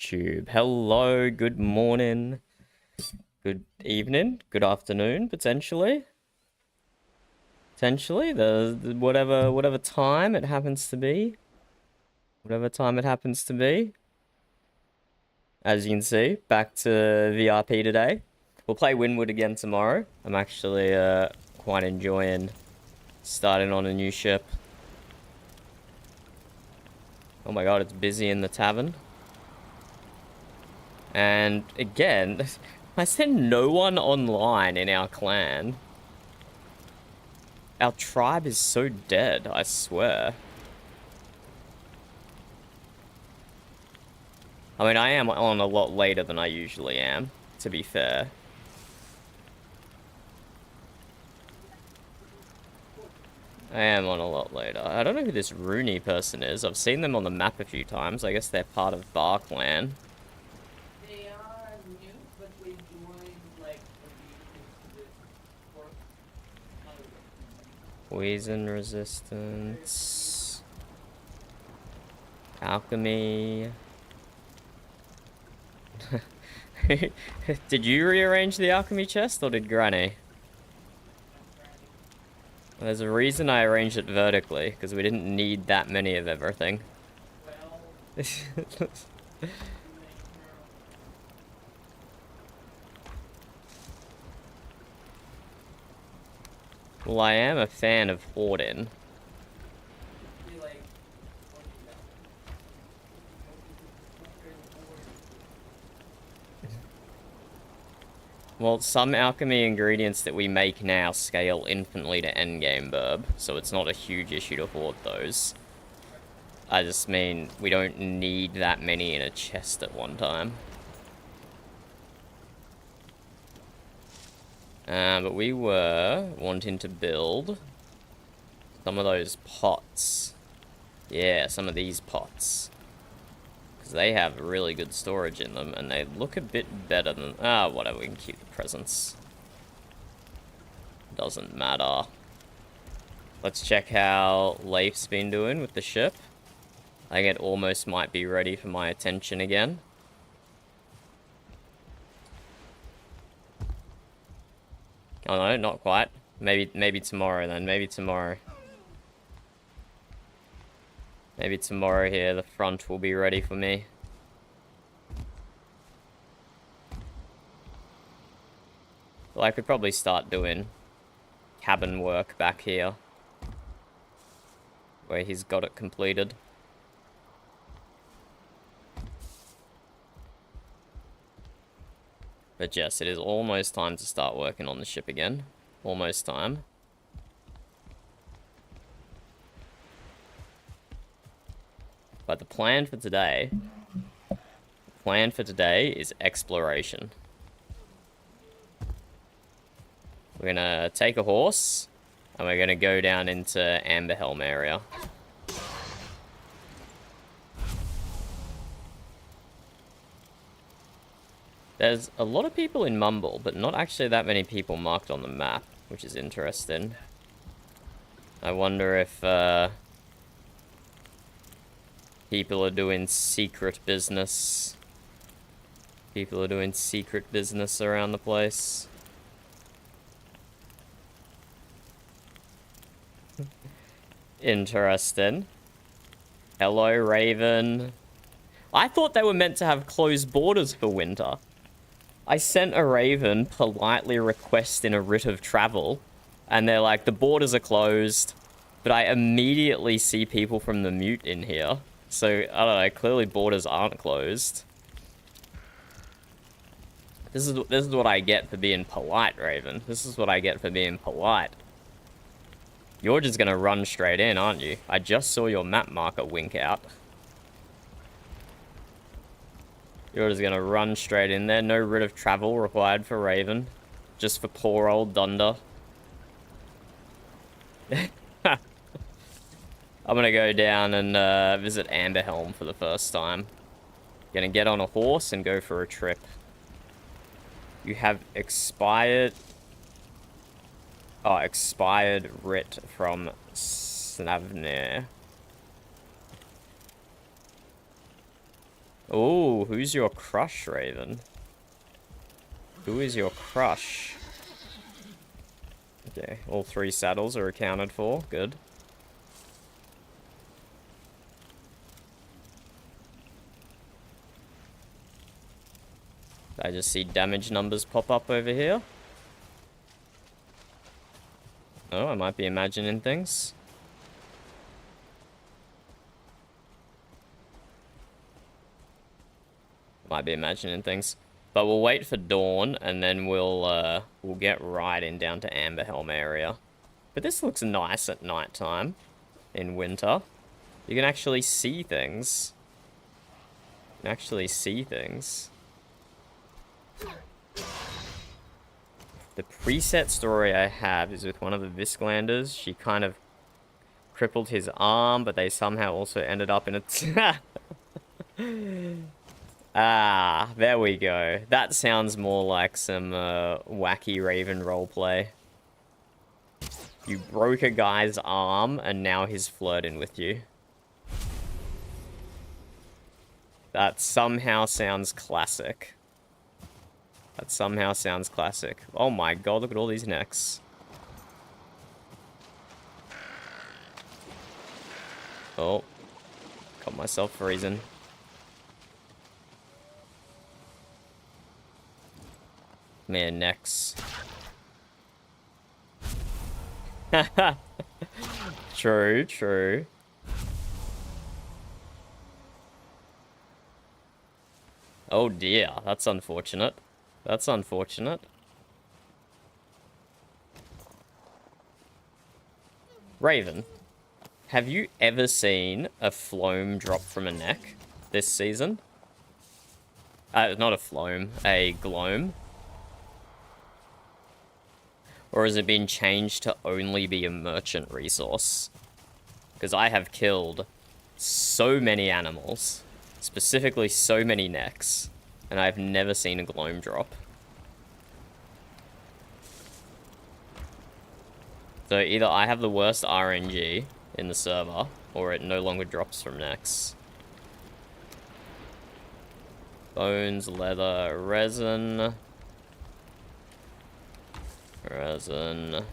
Tube. Hello, good morning, good evening, good afternoon, potentially. Potentially, the whatever time it happens to be. Whatever time it happens to be. As you can see, back to VRP today. We'll play Wynwood again tomorrow. I'm actually quite enjoying starting on a new ship. Oh my god, it's busy in the tavern. And again, I said no one online in our clan. Our tribe is so dead, I swear. I mean, I am on a lot later than I usually am, to be fair. I am on a lot later. I don't know who this Rooney person is. I've seen them on the map a few times. I guess they're part of Bar Clan. They are new, but they joined like Poison resistance. Alchemy. Did you rearrange the alchemy chest, or did Granny? There's a reason I arranged it vertically, because we didn't need that many of everything. Well, I am a fan of hoarding. Well, some alchemy ingredients that we make now scale infinitely to endgame burb, so it's not a huge issue to hoard those. I just mean, we don't need that many in a chest at one time. But we were wanting to build some of those pots. Yeah, some of these pots. Because they have really good storage in them, and they look a bit better than... whatever, we can keep the presents. Doesn't matter. Let's check how Leif's been doing with the ship. I think it almost might be ready for my attention again. Oh no, not quite. Maybe tomorrow then. Maybe tomorrow. Maybe tomorrow here, the front will be ready for me. Well, I could probably start doing cabin work back here, where he's got it completed. But yes, it is almost time to start working on the ship again. Almost time. But the plan for today is exploration. We're gonna take a horse, and we're gonna go down into Amberhelm area. There's a lot of people in Mumble, but not actually that many people marked on the map, which is interesting. I wonder if people are doing secret business. People are doing secret business around the place. Interesting. Hello, Raven. I thought they were meant to have closed borders for winter. I sent a Raven politely requesting a writ of travel, and they're like, the borders are closed, but I immediately see people from the mute in here. So, I don't know, clearly borders aren't closed. This is what I get for being polite, Raven. This is what I get for being polite. You're just gonna run straight in, aren't you? I just saw your map marker wink out. You're just gonna run straight in there. No writ of travel required for Raven. Just for poor old Dunder. I'm gonna go down and visit Amberhelm for the first time. Gonna get on a horse and go for a trip. You have expired... Oh, expired writ from Snavnir. Oh, who's your crush, Raven? Who is your crush? Okay, all 3 saddles are accounted for. Good. I just see damage numbers pop up over here. Oh, I might be imagining things. Might be imagining things. But we'll wait for dawn, and then we'll get right in down to Amberhelm area. But this looks nice at night time in winter. You can actually see things. You can actually see things. The preset story I have is with one of the Visclanders. She kind of crippled his arm, but they somehow also ended up in a... Ah, there we go. That sounds more like some wacky Raven roleplay. You broke a guy's arm, and now he's flirting with you. That somehow sounds classic. That somehow sounds classic. Oh my god, look at all these necks. Oh. Got myself freezing. Man, necks. True, true. Oh dear, that's unfortunate. That's unfortunate. Raven, have you ever seen a floam drop from a neck this season? Not a floam, a gloam. Or has it been changed to only be a merchant resource? Because I have killed so many animals, specifically so many necks, and I've never seen a gloam drop. So either I have the worst RNG in the server, or it no longer drops from necks. Bones, leather, resin... Resin,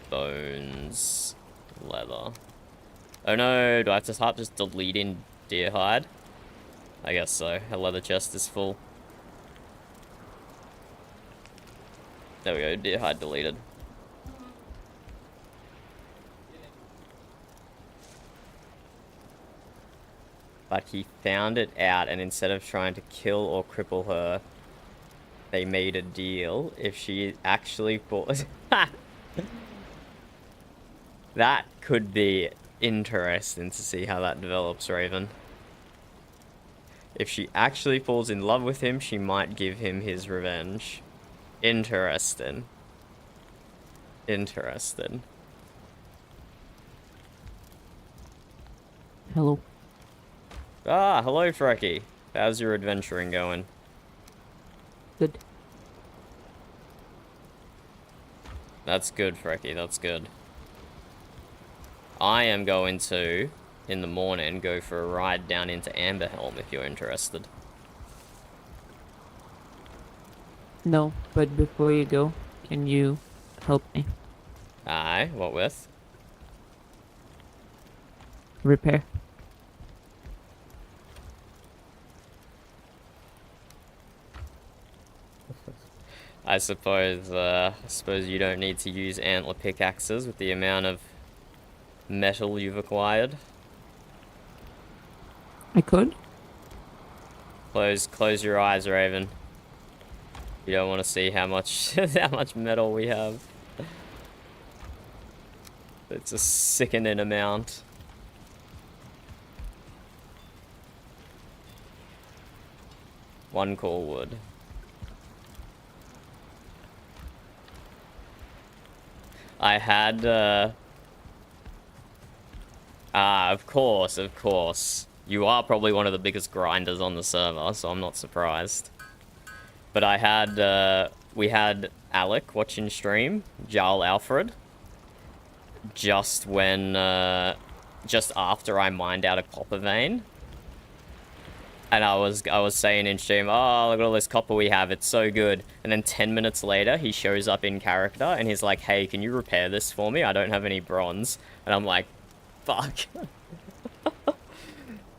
bones, leather. Oh no, do I have to start just deleting deer hide? I guess so. A leather chest is full. There we go, deer hide deleted. But he found it out, and instead of trying to kill or cripple her, they made a deal. If she actually falls... That could be interesting to see how that develops, Raven. If she actually falls in love with him, she might give him his revenge. Interesting. Interesting. Hello. Ah, hello, Frecky. How's your adventuring going? Good. That's good, Frecky, that's good. I am going to, in the morning, go for a ride down into Amberhelm if you're interested. No, but before you go, can you help me? Aye, what with? Repair. I suppose you don't need to use antler pickaxes with the amount of metal you've acquired. I could? Close your eyes, Raven. You don't want to see how much how much metal we have. It's a sickening amount. One core wood. I had, of course. You are probably one of the biggest grinders on the server, so I'm not surprised. But I had, we had Alec watching stream, Jarl Alfred, just when, just after I mined out a copper vein. And I was saying in stream, oh, look at all this copper we have, it's so good. And then 10 minutes later, he shows up in character and he's like, hey, can you repair this for me? I don't have any bronze. And I'm like, fuck.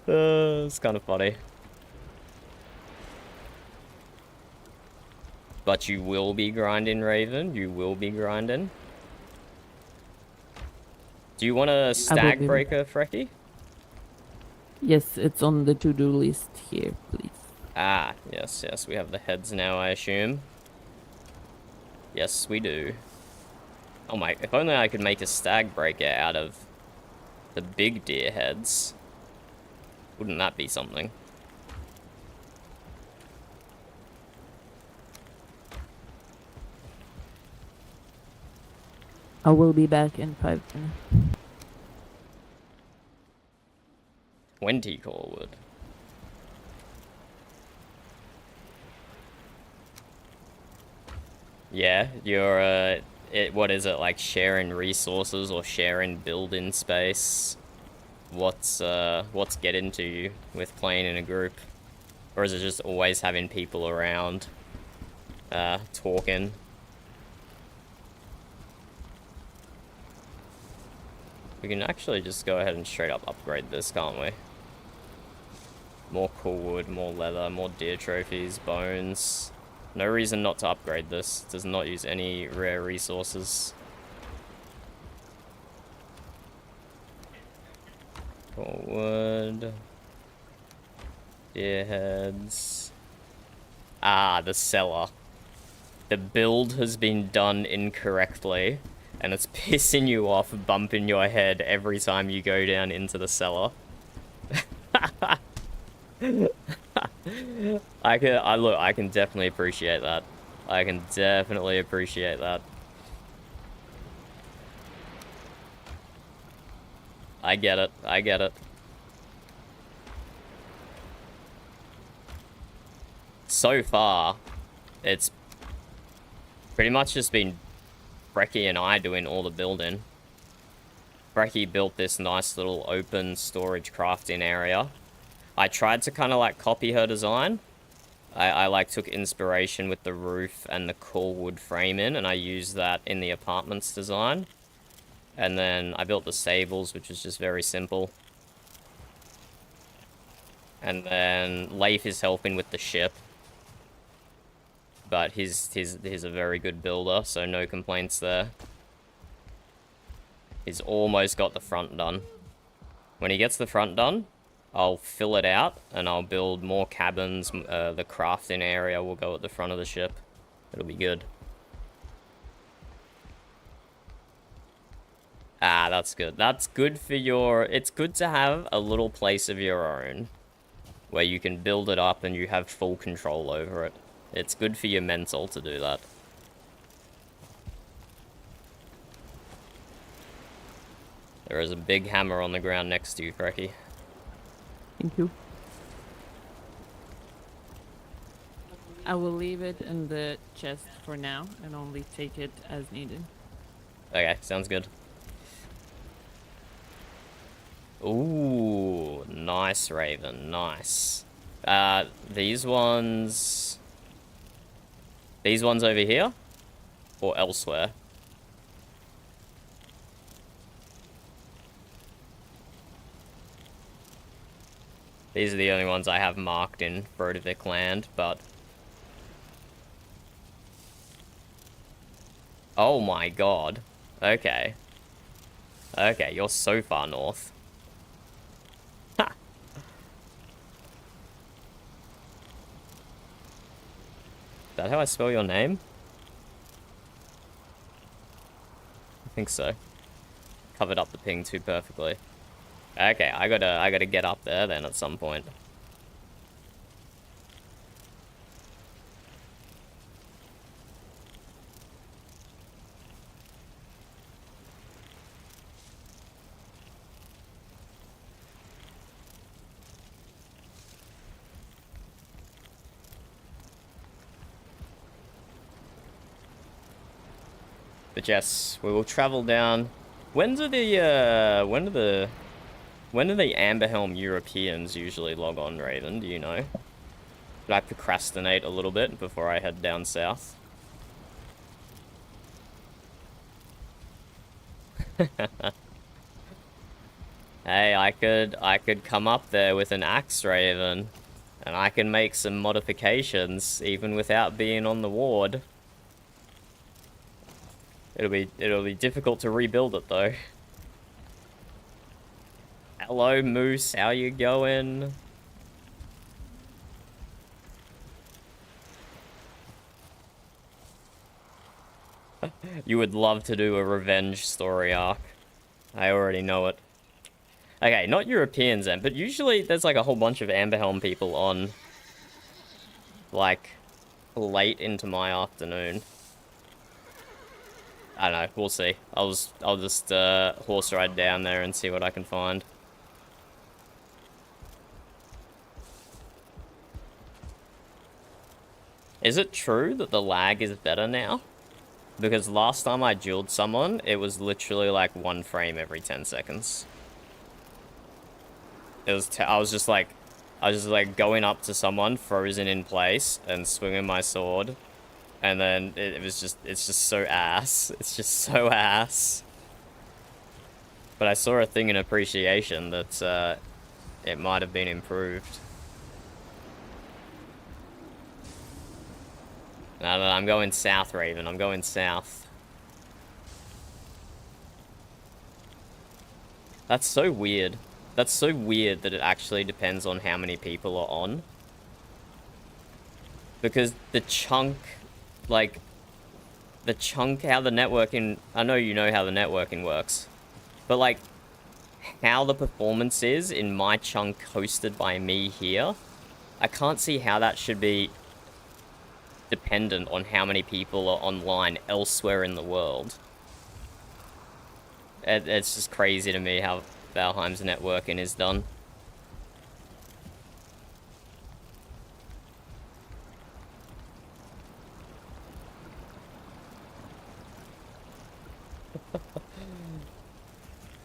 It's kind of funny. But you will be grinding, Raven. You will be grinding. Do you want a stag breaker, Frecky? Yes, it's on the to-do list here, please. Ah, yes, yes. We have the heads now, I assume. Yes, we do. Oh my, if only I could make a stag breaker out of the big deer heads. Wouldn't that be something? I will be back in 5 minutes. 20 core wood. Yeah, you're, what is it, like sharing resources or sharing building space? What's getting to you with playing in a group? Or is it just always having people around, talking? We can actually just go ahead and straight up upgrade this, can't we? More cool wood, more leather, more deer trophies, bones. No reason not to upgrade this. It does not use any rare resources. Cool wood. Deer heads. Ah, the cellar. The build has been done incorrectly, and it's pissing you off, bumping your head every time you go down into the cellar. I can definitely appreciate that. I can definitely appreciate that. I get it. I get it. So far, it's pretty much just been Brecky and I doing all the building. Brecky built this nice little open storage crafting area. I tried to kind of like copy her design. I like took inspiration with the roof and the core wood framing, and I used that in the apartment's design. And then I built the stables, which was just very simple. And then Leif is helping with the ship. But he's a very good builder, so no complaints there. He's almost got the front done. When he gets the front done, I'll fill it out, and I'll build more cabins. The crafting area will go at the front of the ship. It'll be good. Ah, that's good. That's good for your... It's good to have a little place of your own, where you can build it up and you have full control over it. It's good for your mental to do that. There is a big hammer on the ground next to you, Frecky. Thank you. I will leave it in the chest for now and only take it as needed. Okay, sounds good. Ooh, nice, Raven, nice. These ones over here? Or elsewhere? These are the only ones I have marked in Brodevik land, but... Oh my god. Okay. Okay, you're so far north. Ha! Is that how I spell your name? I think so. Covered up the ping too perfectly. Okay, I gotta get up there then at some point. But yes, we will travel down. When do the When do the Amberhelm Europeans usually log on, Raven? Do you know? Should I procrastinate a little bit before I head down south? Hey, I could come up there with an axe, Raven, and I can make some modifications even without being on the ward. It'll be difficult to rebuild it though. Hello, Moose. How you going? You would love to do a revenge story arc. I already know it. Okay, not Europeans then, but usually there's like a whole bunch of Amberhelm people on, like, late into my afternoon. I don't know, we'll see. I'll just horse ride down there and see what I can find. Is it true that the lag is better now? Because last time I dueled someone, it was literally like 1 frame every 10 seconds. I was just like going up to someone frozen in place and swinging my sword, and then it's just so ass. It's just so ass. But I saw a thing in appreciation that it might have been improved. No, I'm going south, Raven. I'm going south. That's so weird. That's so weird that it actually depends on how many people are on. Because the chunk, like, how the networking, I know you know how the networking works, but like, how the performance is in my chunk hosted by me here, I can't see how that should be dependent on how many people are online elsewhere in the world. It's just crazy to me how Valheim's networking is done.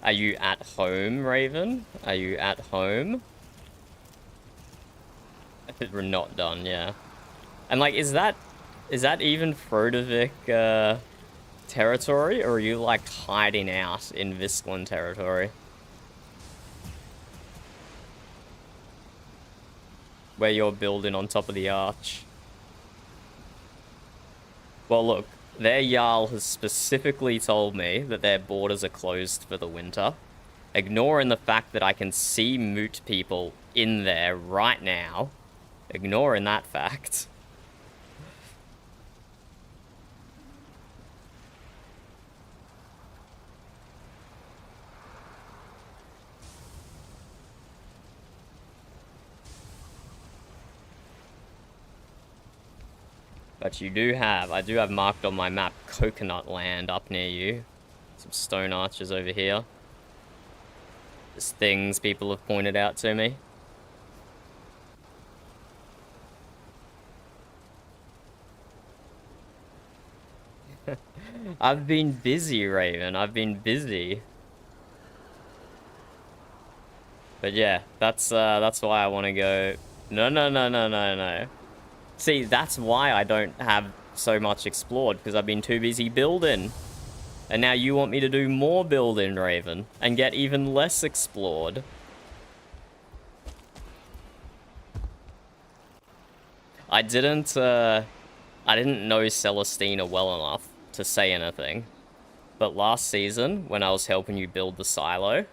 Are you at home, Raven? Are you at home? We're not done, yeah. And like, is that even Frodovik territory, or are you like hiding out in Visklin territory? Where you're building on top of the arch. Well, look, their Jarl has specifically told me that their borders are closed for the winter, ignoring the fact that I can see moot people in there right now, ignoring that fact. But I do have marked on my map coconut land up near you. Some stone arches over here. Just things people have pointed out to me. I've been busy, Raven. I've been busy. But yeah, that's why I want to go. No. See, that's why I don't have so much explored, because I've been too busy building. And now you want me to do more building, Raven, and get even less explored. I didn't know Celestina well enough to say anything. But last season, when I was helping you build the silo,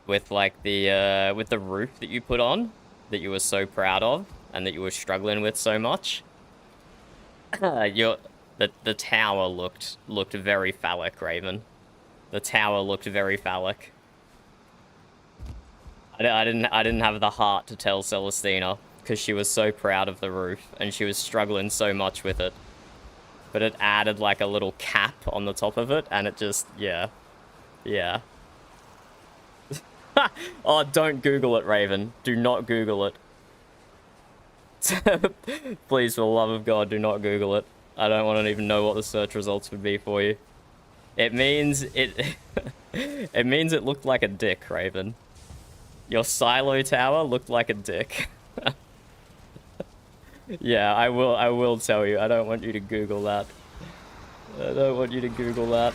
with like with the roof that you put on, that you were so proud of, and that you were struggling with so much, the tower looked very phallic, Raven. The tower looked very phallic. I didn't have the heart to tell Celestina, because she was so proud of the roof, and she was struggling so much with it. But it added like a little cap on the top of it, and it just, yeah. Oh, don't Google it, Raven. Do not Google it. Please, for the love of God, do not Google it. I don't want to even know what the search results would be for you. It means it... it means it looked like a dick, Raven. Your silo tower looked like a dick. Yeah, I will tell you. I don't want you to Google that. I don't want you to Google that.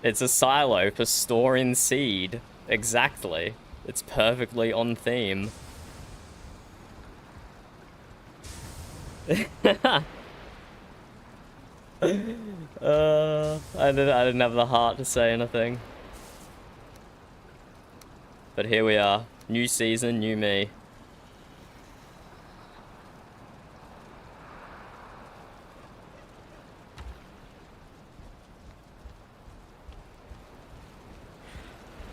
It's a silo for storing seed. Exactly. It's perfectly on theme. I didn't have the heart to say anything. But here we are. New season, new me.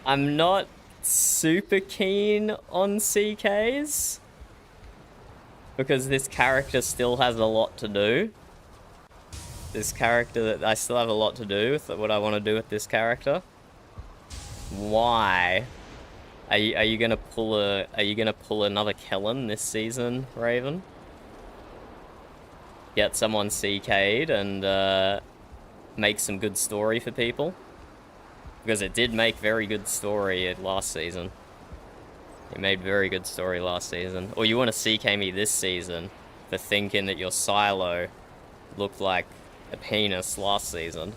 I'm not super keen on CKs. Because this character still has a lot to do. This character, I still have a lot to do with what I want to do with this character. Why? Are you gonna pull another Kellen this season, Raven? Get someone CK'd and make some good story for people? Because it did make very good story last season. It made very good story last season. Or you want to CK me this season for thinking that your silo looked like a penis last season.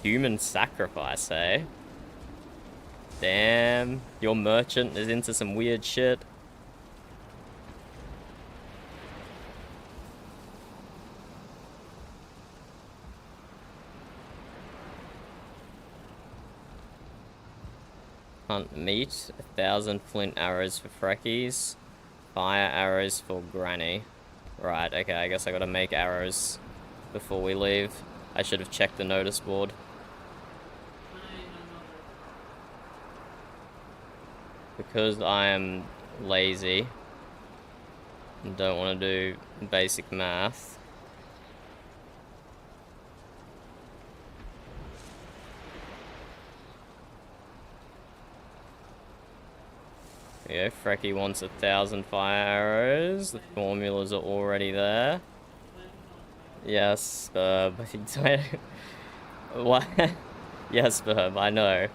Human sacrifice, eh? Damn, your merchant is into some weird shit. Hunt meat, 1,000 flint arrows for Freckies, fire arrows for Granny. Right, okay, I guess I gotta make arrows before we leave. I should have checked the notice board. Because I am lazy and don't want to do basic math. Yeah, Frecky wants 1,000 fire arrows. The formulas are already there. Yes, Burb. What? Yes, Burb, I know.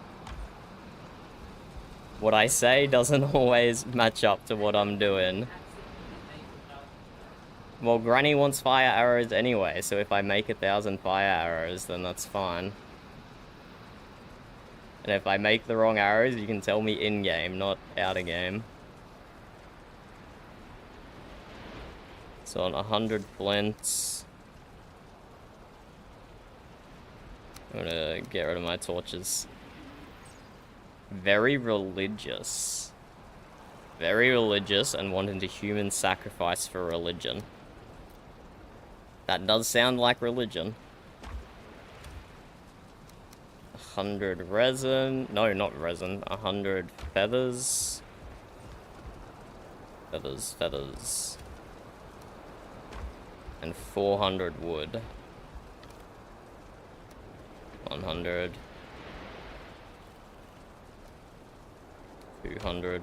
What I say doesn't always match up to what I'm doing. Well, Granny wants fire arrows anyway, so if I make 1,000 fire arrows, then that's fine. And if I make the wrong arrows, you can tell me in-game, not out-of-game. So on 100 flints... I'm gonna get rid of my torches. Very religious. Very religious and wanting to human sacrifice for religion. That does sound like religion. 100 resin. No, not resin. 100 feathers. Feathers. And 400 wood. 100. 200.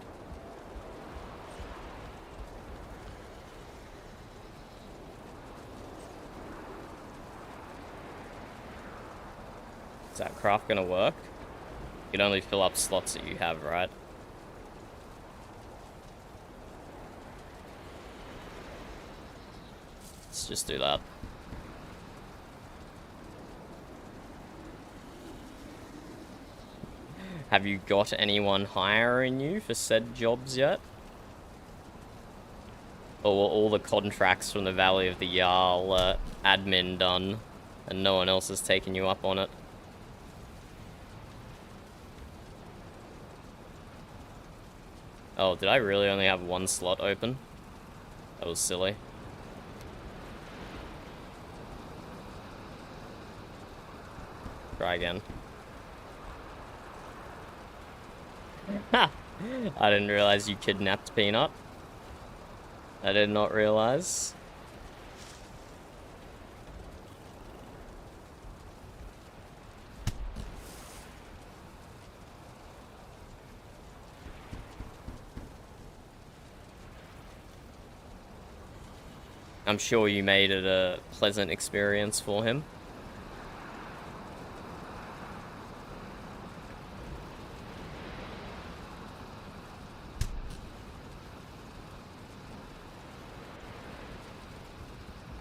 Is that craft gonna work? You can only fill up slots that you have, right? Let's just do that. Have you got anyone hiring you for said jobs yet? Or were all the contracts from the Valley of the Jarl admin done and no one else has taken you up on it? Oh, did I really only have one slot open? That was silly. Try again. Ha! I didn't realize you kidnapped Peanut. I did not realize. I'm sure you made it a pleasant experience for him.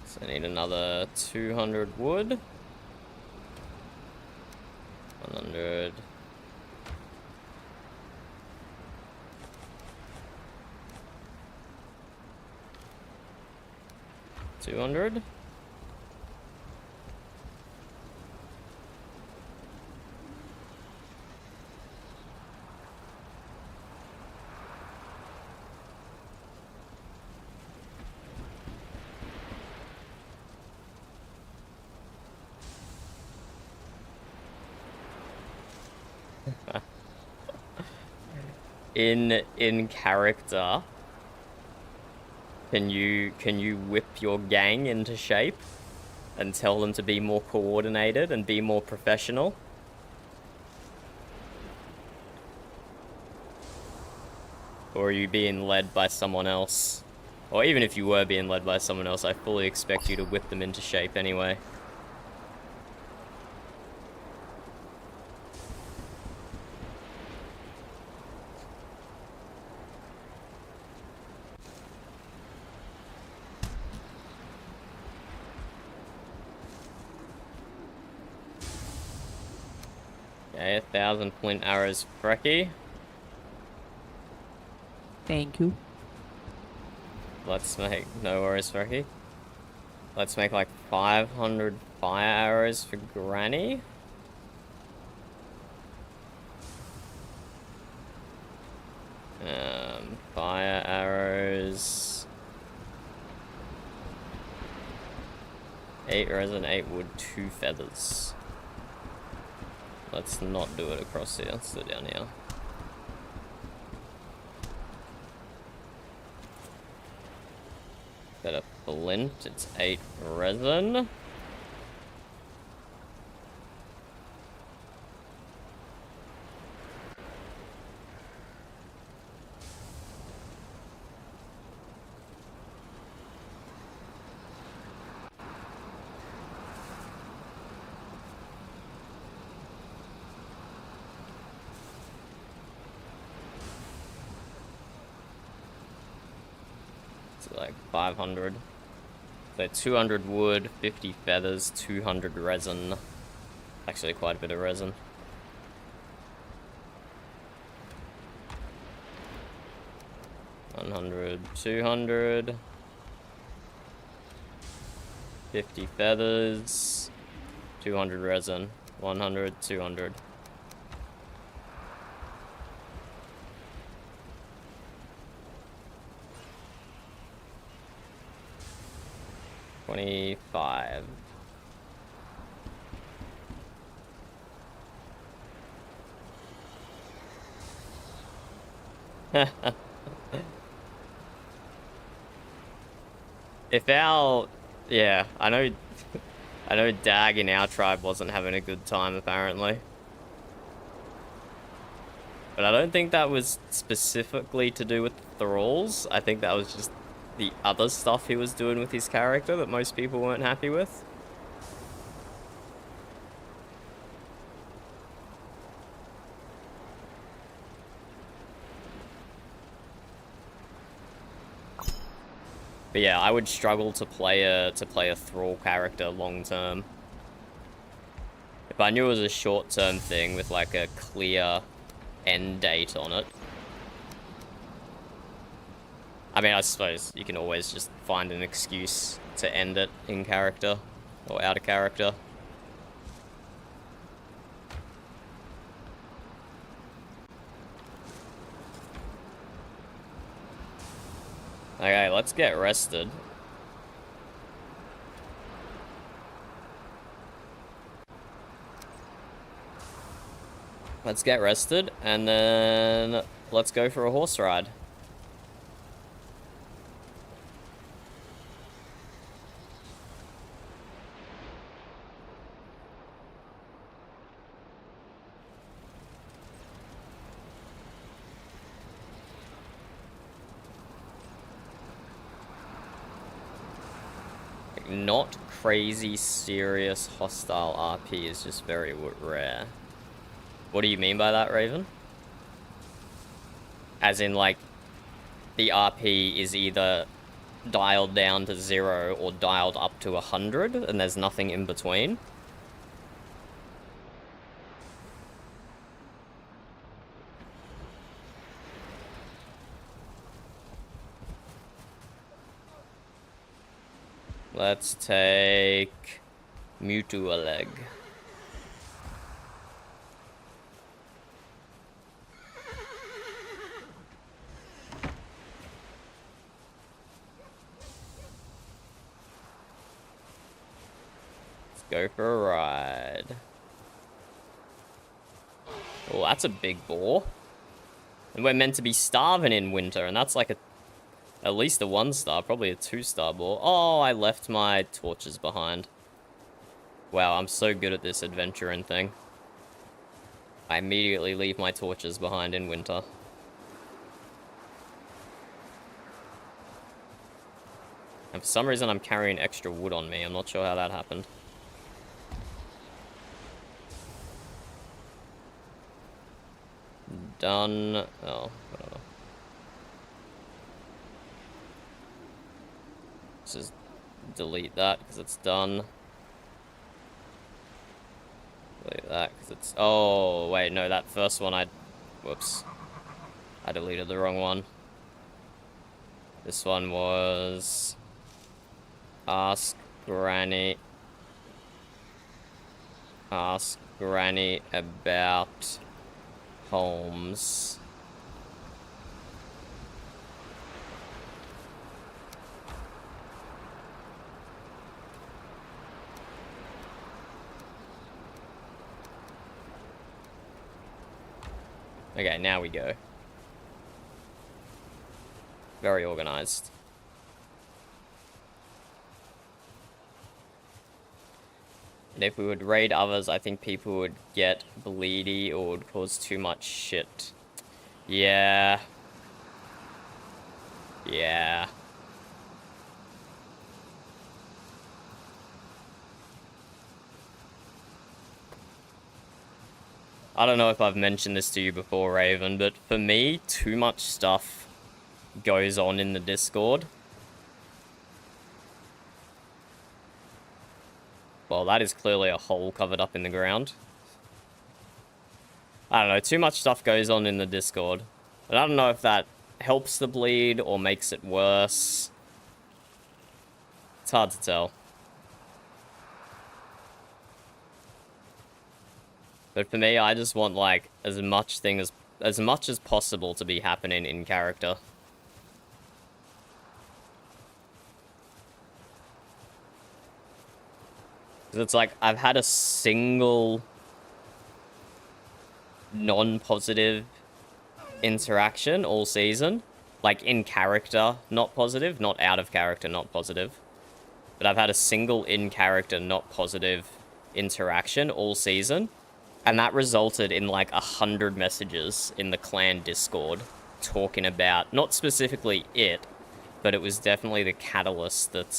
So I need another 200 wood. 100. 200. In character, can you whip your gang into shape and tell them to be more coordinated and be more professional? Or are you being led by someone else? Or even if you were being led by someone else, I fully expect you to whip them into shape anyway. Okay, 1,000 flint arrows for Frecky. Thank you. Let's make, no worries, Frecky. Let's make like 500 fire arrows for Granny. Fire arrows. 8 resin, 8 wood, 2 feathers. Let's not do it across here. Let's do it down here. Got a flint. It's 8 resin. Like 500. So 200 wood, 50 feathers, 200 resin. Actually quite a bit of resin. $100, 200. 50 feathers, 200 resin, 100, 200. $25. If our, yeah, I know Dag in our tribe wasn't having a good time apparently. But I don't think that was specifically to do with the thralls. I think that was just the other stuff he was doing with his character that most people weren't happy with. But yeah, I would struggle to play a thrall character long term. If I knew it was a short term thing with like a clear end date on it. I mean, I suppose you can always just find an excuse to end it in character or out of character. Okay, let's get rested. Let's get rested, and then let's go for a horse ride. not crazy serious hostile RP is just very rare. What do you mean by that, Raven? As in, like, the RP is either dialed down to 0 or dialed up to 100, and there's nothing in between? Let's take Mewtwo a leg. Let's go for a ride. Oh, that's a big boar. And we're meant to be starving in winter, and that's like at least a 1-star, probably a 2-star boar. Oh, I left my torches behind. Wow, I'm so good at this adventuring thing. I immediately leave my torches behind in winter. And for some reason, I'm carrying extra wood on me. I'm not sure how that happened. Done. Oh, whatever. Let's just delete that because it's done. Delete that because it's... Oh, wait, no, that first one Whoops. I deleted the wrong one. This one was... Ask Granny about Holmes. Okay, now we go. Very organized. And if we would raid others, I think people would get bleedy or would cause too much shit. Yeah. Yeah. I don't know if I've mentioned this to you before, Raven, but for me, too much stuff goes on in the Discord. Well, that is clearly a hole covered up in the ground. I don't know, too much stuff goes on in the Discord. But I don't know if that helps the bleed or makes it worse. It's hard to tell. But for me, I just want, like, as much as possible to be happening in character. Because it's like, I've had a single non-positive interaction all season. Like, in character, not positive. Not out of character, not positive. But I've had a single in-character, not positive interaction all season. And that resulted in, like, 100 messages in the clan Discord talking about, not specifically it, but it was definitely the catalyst that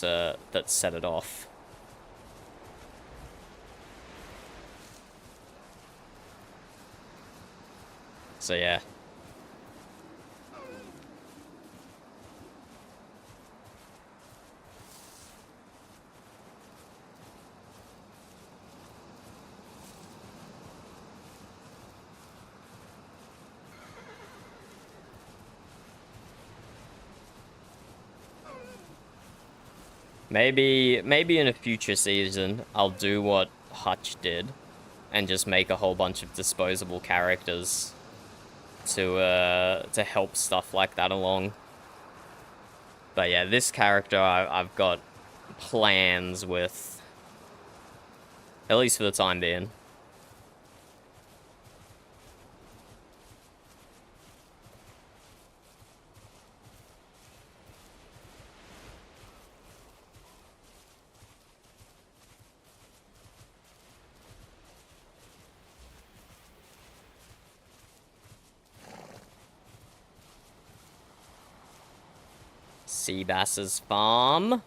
set it off. So, yeah. Maybe in a future season, I'll do what Hutch did and just make a whole bunch of disposable characters to help stuff like that along. But yeah, this character I've got plans with, at least for the time being. Seabass's farm.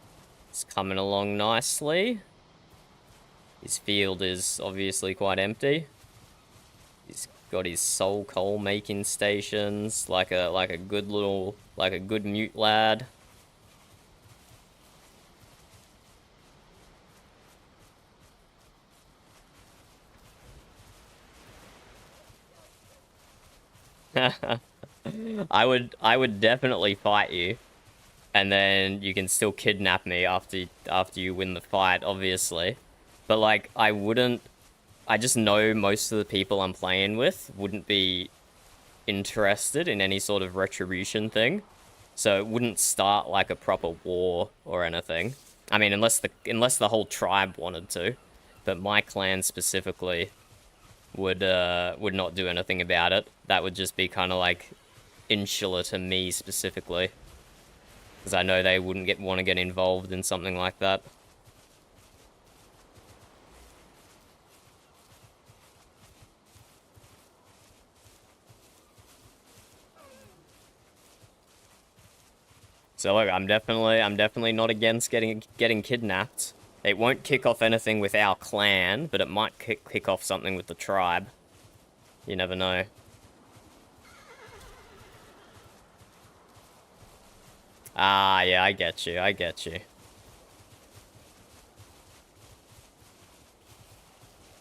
It's coming along nicely. His field is obviously quite empty. He's got his soul coal making stations, like a good mute lad. I would definitely fight you, and then you can still kidnap me after you win the fight, obviously. But like, I wouldn't. I just know most of the people I'm playing with wouldn't be interested in any sort of retribution thing, so it wouldn't start like a proper war or anything. I mean, unless the whole tribe wanted to, but my clan specifically would not do anything about it. That would just be kind of like insular to me specifically, because I know they wouldn't want to get involved in something like that. So look, I'm definitely not against getting kidnapped. It won't kick off anything with our clan, but it might kick off something with the tribe. You never know. Ah, yeah, I get you.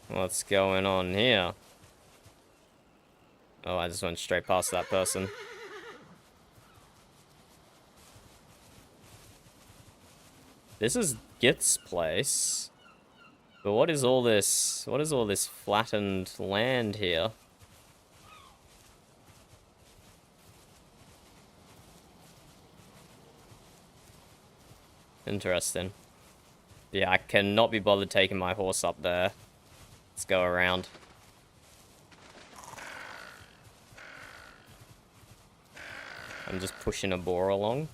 What's going on here? Oh, I just went straight past that person. This is Git's place. But what is all this flattened land here? Interesting. Yeah, I cannot be bothered taking my horse up there. Let's go around. I'm just pushing a boar along.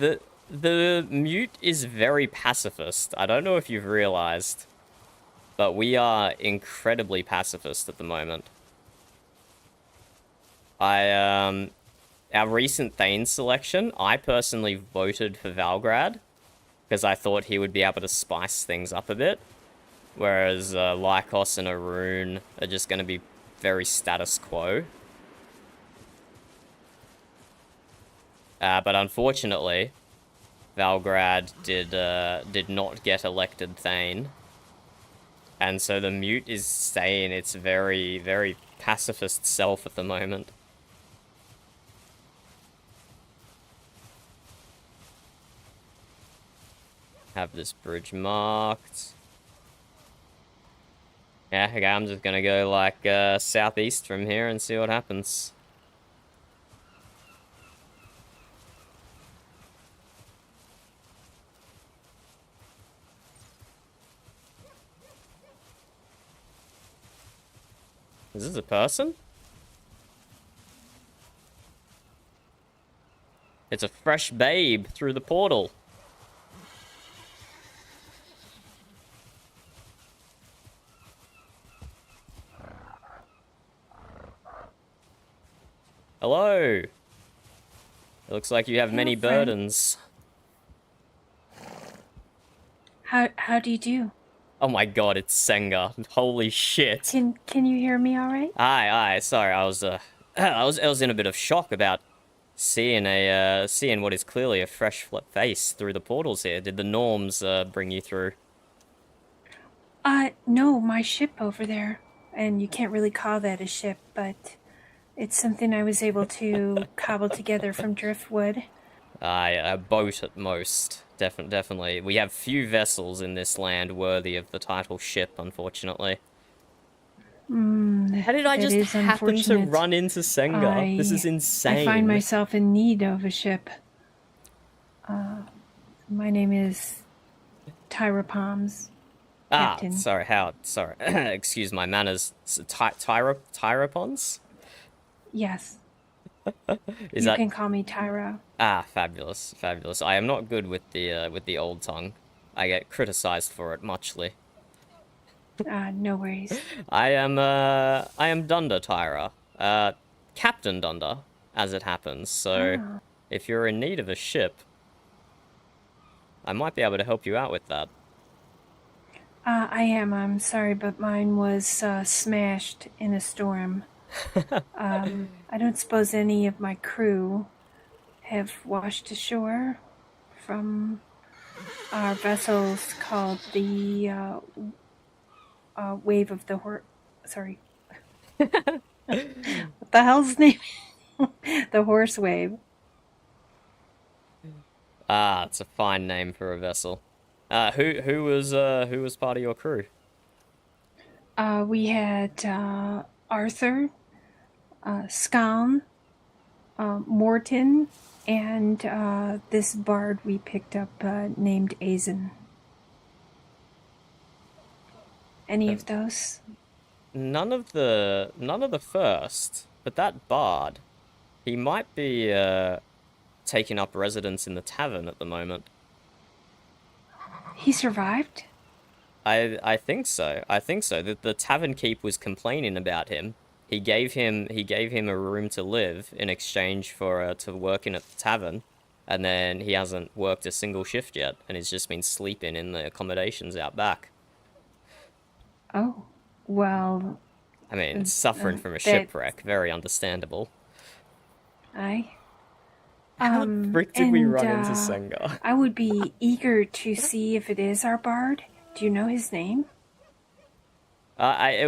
The mute is very pacifist. I don't know if you've realized, but we are incredibly pacifist at the moment. Our recent Thane selection, I personally voted for Valgrad, because I thought he would be able to spice things up a bit, whereas Lycos and Arun are just going to be very status quo. But unfortunately, Valgrad did not get elected Thane, and so the mute is staying its very, very pacifist self at the moment. Have this bridge marked. Yeah, okay, I'm just gonna go like southeast from here and see what happens. Is this a person? It's a fresh babe through the portal. Hello. It looks like you have many burdens. How do you do? Oh my god, it's Senga. Holy shit. Can you hear me all right? Aye. Sorry, I was in a bit of shock about seeing what is clearly a fresh face through the portals here. Did the norms bring you through? No, my ship over there. And you can't really call that a ship, but it's something I was able to cobble together from driftwood. Aye, a boat at most. Definitely. We have few vessels in this land worthy of the title ship, unfortunately. How did I just happen to run into Senga? This is insane. I find myself in need of a ship. My name is Tyra Palms. Captain. Sorry, Howard. Sorry. Excuse my manners. Tyra Pons? Yes. You can call me Tyra. Fabulous. I am not good with the old tongue. I get criticized for it muchly. No worries. I am Dunder Tyra. Captain Dunder, as it happens. So, Oh. if you're in need of a ship, I might be able to help you out with that. I am. I'm sorry, but mine was smashed in a storm. I don't suppose any of my crew have washed ashore from our vessels called the Wave of the Horse. Sorry. What the hell's the name? The Horse Wave. Ah, it's a fine name for a vessel. Who was part of your crew? We had Arthur, Scan, Morton, and this bard we picked up named Azen. Any of those? None of the first, but that bard, he might be taking up residence in the tavern at the moment. He survived? I think so. I think so. The tavern keep was complaining about him. He gave him a room to live in exchange for to work in at the tavern, and then he hasn't worked a single shift yet, and he's just been sleeping in the accommodations out back. Oh, well, I mean, suffering from a that- shipwreck, very understandable. I. How the frick did we and, run into Sengar? I would be eager to see if it is our bard. Do you know his name? I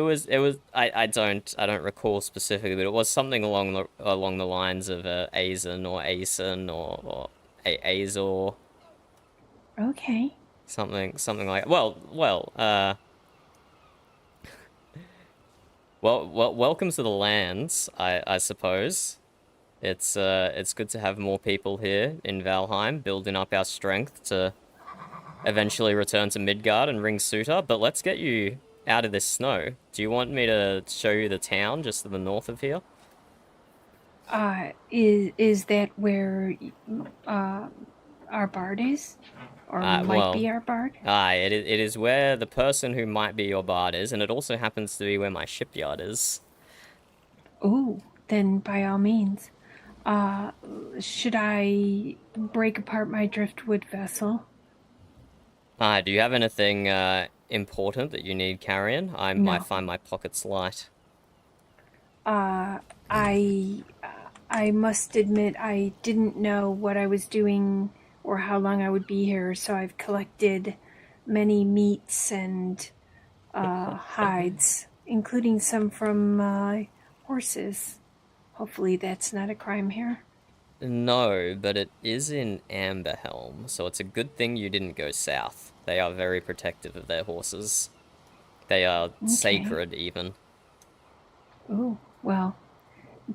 don't recall specifically, but it was something along the lines of Azen or Asen or Azor, Okay. something like welcome to the lands, I suppose. It's good to have more people here in Valheim, building up our strength to eventually return to Midgard and ring Suitor, but let's get you out of this snow. Do you want me to show you the town just to the north of here? Is that where our bard is? Or might be our bard? It is where the person who might be your bard is, and it also happens to be where my shipyard is. Oh, then by all means. Should I break apart my driftwood vessel? Do you have anything important that you need carrying? I might find my pockets light. I must admit I didn't know what I was doing or how long I would be here, so I've collected many meats and hides, including some from horses. Hopefully that's not a crime here. No, but it is in Amberhelm, so it's a good thing you didn't go south. They are very protective of their horses. They are sacred, even. Oh, well,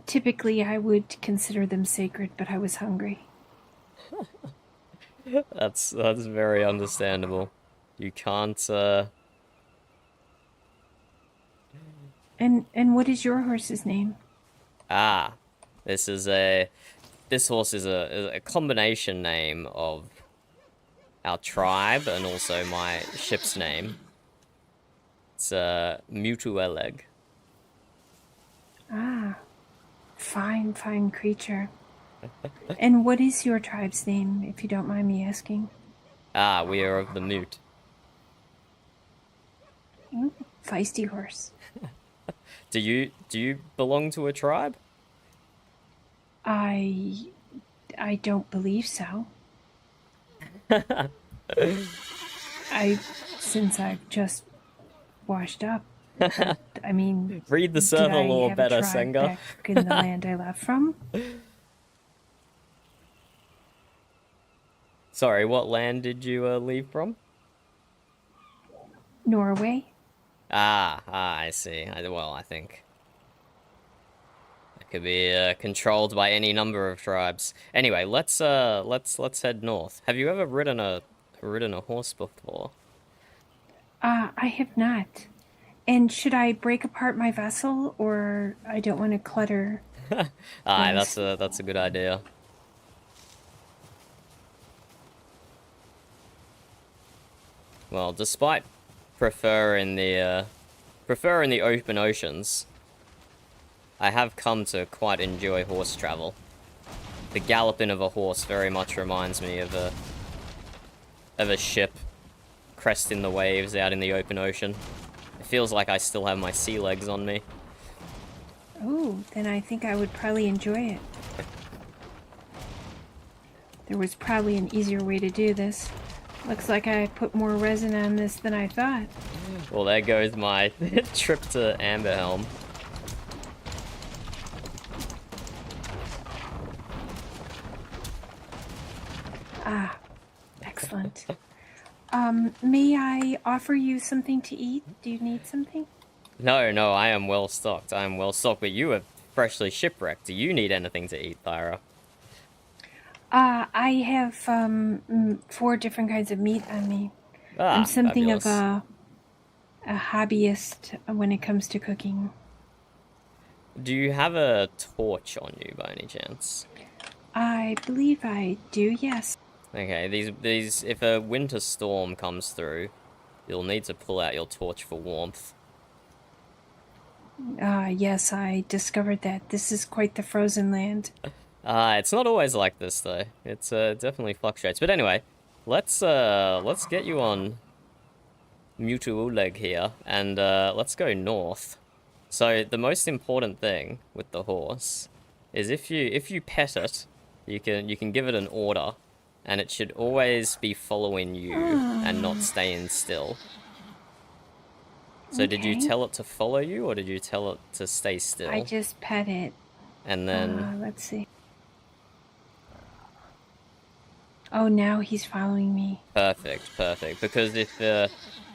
typically I would consider them sacred, but I was hungry. That's very understandable. You can't, And what is your horse's name? This horse is a combination name of our tribe and also my ship's name. It's Mutueleg. Fine creature. And what is your tribe's name, if you don't mind me asking? We are of the Mute. Feisty horse. Do you belong to a tribe? I don't believe so. Since I've just washed up. But, I mean, read the server lore better, Sengar. Back in the land I left from? Sorry, what land did you leave from? Norway. I see. I think it could be controlled by any number of tribes. Anyway, let's head north. Have you ever ridden a horse before? I have not. And should I break apart my vessel, or I don't want to clutter? That's a good idea. Well, despite prefer in the open oceans, I have come to quite enjoy horse travel. The galloping of a horse very much reminds me of a ship cresting the waves out in the open ocean. It feels like I still have my sea legs on me. Oh, then I think I would probably enjoy it. There was probably an easier way to do this. Looks like I put more resin on this than I thought. Well, there goes my trip to Amberhelm. Ah, excellent. May I offer you something to eat? Do you need something? No, I am well stocked. I am well stocked, but you are freshly shipwrecked. Do you need anything to eat, Thyra? I have 4 different kinds of meat on me. Ah, I'm something fabulous. of a hobbyist when it comes to cooking. Do you have a torch on you by any chance? I believe I do, yes. Okay, these if a winter storm comes through, you'll need to pull out your torch for warmth. Yes, I discovered that. This is quite the frozen land. It's not always like this though. It's definitely fluctuates. But anyway, let's get you on Mutu Uleg here, and let's go north. So the most important thing with the horse is if you pet it, you can give it an order, and it should always be following you and not staying still. So did you Okay. tell it to follow you, or did you tell it to stay still? I just pet it. And then Let's see. Oh, now he's following me. perfect. Because if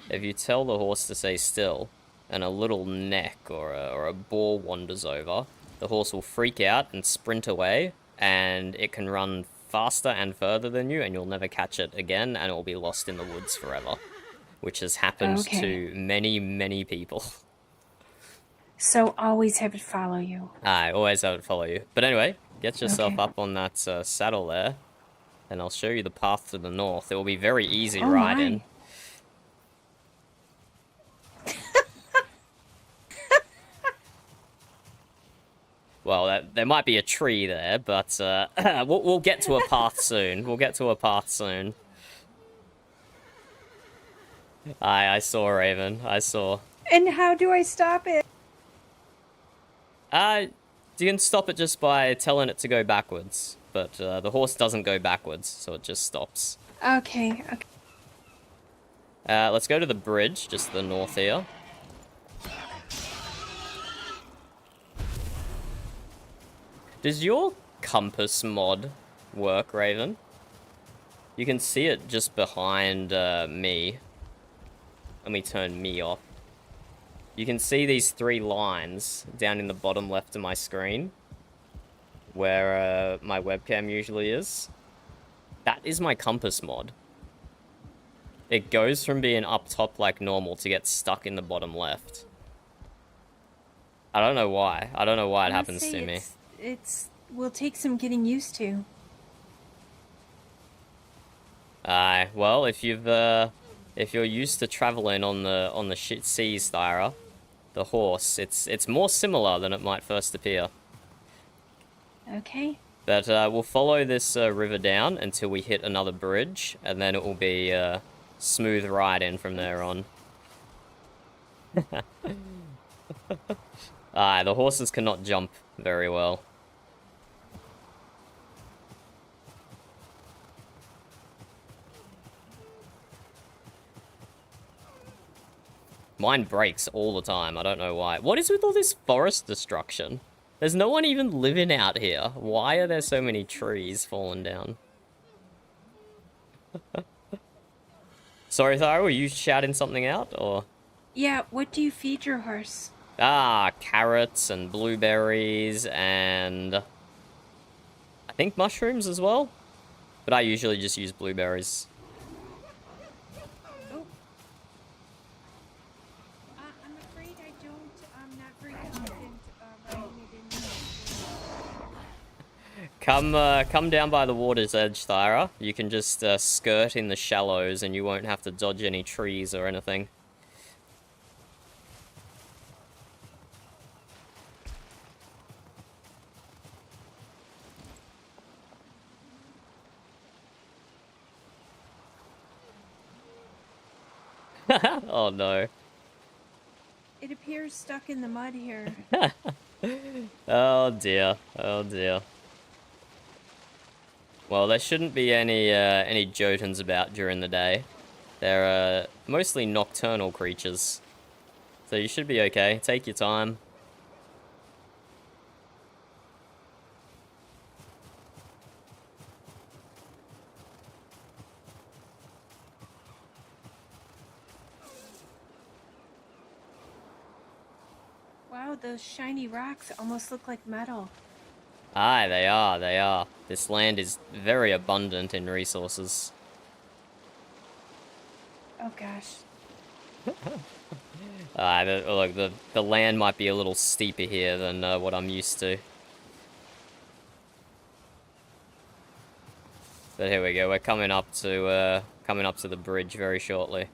you tell the horse to stay still, and a little neck or a boar wanders over, the horse will freak out and sprint away, and it can run faster and further than you, and you'll never catch it again, and it will be lost in the woods forever, which has happened to many people. So always have it follow you. I always have it follow you. But anyway, get yourself Okay. up on that saddle there, and I'll show you the path to the north. It will be very easy Oh riding. my. Well, there might be a tree there, but we'll get to a path soon. We'll get to a path soon. I saw, Raven. I saw. And how do I stop it? You can stop it just by telling it to go backwards. But the horse doesn't go backwards, so it just stops. Okay. Let's go to the bridge, just to the north here. Does your compass mod work, Raven? You can see it just behind me. Let me turn me off. You can see these 3 lines down in the bottom left of my screen, where my webcam usually is. That is my compass mod. It goes from being up top like normal to get stuck in the bottom left. I don't know why. I don't know why it happens to me. It's will take some getting used to. Well, if you're used to traveling on the seas, Thyra, the horse, it's more similar than it might first appear. Okay. But we'll follow this river down until we hit another bridge, and then it will be smooth riding from there on. The horses cannot jump very well. Mine breaks all the time. I don't know why. What is with all this forest destruction? There's no one even living out here. Why are there so many trees falling down? Sorry, Thyra, were you shouting something out, or? Yeah, what do you feed your horse? Carrots and blueberries and I think mushrooms as well. But I usually just use blueberries. Oh. I'm afraid I'm not very confident riding it in Come down by the water's edge, Thyra. You can just skirt in the shallows and you won't have to dodge any trees or anything. Oh no. It appears stuck in the mud here. Oh dear. Oh dear. Well, there shouldn't be any Jotuns about during the day. They're mostly nocturnal creatures. So you should be okay. Take your time. Wow, those shiny rocks almost look like metal. Aye, they are, they are. This land is very abundant in resources. Oh gosh. Look, the land might be a little steeper here than what I'm used to. But here we go. We're coming up to the bridge very shortly.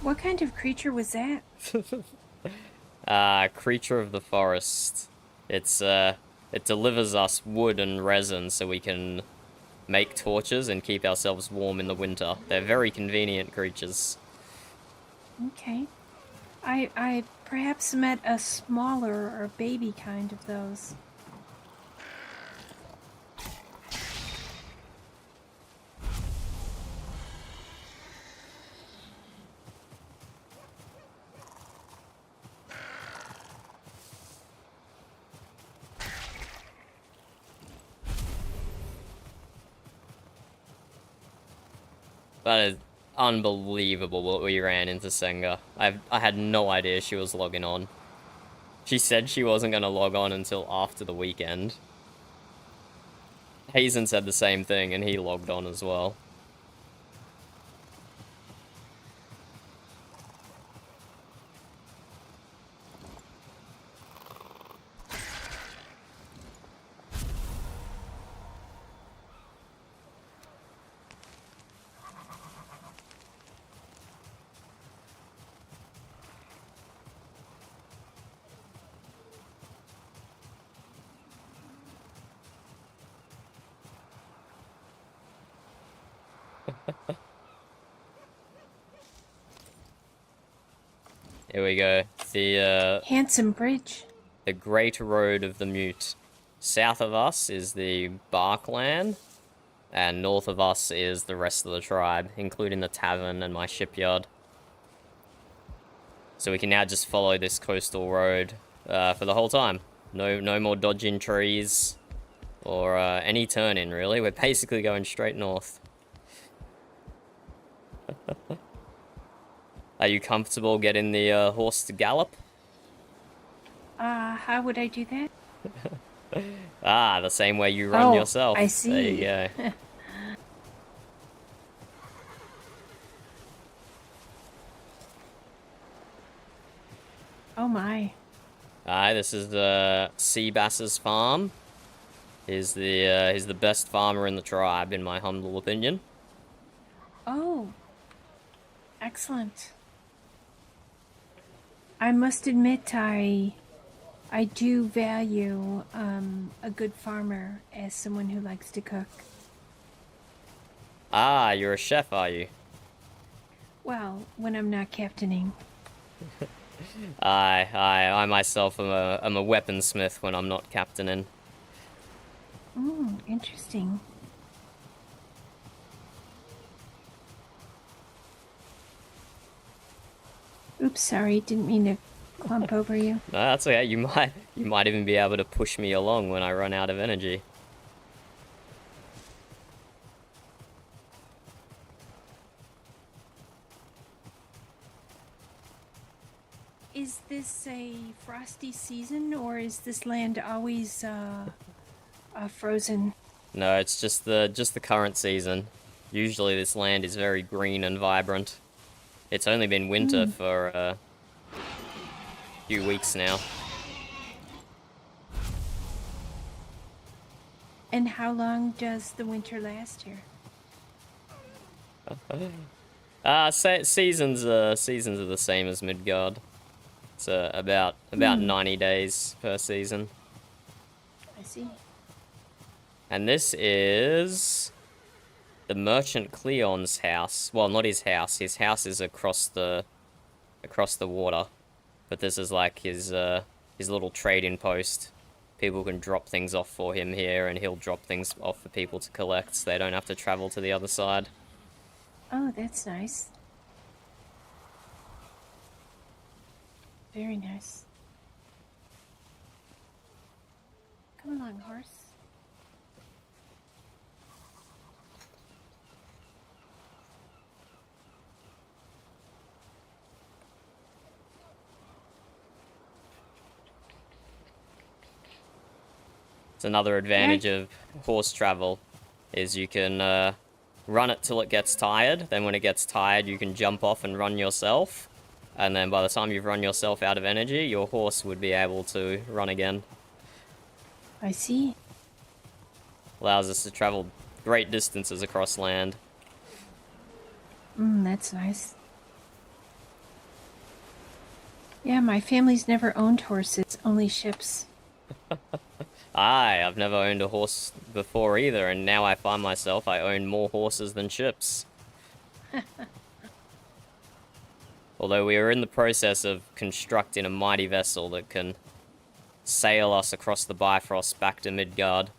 What kind of creature was that? Creature of the forest. It delivers us wood and resin so we can make torches and keep ourselves warm in the winter. They're very convenient creatures. Okay. I perhaps met a smaller or baby kind of those. That is unbelievable what we ran into Senga. I had no idea she was logging on. She said she wasn't going to log on until after the weekend. Hazen said the same thing and he logged on as well. Here we go. Handsome bridge. The Great Road of the Mute. South of us is the Barkland, and north of us is the rest of the tribe, including the tavern and my shipyard. So we can now just follow this coastal road for the whole time. No more dodging trees or any turning, really. We're basically going straight north. Are you comfortable getting the horse to gallop? How would I do that? The same way you run Oh, yourself. I see. There you go. Oh my. This is the Sea Bass's farm. He's the best farmer in the tribe, in my humble opinion. Oh. Excellent. I must admit I do value a good farmer as someone who likes to cook. You're a chef, are you? Well, when I'm not captaining. I myself am a weaponsmith when I'm not captaining. Interesting. Oops, sorry, didn't mean to clump over you. No, that's okay. You might even be able to push me along when I run out of energy. Is this a frosty season, or is this land always frozen? No, it's just the current season. Usually this land is very green and vibrant. It's only been winter for a few weeks now. And how long does the winter last here? Seasons are the same as Midgard. It's about 90 days per season. I see. And this is the merchant Cleon's house. Well, not his house. His house is across the water, but this is like his little trading post. People can drop things off for him here, and he'll drop things off for people to collect, so they don't have to travel to the other side. Oh, that's nice. Very nice. Come along, horse. It's another advantage of horse travel, is you can run it till it gets tired. Then when it gets tired, you can jump off and run yourself. And then by the time you've run yourself out of energy, your horse would be able to run again. I see. Allows us to travel great distances across land. That's nice. Yeah, my family's never owned horses, only ships. I've never owned a horse before either, and now I find myself I own more horses than ships. Although we are in the process of constructing a mighty vessel that can sail us across the Bifrost back to Midgard.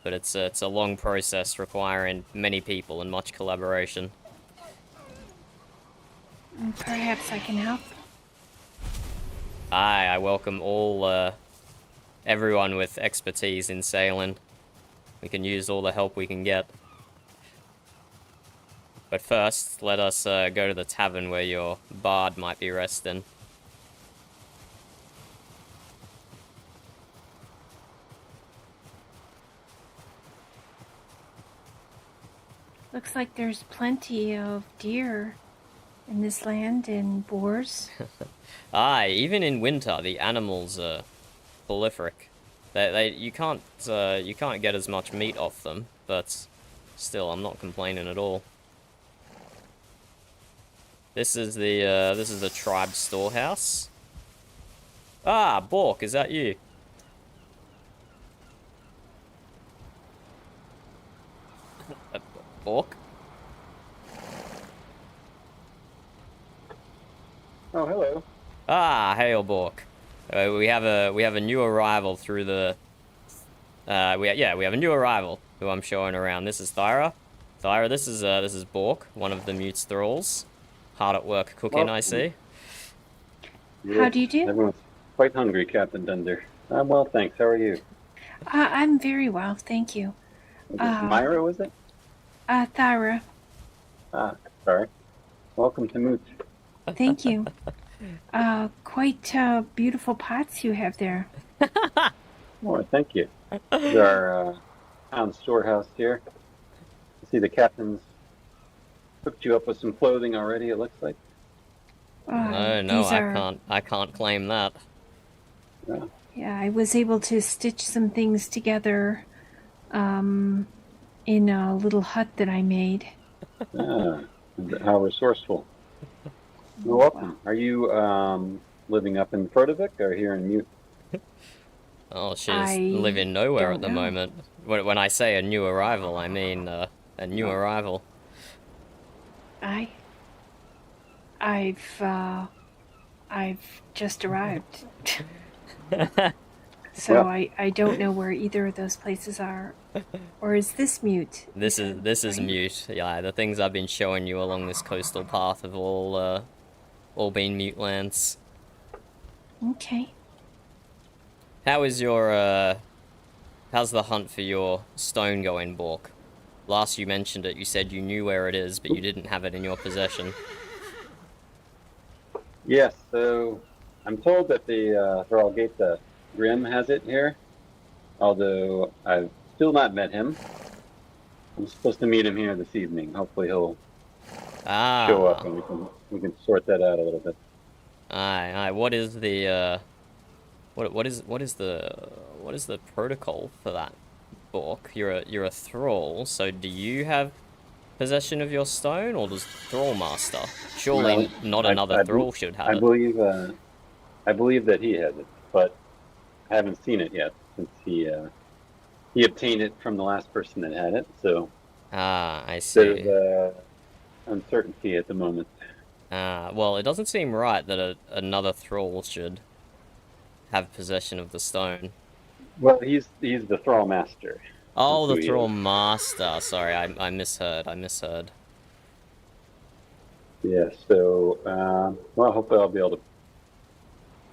But it's a long process requiring many people and much collaboration. Perhaps I can help. I welcome all, everyone with expertise in sailing. We can use all the help we can get. But first, let us go to the tavern where your bard might be resting. Looks like there's plenty of deer in this land and boars. Aye, even in winter, the animals are prolific. You can't get as much meat off them, but still, I'm not complaining at all. This is the tribe storehouse. Ah, Bork, is that you? Bork? Oh, hello. Ah, hail, Bork. We have a new arrival through the. We have a new arrival who I'm showing around. This is Thyra. Thyra, this is Bork, one of the Mute's thralls. Hard at work cooking, I see. Yeah, How do you do? Everyone's quite hungry, Captain Dunder. I'm well, thanks. How are you? I'm very well, thank you. Myra, was it? Thyra, Sorry. Welcome to Mooch. thank you. Quite beautiful pots you have there. Oh, thank you. This is our town storehouse here. I see the captain's hooked you up with some clothing already, it looks like. No, I can't claim that. Yeah. Yeah, I was able to stitch some things together in a little hut that I made. How resourceful. Well, welcome. Are you living up in Frodovik or here in Mute? Oh, she's living nowhere at the moment. When I say a new arrival, I mean a new arrival. I've just arrived. So well, I don't know where either of those places are. Or is this Mute? This is Mute. Yeah, the things I've been showing you along this coastal path have all been Mute lands. Okay. How is your how's the hunt for your stone going, Bork? Last you mentioned it, you said you knew where it is, but you didn't have it in your possession. Yes, so I'm told that the Thrallgate Grim has it here, although I've still not met him. I'm supposed to meet him here this evening. Hopefully he'll show up and we can sort that out a little bit. Aye. What is the what is the protocol for that, Bork? You're a thrall, so do you have possession of your stone, or does Thrall Master? Surely not I- another I Thrall should have I it. believe that he has it, but I haven't seen it yet since he obtained it from the last person that had it. So Ah, I there's see. uncertainty at the moment. Ah, well, it doesn't seem right that another Thrall should have possession of the stone. Well, he's the Thrall Master. Oh, That's who the he Thrall is. Master. Sorry, I misheard. I misheard. Yeah. So well, hopefully I'll be able to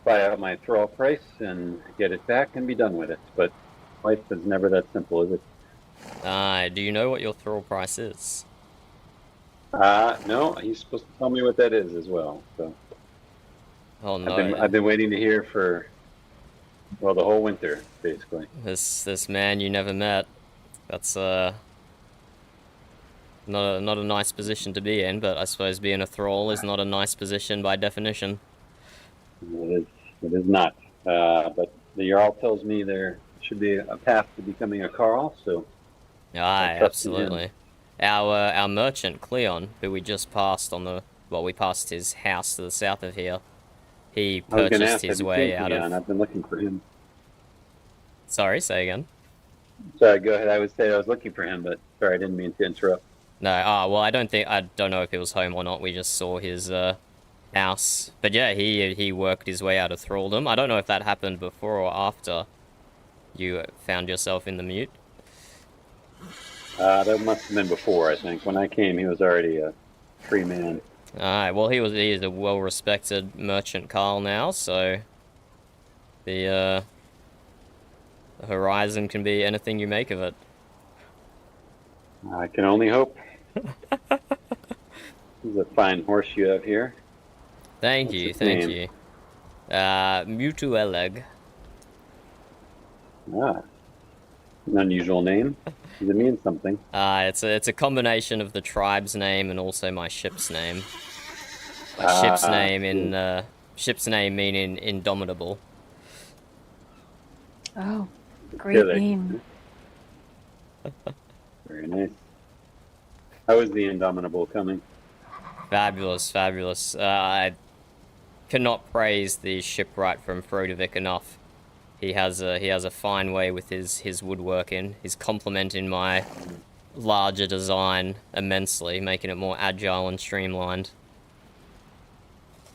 buy out my Thrall price and get it back and be done with it. But life is never that simple, is it? Ah, do you know what your Thrall price is? No, he's supposed to tell me what that is as well. So Oh I've no, been waiting to hear for the whole winter basically. this man you never met. That's not a nice position to be in, but I suppose being a Thrall is not a nice position by definition. It is not. But the Jarl tells me there should be a path to becoming a Carl. So Aye, trust in him. absolutely. Our merchant Cleon, who we just passed on the we passed his house to the south of here. He I was going to purchased ask, have his you way seen out Cleon? of. I've been looking for him. Sorry, say again. Sorry, go ahead. I would say I was looking for him, but sorry, I didn't mean to interrupt. No, well, I don't know if he was home or not. We just saw his house, but yeah, he worked his way out of thraldom. I don't know if that happened before or after you found yourself in the mute. That must have been before, I think. When I came, he was already a free man. Alright, well, he is a well-respected merchant Carl now, so the horizon can be anything you make of it. I can only hope. This is a fine horse you have here. Thank What's you, its thank name? you. Mutueleg. An unusual name. Does it mean something? It's a combination of the tribe's name and also my ship's name. My ship's name meaning indomitable. Oh, great Really? name. Very nice. How is the Indomitable coming? Fabulous, fabulous. I cannot praise the shipwright from Frodevik enough. He has a fine way with his woodworking. He's complementing my larger design immensely, making it more agile and streamlined.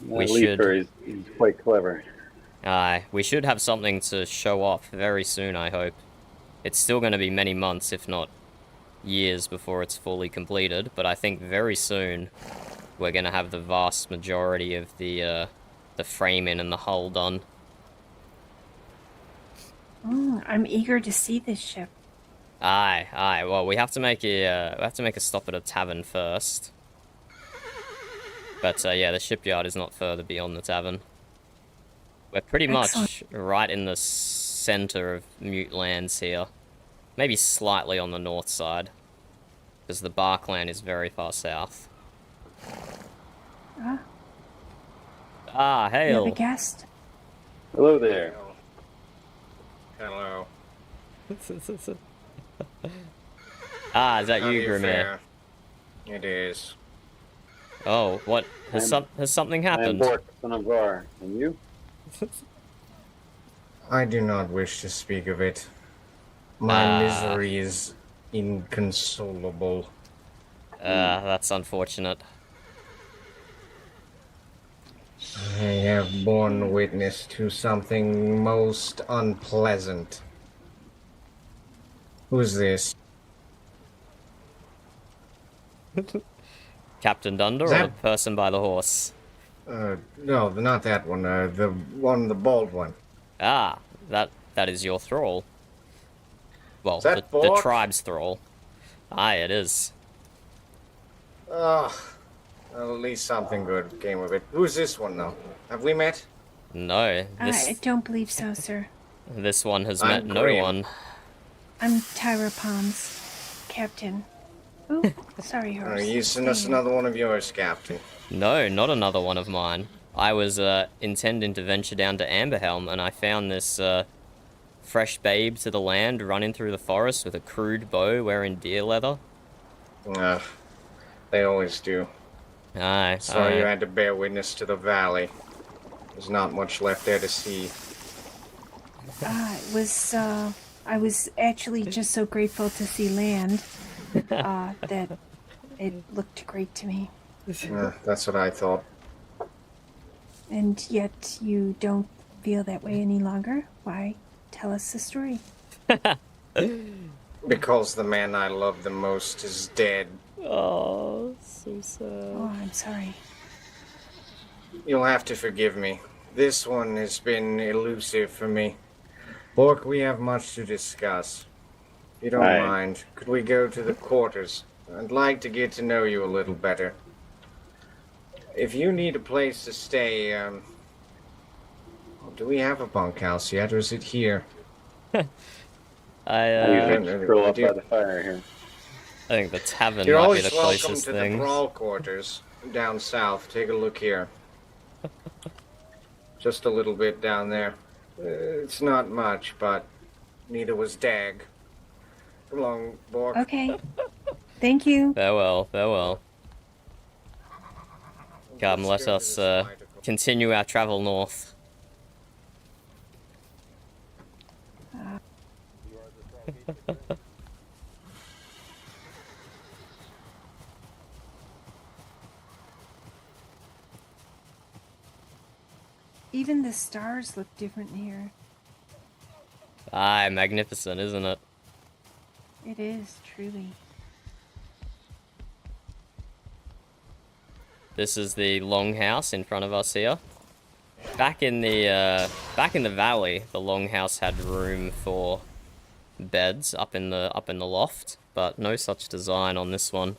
We should. He's quite clever. We should have something to show off very soon, I hope. It's still going to be many months, if not years, before it's fully completed, but I think very soon we're going to have the vast majority of the framing and the hull done. I'm eager to see this ship. Aye. Well, we have to make a stop at a tavern first. But yeah, the shipyard is not further beyond the tavern. We're pretty much right in the center of Mute Lands here. Maybe slightly on the north side. Because the Barkland is very far south. You have hail. a guest? Hello there. Hello. Is that How do you, you Grimir? fare? It is. Oh, what? Has something I am happened? Bork, son of Var. And you? I do not wish to speak of it. My misery is inconsolable. That's unfortunate. I have borne witness to something most unpleasant. Who's this? Captain Dunder or That- the person by the horse? No, not that one. The bald one. That is your thrall. Well, Is that the Bork? tribe's thrall. Aye, it is. Ugh. At least something good came of it. Who's this one, though? Have we met? No, I don't believe so, sir. this one has I'm met no Graham. one. I'm Tyra Palms, captain. Ooh, sorry, Are horse. you send us another one of yours, Captain? No, not another one of mine. I was intending to venture down to Amberhelm, and I found this fresh babe to the land running through the forest with a crude bow wearing deer leather. They always do. Aye, Sorry you aye. had to bear witness to the valley. There's not much left there to see. I was actually just so grateful to see land that it looked great to me. That's what I thought. And yet you don't feel that way any longer? Why? Tell us the story. Because the man I love the most is dead. Oh, so sad. Oh, I'm sorry. You'll have to forgive me. This one has been elusive for me. Bork, we have much to discuss. If you don't Right. mind, could we go to the quarters? I'd like to get to know you a little better. If you need a place to stay, do we have a bunkhouse yet, or is it here? I usually just curl up do you- by the fire here. I think the tavern You're might be always the welcome closest to the thing. brawl quarters down south. Take a look here. Just a little bit down there. It's not much, but neither was Dag. Come along, Bork. Okay. Thank you. Farewell, farewell. Come, let Let's go to us this light. continue our travel north. Even the stars look different here. Aye, magnificent, isn't it? It is, truly. This is the longhouse in front of us here. Back in the valley, the longhouse had room for beds up in the loft, but no such design on this one.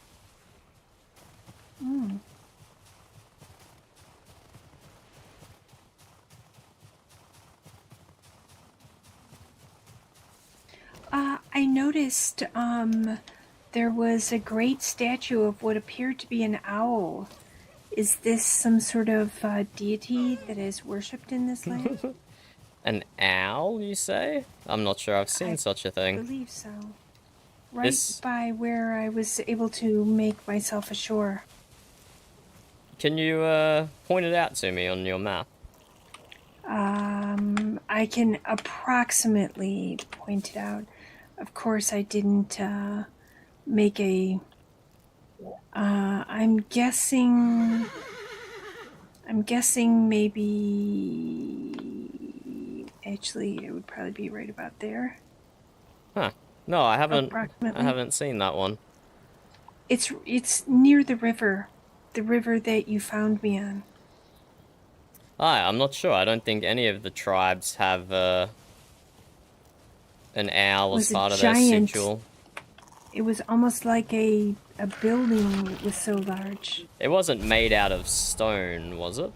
I noticed there was a great statue of what appeared to be an owl. Is this some sort of deity that is worshipped in this land? An owl, you say? I'm not sure I've seen I such a I thing. believe so. Right This- by where I was able to make myself ashore. Can you point it out to me on your map? I can approximately point it out. Of course, I didn't make a. I'm guessing maybe. Actually, it would probably be right about there. Huh. No, I haven't Approximately. seen that one. It's near the river that you found me on. I'm not sure. I don't think any of the tribes have an owl as Was a part of their giant- sigil. It was almost like a building. It was so large. It wasn't made out of stone, was it?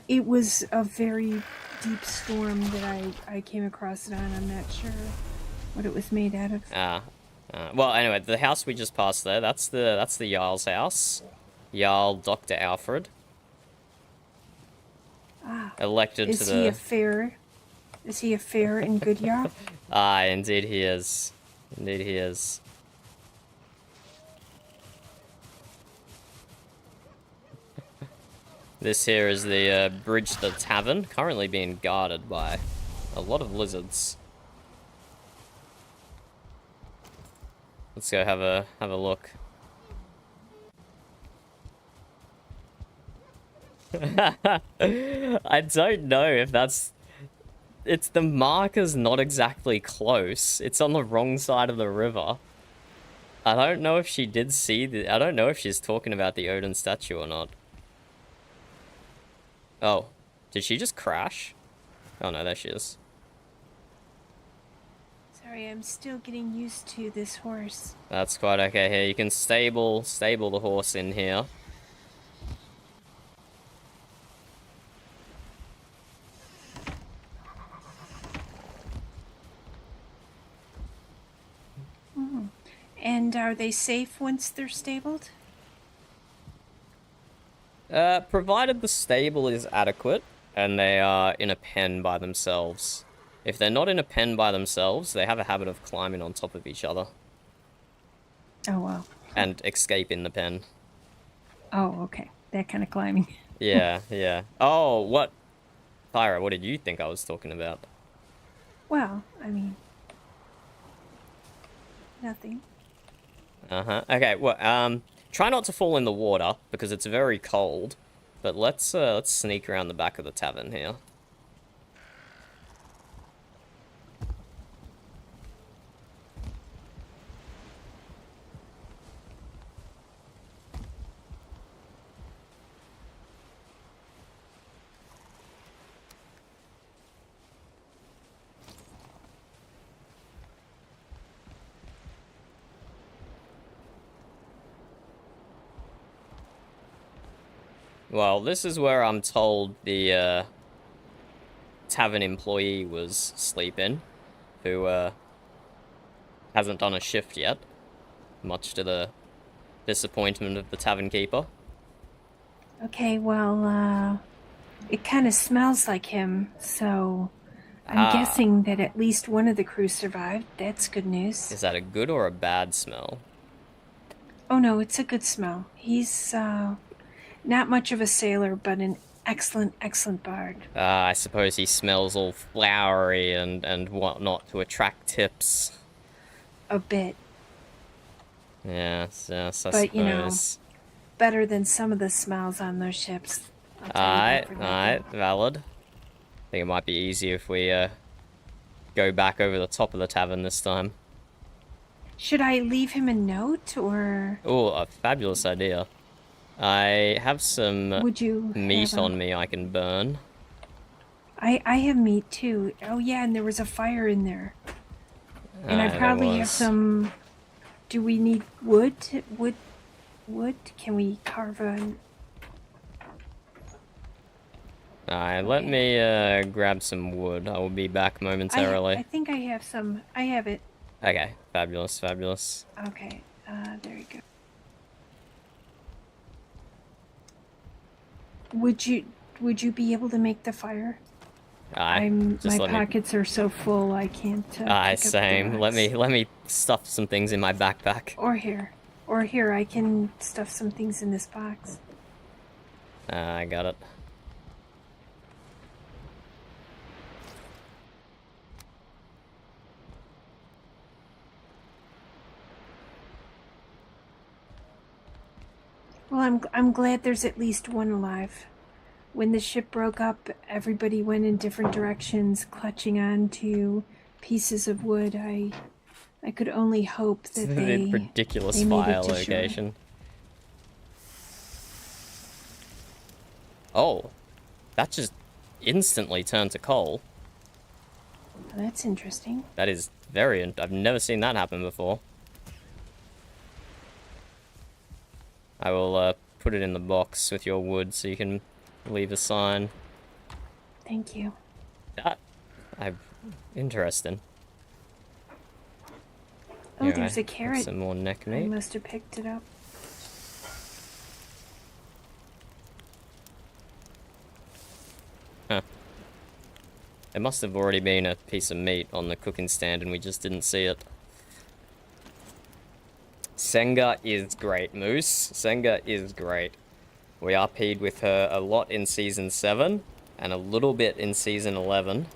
It was a very deep storm that I came across it on. I'm not sure what it was made out of. Well, anyway, the house we just passed there, that's the Jarl's house. Jarl Dr. Alfred. Elected Is to he the... a fair? Is he a fair and good Jarl? Indeed he is. Indeed he is. This here is the bridge to the tavern, currently being guarded by a lot of lizards. Let's go have a look. I don't know if that's... It's the marker's not exactly close. It's on the wrong side of the river. I don't know if she did see the... I don't know if she's talking about the Odin statue or not. Oh, did she just crash? Oh no, there she is. Sorry, I'm still getting used to this horse. That's quite okay here. You can stable the horse in here. And are they safe once they're stabled? Provided the stable is adequate and they are in a pen by themselves. If they're not in a pen by themselves, they have a habit of climbing on top of each other. Oh well. and escape in the pen. Oh, okay. That kind of climbing. Yeah, yeah. Oh, what? Thyra, what did you think I was talking about? Well, I mean, nothing. Uh-huh. Okay, well, try not to fall in the water, because it's very cold. But let's sneak around the back of the tavern here. Well, this is where I'm told the tavern employee was sleeping, who hasn't done a shift yet, much to the disappointment of the tavern keeper. Okay, well, it kind of smells like him, so I'm guessing that at least one of the crew survived. That's good news. Is that a good or a bad smell? Oh no, it's a good smell. He's not much of a sailor, but an excellent, excellent bard. I suppose he smells all flowery and whatnot to attract tips. A bit. Yes, I suppose. But, you know, better than some of the smells on those ships. Alright, valid. I think it might be easier if we go back over the top of the tavern this time. Should I leave him a note, or... Oh, a fabulous idea. I have some meat on me I can burn. I have meat too. Oh yeah, and there was a fire in there. And I probably have some... Do we need wood? Wood? Can we carve a... Alright, let me grab some wood. I will be back momentarily. I think I have some. I have it. Okay, fabulous, fabulous. Okay, there you go. Would you be able to make the fire? Aye, my pockets are so full I can't. Aye, same. Let me stuff some things in my backpack. Or here, I can stuff some things in this box. I got it. Well, I'm glad there's at least one alive. When the ship broke up, everybody went in different directions, clutching on to pieces of wood. I could only hope that the ridiculous fire location. Oh, that just instantly turned to coal. Oh, that's interesting. That is very... I've never seen that happen before. I will put it in the box with your wood so you can leave a sign. Thank you. Interesting. Oh, Here, there's a carrot. Some more neck meat. I must have picked it up. Huh. There must have already been a piece of meat on the cooking stand and we just didn't see it. Senga is great, Moose. Senga is great. We RP'd with her a lot in Season 7 and a little bit in Season 11.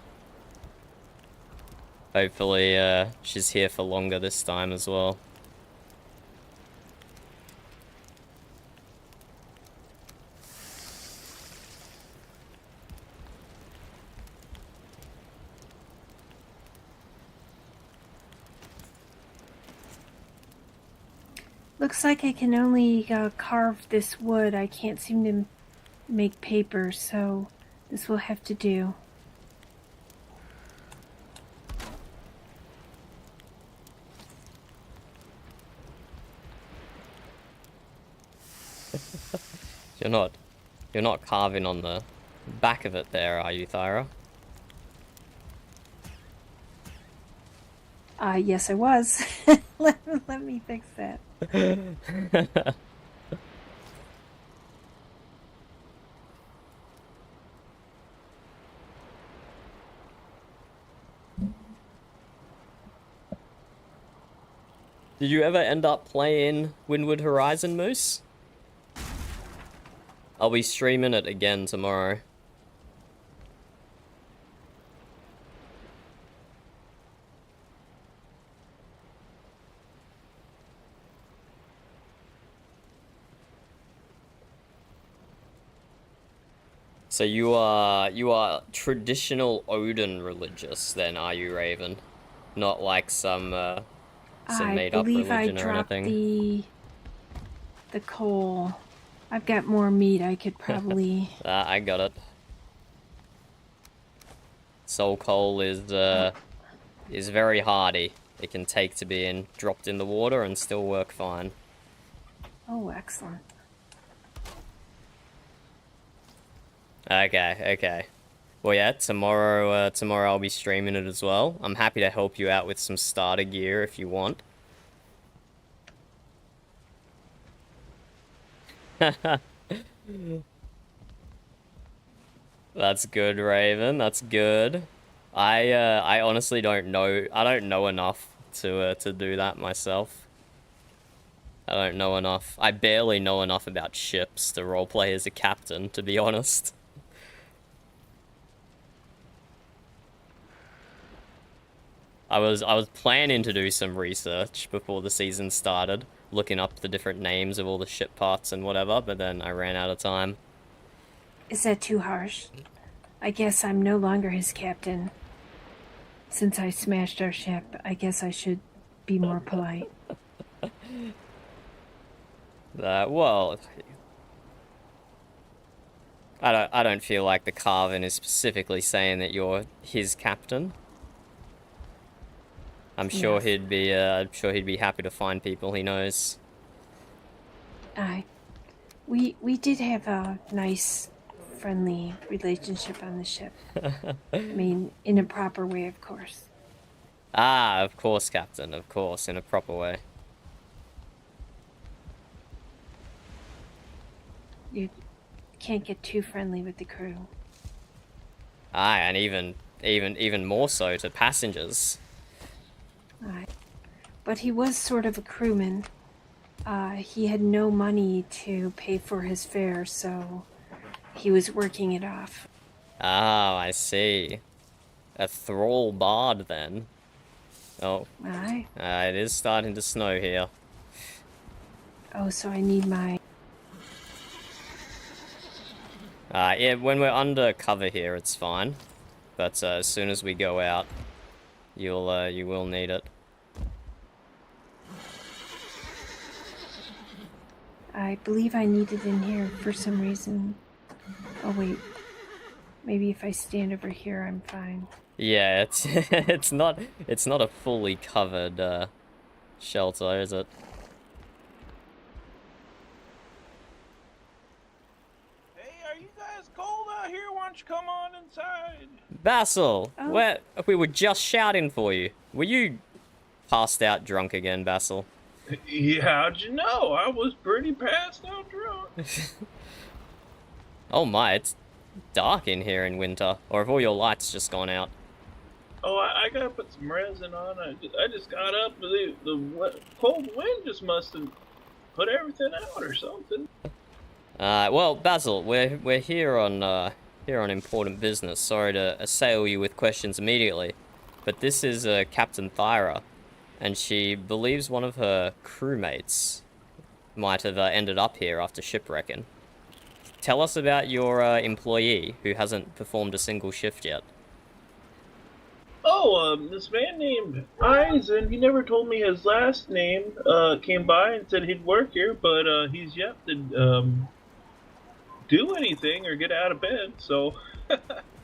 Hopefully, she's here for longer this time as well. Looks like I can only carve this wood. I can't seem to make paper, so this will have to do. You're not carving on the back of it there, are you, Thyra? Yes, I was. let me fix that. Did you ever end up playing Windward Horizon, Moose? I'll be streaming it again tomorrow. So you are traditional Odin religious then, are you, Raven? Not like some made up believe I religion or dropped anything. the coal. I've got more meat I could probably... I got it. Soul coal is very hardy. It can take to being dropped in the water and still work fine. Oh, excellent. Okay. Well, yeah, tomorrow I'll be streaming it as well. I'm happy to help you out with some starter gear if you want. That's good, Raven. That's good. I honestly don't know. I don't know enough to do that myself. I don't know enough. I barely know enough about ships to roleplay as a captain, to be honest. I was planning to do some research before the season started, looking up the different names of all the ship parts and whatever, but then I ran out of time. Is that too harsh? I guess I'm no longer his captain. Since I smashed our ship, I guess I should be more polite. Well, I don't feel like the Carvin is specifically saying that you're his captain. I'm sure Yes. he'd be happy to find people he knows. We did have a nice, friendly relationship on the ship. I mean, in a proper way, of course. Ah, of course, Captain. Of course, in a proper way. You can't get too friendly with the crew. Aye, and even more so to passengers. But he was sort of a crewman. He had no money to pay for his fare, so he was working it off. Ah, I see. A thrall bard, then. Oh. Aye. It is starting to snow here. Oh, so I need my... Yeah, when we're under cover here, it's fine. But as soon as we go out, you will need it. I believe I need it in here for some reason. Oh, wait. Maybe if I stand over here, I'm fine. Yeah, it's it's not a fully covered shelter, is it? Hey, are you guys cold out here? Why don't you come on inside? Basil, Oh. we were just shouting for you. Were you passed out drunk again, Basil? Yeah, how'd you know? I was pretty passed out drunk. Oh my, it's dark in here in winter. Or have all your lights just gone out? Oh, I gotta put some resin on. I just got up. The cold wind just must have put everything out or something. Well, Basil, we're here on important business. Sorry to assail you with questions immediately, but this is Captain Thyra, and she believes one of her crewmates might have ended up here after shipwrecking. Tell us about your employee who hasn't performed a single shift yet. Oh, this man named Eisen, he never told me his last name, came by and said he'd work here, but he's yet to do anything or get out of bed, so...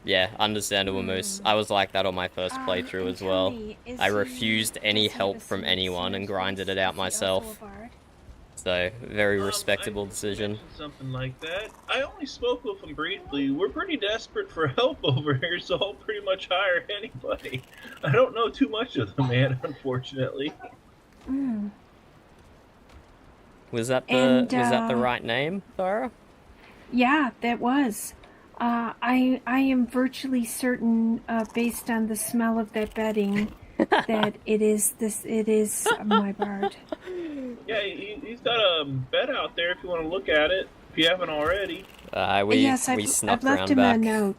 Yeah, understandable, Moose. I was like that on my first playthrough as well. I refused any help from anyone and grinded it out myself. So, very respectable decision. Something like that. I only spoke with him briefly. We're pretty desperate for help over here, so I'll pretty much hire anybody. I don't know too much of the man, unfortunately. Was that the right name, Thyra? Yeah, that was. I am virtually certain, based on the smell of that bedding, that it is my bard. Yeah, he's got a bed out there if you want to look at it. If you haven't already. Yes, we snuck I've left round him back. a note.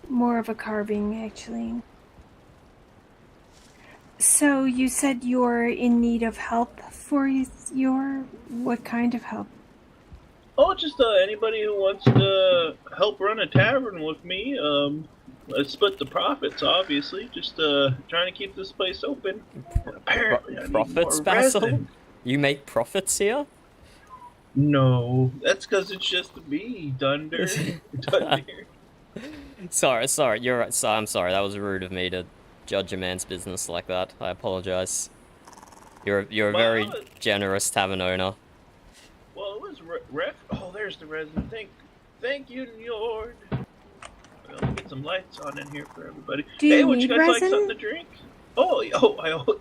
More of a carving, actually. So you said you're in need of help for what kind of help? Oh, just anybody who wants to help run a tavern with me. Let's split the profits, obviously. Just trying to keep this place open. Apparently, I need Profits, more Basil? resin. You make profits here? No, that's because it's just me, Dunder. Dunder. Sorry, you're right. So, I'm sorry, that was rude of me to judge a man's business like that. I apologize. You're a very Well, generous tavern owner. well, it was Oh, there's the resin. Thank you, Njord. Well, let me get some lights on in here for everybody. Do you Hey, would need you guys like resin? something to drink?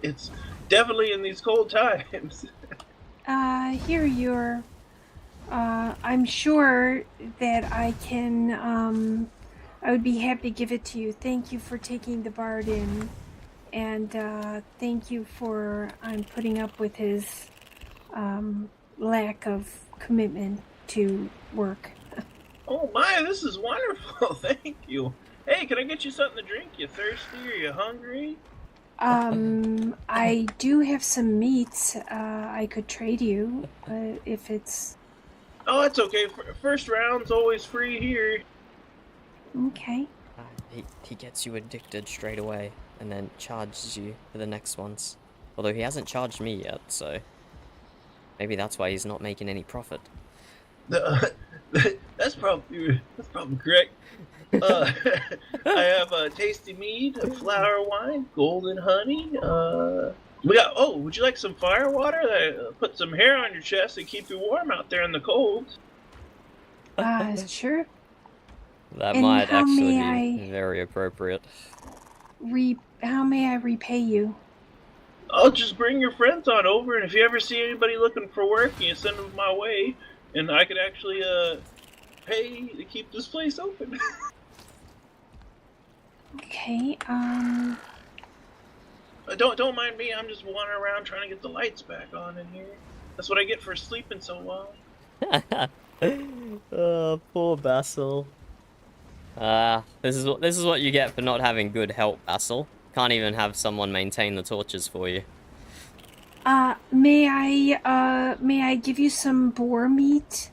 It's definitely in these cold times. Here you're. I'm sure that I can. I would be happy to give it to you. Thank you for taking the bard in, and thank you for putting up with his lack of commitment to work. Oh my, this is wonderful. Thank you. Hey, can I get you something to drink? You thirsty or you hungry? I do have some meats. I could trade you, but if it's Oh, it's okay. First round's always free here. okay. He gets you addicted straight away, and then charges you for the next ones. Although he hasn't charged me yet, so maybe that's why he's not making any profit. That's probably correct. I have a tasty mead, a flower wine, golden honey. We got. Oh, would you like some fire water? Put some hair on your chest and keep you warm out there in the cold. Sure. That And might how actually may be very appropriate. How may I repay you? I'll just bring your friends on over, and if you ever see anybody looking for work, you send them my way, and I could actually pay to keep this place open. Okay. Don't mind me. I'm just wandering around trying to get the lights back on in here. That's what I get for sleeping so long. Oh, poor Basil. This is what you get for not having good help, Basil. Can't even have someone maintain the torches for you. May I give you some boar meat?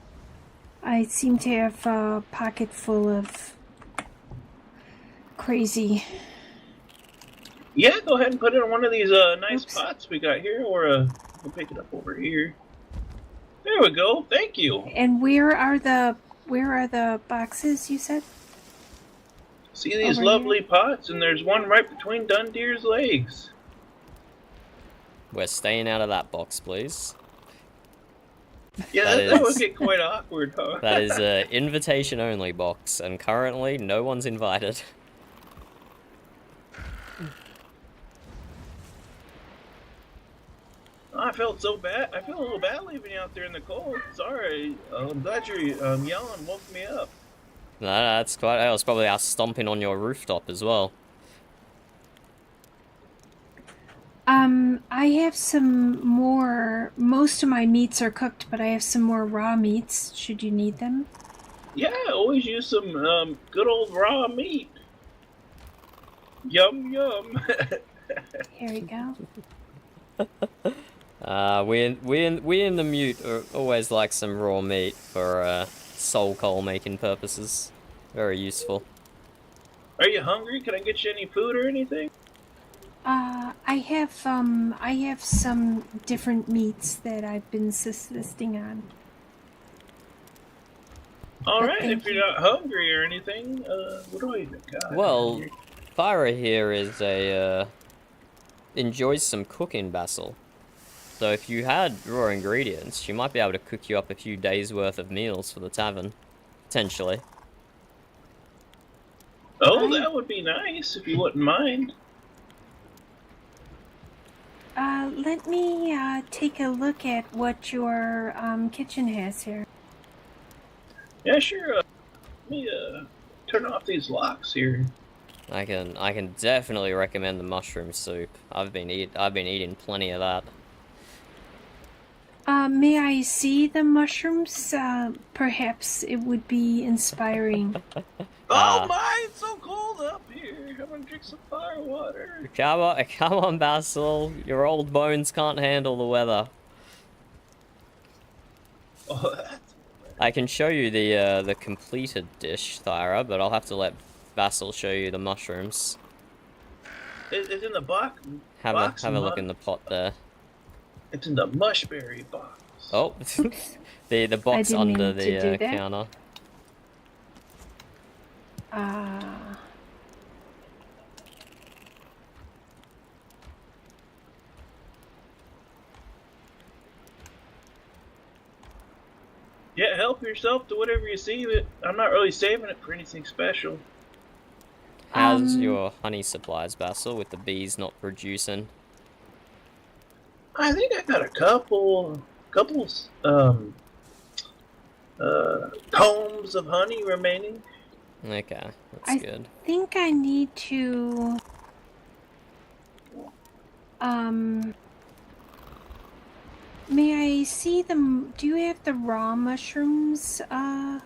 I seem to have a pocket full of crazy. Yeah, go ahead and put it in one of these nice Oops. pots we got here, or we'll pick it up over here. There we go. Thank you. And where are the boxes you said? See these Over lovely here. pots, and there's one right between Dundeer's legs. We're staying out of that box, please. Yeah, That that would is- get quite awkward, huh? That is an invitation-only box, and currently no one's invited. I felt so bad. I feel a little bad leaving you out there in the cold. Sorry. I'm glad you're yelling woke me up. No, that's quite. That was probably us stomping on your rooftop as well. I have some more. Most of my meats are cooked, but I have some more raw meats. Should you need them? Yeah, always use some good old raw meat. Yum yum. Here we go. We in the mute always like some raw meat for soul coal making purposes. Very useful. Are you hungry? Can I get you any food or anything? I have some different meats that I've been subsisting on. All right, thank if you're not hungry or anything, what do I even got? Well, Fyra here is enjoys some cooking, Basil. So if you had raw ingredients, she might be able to cook you up a few days worth of meals for the tavern, potentially. Oh, that would be nice if you wouldn't mind. Let me take a look at what your kitchen has here. Yeah, sure. Let me turn off these locks here. I can definitely recommend the mushroom soup. I've been eating plenty of that. May I see the mushrooms? Perhaps it would be inspiring. Oh my, it's so cold up here. I'm gonna drink some fire water. Come on, Basil. Your old bones can't handle the weather. Oh, that's... I can show you the completed dish, Thyra, but I'll have to let Basil show you the mushrooms. It's in the box. Have a look in the pot there. It's in the mushberry box. Oh, Oops. the box didn't under mean to do the that. counter. Yeah, help yourself to whatever you see. But I'm not really saving it for anything special. How's your honey supplies, Basil, with the bees not producing? I think I got a couple combs of honey remaining. Okay, that's I good. think I need to. May I see them? Do you have the raw mushrooms? Yeah,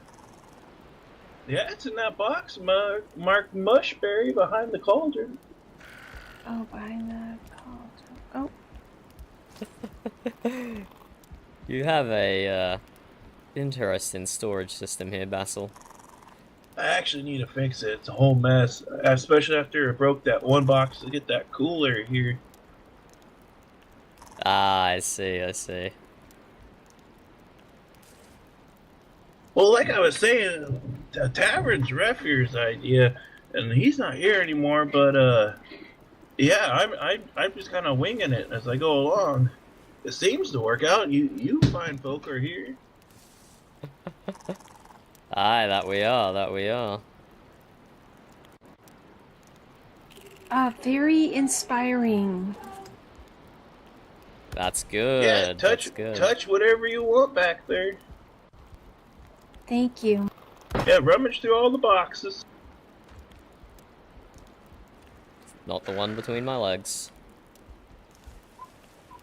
it's in that box marked mushberry behind the cauldron. Oh, behind the cauldron. Oh. You have a interesting storage system here, Basil. I actually need to fix it. It's a whole mess, especially after I broke that one box to get that cooler here. Ah, I see. Well, like I was saying, the tavern's Refier's idea, and he's not here anymore. But yeah, I'm just kind of winging it as I go along. It seems to work out. You fine folk are here. Aye, that we are. Very inspiring. That's good. Yeah, That's good. touch whatever you want back there. Thank you. Yeah, rummage through all the boxes. Not the one between my legs.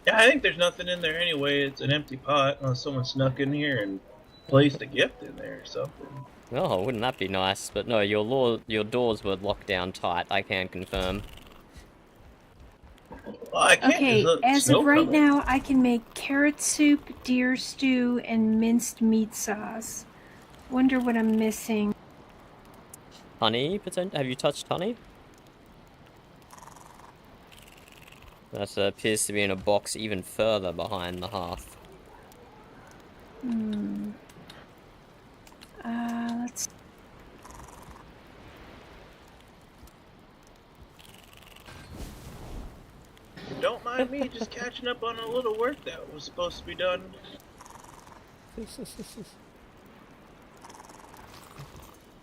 Yeah, I think there's nothing in there anyway. It's an empty pot unless someone snuck in here and placed a gift in there or something. Oh, wouldn't that be nice? But no, your doors were locked down tight, I can confirm. Well, I can't. Okay, There's as snow of right coming. now, I can make carrot soup, deer stew, and minced meat sauce. Wonder what I'm missing. Honey, have you touched honey? That appears to be in a box even further behind the hearth. Let's. Don't mind me just catching up on a little work that was supposed to be done.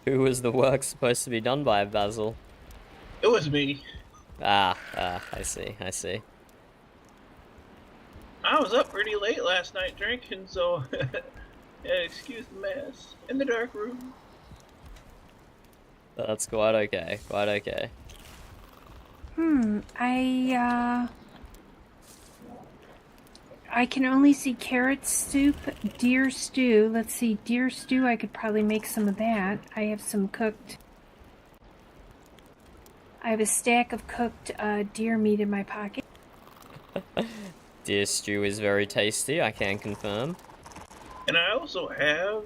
Who was the work supposed to be done by, Basil? It was me. I see. I was up pretty late last night drinking, so yeah, excuse the mess in the dark room. That's quite okay. I can only see carrot soup, deer stew. Let's see, deer stew, I could probably make some of that. I have some cooked. I have a stack of cooked deer meat in my pocket. Deer stew is very tasty, I can confirm. And I also have,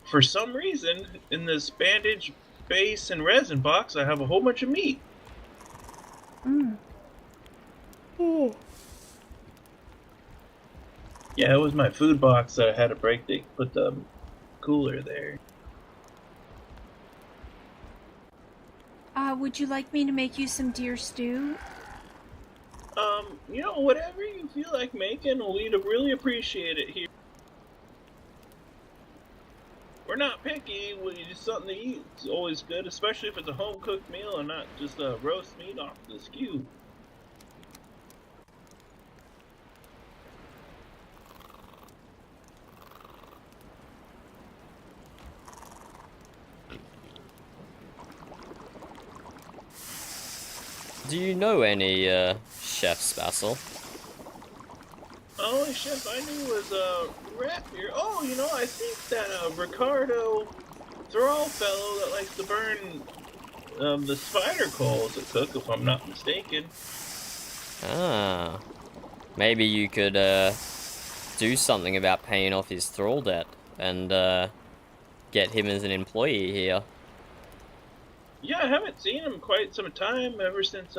for some reason, in this bandage base and resin box, I have a whole bunch of meat. Yeah, it was my food box that I had to break to put the cooler there. Would you like me to make you some deer stew? Whatever you feel like making, we'd really appreciate it here. We're not picky, just something to eat. It's always good, especially if it's a home-cooked meal and not just a roast meat off the skew. Do you know any chefs, Basil? The only chef I knew was Rapier. Oh, you know, I think that Ricardo Thrall fellow that likes to burn the spider coals a cook, if I'm not mistaken. Ah, maybe you could do something about paying off his thrall debt and get him as an employee here. Yeah, I haven't seen him quite some time, ever since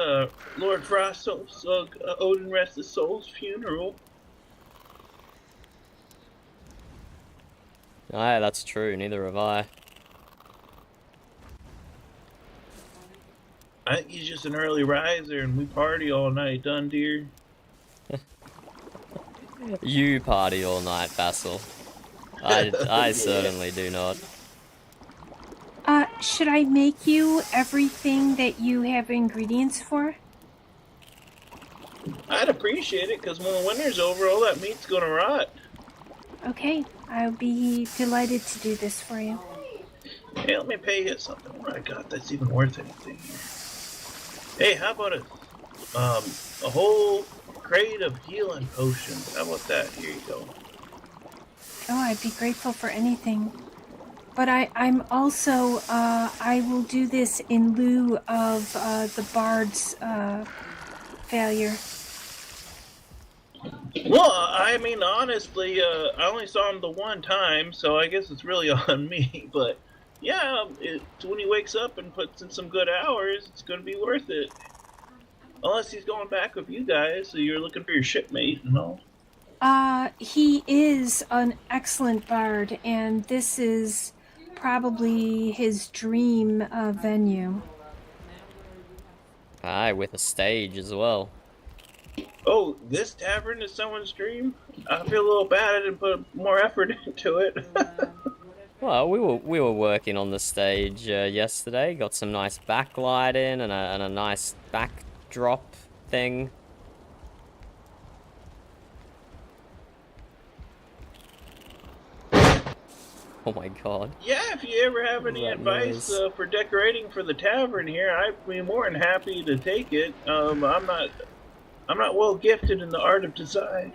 Lord Frost's Odin rest his soul's funeral. Aye, that's true. Neither have I. I think he's just an early riser, and we party all night, done, dear. You party all night, Basil. I certainly do not. Should I make you everything that you have ingredients for? I'd appreciate it, because when the winter's over, all that meat's gonna rot. Okay, I'll be delighted to do this for you. Hey, let me pay you something. Oh my god, that's even worth anything here. Hey, how about a whole crate of healing potions? How about that? Here you go. Oh, I'd be grateful for anything. But I'm also, I will do this in lieu of the bard's failure. Well, I mean, honestly, I only saw him the one time, so I guess it's really on me. But yeah, when he wakes up and puts in some good hours, it's going to be worth it. Unless he's going back with you guys, so you're looking for your shipmate and all. He is an excellent bard, and this is probably his dream venue. Aye, with a stage as well. Oh, this tavern is someone's dream? I feel a little bad I didn't put more effort into it. Well, we were working on the stage yesterday. Got some nice backlighting and a nice backdrop thing. Oh my god. Yeah, if you ever have any advice for decorating for the tavern here, I'd be more than happy to take it. I'm not well gifted in the art of design.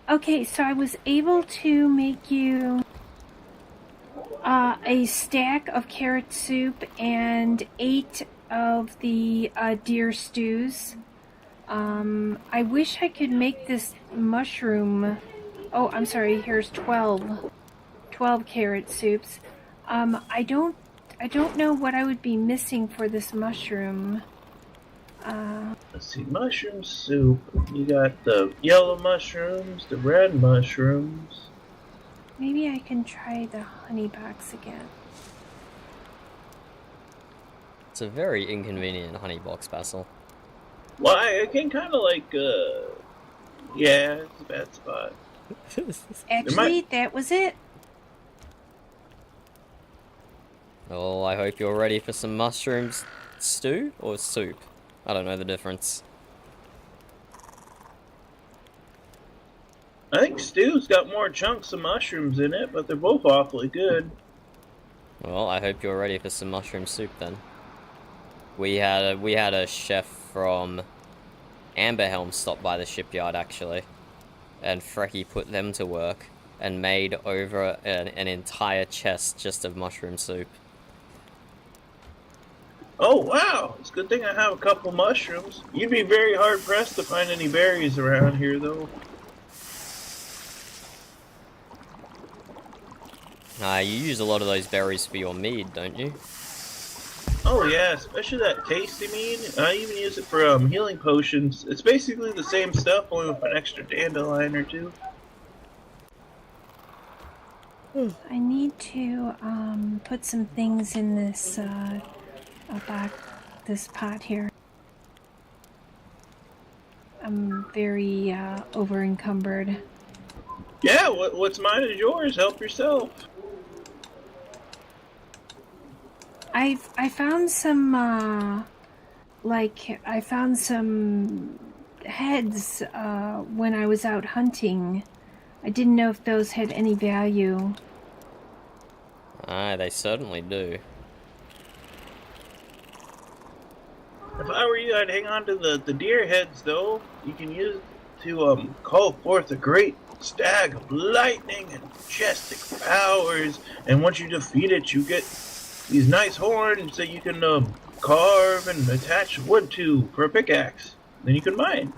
Okay, so I was able to make you a stack of carrot soup and 8 of the deer stews. I wish I could make this mushroom. Oh, I'm sorry, here's 12 carrot soups. I don't know what I would be missing for this mushroom. Let's see, mushroom soup. You got the yellow mushrooms, the red mushrooms. Maybe I can try the honey box again. It's a very inconvenient honey box, Basil. Well, I can kind of like, yeah, it's a bad spot. Actually, that was it. Oh, I hope you're ready for some mushrooms stew or soup. I don't know the difference. I think stew's got more chunks of mushrooms in it, but they're both awfully good. Well, I hope you're ready for some mushroom soup then. We had a chef from Amberhelm stop by the shipyard actually, and Frecky put them to work and made over an entire chest just of mushroom soup. Oh, wow! It's a good thing I have a couple mushrooms. You'd be very hard-pressed to find any berries around here, though. You use a lot of those berries for your mead, don't you? Oh, yeah, especially that tasty mead. I even use it for healing potions. It's basically the same stuff, only with an extra dandelion or two. I need to put some things in this this pot here. I'm very over encumbered. Yeah, what's mine is yours. Help yourself. I found some I found some heads when I was out hunting. I didn't know if those had any value. Aye, they certainly do. If I were you, I'd hang on to the deer heads, though. You can use to call forth a great stag of lightning and majestic powers. And once you defeat it, you get these nice horns that you can carve and attach wood to for a pickaxe. Then you can mine.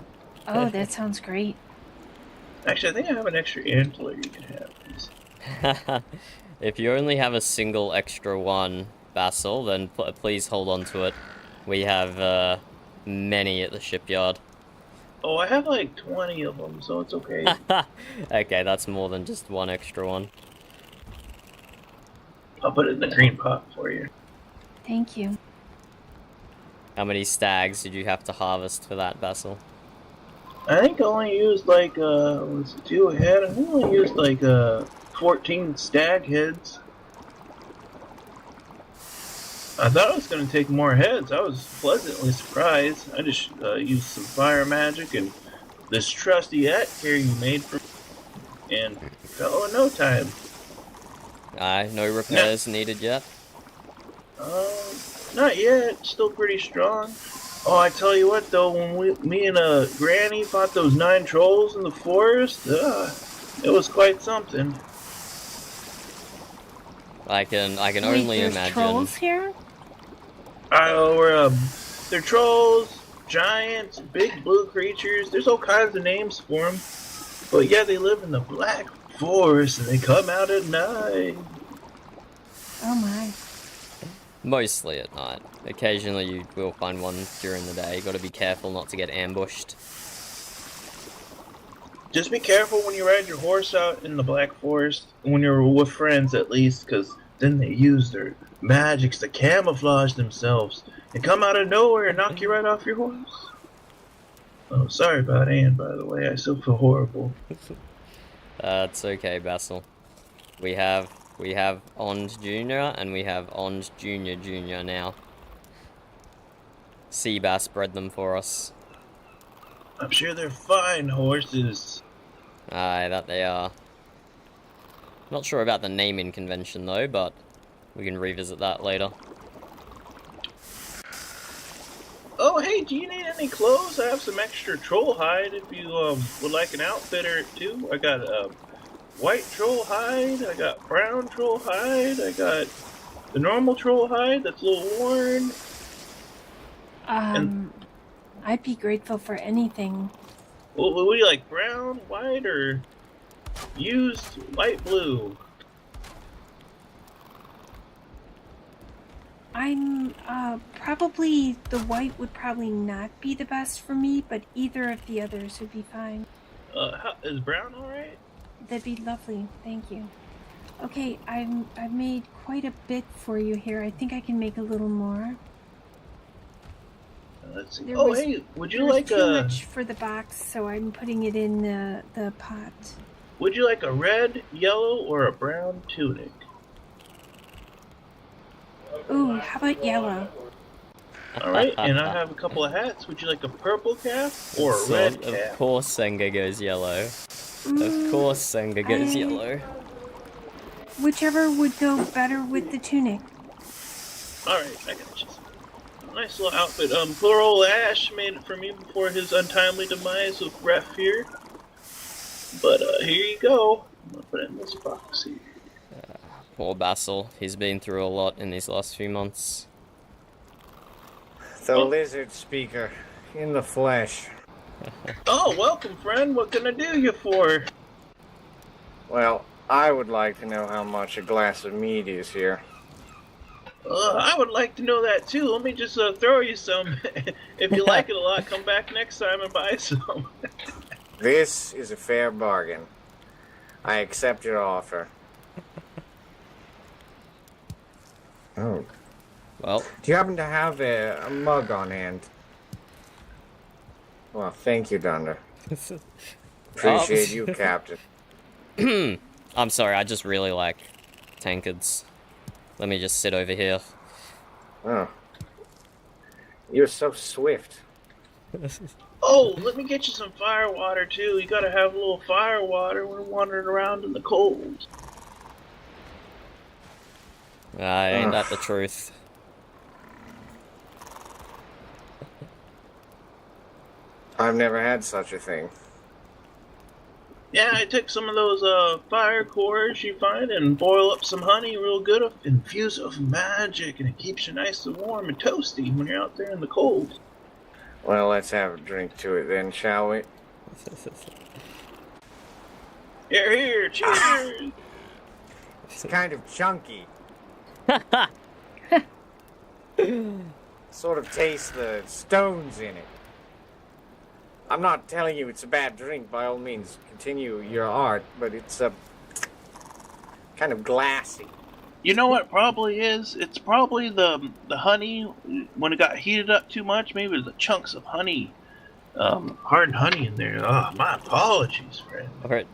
Oh, that sounds great. Actually, I think I have an extra antler you can have. If you only have a single extra one, Basil, then please hold on to it. We have many at the shipyard. Oh, I have like 20 of them, so it's okay. Okay, that's more than just one extra one. I'll put it in the green pot for you. Thank you. How many stags did you have to harvest for that, Basil? I think I only used like, let's do ahead. I think I only used like 14 stag heads. I thought I was going to take more heads. I was pleasantly surprised. I just used some fire magic and this trusty hat here you made for me, and fell in no time. No repairs needed yet? Not yet. Still pretty strong. Oh, I tell you what though, when me and Granny fought those 9 trolls in the forest, it was quite something. I can Wait, only there's imagine. trolls here? They're trolls, giants, big blue creatures. There's all kinds of names for them. But yeah, they live in the Black Forest and they come out at night. Oh my. Mostly at night. Occasionally you will find one during the day. You gotta be careful not to get ambushed. Just be careful when you ride your horse out in the Black Forest, when you're with friends at least, because then they use their magics to camouflage themselves and come out of nowhere and knock you right off your horse. Oh, sorry about Anne, by the way. I still feel horrible. It's okay, Basil. We have Ond Jr. and we have Ond Jr. now. Seabass bred them for us. I'm sure they're fine horses. Aye, that they are. Not sure about the naming convention though, but we can revisit that later. Oh, hey, do you need any clothes? I have some extra troll hide if you would like an outfitter too. I got white troll hide, I got brown troll hide, I got the normal troll hide that's a little worn. I'd be grateful for anything. Well, would you like brown, white, or used light blue? I'm, probably the white would probably not be the best for me, but either of the others would be fine. Is brown alright? That'd be lovely, thank you. Okay, I've made quite a bit for you here. I think I can make a little more. Let's see. There Oh, was- hey, would you There's like too much for the box, so I'm putting it in the pot. Would you like a red, yellow, or a brown tunic? Ooh, how about yellow? Alright, and I have a couple of hats. Would you like a purple cap or a So, red cap? of course Senga goes yellow. Of course Senga goes yellow. Whichever would go better with the tunic. Alright, I got you. Nice little outfit. Poor old Ash made it for me before his untimely demise with Ref here. But, here you go. I'm gonna put it in this box here. Poor Basil. He's been through a lot in these last few months. The lizard speaker, in the flesh. Oh, welcome, friend. What can I do you for? Well, I would like to know how much a glass of mead is here. I would like to know that too. Let me just throw you some. If you like it a lot, come back next time and buy some. This is a fair bargain. I accept your offer. Oh. Well, Do you happen to have a mug on hand? Well, thank you, Dunder. Appreciate you, Captain. I'm sorry, I just really like tankards. Let me just sit over here. Oh. You're so swift. Oh, let me get you some fire water too. You gotta have a little fire water when wandering around in the cold. Ain't that the truth? I've never had such a thing. Yeah, I took some of those fire cores you find and boil up some honey real good, infuse it with magic, and it keeps you nice and warm and toasty when you're out there in the cold. Well, let's have a drink to it then, shall we? Here, here, cheers! It's kind of chunky. Sort of taste the stones in it. I'm not telling you it's a bad drink, by all means, continue your art, but it's kind of glassy. You know what it probably is? It's probably the honey, when it got heated up too much, maybe the chunks of honey, hard honey in there. Oh, my apologies, friend. Or it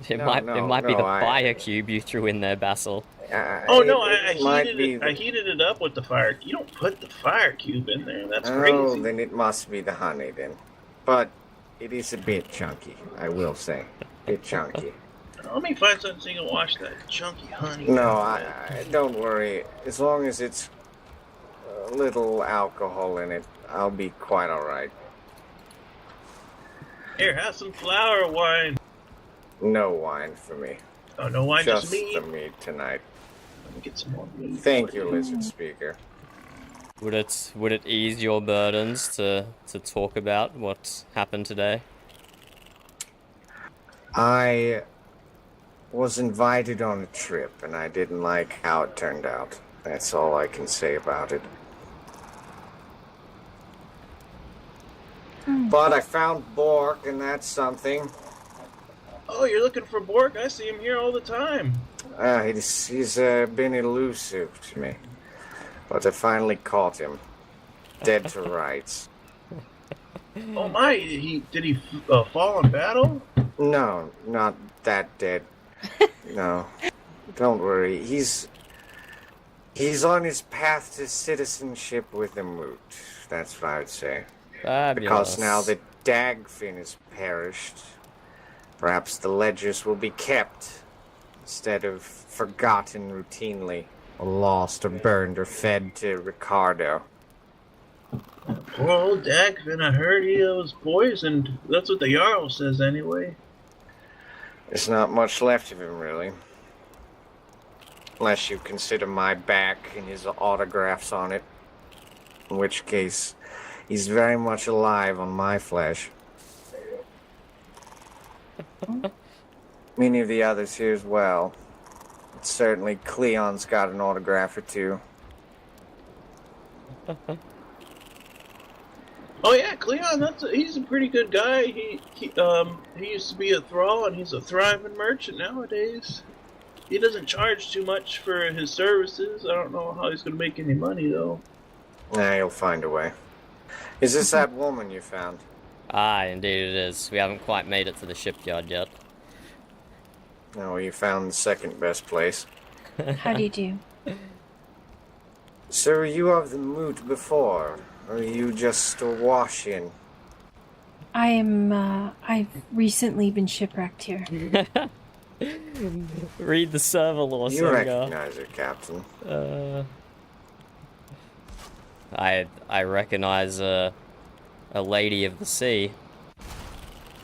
might be the fire cube you threw in there, Basil. Oh no, I heated it up with the fire. You don't put the fire cube in there. That's crazy. Oh, then it must be the honey then. But it is a bit chunky, I will say. A bit chunky. Let me find something so you can wash that chunky honey. No, I don't worry. As long as it's a little alcohol in it, I'll be quite alright. Here, have some flour wine. No wine for me. Oh, no wine, just meat? the meat tonight. Let me get some more meat. Thank you, Lizard Speaker. Would it ease your burdens to talk about what happened today? I was invited on a trip, and I didn't like how it turned out. That's all I can say about it. But I found Bork, and that's something. Oh, you're looking for Bork? I see him here all the time. He's been elusive to me. But I finally caught him. Dead to rights. Oh my, did he fall in battle? No, not that dead. No. Don't worry. He's on his path to citizenship with the Moot. That's what I would say. Fabulous. Because now that Dagfin has perished, perhaps the ledgers will be kept instead of forgotten routinely, or lost, or burned, or fed to Ricardo. Poor old Dagfin, I heard he was poisoned. That's what the Jarl says anyway. There's not much left of him, really. Unless you consider my back and his autographs on it. In which case, he's very much alive on my flesh. Many of the others here as well. Certainly Cleon's got an autograph or two. Oh yeah, Cleon, he's a pretty good guy. He used to be a thrall, and he's a thriving merchant nowadays. He doesn't charge too much for his services. I don't know how he's gonna make any money though. Nah, he'll find a way. Is this that woman you found? Ah, indeed it is. We haven't quite made it to the shipyard yet. No, you found the second best place. How do you do? So were you of the Moot before? Or are you just a wash-in? I've recently been shipwrecked here. Read the server lore, You recognize her, Captain. I recognize a lady of the sea.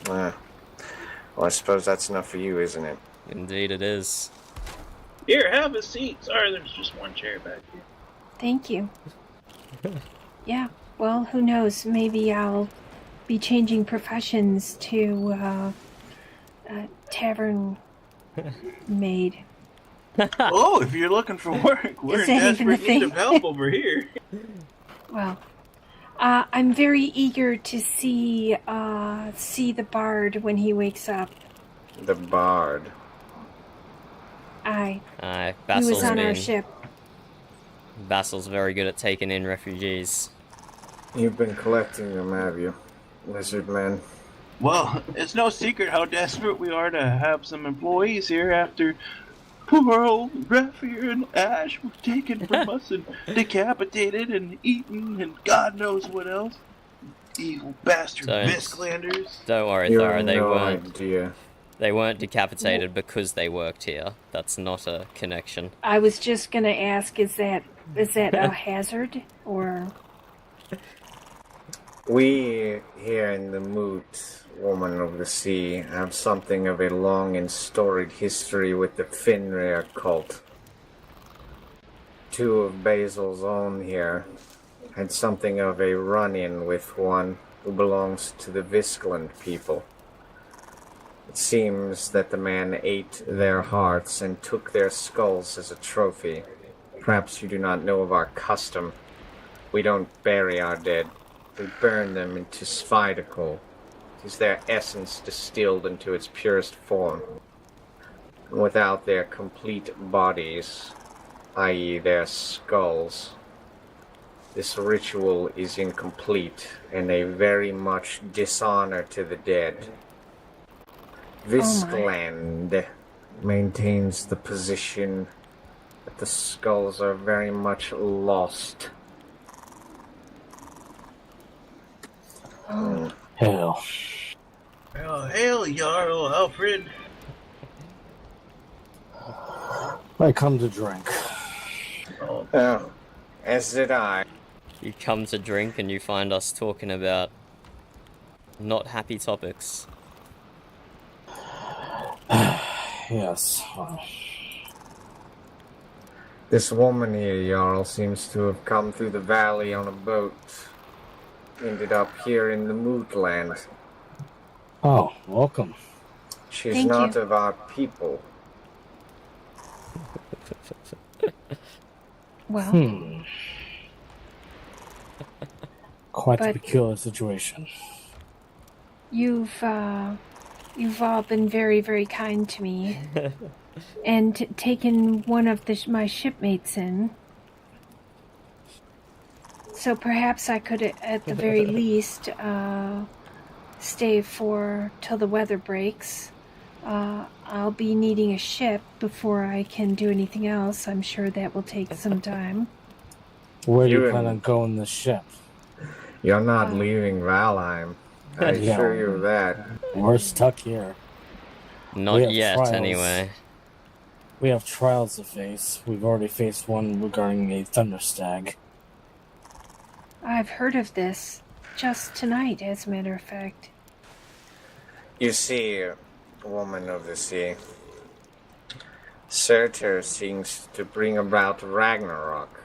Well, I suppose that's enough for you, isn't it? Indeed it is. Here, have a seat. Sorry, there's just one chair back here. Thank you. Yeah, well, who knows? Maybe I'll be changing professions to tavern maid. Oh, if you're looking for work, we're Is in that even a desperate need thing? of help over here. Well, I'm very eager to see the bard when he wakes up. The Bard. He Basil's was on our ship. Basil's very good at taking in refugees. You've been collecting them, have you? Lizard man. Well, it's no secret how desperate we are to have some employees here after poor old Graffier and Ash were taken from us and decapitated and eaten and God knows what else. Evil bastard Visclanders. Don't worry, You Thara, have they no weren't. idea. They weren't decapitated because they worked here. That's not a connection. I was just gonna ask, is that a hazard or? We here in the Moot, Woman of the Sea, have something of a long and storied history with the Finrear cult. Two of Basil's own here had something of a run-in with one who belongs to the Viskland people. It seems that the man ate their hearts and took their skulls as a trophy. Perhaps you do not know of our custom. We don't bury our dead. We burn them into sphidical. It is their essence distilled into its purest form. And without their complete bodies, i.e. their skulls, this ritual is incomplete and a very much dishonor to the dead. Viskland maintains the position that the skulls are very much lost. Hell. Oh, hail, Jarl Alfred. I come to drink. Oh, as did I. You come to drink and you find us talking about not happy topics. Yes. This woman here, Jarl, seems to have come through the valley on a boat. Ended up here in the Mootland. Oh, welcome. She's Thank not you. of our people. Well, Quite a But- peculiar situation. you've all been very, very kind to me, and taken one of my shipmates in. So perhaps I could, at the very least, stay till the weather breaks. I'll be needing a ship before I can do anything else. I'm sure that will take some time. Where do You you and- plan on going the ship? You're not leaving Valheim. I Yeah. assure you of that. We're stuck here. Not We have yet, trials. anyway. We have trials to face. We've already faced one regarding a thunderstag. I've heard of this just tonight, as a matter of fact. You see, Woman of the Sea, Surtur seems to bring about Ragnarok,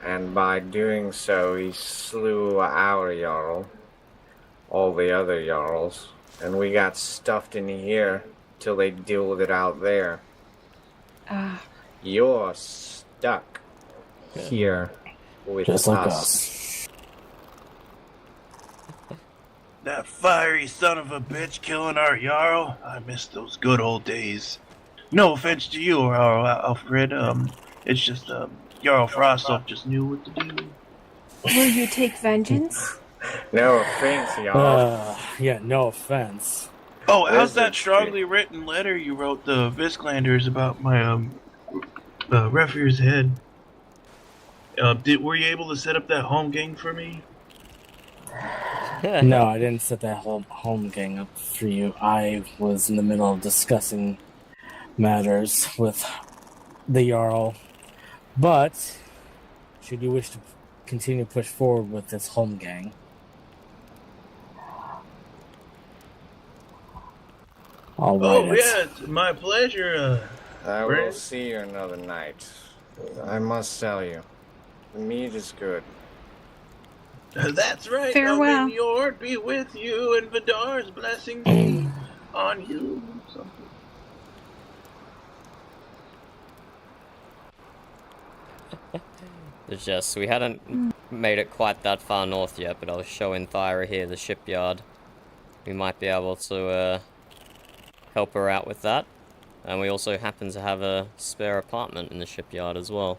and by doing so he slew our Jarl, all the other Jarls, and we got stuffed in here till they deal with it out there. Ah, You're stuck here with Just like us. us. That fiery son of a bitch killing our Jarl. I miss those good old days. No offense to you, Jarl Alfred. It's just, Jarl Frostolf just knew what to do. will you take vengeance? No offense, Jarl. Yeah, no offense. Oh, how's Wizard that strongly written letter you wrote the Visklanders about my, Refuge's head? Were you able to set up that home gang for me? No, I didn't set that whole home gang up for you. I was in the middle of discussing matters with the Jarl. But, should you wish to continue to push forward with this home gang, I'll write Oh, it. yeah, it's my pleasure. I will Brent? see you another night. I must tell you, the meat is good. That's right. Farewell. May Yord be with you, and Vidar's blessings be on you. Something. It's just, we hadn't made it quite that far north yet, but I was showing Thyra here the shipyard. We might be able to help her out with that. And we also happen to have a spare apartment in the shipyard as well.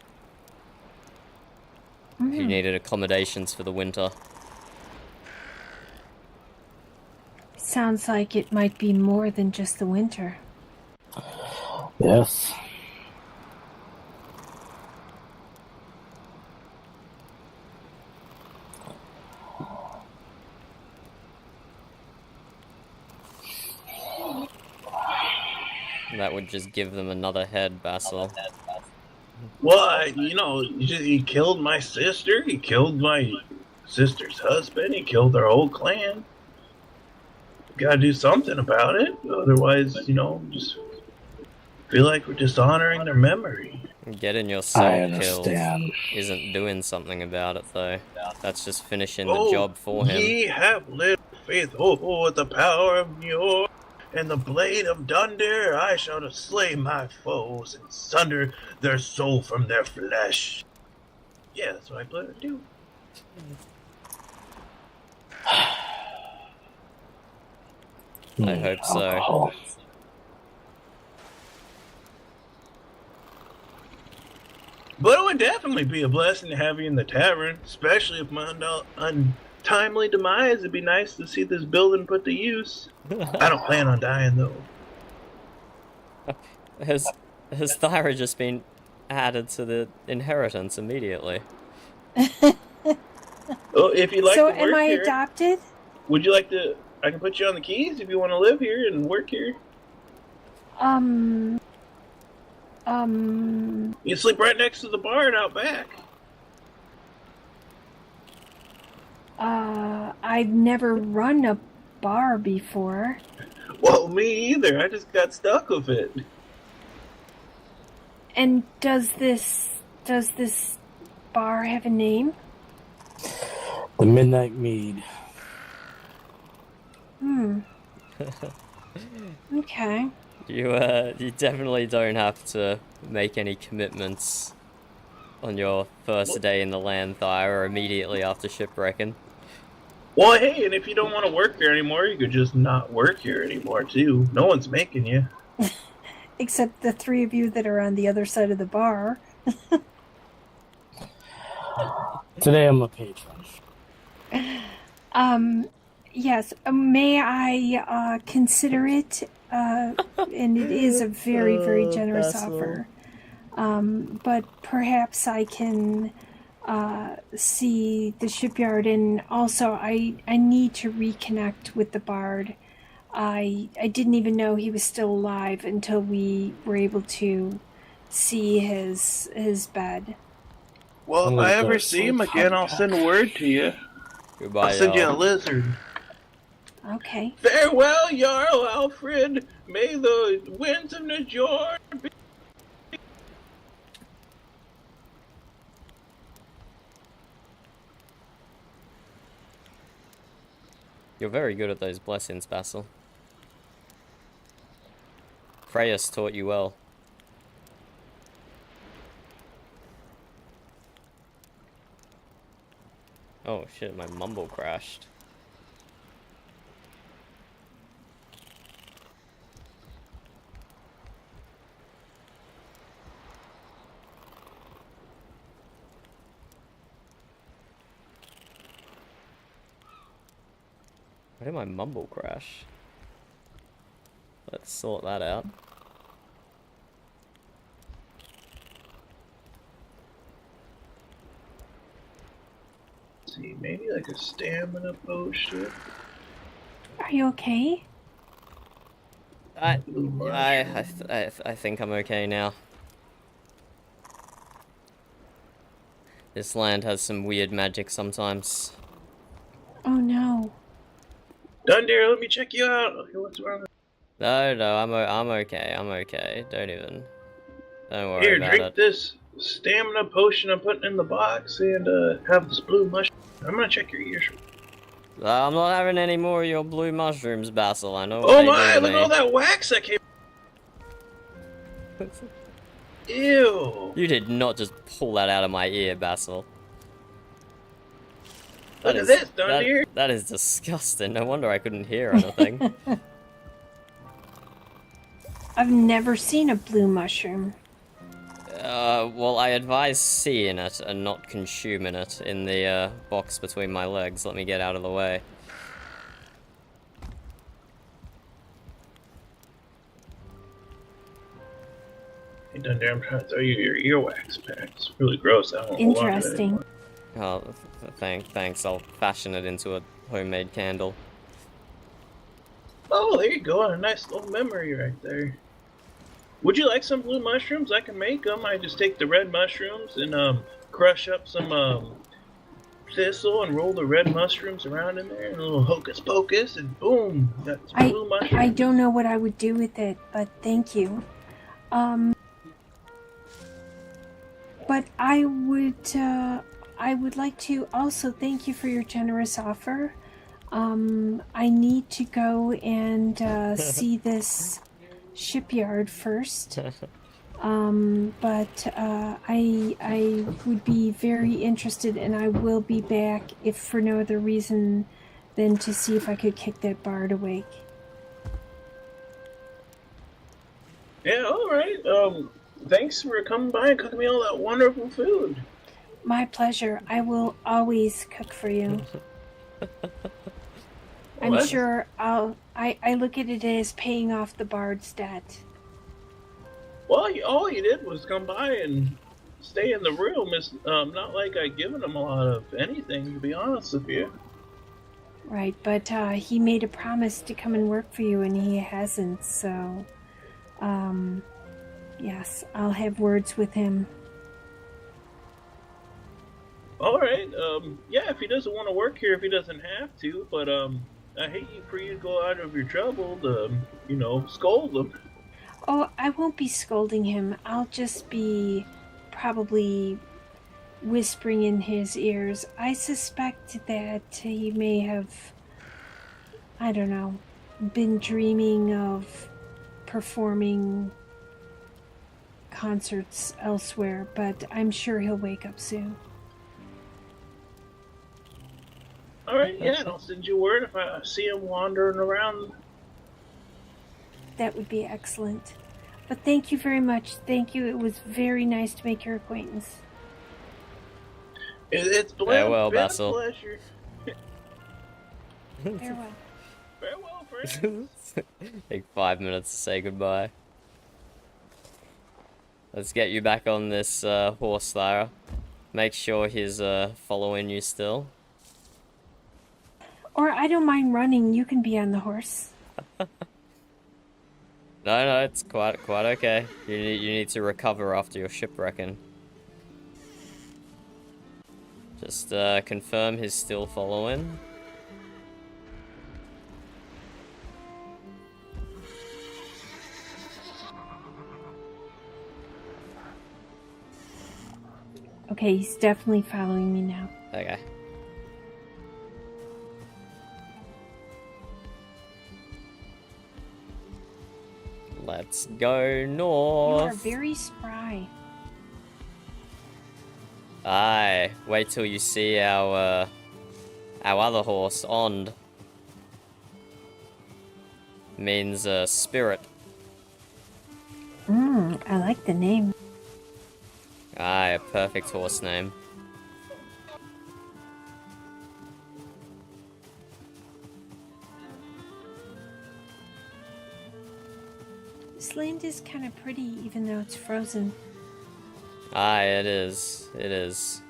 If you needed accommodations for the winter. Sounds like it might be more than just the winter. Yes. That would just give them another head, Basil. Well, he killed my sister. He killed my sister's husband. He killed their whole clan. Gotta do something about it. Otherwise, just feel like we're dishonoring their memory. Getting I yourself killed understand. isn't doing something about it, though. That's just finishing the job for him. Ye have little faith. With the power of Mjolnir and the blade of Dunder, I shall slay my foes and sunder their soul from their flesh. Yeah, that's what I plan to do. I hope so. Alcohol. But it would definitely be a blessing to have you in the tavern, especially if my untimely demise. It'd be nice to see this building put to use. I don't plan on dying, though. Has Thyra just been added to the inheritance immediately? Oh, if you'd like So to work am I here, adopted? would you like to? I can put you on the keys if you want to live here and work here. You sleep right next to the bar and out back. I've never run a bar before. Well, me either. I just got stuck with it. And does this bar have a name? The Midnight Mead. Okay. You definitely don't have to make any commitments on your first day in the land, Thyra, immediately after shipwrecking. Well, hey, and if you don't want to work here anymore, you could just not work here anymore, too. No one's making you. Except the three of you that are on the other side of the bar. Today I'm a patron. Yes. May I consider it? And it is a very, very generous offer. But perhaps I can see the shipyard, and also I need to reconnect with the bard. I didn't even know he was still alive until we were able to see his bed. Well, if I ever see him again, I'll send word to you. Goodbye, I'll send you a y'all. lizard. Okay. Farewell, Jarl Alfred. May the winds of Najor be... You're very good at those blessings, Basil. Freyas taught you well. Oh shit, my mumble crashed. Why did my mumble crash? Let's sort that out. See, maybe like a stamina potion. Are you okay? I think I'm okay now. This land has some weird magic sometimes. Oh no. Dunder, let me check you out. Okay, what's wrong? No, I'm okay. I'm okay. Don't worry Here, about drink it. this stamina potion I'm putting in the box and have this blue mushroom. I'm gonna check your ears. I'm not having any more of your blue mushrooms, Basil. I know what Oh they my, do to look at me. all that wax that came. Ew. You did not just pull that out of my ear, Basil. Look at this, Dunder. That is disgusting. No wonder I couldn't hear anything. I've never seen a blue mushroom. Well, I advise seeing it and not consuming it in the box between my legs. Let me get out of the way. Hey, Dunder, I'm trying to throw you your earwax pack. It's really gross. I don't want it Interesting. anymore. Oh, thanks. I'll fashion it into a homemade candle. Oh, there you go. A nice little memory right there. Would you like some blue mushrooms? I can make them. I just take the red mushrooms and crush up some thistle and roll the red mushrooms around in there, and a little hocus pocus, and boom, that's blue mushrooms. I don't know what I would do with it, but thank you. But I would like to also thank you for your generous offer. I need to go and see this shipyard first. But I would be very interested, and I will be back if for no other reason than to see if I could kick that bard awake. Yeah, all right. Thanks for coming by and cooking me all that wonderful food. My pleasure. I will always cook for you. I'm sure I look at it as paying off the bard's debt. Well, all he did was come by and stay in the room. It's not like I'd given him a lot of anything, to be honest with you. Right, but he made a promise to come and work for you, and he hasn't, so... yes, I'll have words with him. All right. Yeah, if he doesn't want to work here, if he doesn't have to, but I hate for you to go out of your trouble to, scold him. Oh, I won't be scolding him. I'll just be probably whispering in his ears. I suspect that he may have, I don't know, been dreaming of performing concerts elsewhere, but I'm sure he'll wake up soon. All right, yeah, and I'll send you word if I see him wandering around. That would be excellent. But thank you very much. Thank you. It was very nice to make your acquaintance. It's Farewell, been Basil. a pleasure. Farewell. Farewell, friend. Take 5 minutes to say goodbye. Let's get you back on this horse, Thyra. Make sure he's following you still. Or I don't mind running. You can be on the horse. No, it's quite okay. You need to recover after your shipwrecking. Just confirm he's still following. Okay, he's definitely following me now. Okay. Let's go north. You are very spry. Aye, wait till you see our other horse, Ond. Means spirit. I like the name. Aye, a perfect horse name. This land is kind of pretty, even though it's frozen. Aye, it is. It is.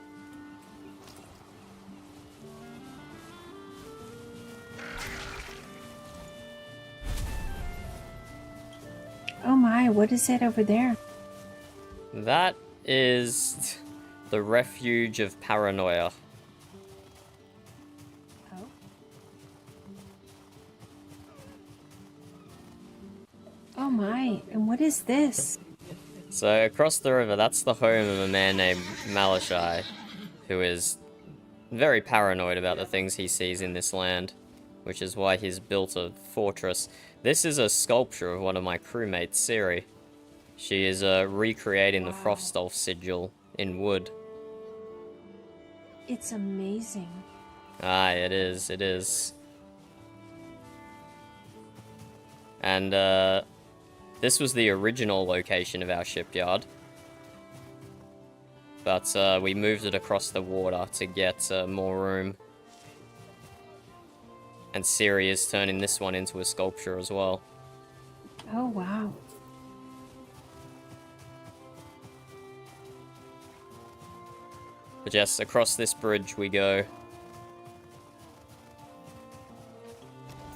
Oh my, what is that over there? That is the refuge of paranoia. Oh. Oh my, and what is this? So across the river, that's the home of a man named Malashai, who is very paranoid about the things he sees in this land, which is why he's built a fortress. This is a sculpture of one of my crewmates, Siri. She is recreating the Frostolf sigil in wood. It's amazing. Aye, it is, it is. And this was the original location of our shipyard. But we moved it across the water to get more room. And Siri is turning this one into a sculpture as well. Oh wow. But yes, across this bridge we go.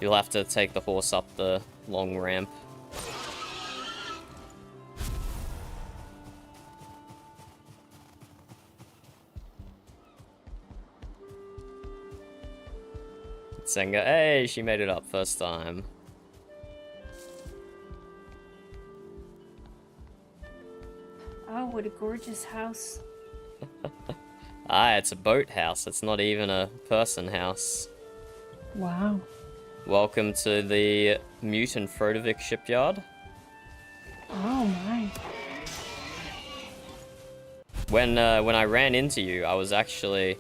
You'll have to take the horse up the long ramp. Senga, hey, she made it up first time. Oh, what a gorgeous house. Ah, it's a boathouse. It's not even a person house. Wow. Welcome to the Mutant Frodovic shipyard. Oh my. When I ran into you, I was actually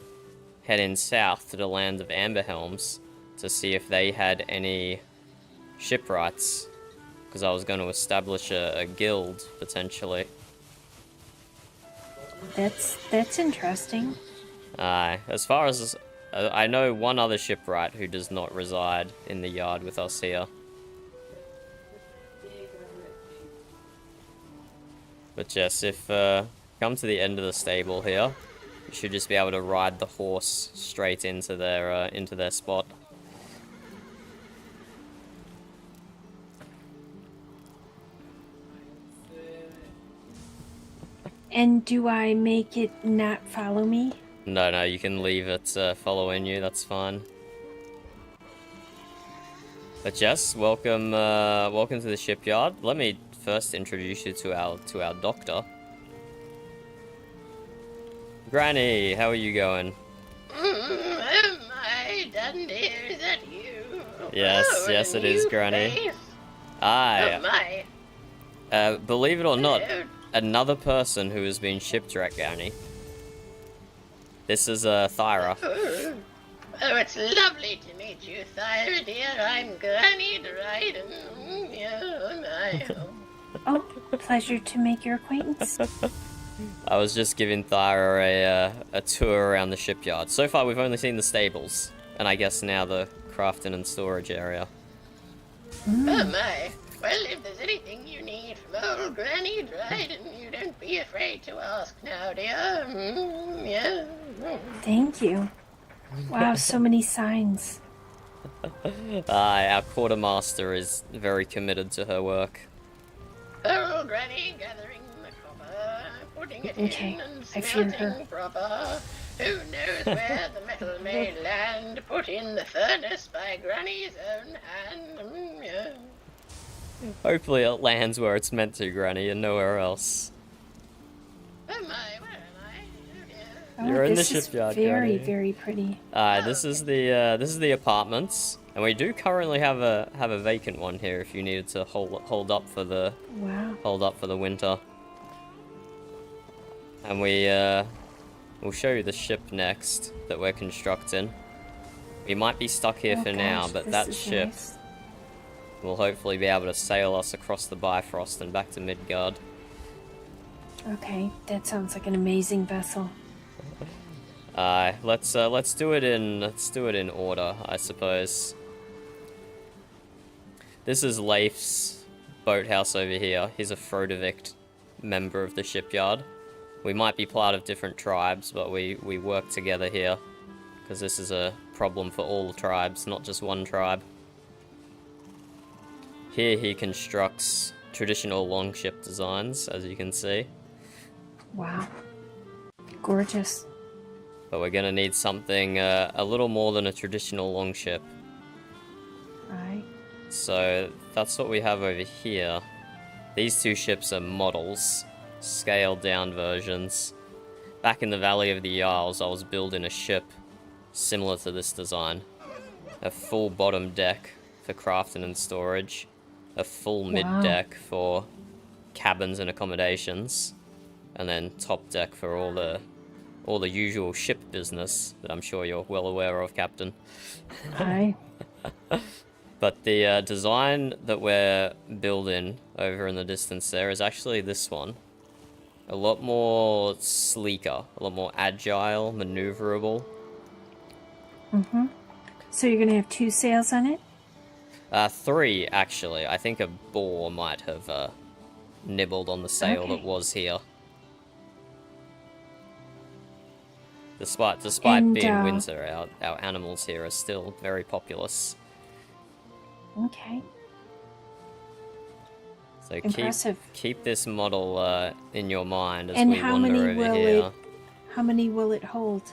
heading south to the land of Amberhelms to see if they had any shipwrights, because I was going to establish a guild potentially. That's interesting. As far as I know, one other shipwright who does not reside in the yard with us here. But yes, if come to the end of the stable here, you should just be able to ride the horse straight into their spot. And do I make it not follow me? No, you can leave it following you. That's fine. But yes, welcome to the shipyard. Let me first introduce you to our doctor. Granny, how are you going? Am I done here? Is that you? Yes, Oh, yes, a it is, new Granny. face. Aye. Oh my. Believe it or not, Hello. another person who has been shipwrecked, Granny. This is Thyra. Oh, it's lovely to meet you, Thyra, dear. I'm Granny Dryden. Yeah, oh my. Oh, pleasure to make your acquaintance. I was just giving Thyra a tour around the shipyard. So far, we've only seen the stables, and I guess now the crafting and storage area. Oh my. Well, if there's anything you need from old Granny Dryden, you don't be afraid to ask now, dear. Yeah. Thank you. Wow, so many signs. Our quartermaster is very committed to her work. Old Granny gathering the copper, putting it Okay, in and I fear her. smelting proper. Who knows where the metal may land? Put in the furnace by Granny's own hand. Yeah. Hopefully it lands where it's meant to, Granny, and nowhere else. Oh my, where am I? Oh dear. Oh, You're in the this is shipyard, very, Granny. very pretty. This is the apartments, and we do currently have a vacant one here if you needed to hold up for the Wow. winter. And we'll show you the ship next that we're constructing. We might be stuck here Oh for now, gosh, but this that is ship nice. will hopefully be able to sail us across the Bifrost and back to Midgard. Okay, that sounds like an amazing vessel. Let's do it in order, I suppose. This is Leif's boathouse over here. He's a Frodovic member of the shipyard. We might be part of different tribes, but we work together here because this is a problem for all tribes, not just one tribe. Here he constructs traditional longship designs, as you can see. Wow. Gorgeous. But we're gonna need something a little more than a traditional longship. Aye. So that's what we have over here. These two ships are models, scaled down versions. Back in the Valley of the Jarls, I was building a ship similar to this design. A full bottom deck for crafting and storage. A full mid deck for cabins and accommodations. And then top deck for all the usual ship business that I'm sure you're well aware of, Captain. Aye. But the design that we're building over in the distance there is actually this one. A lot more sleeker, a lot more agile, maneuverable. Mm-hmm. So you're gonna have 2 sails on it? 3, actually. I think a boar might have nibbled on the sail that was here. Despite And, being winter, our animals here are still very populous. Okay. So Impressive. keep this model in your mind as And we how wander many over will here. how many will it hold?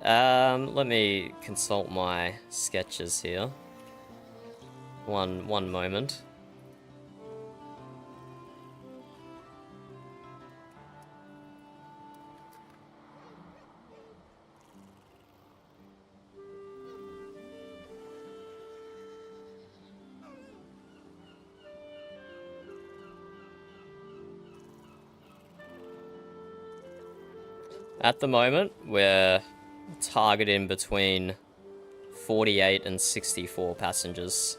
Let me consult my sketches here. One moment. At the moment, we're targeting between 48 and 64 passengers.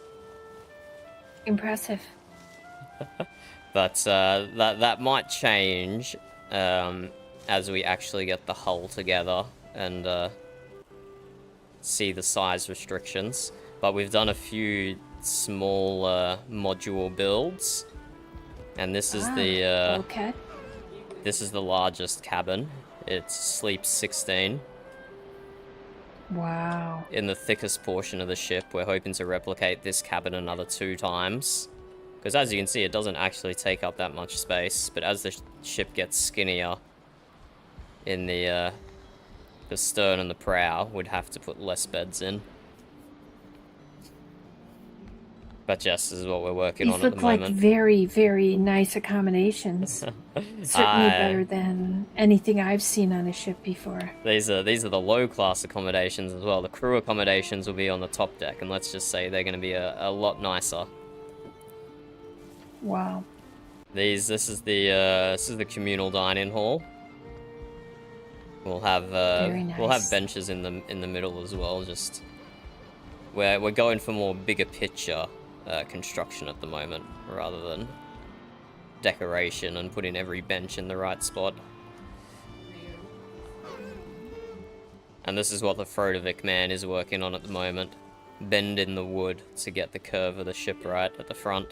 Impressive. But that might change as we actually get the hull together and see the size restrictions. But we've done a few small module builds, and this is okay. this is the largest cabin. It sleeps 16. Wow. In the thickest portion of the ship, we're hoping to replicate this cabin another 2 times. Because as you can see, it doesn't actually take up that much space, but as the ship gets skinnier in the stern and the prow, we'd have to put less beds in. But yes, this is what we're working on at the These look like moment. very, very nice accommodations. Certainly better than anything I've seen on a ship before. These are the low-class accommodations as well. The crew accommodations will be on the top deck, and let's just say they're going to be a lot nicer. Wow. This is the communal dining hall. We'll have Very nice. we'll have benches in the middle as well. Just we're going for more bigger picture construction at the moment rather than decoration and putting every bench in the right spot. And this is what the Frodovic man is working on at the moment, bending the wood to get the curve of the ship right at the front.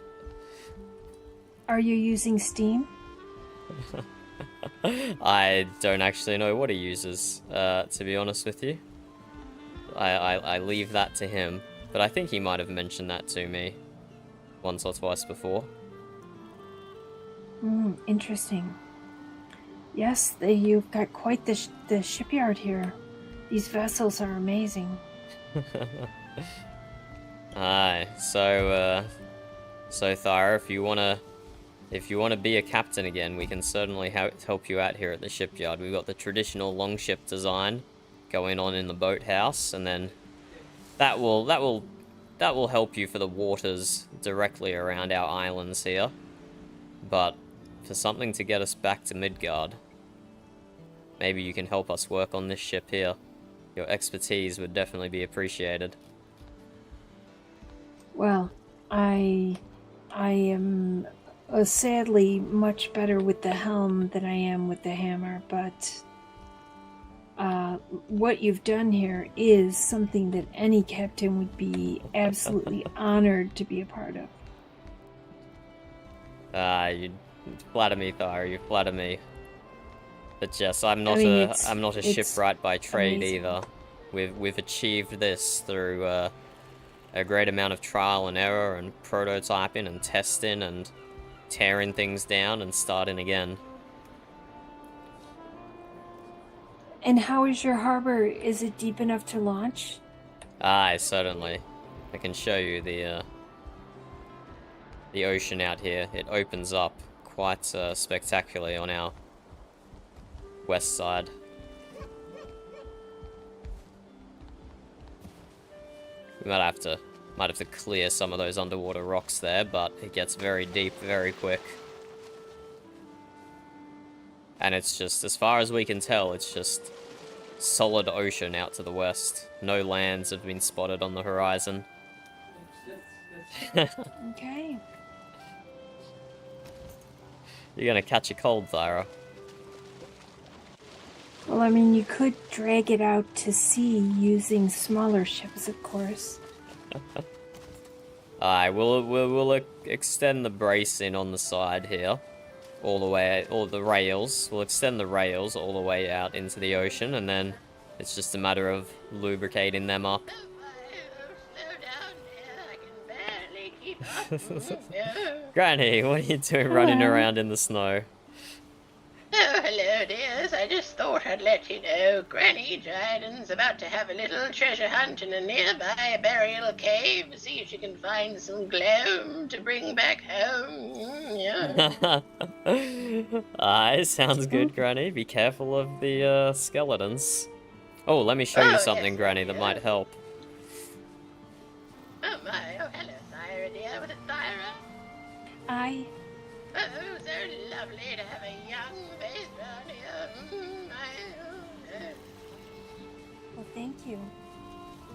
Are you using steam? I don't actually know what he uses, to be honest with you. I leave that to him, but I think he might have mentioned that to me once or twice before. Interesting. Yes, you've got quite the shipyard here. These vessels are amazing. Aye, so Thyra, if you wanna be a captain again, we can certainly help you out here at the shipyard. We've got the traditional longship design going on in the boathouse, and then that will help you for the waters directly around our islands here. But for something to get us back to Midgard, maybe you can help us work on this ship here. Your expertise would definitely be appreciated. Well, I am sadly much better with the helm than I am with the hammer, but what you've done here is something that any captain would be absolutely honored to be a part of. You flatter me, Thyra, you flatter me. But yes, I'm not a shipwright by trade amazing. either. We've achieved this through a great amount of trial and error and prototyping and testing and tearing things down and starting again. And how is your harbor? Is it deep enough to launch? Aye, certainly. I can show you the ocean out here. It opens up quite spectacularly on our west side. We might have to clear some of those underwater rocks there, but it gets very deep very quick. And it's just, as far as we can tell, it's just solid ocean out to the west. No lands have been spotted on the horizon. Okay. You're gonna catch a cold, Thyra. Well, I mean, you could drag it out to sea using smaller ships, of course. Alright, we'll extend the bracing on the side here. All the way, or the rails. We'll extend the rails all the way out into the ocean, and then it's just a matter of lubricating them up. Slow down there, I can barely keep up. No. Granny, what are you doing running around in the snow? Oh, hello. hello, dears. I just thought I'd let you know Granny Dryden's about to have a little treasure hunt in a nearby burial cave. See if she can find some gloam to bring back home. Yeah. Aye, sounds good, Granny. Be careful of the skeletons. Oh, let me show you Oh, something, yes, Granny, that yeah. might help. Oh my, oh hello, Thyra dear. Was it Thyra? I Oh, so lovely to have a young face round here. well, thank you.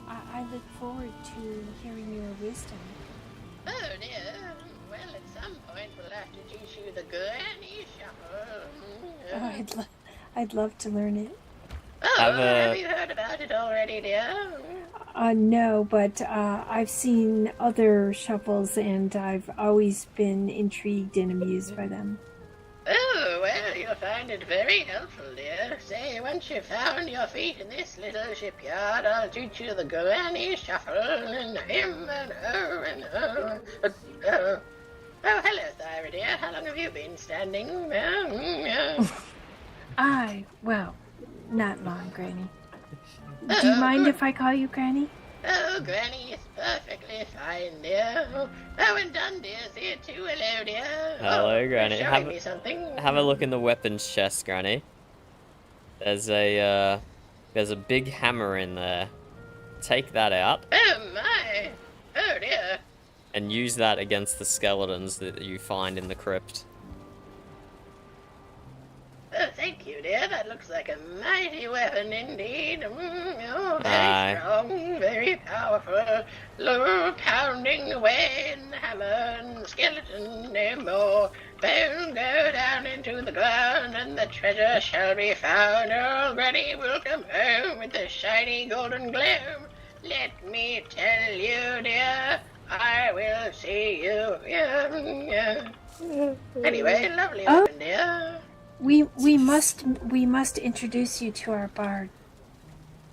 I look forward to hearing your wisdom. Oh dear. Well, at some point we'll have to teach you the granny shuffle. Oh, I'd love to learn it. Oh, Have have you heard about it already, dear? No, but I've seen other shuffles, and I've always been intrigued and amused by them. Oh, well, you'll find it very helpful, dear. Say, once you've found your feet in this little shipyard, I'll teach you the granny shuffle, and him, and oh, and oh. Oh, hello, Thyra, dear. How long have you been standing? Well, not long, Granny. Do you mind if I call you Granny? Oh, Granny is perfectly fine, dear. Oh, and Dundeer's here too. Hello, dear. Hello, Granny. You're showing me something. Have a look in the weapons chest, Granny. There's a big hammer in there. Take that out. Oh, my. Oh, dear. And use that against the skeletons that you find in the crypt. Oh, thank you, dear. That looks like a mighty weapon indeed. Oh, very Aye. strong, very powerful. Low pounding away in the hammer, and the skeleton no more. Bone go down into the ground, and the treasure shall be found. Oh, Granny will come home with the shiny golden gloom. Let me tell you, dear, I will see you. Yeah. Anyway, lovely weapon, dear. We must introduce you to our bard.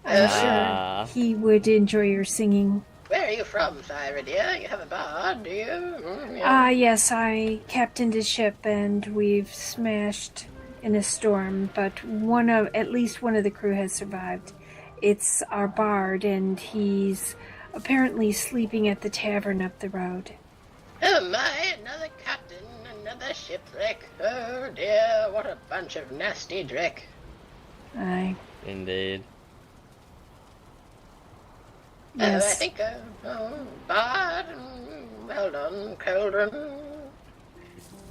I'm Ah. sure he would enjoy your singing. Where are you from, Thyra, dear? You have a bard, do you? Yes, I captained a ship and we've smashed in a storm, but at least one of the crew has survived. It's our bard, and he's apparently sleeping at the tavern up the road. Oh my, another captain, another shipwreck. Oh dear, what a bunch of nasty dreck. Aye. Indeed. Yes. I think, bard, well done, cauldron,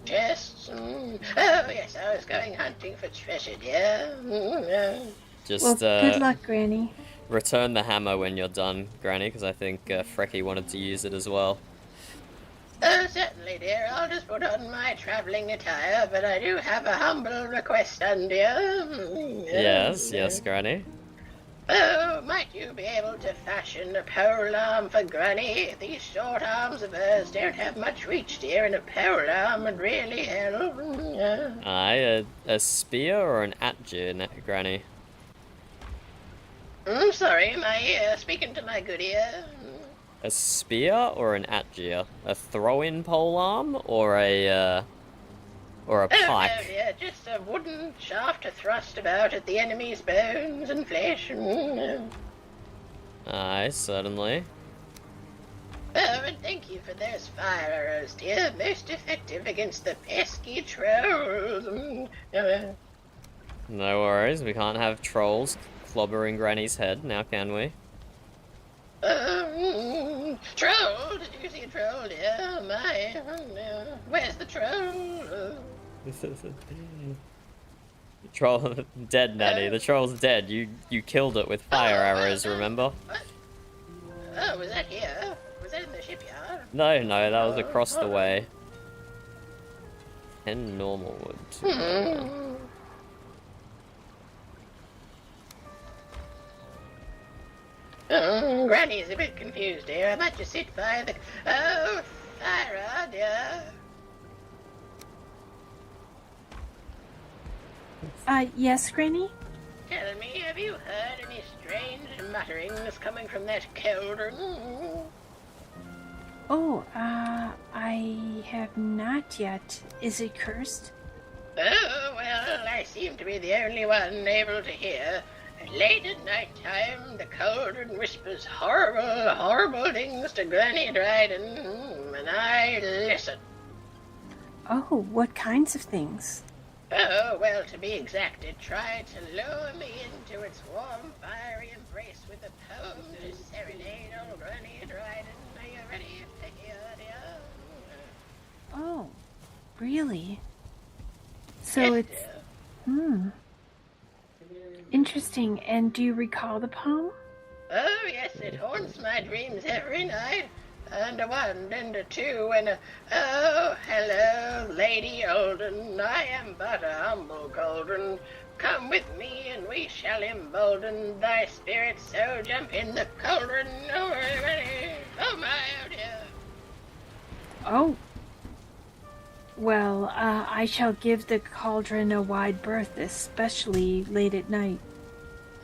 chests. Oh yes, I was going hunting for treasure, dear. Just Well, good luck, Granny. return the hammer when you're done, Granny, because I think Frecky wanted to use it as well. Oh, certainly, dear. I'll just put on my travelling attire, but I do have a humble request, dear. Yes, Granny. Oh, might you be able to fashion a pole arm for Granny? These short arms of hers don't have much reach, dear, and a pole arm would really help. Aye, a spear or an atgir, Granny? Sorry, my ear. Speaking to my good ear. A spear or an atgir? A throw-in polearm or a Oh, pike? no, dear, just a wooden shaft to thrust about at the enemy's bones and flesh. Aye, certainly. Oh, and thank you for those fire arrows, dear. Most effective against the pesky trolls. No worries, we can't have trolls clobbering Granny's head, now can we? Troll? Did you see a troll, dear? My, where's the troll? The troll dead, Nanny. The troll's dead. You killed it with fire arrows, remember? What? Oh, was that here? Was that in the shipyard? No, that was across the way. 10 normal wood. Granny's a bit confused here. I might just sit by the... Oh, Thyra, dear. Yes, Granny? Tell me, have you heard any strange mutterings coming from that cauldron? Oh, I have not yet. Is it cursed? Oh, well, Well, I seem to be the only one able to hear. Late at night time, the cauldron whispers horrible, horrible things to Granny Dryden, and I listen. Oh, what kinds of things? Oh, well, to be exact, it tried to lure me into its warm, fiery embrace with a poem to serenade old Granny Dryden. Are you ready to hear, dear? Oh, really? So Yes, it's... dear. Interesting. And do you recall the poem? Oh, yes, it haunts my dreams every night. And a one, and a two, and a... Oh, hello, Lady Olden. I am but a humble cauldron. Come with me, and we shall embolden thy spirit, so jump in the cauldron. Oh, ready? Oh, my, oh, dear. Oh. Well, I shall give the cauldron a wide berth, especially late at night.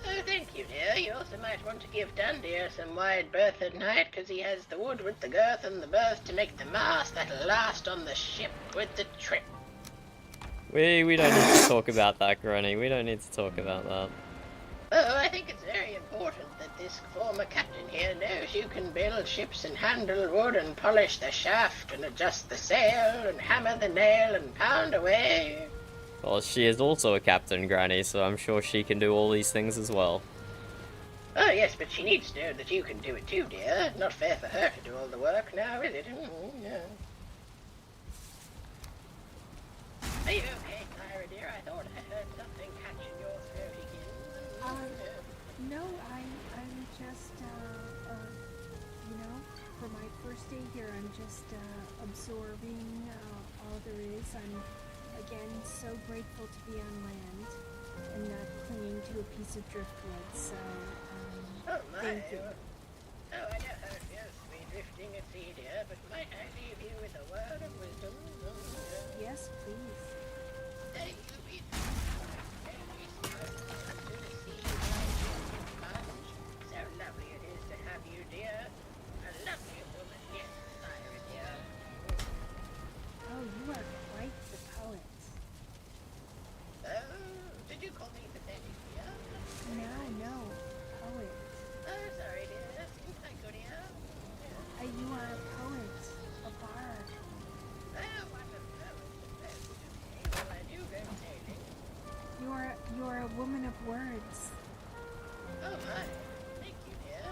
Oh, thank you, dear. You also might want to give Dundeer some wide berth at night, 'cause he has the wood with the girth and the berth to make the mast that'll last on the ship with the trip. We don't need to talk about that, Granny. We don't need to talk about that. Oh, I think it's very important that this former captain here knows you can build ships and handle wood and polish the shaft and adjust the sail and hammer the nail and pound away. Well, she is also a captain, Granny, so I'm sure she can do all these things as well. Oh, yes, but she needs to know that you can do it too, dear. Not fair for her to do all the work now, is it? Yeah. Are you okay, Clara, dear? I thought I heard something catching your throat again. No, I'm just, for my first day here, I'm just, absorbing, all there is. I'm, again, so grateful to be on land and not clinging to a piece of driftwood, so, Oh, my. thank you. Oh, I know how it feels to be drifting at sea, dear, but might I leave you with a word of wisdom? Yes, please. Say you be every step to the sea lies so lovely it is to have you, dear. A lovely woman, yes, Clara, dear. Oh, you are quite the poet. Oh, did you call me pathetic, dear? No, poet. Oh, sorry, dear. That seems like good, dear. You are a poet, a bard. Oh, I'm a poet. Okay, well, I do go sailing. You are a woman of words. Oh, my. Thank you, dear.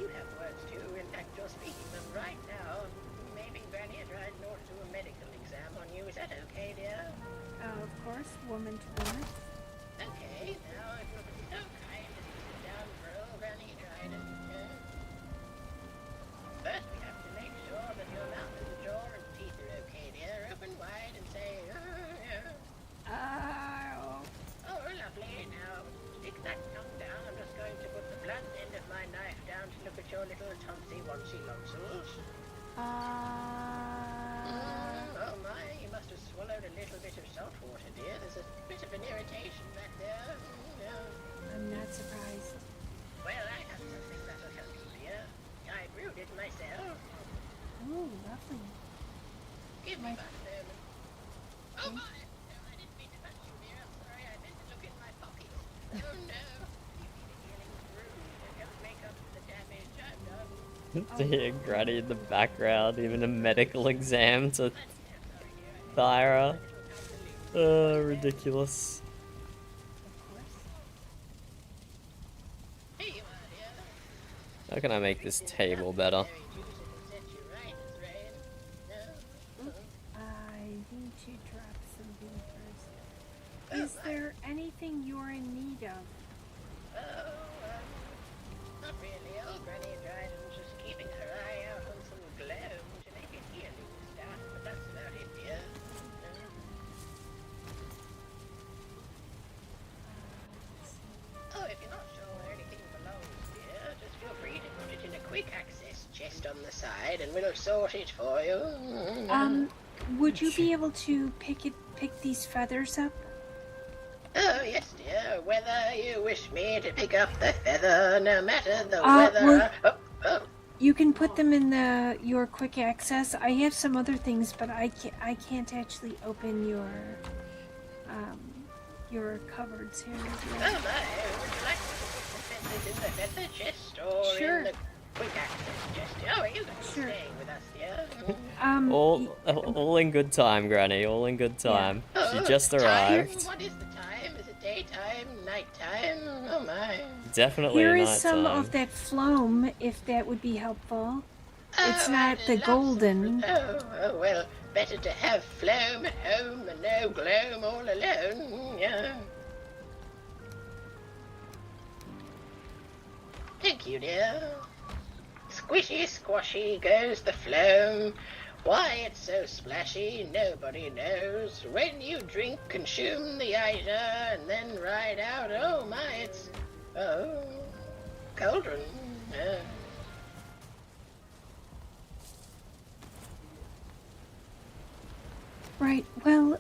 You have words, too. In fact, you're speaking them right now. Maybe Granny had tried to do a medical exam on you. Is that okay, dear? Of course, woman to woman. Okay, now it will be so kind as you sit down for old Granny Dryden. First, we have to make sure that your mouth and jaw and teeth are okay, dear. Open wide and say, Oh, lovely. Now, stick that tongue down. I'm just going to put the blunt end of my knife down to look at your little tonsy-wonsy nonsules. Oh my, you must have swallowed a little bit of salt water, dear. There's a bit of an irritation back there. I'm not surprised. Well, I have something that'll help you, dear. I brewed it myself. Oh, lovely. Give me back a moment. Oh my! No, I didn't mean to touch you, dear. I'm sorry. I meant to look in my pocket. Oh no! You need a healing brew to help make up for the damage I've done. To hear Granny in the background, even a medical exam to Thyra. Ridiculous. Here you are, dear. How can I make this table better? I need to drop something first. Is there anything you're in need of? Not really. Old Granny Dryden's just keeping her eye out on some gloam to make it healing stuff, but that's about it, dear. Oh, if you're not sure where anything belongs, dear, just feel free to put it in a quick access chest on the side and we'll sort it for you. Would you be able to pick these feathers up? Oh, yes, dear. Whether you wish me to pick up the feather, no matter the well, weather. You can put them in your quick access. I have some other things, but I can't actually open your your cupboards here. Oh my, would you like to in the feather chest or Sure. in the quick access chest? Oh, are you going to Sure. stay with us, dear? All in good time, Granny. All in good time. She just Time? arrived. What is the time? Is it daytime, nighttime? Oh my. Definitely Here a is some nighttime. of that phloem, if that would be helpful. It's Oh, not I'd the love golden. Oh, well, better to have phloem at home than no gloam all alone. Yeah. Thank you, dear. Squishy squashy goes the phloem. Why it's so splashy, nobody knows. When you drink, consume the iter, and then ride out. Oh my, it's cauldron. Right, well,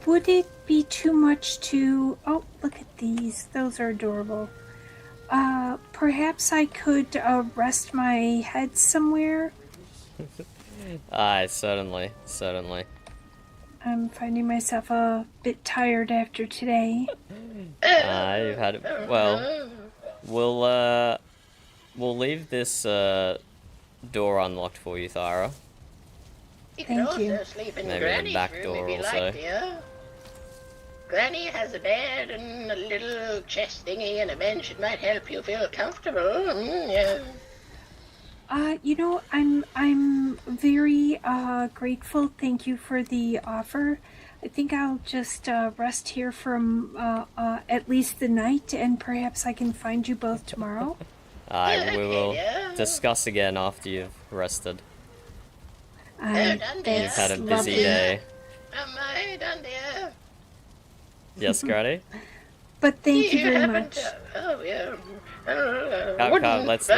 would it be too much to... Oh, look at these. Those are adorable. Perhaps I could, rest my head somewhere? Aye, certainly. I'm finding myself a bit tired after today. You've had it. Well, we'll leave this door unlocked for you, Thyra. You can Thank also you. sleep in Maybe the Granny's back room door if you also. like, dear. Granny has a bed and a little chest thingy and a bench. It might help you feel comfortable. Yeah. You know, I'm very, grateful. Thank you for the offer. I think I'll just, rest here from, at least the night, and perhaps I can find you both tomorrow. Aye, we will yeah. discuss again after you've rested. Done, dear. You've had a busy lovely. day. Am I done, dear? Yes, Granny? But thank you very happen much. to- Oh, yeah. Come, let's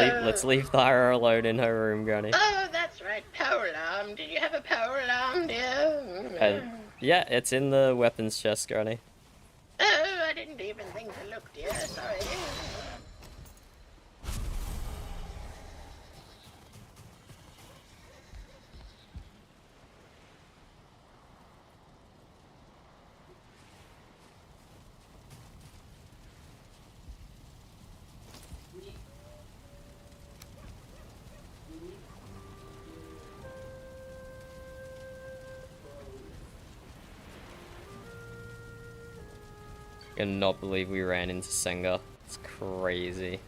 leave Thyra alone in her room, Granny. Oh, that's right. Power alarm. Did you have a power alarm, dear? Yeah, it's in the weapons chest, Granny. Oh, I didn't even think to look, dear. Sorry. I cannot believe we ran into Senga. It's crazy.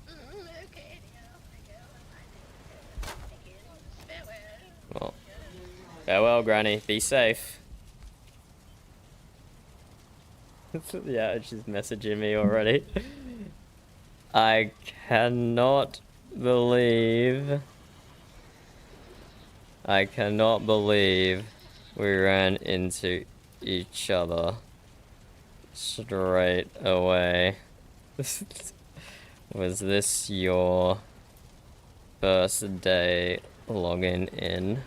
Okay, dear. Off I go. Farewell. Well, farewell, Granny. Be safe. Yeah, she's messaging me already. I cannot believe we ran into each other straight away. Was this your first day logging in?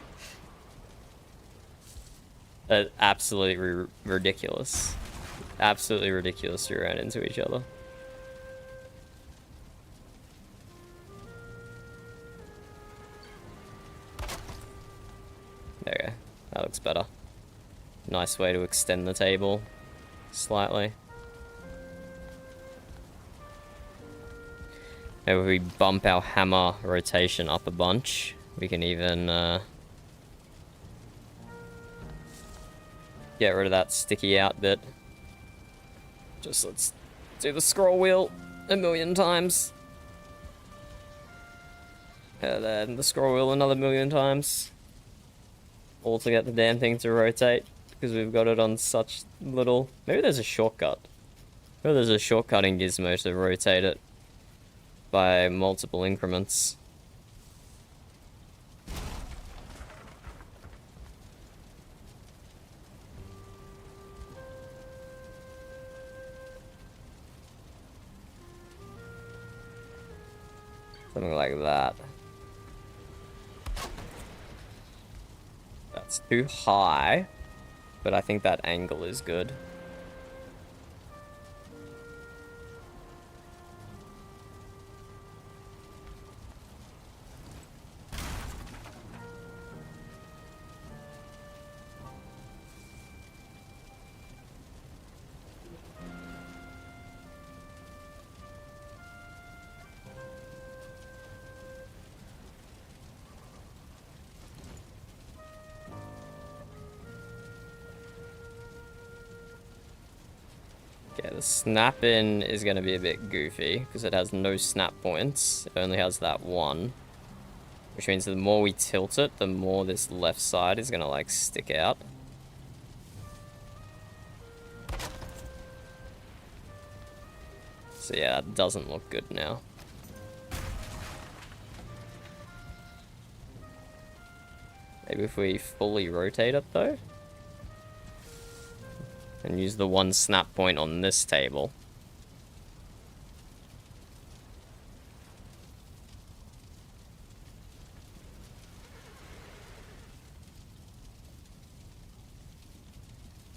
Absolutely ridiculous. Absolutely ridiculous we ran into each other. There we go. That looks better. Nice way to extend the table slightly. Maybe if we bump our hammer rotation up a bunch, we can even get rid of that sticky out bit. Just let's do the scroll wheel a million times. And then the scroll wheel another million times. All to get the damn thing to rotate, because we've got it on such little... Maybe there's a shortcut. Maybe there's a shortcutting gizmo to rotate it by multiple increments. Something like that. That's too high, but I think that angle is good. Okay, the snap in is going to be a bit goofy because it has no snap points. It only has that one. Which means the more we tilt it, the more this left side is going to like stick out. So yeah, that doesn't look good now. Maybe if we fully rotate it though. And use the one snap point on this table.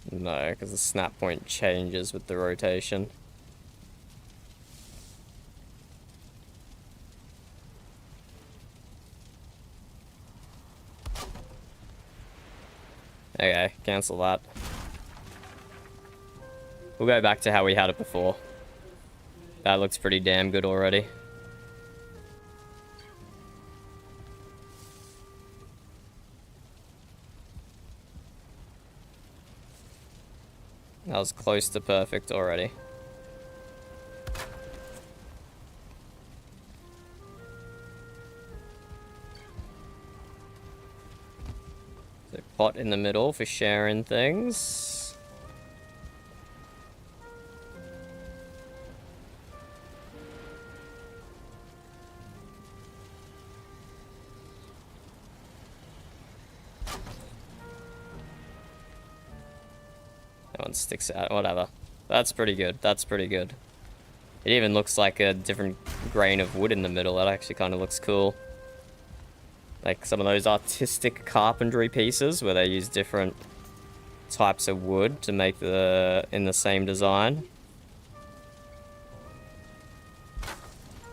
No, because the snap point changes with the rotation. Okay, cancel that. We'll go back to how we had it before. That looks pretty damn good already. That was close to perfect already. So pot in the middle for sharing things. That one sticks out, whatever. That's pretty good, that's pretty good. It even looks like a different grain of wood in the middle. That actually kind of looks cool. Like some of those artistic carpentry pieces where they use different types of wood to make in the same design.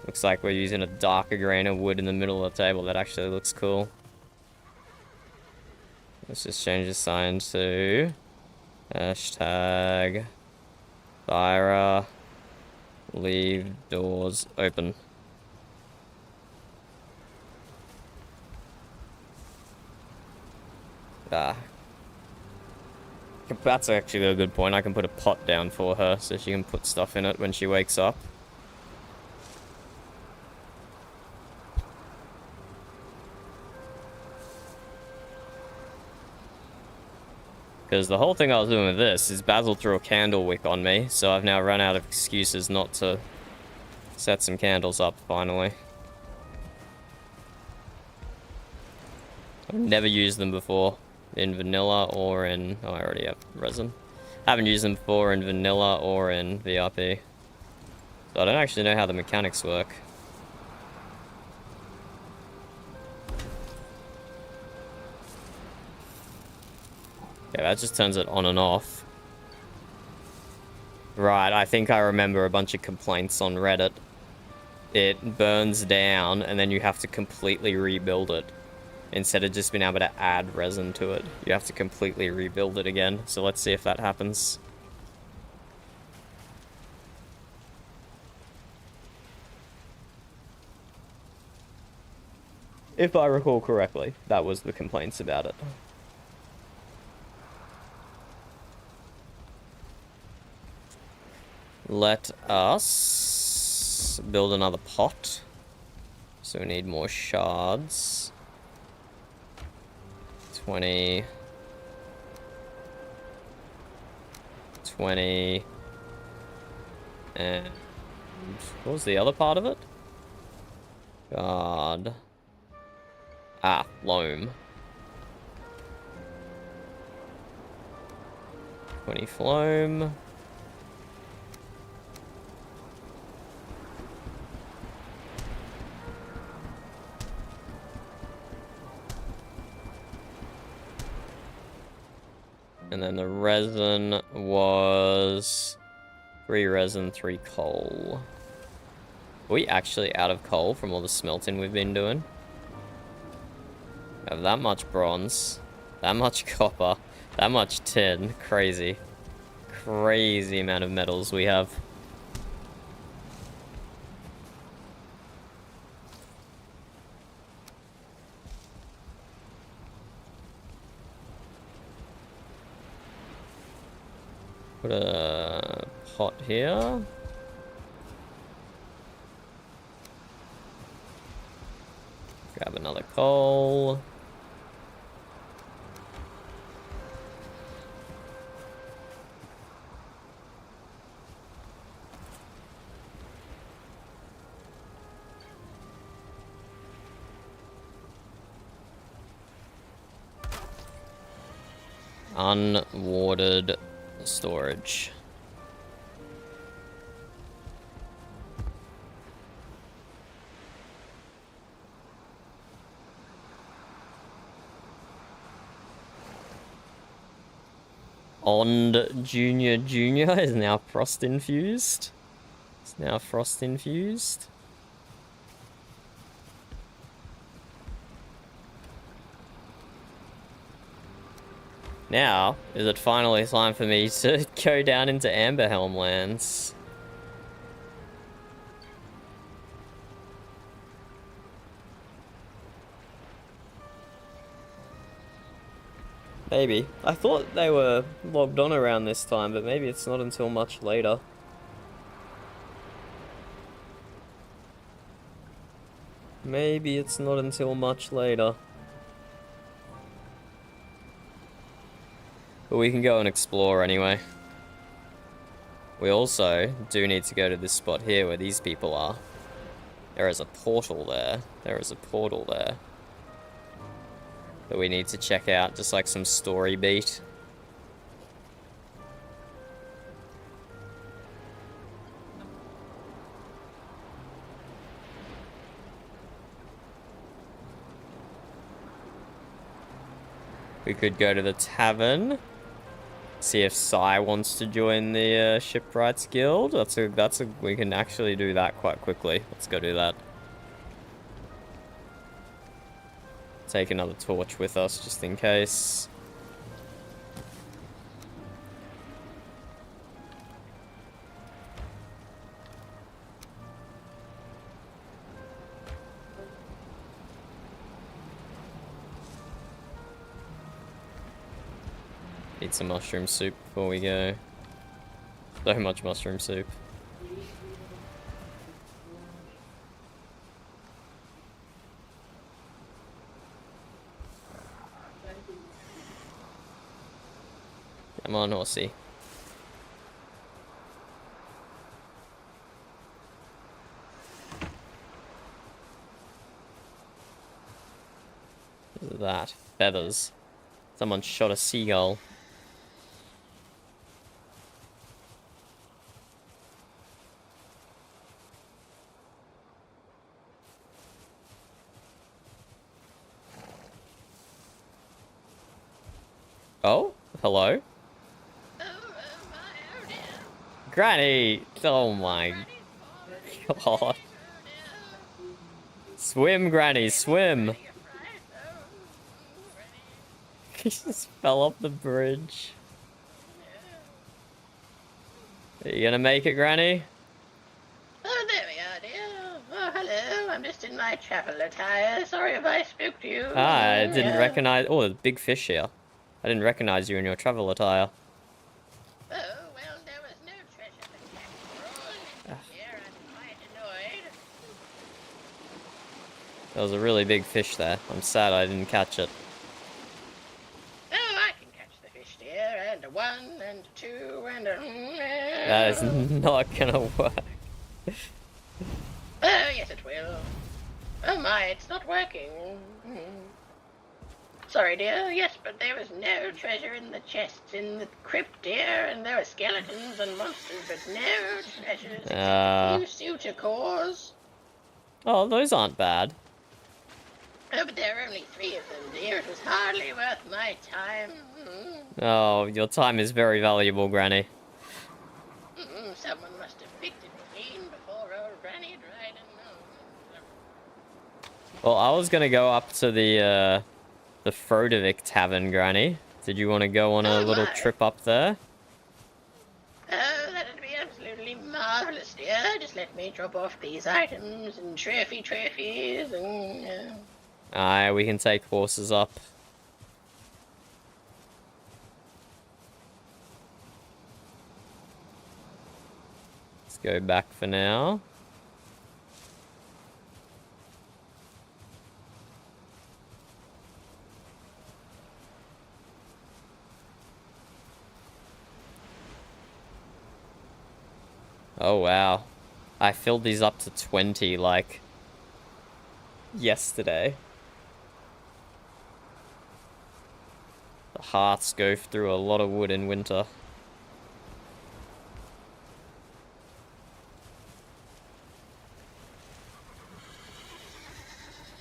Looks like we're using a darker grain of wood in the middle of the table. That actually looks cool. Let's just change the sign to hashtag Thyra leave doors open. Ah. That's actually a good point. I can put a pot down for her so she can put stuff in it when she wakes up. Because the whole thing I was doing with this is Basil threw a candle wick on me, so I've now run out of excuses not to set some candles up, finally. I've never used them before in vanilla or in... Oh, I already have resin. I haven't used them before in vanilla or in VRP. So I don't actually know how the mechanics work. Okay, that just turns it on and off. Right, I think I remember a bunch of complaints on Reddit. It burns down and then you have to completely rebuild it. Instead of just being able to add resin to it, you have to completely rebuild it again. So let's see if that happens. If I recall correctly, that was the complaints about it. Let us build another pot. So we need more shards. 20. 20. And what was the other part of it? God. Ah, loam. 20 loam. And then the resin was 3 resin, 3 coal. Are we actually out of coal from all the smelting we've been doing? We have that much bronze, that much copper, that much tin. Crazy. Crazy amount of metals we have. Put a pot here. Grab another coal. Unwatered storage. Ond Junior is now frost infused. It's now frost infused. Now, is it finally time for me to go down into Amberhelm lands? Maybe. I thought they were logged on around this time, but maybe it's not until much later. Maybe it's not until much later. But we can go and explore anyway. We also do need to go to this spot here where these people are. There is a portal there. There is a portal there. That we need to check out, just like some story beat. We could go to the tavern. See if Sai wants to join the Shipwrights Guild. We can actually do that quite quickly. Let's go do that. Take another torch with us just in case. Eat some mushroom soup before we go. So much mushroom soup. Come on, horsey. What is that? Feathers. Someone shot a seagull. Oh, hello. Granny! Oh my god. Swim, Granny, swim! He just fell off the bridge. Are you gonna make it, Granny? Oh, there we are, dear. Oh, hello. I'm just in my travel attire. Sorry if I spoke to you. Ah, I didn't recognize... Oh, there's a big fish here. I didn't recognize you in your travel attire. Oh, well, there was no treasure to capture. Here, I'm quite annoyed. There was a really big fish there. I'm sad I didn't catch it. Oh, I can catch the fish, dear. And a 1, and a 2, and a... That is not gonna work. Oh, yes, it will. Oh my, it's not working. Sorry, dear. Yes, but there was no treasure in the chests in the crypt, dear, and there were skeletons and monsters, but no treasures except a few suture cores. Oh, those aren't bad. Oh, but there were only 3 of them, dear. It was hardly worth my time. Oh, your time is very valuable, Granny. Someone must have picked it clean before old Granny dried and... Well, I was gonna go up to the Frodevik Tavern, Granny. Did you want to go on a little trip up there? Oh, that'd be absolutely marvelous, dear. Just let me drop off these items and trophies and... Aye, we can take horses up. go back for now. Oh wow. I filled these up to 20 like yesterday. The hearths go through a lot of wood in winter.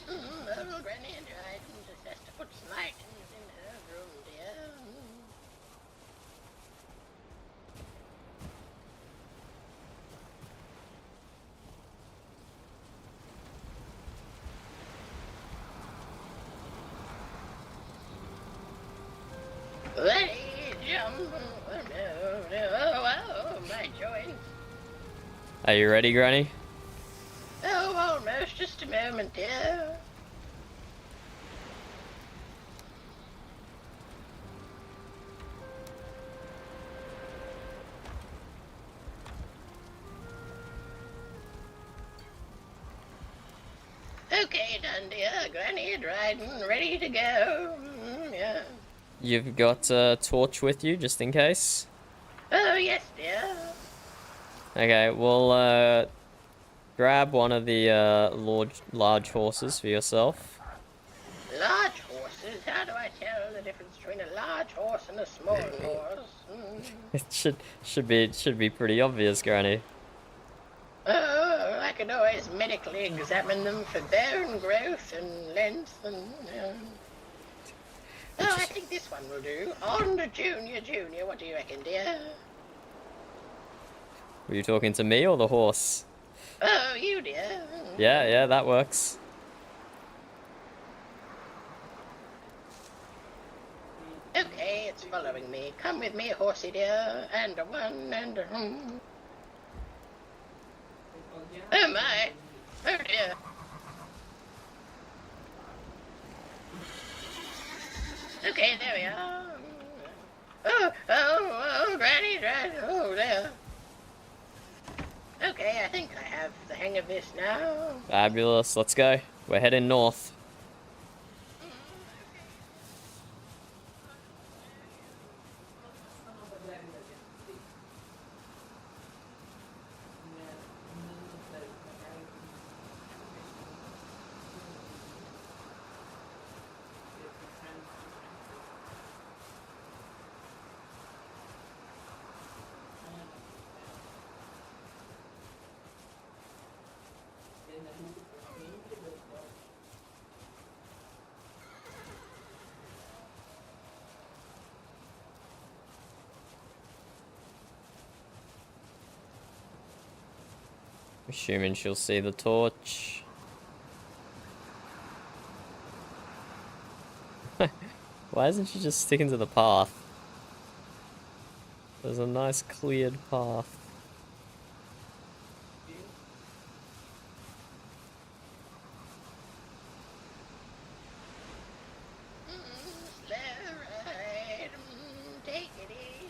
Little Granny and I just has to put some items in her room, dear. Ready, jump. Oh, no. Oh, my joints. Are you ready, Granny? Oh, almost. Just a moment, dear. Okay, done, dear. Granny and riding, ready to go. Yeah. You've got a torch with you, just in case? Oh, yes, dear. Okay, well, grab one of the large horses for yourself. Large horses? How do I tell the difference between a large horse and a small horse? It should be pretty obvious, Granny. Oh, I can always medically examine them for bone growth and length and... Oh, I think this one will do. On to Junior. What do you reckon, dear? Were you talking to me or the horse? Oh, you, dear. Yeah, that works. Okay, it's following me. Come with me, horsey dear. And a one, and a... Oh, my. Oh, dear. Okay, there we are. Oh, Granny, oh, there. Okay, I think I have the hang of this now. Fabulous, let's go. We're heading north. Assuming she'll see the torch. Why isn't she just sticking to the path? There's a nice cleared path. Slow ride, take it easy.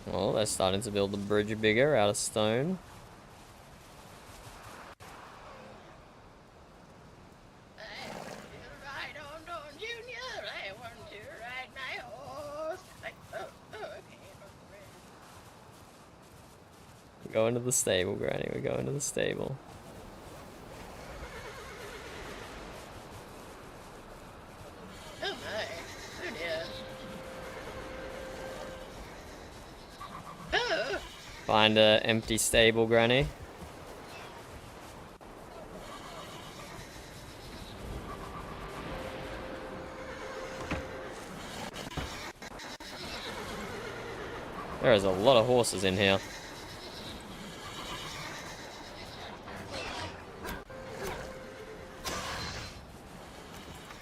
Well, they're starting to build the bridge bigger out of stone. I want to ride on Junior. I want to ride my horse. Okay. We're going to the stable, Granny. We're going to the stable. Oh my. Oh dear. Oh. Find an empty stable, Granny. There is a lot of horses in here.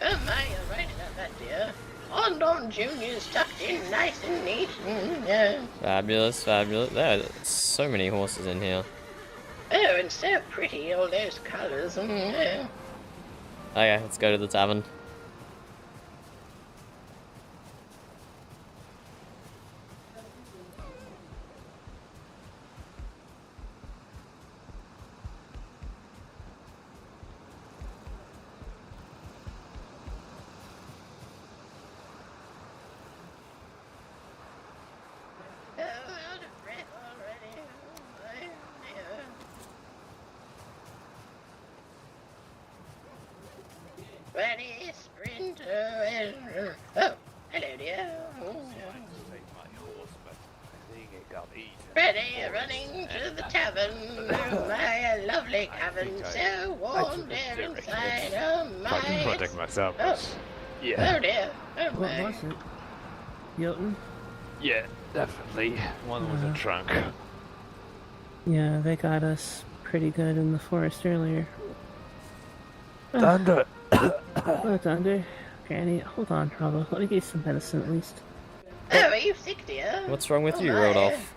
Oh my, you're right about that, dear. On Junior's tucked in nice and neat. Yeah. Fabulous, fabulous. There are so many horses in here. Oh, and so pretty, all those colours. Yeah. Okay, let's go to the tavern. Oh, out of breath already. Ready, sprinter. Oh, hello, dear. Ready, running to the tavern. Oh, my lovely cabin, so warm there inside. Oh, my. I can protect myself. Oh. Yeah. Oh, dear. Oh, What my. was it? Jotun? Yeah, definitely. One was a trunk. Yeah, they got us pretty good in the forest earlier. Thunder. Oh, Thunder. Granny, hold on, Robo. Let me get you some medicine at least. Oh, are you sick, dear? What's wrong with Oh, you, my. Rodolph?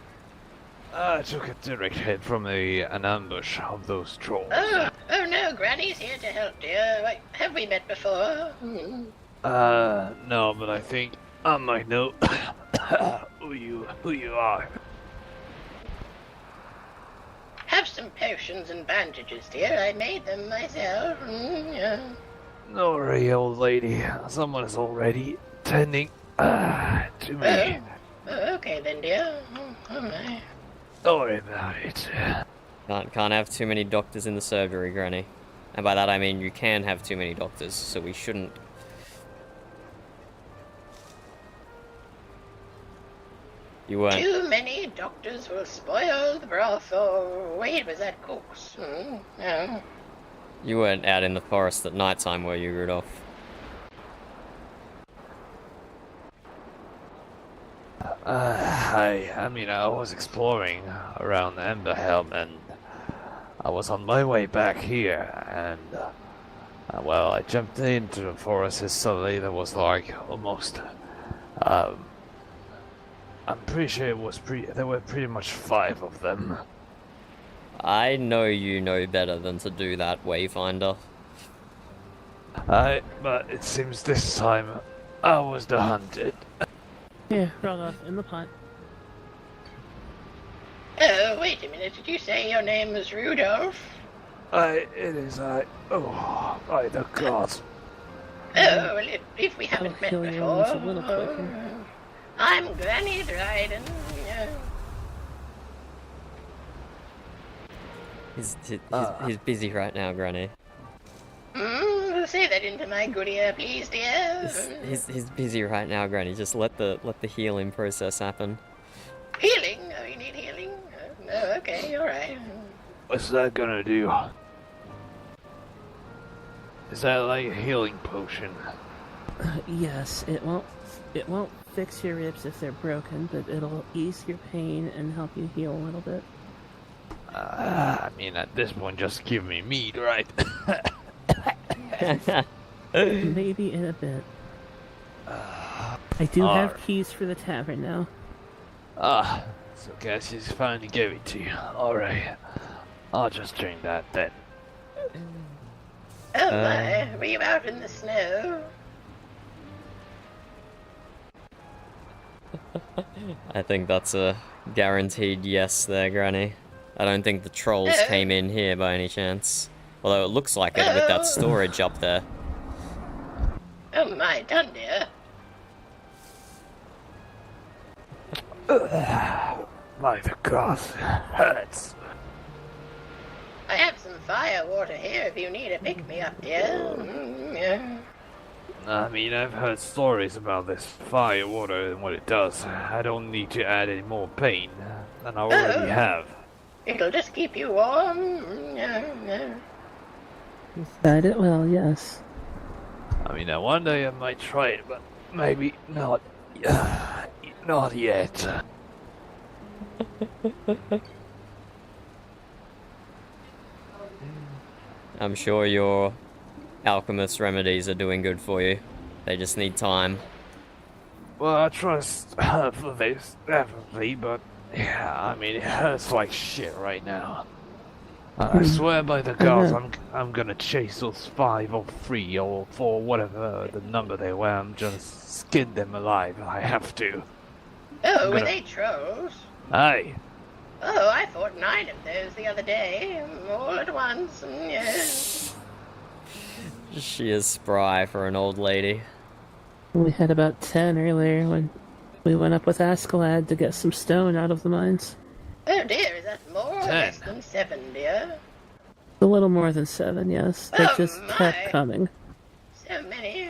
I took a direct hit from an ambush of those trolls. Oh, oh no, Granny's here to help, dear. Wait, have we met before? No, but I think I might know who you are. Have some potions and bandages, dear. I made them myself. Yeah. No worry, old lady. Someone is already tending to me. Oh, okay then, dear. Oh my. Don't worry about it. Can't have too many doctors in the surgery, Granny. And by that I mean you can have too many doctors, so we shouldn't. You weren't. Too many doctors will spoil the broth, or wait, was that cooks? No. You weren't out in the forest at night time, were you, Rudolph? I mean, I was exploring around Emberhelm, and I was on my way back here, and well, I jumped into the forest, and suddenly there was like almost, I'm pretty sure it was there were pretty much 5 of them. I know you know better than to do that, Wayfinder. But it seems this time I was the hunted. Here, Rodolph, in the pot. Oh, wait a minute. Did you say your name was Rudolph? By the gods. Oh, well, if we I'll haven't met heal your before. wounds a little quicker. I'm Granny Dryden. He's busy right now, Granny. Say that into my good ear, please, dear. He's busy right now, Granny. Just let the healing process happen. Healing? Oh, you need healing? No, okay, alright. What's that gonna do? Is that like a healing potion? Yes, it won't fix your ribs if they're broken, but it'll ease your pain and help you heal a little bit. I mean, at this point, just give me meat, right? Maybe in a bit. I do have keys for the tavern now. So guess he's finally gave it to you. Alright. I'll just drink that then. Oh my, were you out in the snow? I think that's a guaranteed yes there, Granny. I don't think the trolls came in here by any chance. Although it looks like it with that storage up there. Oh my, done, dear. My the gods, hurts. I have some fire water here if you need a pick-me-up, dear. Yeah. I mean, I've heard stories about this fire water and what it does. I don't need to add any more pain than I already have. It'll just keep you warm. Yeah. You said it well, yes. I mean, one day I might try it, but maybe not. Not yet. I'm sure your alchemist remedies are doing good for you. They just need time. Well, I trust for this, definitely, but yeah, I mean, it hurts like shit right now. I swear by the gods, I'm gonna chase those 5 or 3 or 4, whatever the number they were. I'm just skin them alive. I have to. Oh, were they trolls? Aye. Oh, I fought 9 of those the other day, all at once. Yes. She is spry for an old lady. We had about 10 earlier when we went up with Askeladd to get some stone out of the mines. Oh dear, is that more or 10? less than 7, dear? A little more than 7, yes. They Oh, just my. kept coming. So many.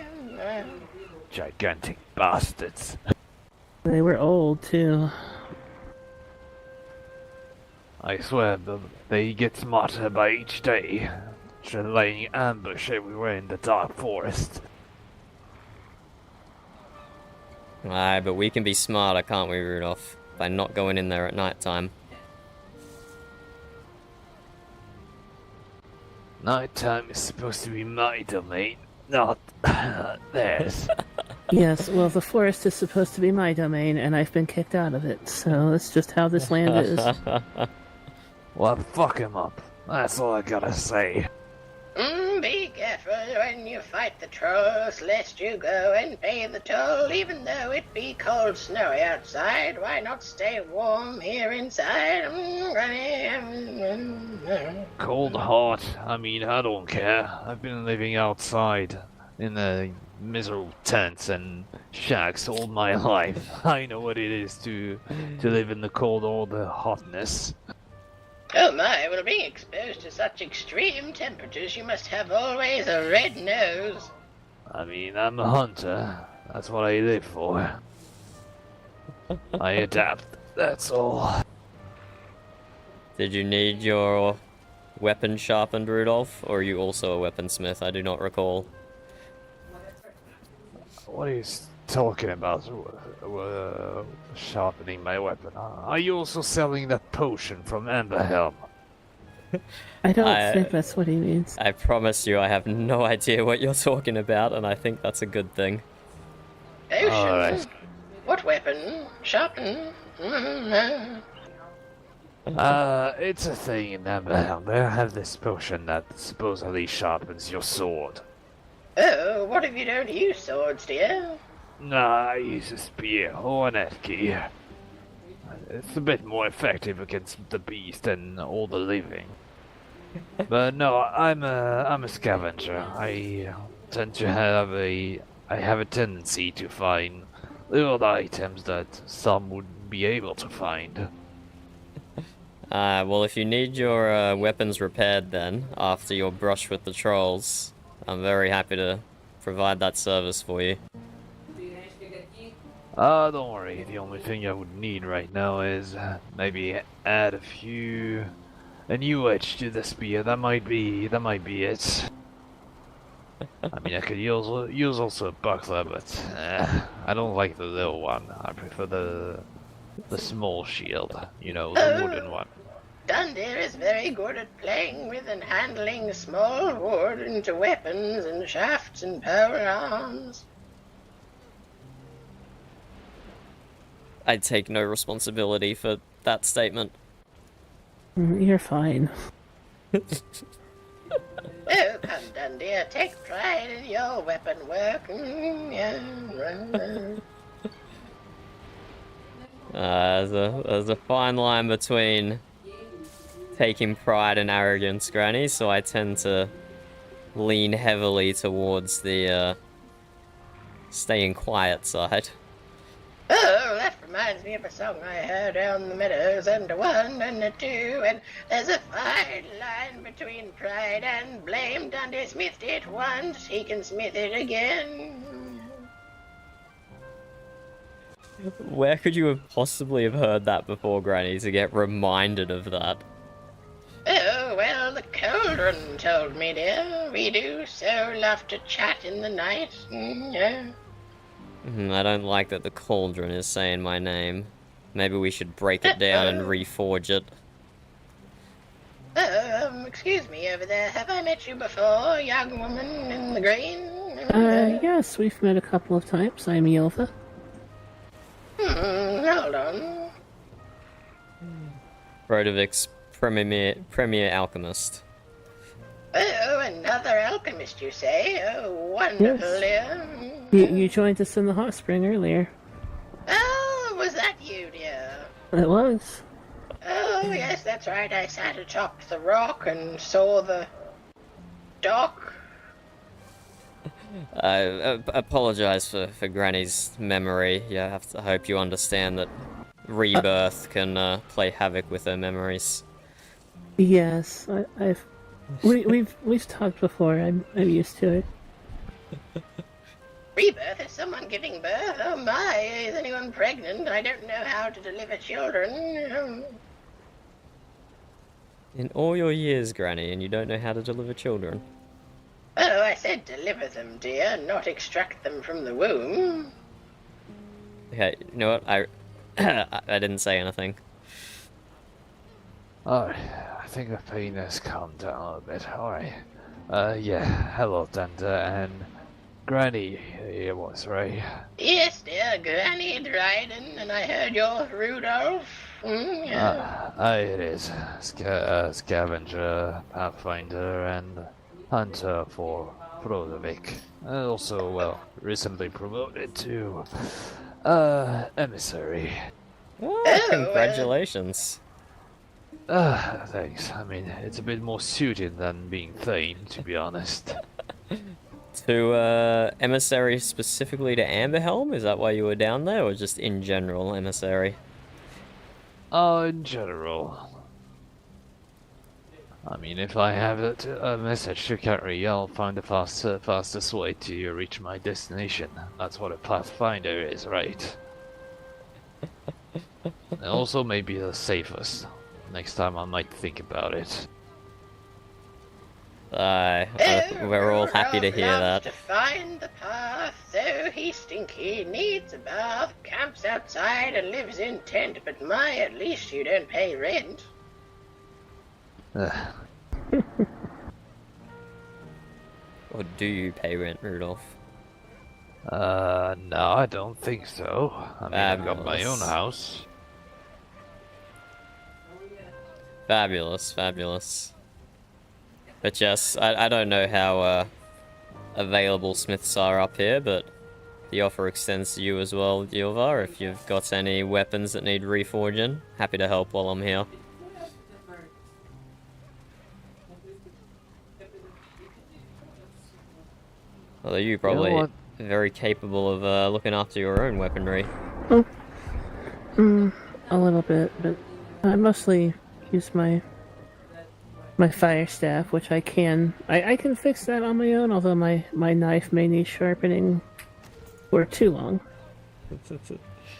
Gigantic bastards. They were old, too. I swear they get smarter by each day. Just laying ambush everywhere in the dark forest. Aye, but we can be smarter, can't we, Rudolph? By not going in there at night time. Nighttime is supposed to be my domain, not theirs. Yes, well, the forest is supposed to be my domain, and I've been kicked out of it, so that's just how this land is. Well, fuck him up. That's all I gotta say. Be careful when you fight the trolls, lest you go and pay the toll, even though it be cold snowy outside. Why not stay warm here inside? Cold heart. I mean, I don't care. I've been living outside in the miserable tents and shacks all my life. I know what it is to live in the cold or the hotness. Oh my, well, being exposed to such extreme temperatures, you must have always a red nose. I mean, I'm a hunter. That's what I live for. I adapt, that's all. Did you need your weapon sharpened, Rudolph? Or are you also a weaponsmith? I do not recall. What are you talking about? Sharpening my weapon. Are you also selling that potion from Valheim? I don't think that's what he means. I promise you I have no idea what you're talking about, and I think that's a good thing. Potion? Alright. What weapon? Sharpen? It's a thing in Valheim. They have this potion that supposedly sharpens your sword. Oh, what if you don't use swords, dear? Nah, I use a spear or an F-key. It's a bit more effective against the beast than all the living. But no, I'm a scavenger. I tend to have I have a tendency to find little items that some wouldn't be able to find. Well, if you need your weapons repaired then, after your brush with the trolls, I'm very happy to provide that service for you. Don't worry. The only thing I would need right now is maybe add a new edge to the spear. That might be it. I mean, I could use also a buckler, but I don't like the little one. I prefer the small shield. You know, the wooden one. Dundir is very good at playing with and handling small wood into weapons and shafts and power arms. I take no responsibility for that statement. You're fine. Oh, come, Dundir, take pride in your weapon work. There's a fine line between taking pride and arrogance, Granny, so I tend to lean heavily towards the staying quiet side. Oh, that reminds me of a song I heard on the meadows, and a 1 and a 2, and there's a fine line between pride and blame. Dundir smithed it once, he can smith it again. Where could you have possibly have heard that before, Granny, to get reminded of that? Oh, well, the cauldron told me, dear. We do so love to chat in the night. I don't like that the cauldron is saying my name. Maybe we should break it down and reforge it. Excuse me over there. Have I met you before, young woman in the green? Yes, we've met a couple of times. I'm Yilva. Hold on. Rodovic's Premier alchemist. Oh, another alchemist, you say? Oh, wonderful. You joined us in the hot spring earlier. Oh, was that you, dear? It was. Oh, yes, that's right. I sat atop the rock and saw the dock. I apologize for Granny's memory. I hope you understand that rebirth can play havoc with her memories. Yes, we've talked before. I'm used to it. Rebirth? Is someone giving birth? Oh my, is anyone pregnant? I don't know how to deliver children. In all your years, Granny, and you don't know how to deliver children. Oh, I said deliver them, dear, not extract them from the womb. Okay, you know what? I didn't say anything. Alright, I think the pain has calmed down a bit. Alright. Yeah, hello, Thunder, and Granny here was, right? Yes, dear, Granny Dryden, and I heard you're Rudolph. It is. Scavenger, Pathfinder, and Hunter for Prodovic. Also, well, recently promoted to Emissary. Oh, congratulations. Thanks. I mean, it's a bit more suited than being Thane, to be honest. To Emissary specifically to Amberhelm? Is that why you were down there, or just in general Emissary? In general. I mean, if I have a message to carry, I'll find the fastest way to reach my destination. That's what a Pathfinder is, right? And also maybe the safest. Next time I might think about it. We're all happy to hear that. To find the path, though he stinky, needs a bath, camps outside and lives in tent, but at least you don't pay rent. Or do you pay rent, Rudolph? No, I don't think so. I mean, I've got my own house. Fabulous, fabulous. But yes, I don't know how available smiths are up here, but the offer extends to you as well, Yilvar. If you've got any weapons that need reforging, happy to help while I'm here. Although you probably very capable of looking after your own weaponry. Oh, a little bit, but I mostly use my fire staff, which I can fix that on my own. Although my knife may need sharpening for too long. Oh,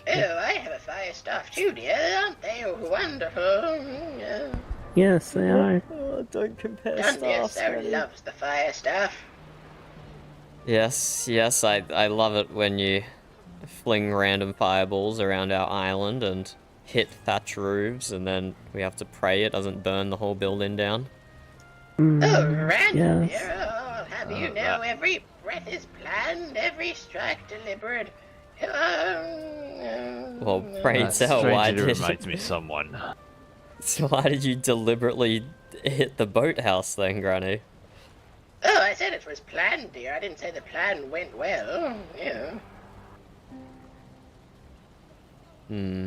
I have a fire staff too, dear. Aren't they wonderful? Yes, they are. Oh, don't compare Dundia staffs. so loves the fire staff. Yes, I love it when you fling random fireballs around our island and hit thatch roofs, and then we have to pray it doesn't burn the whole building down. Oh, random, yes. dear. Oh, I'll have you know, every breath is planned, every strike deliberate. Well, pray tell, why did reminds me of someone. So why did you deliberately hit the boathouse then, Granny? Oh, I said it was planned, dear. I didn't say the plan went well.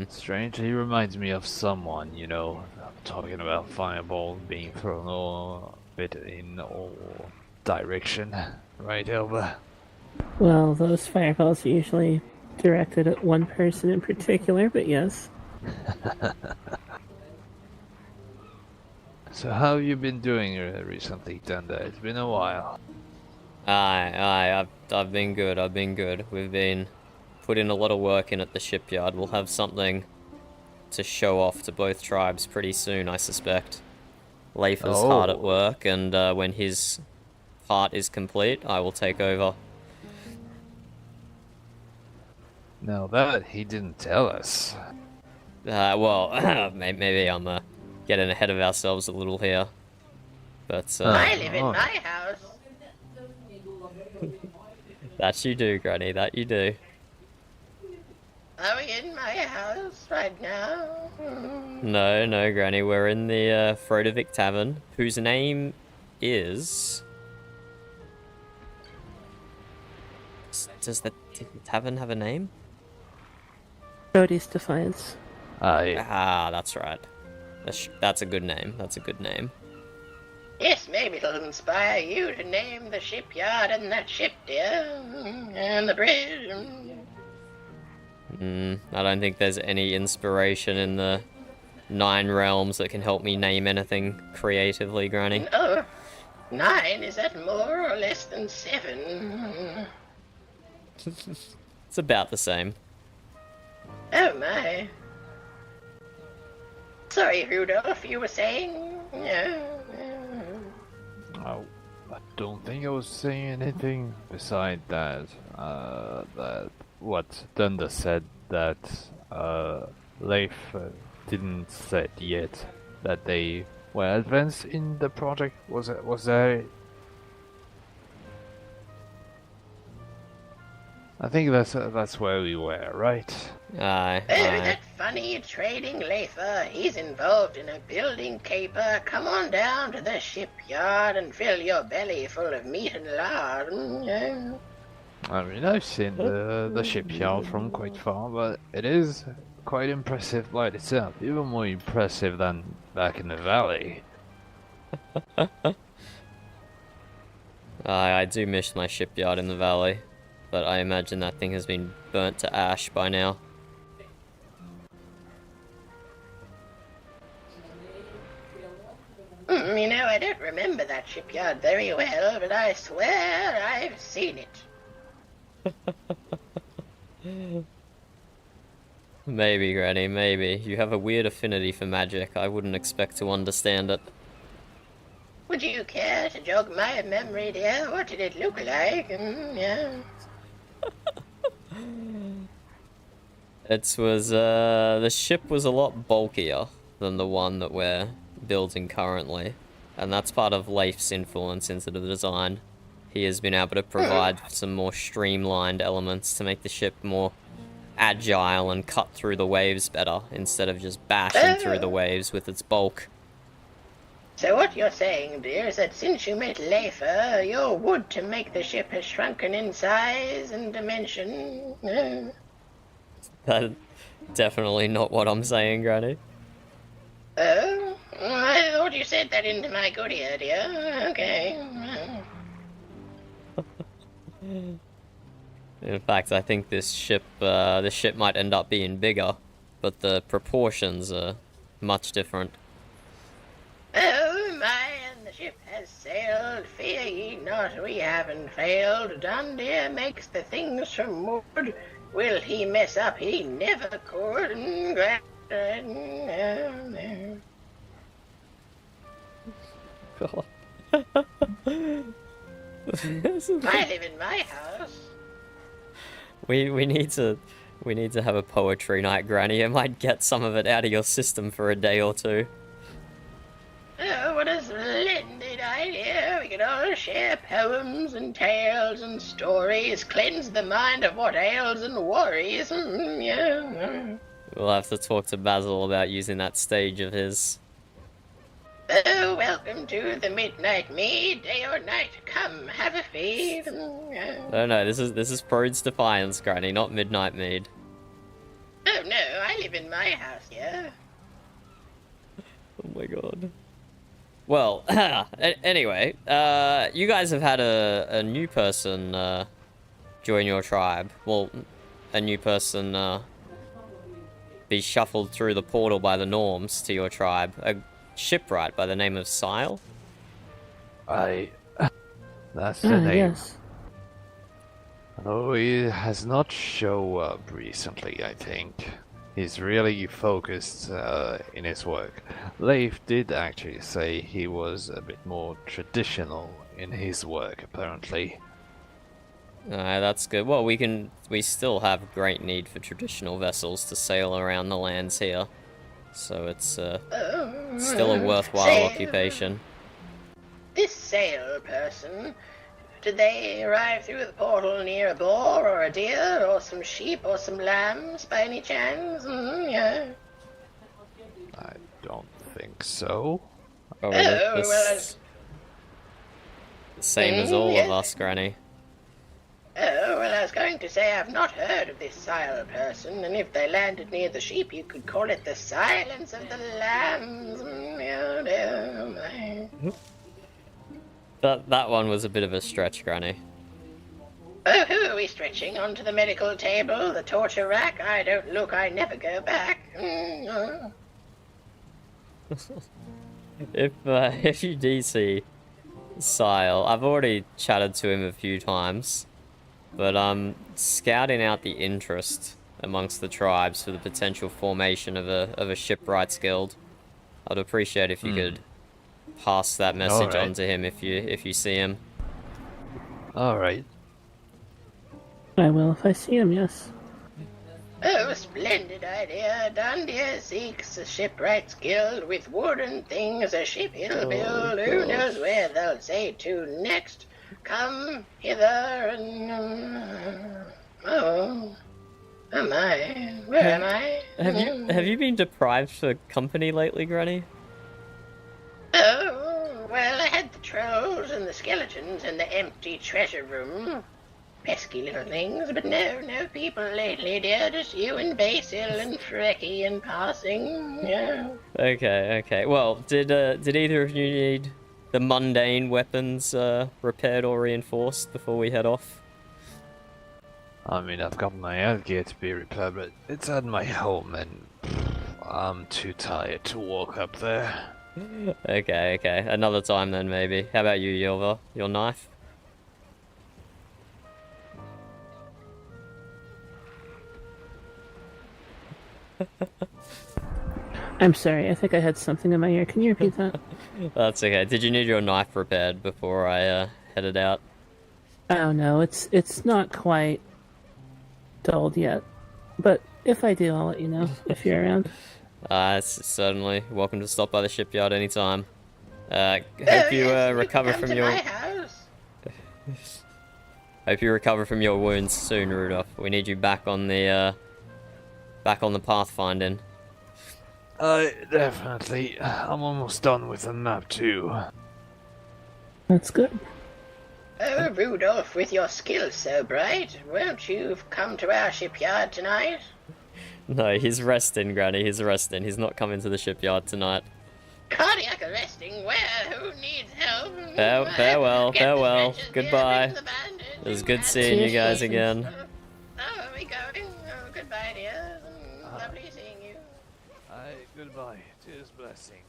Strange, he reminds me of someone, you know, talking about fireball being thrown a bit in all direction. Right, Elba? Well, those fireballs are usually directed at one person in particular, but yes. So how have you been doing recently, Thunder? It's been a while. I've been good. We've been putting a lot of work in at the shipyard. We'll have something to show off to both tribes pretty soon, I suspect. Leif is hard at work, and when his part is complete, I will take over. Now that he didn't tell us. Well, maybe I'm getting ahead of ourselves a little here. But I live in my house. That you do, Granny, that you do. Are we in my house right now? No, Granny. We're in the Frodovic Tavern, whose name is... Does the tavern have a name? Brody's Defiance. Ah, that's right. That's a good name. That's a good name. Yes, maybe it'll inspire you to name the shipyard and that ship, dear. And the bridge. I don't think there's any inspiration in the 9 realms that can help me name anything creatively, Granny. No. 9, is that more or less than 7? It's about the same. Oh my. Sorry, Rudolph, you were saying? Oh, I don't think I was saying anything beside that. That what Thunder said that Leif didn't said yet that they were advanced in the project. Was there? I think that's where we were, right? Aye. Oh, that funny trading Leifer. He's involved in a building caper. Come on down to the shipyard and fill your belly full of meat and lard. I mean, I've seen the shipyard from quite far, but it is quite impressive by itself. Even more impressive than back in the valley. I do miss my shipyard in the valley, but I imagine that thing has been burnt to ash by now. You know, I don't remember that shipyard very well, but I swear I've seen it. Maybe, Granny, maybe. You have a weird affinity for magic. I wouldn't expect to understand it. Would you care to jog my memory, dear? What did it look like? Yeah. It was, the ship was a lot bulkier than the one that we're building currently. And that's part of Leif's influence into the design. He has been able to provide some more streamlined elements to make the ship more agile and cut through the waves better, instead of just bashing through the waves with its bulk. So what you're saying, dear, is that since you met Leifer, your wood to make the ship has shrunken in size and dimension. That's definitely not what I'm saying, Granny. Oh? I thought you said that into my good ear, dear. Okay. In fact, I think this ship might end up being bigger, but the proportions are much different. Oh my, and the ship has sailed. Fear ye not, we haven't failed. Dundeer makes the things from wood. Will he mess up? He never could. God. I live in my house. We need to have a poetry night, Granny. It might get some of it out of your system for a day or two. Oh, what a splendid idea. We could all share poems and tales and stories, cleanse the mind of what ails and worries. Yeah. We'll have to talk to Basil about using that stage of his. Oh, welcome to the midnight mead, day or night. Come, have a feed. No, this is Prode's Defiance, Granny, not Midnight Mead. Oh no, I live in my house, yeah. Oh my god. Well, anyway, you guys have had a new person join your tribe. Well, a new person be shuffled through the portal by the norms to your tribe. A shipwright by the name of Sile. That's the name. Yes. Although he has not shown up recently, I think. He's really focused in his work. Leif did actually say he was a bit more traditional in his work, apparently. That's good. Well, we still have great need for traditional vessels to sail around the lands here. So it's still a worthwhile occupation. This sail person, Did they arrive through the portal near a boar or a deer or some sheep or some lambs by any chance? Yeah. I don't think so. Probably Oh, well, the same as all of yes. us, Granny. Oh, well, I was going to say I've not heard of this Sile person, and if they landed near the sheep, you could call it the silence of the lambs. That one was a bit of a stretch, Granny. Oh, who are we stretching? Onto the medical table, the torture rack? I don't look, I never go back. If you DC Sile, I've already chatted to him a few times, but scouting out the interest amongst the tribes for the potential formation of a shipwrights guild. I'd appreciate if you could pass that message on to him if you see him. All right. I will if I see him, yes. Oh, splendid idea. Dundia seeks a shipwrights guild with wooden things a ship he'll build. Who knows where they'll say to next? Come hither and... oh my, where am I? Have you been deprived for company lately, Granny? Oh, well, I had the trolls and the skeletons and the empty treasure room. Pesky little things, but no people lately, dear. Just you and Basil and Frecky in passing. Yeah. Okay. Well, did either of you need the mundane weapons repaired or reinforced before we head off? I mean, I've got my own gear to be repaired, but it's at my home, and I'm too tired to walk up there. Okay. Another time then, maybe. How about you, Yilva? Your knife? I'm sorry, I think I had something in my ear. Can you repeat that? That's okay. Did you need your knife repaired before I headed out? Oh no, it's not quite dulled yet. But if I do, I'll let you know if you're around. Certainly. Welcome to stop by the shipyard anytime. Hope you recover from your... Hope you recover from your wounds soon, Rudolph. We need you back on the pathfinding. Definitely. I'm almost done with the map too. That's good. Oh, Rudolph, with your skills so bright, won't you come to our shipyard tonight? No, he's resting, Granny. He's resting. He's not coming to the shipyard tonight. Cardiac arresting? Where? Who needs help? Farewell. Goodbye. It was good seeing you guys again. Oh, are we going? Oh, goodbye, dear. Lovely seeing you. Goodbye. Cheers, blessing.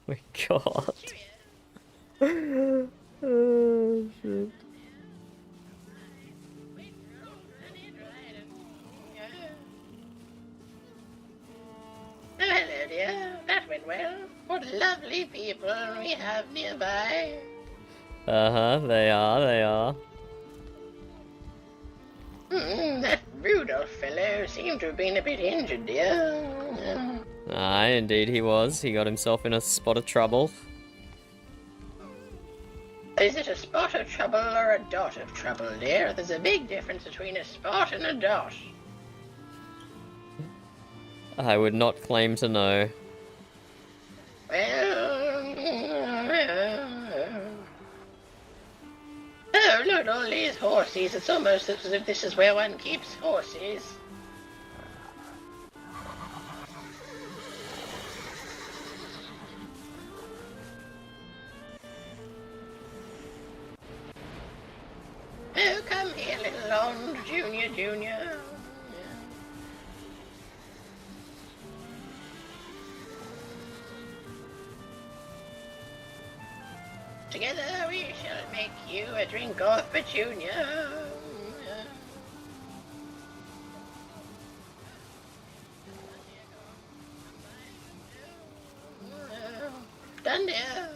My God. Oh, shit. Oh, hello, dear. That went well. What lovely people we have nearby. They are. That Rudolph fellow seemed to have been a bit injured, dear. Aye, indeed he was. He got himself in a spot of trouble. Is it a spot of trouble or a dot of trouble, dear? There's a big difference between a spot and a dot. I would not claim to know. Oh, look at all these horses. It's almost as if this is where one keeps horses. Oh, come here, little Lond, Junior. Together we shall make you a drink of petunia. Done, dear.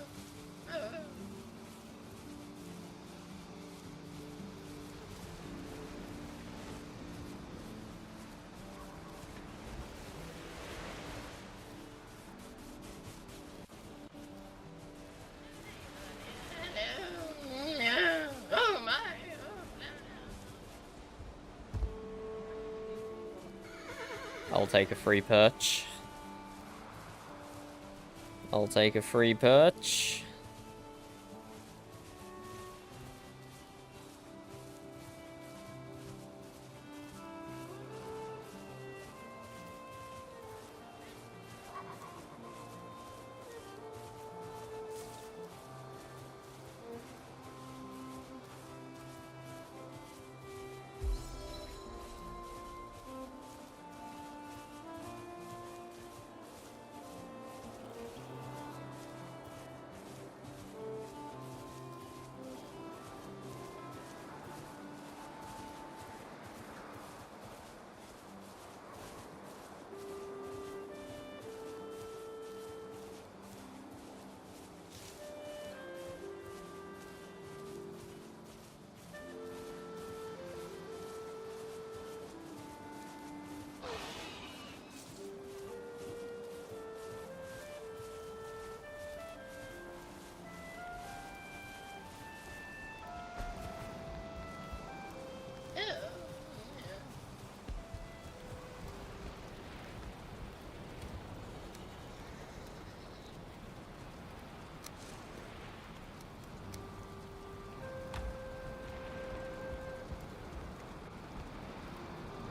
I'll take a free perch. I'll take a free perch.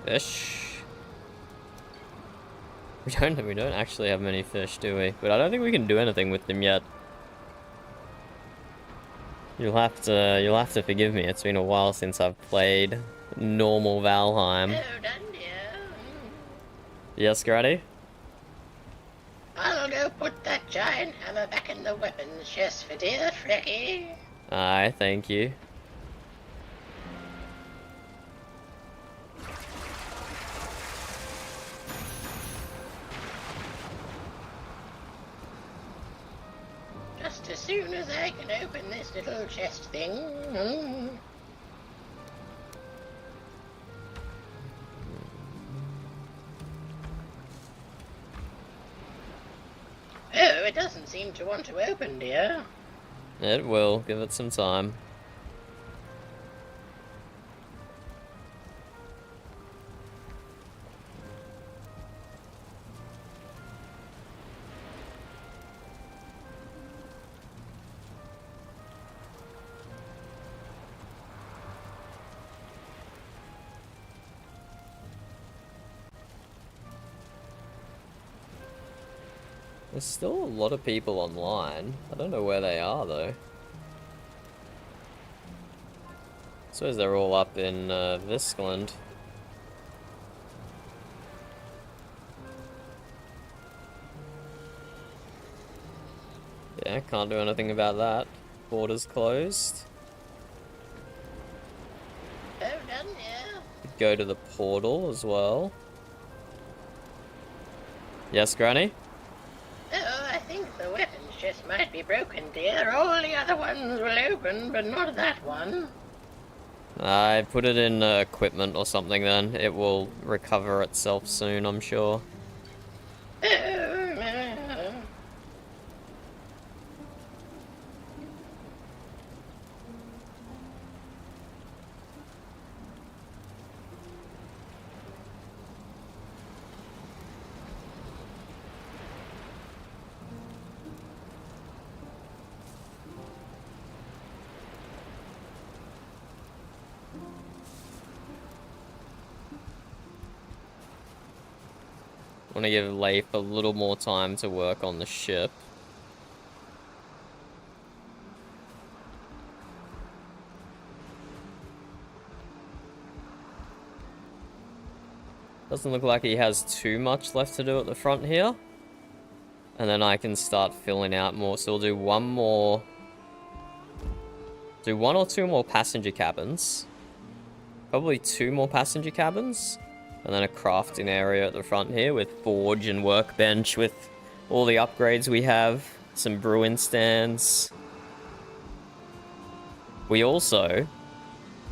Fish. We don't actually have many fish, do we? But I don't think we can do anything with them yet. You'll have to forgive me. It's been a while since I've played normal Valheim. Oh, done, dear. Yes, Granny? I'll go put that giant hammer back in the weapons chest for dear Frecky. Aye, thank you. Just as soon as I can open this little chest thing. Oh, it doesn't seem to want to open, dear. It will. Give it some time. There's still a lot of people online. I don't know where they are, though. I suppose they're all up in Viskland. Yeah, can't do anything about that. Borders closed. Oh, done, yeah. Go to the portal as well. Yes, Granny? Oh, I think the weapons chest might be broken, dear. All the other ones will open, but not that one. I put it in equipment or something then. It will recover itself soon, I'm sure. I want to give Leif a little more time to work on the ship. Doesn't look like he has too much left to do at the front here. And then I can start filling out more. So we'll do one more. Do one or two more passenger cabins. Probably two more passenger cabins. And then a crafting area at the front here with forge and workbench with all the upgrades we have. Some brewing stands. We also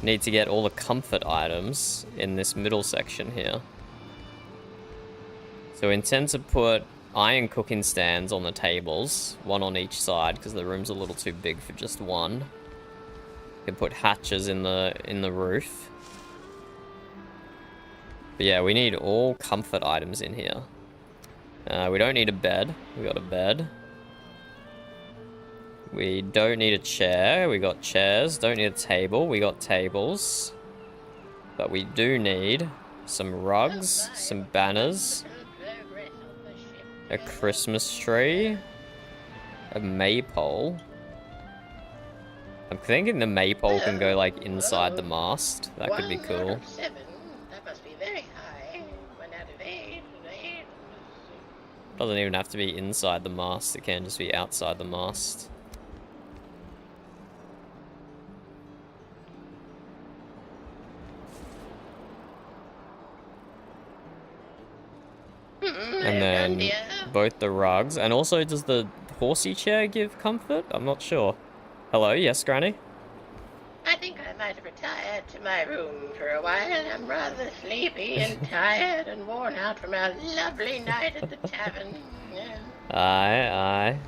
need to get all the comfort items in this middle section here. So we intend to put iron cooking stands on the tables, one on each side because the room's a little too big for just one. We can put hatches in the roof. But yeah, we need all comfort items in here. We don't need a bed. We got a bed. We don't need a chair. We got chairs. Don't need a table. We got tables. But we do need some rugs, some banners, a Christmas tree, a maypole. I'm thinking the maypole can go like inside the mast. That could be cool. 1 out of 7. That must be very high. 1 out of 8. Doesn't even have to be inside the mast. It can just be outside the mast. And then both the rugs. And also, does the horsey chair give comfort? I'm not sure. Hello, yes, Granny? I think I might have retired to my room for a while. I'm rather sleepy and tired and worn out from our lovely night at the tavern. Yeah. Aye, aye.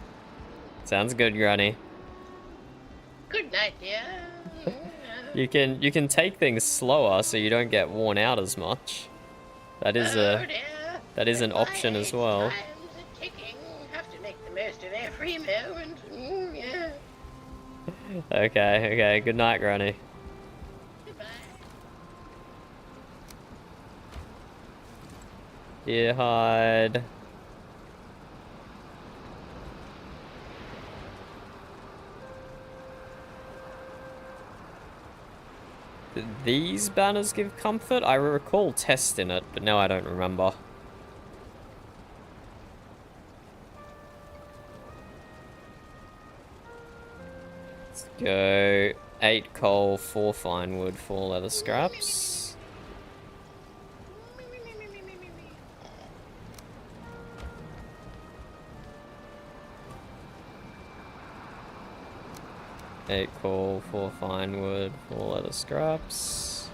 Sounds good, Granny. Good night, dear. You can take things slower so you don't get worn out as much. That is an option as well. Time's a-ticking. Have to make the most of every moment. Yeah. Okay. Good night, Granny. Goodbye. Here, hide. Did these banners give comfort? I recall testing it, but now I don't remember. Let's go 8 coal, 4 fine wood, 4 leather scraps. Eight coal, 4 fine wood, 4 leather scraps.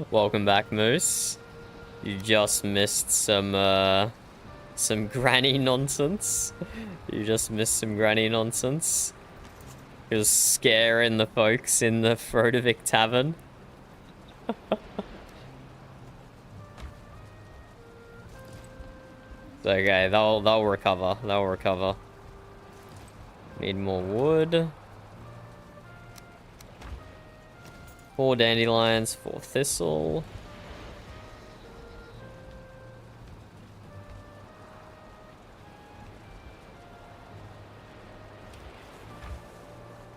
Welcome back, Moose. You just missed some granny nonsense. You just missed some granny nonsense. You're scaring the folks in the Frodovic Tavern. It's okay, they'll recover. They'll recover. Need more wood. 4 dandelions, 4 thistle.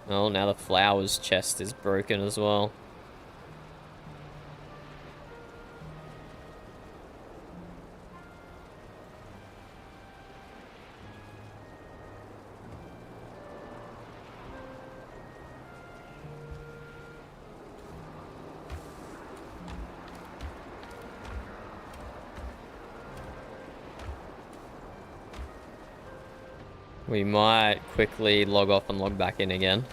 Oh, now the flowers chest is broken as well. We might quickly log off and log back in again.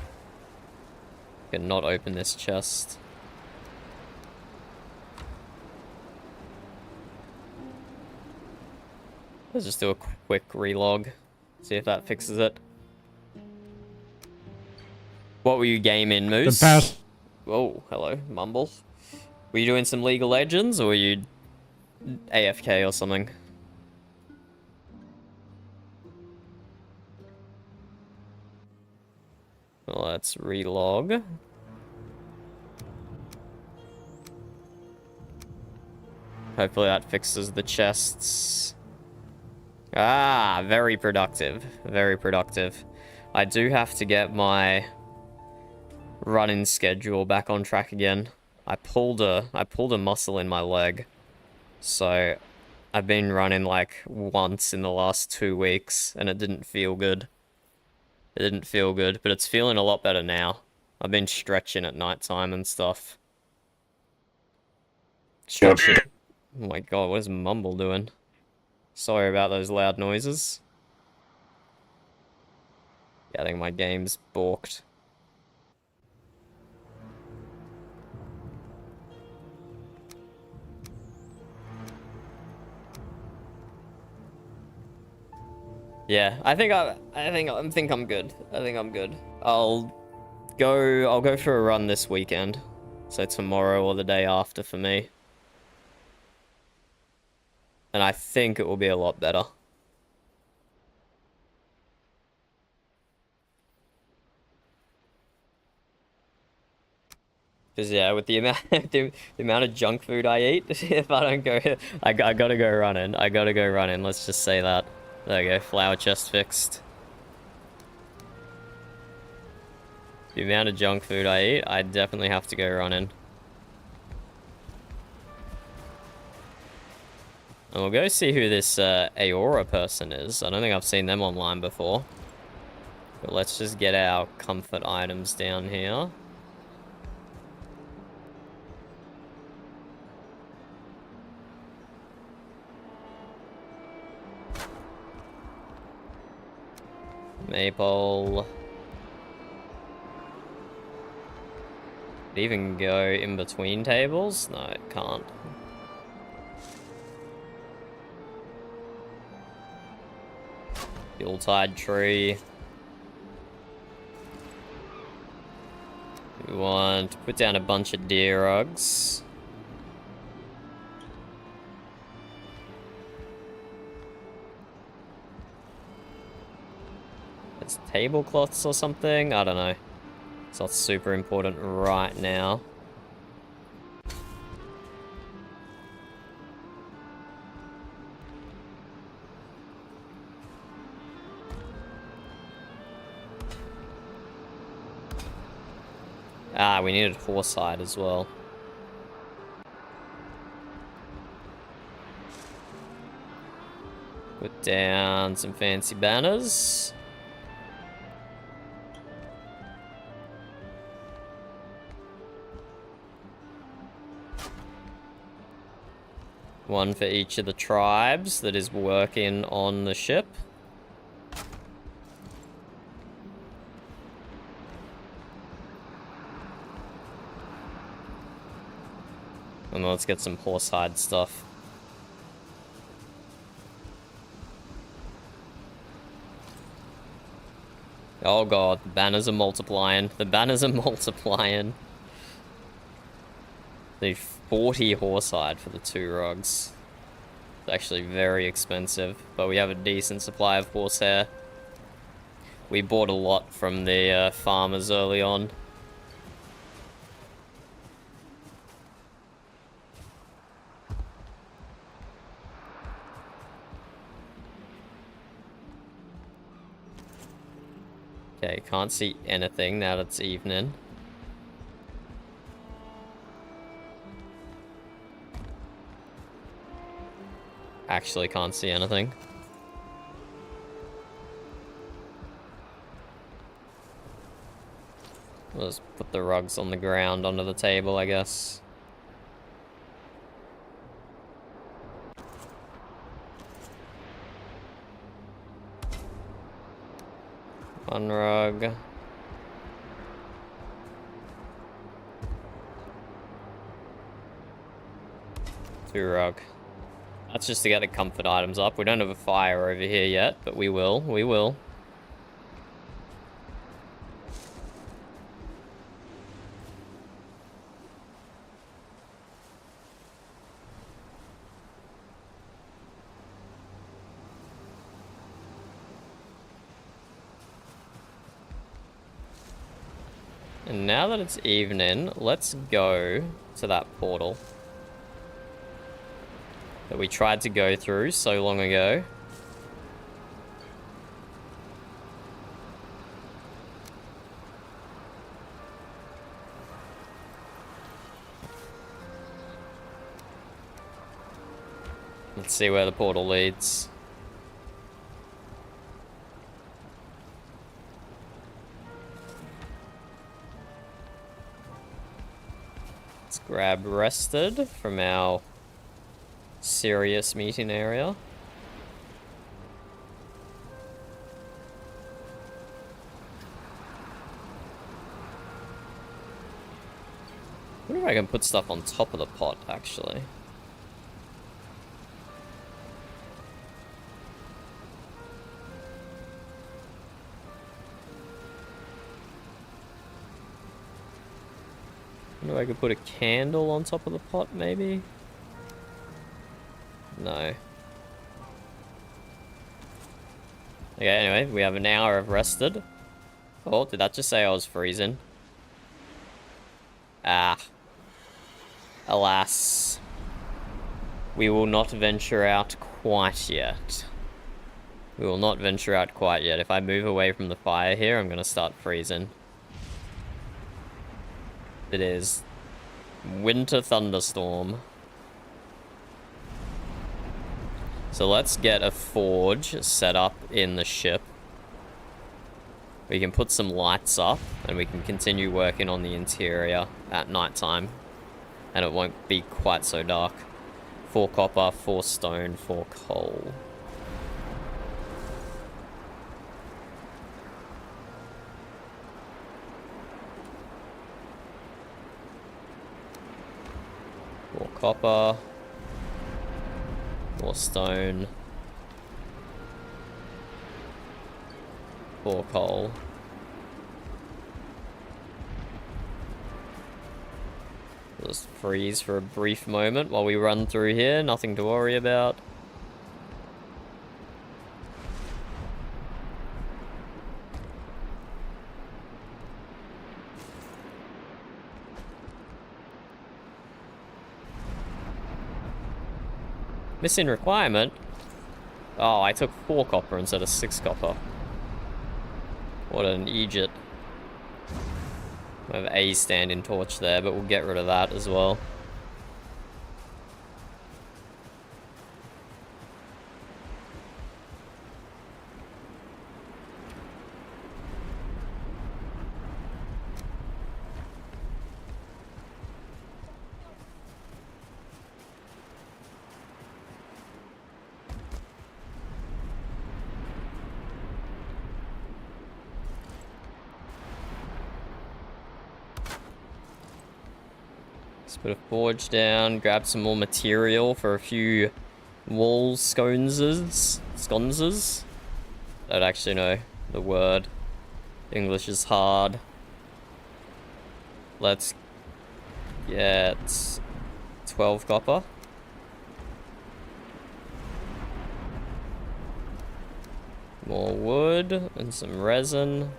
Cannot open this chest. Let's just do a quick relog. See if that fixes it. What were you gaming, Moose? The past. Oh, hello, Mumble. Were you doing some League of Legends or were you AFK or something? Well, let's relog. Hopefully that fixes the chests. Ah, very productive. Very productive. I do have to get my running schedule back on track again. I pulled a muscle in my leg. So I've been running like once in the last 2 weeks and it didn't feel good. It didn't feel good, but it's feeling a lot better now. I've been stretching at nighttime and stuff. Stretching. Oh my god, what is Mumble doing? Sorry about those loud noises. Yeah, I think my game's balked. Yeah, I think I'm good. I think I'm good. I'll go for a run this weekend. So tomorrow or the day after for me. And I think it will be a lot better. Because yeah, with the amount the amount of junk food I eat, if I don't go, I gotta go running. I gotta go running. Let's just say that. There we go. Flower chest fixed. The amount of junk food I eat, I definitely have to go running. And we'll go see who this Aora person is. I don't think I've seen them online before. But let's just get our comfort items down here. Maple. Could it even go in between tables? No, it can't. Yuletide tree. We want to put down a bunch of deer rugs. It's tablecloths or something? I don't know. It's not super important right now. Ah, we needed horsehide as well. Put down some fancy banners. One for each of the tribes that is working on the ship. And let's get some horsehide stuff. Oh god, the banners are multiplying. The banners are multiplying. The 40 horsehide for the 2 rugs. It's actually very expensive, but we have a decent supply of horsehair. We bought a lot from the farmers early on. Okay, can't see anything now that it's evening. Actually can't see anything. We'll just put the rugs on the ground under the table, I guess. One rug. Two rug. That's just to get the comfort items up. We don't have a fire over here yet, but we will. We will. And now that it's evening, let's go to that portal that we tried to go through so long ago. Let's see where the portal leads. Let's grab rested from our serious meeting area. I wonder if I can put stuff on top of the pot, actually. Wonder if I could put a candle on top of the pot, maybe? No. Okay, anyway, we have an hour of rested. Oh, did that just say I was freezing? Ah. Alas. We will not venture out quite yet. We will not venture out quite yet. If I move away from the fire here, I'm gonna start freezing. It is winter thunderstorm. So let's get a forge set up in the ship. We can put some lights up and we can continue working on the interior at nighttime. And it won't be quite so dark. 4 copper, 4 stone, 4 coal. More copper. More stone. 4 coal. Just freeze for a brief moment while we run through here. Nothing to worry about. Missing requirement? Oh, I took 4 copper instead of 6 copper. What an idiot. We have a standing torch there, but we'll get rid of that as well. Let's put a forge down, grab some more material for a few wall sconces. I don't actually know the word. English is hard. Let's get 12 copper. More wood and some resin.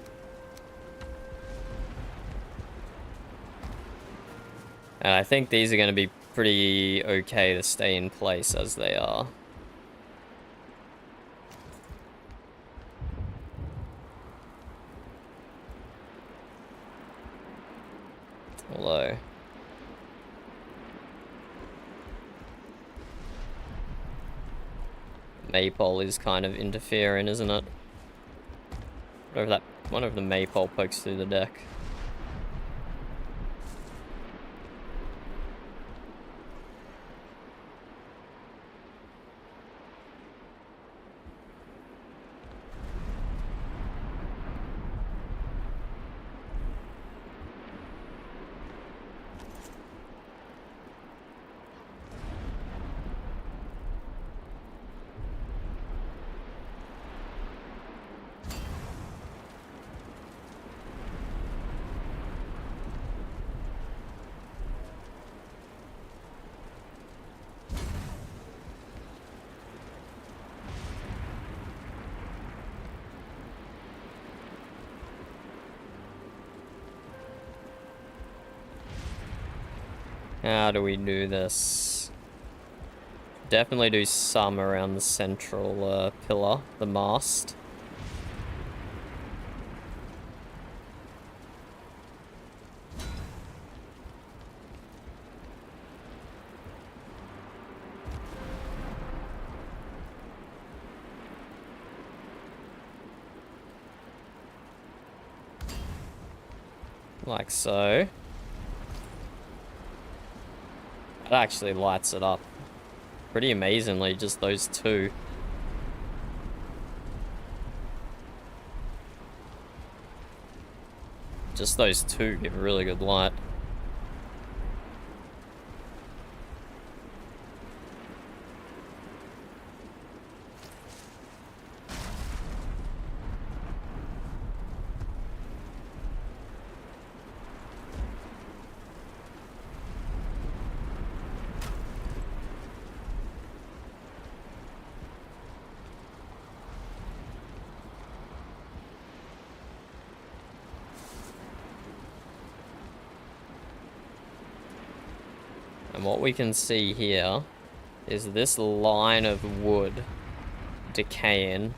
And I think these are going to be pretty okay to stay in place as they are. Although... maypole is kind of interfering, isn't it? Wonder if the maypole pokes through the deck. How do we do this? Definitely do some around the central pillar, the mast. Like so. That actually lights it up pretty amazingly, just those two. Just those two give a really good light. And what we can see here is this line of wood decaying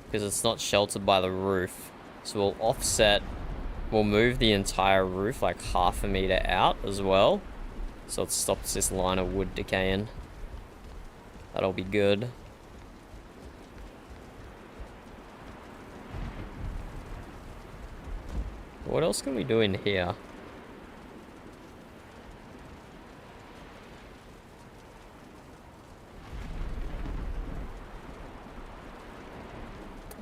because it's not sheltered by the roof. So we'll offset, we'll move the entire roof like half a meter out as well. So it stops this line of wood decaying. That'll be good. What else can we do in here?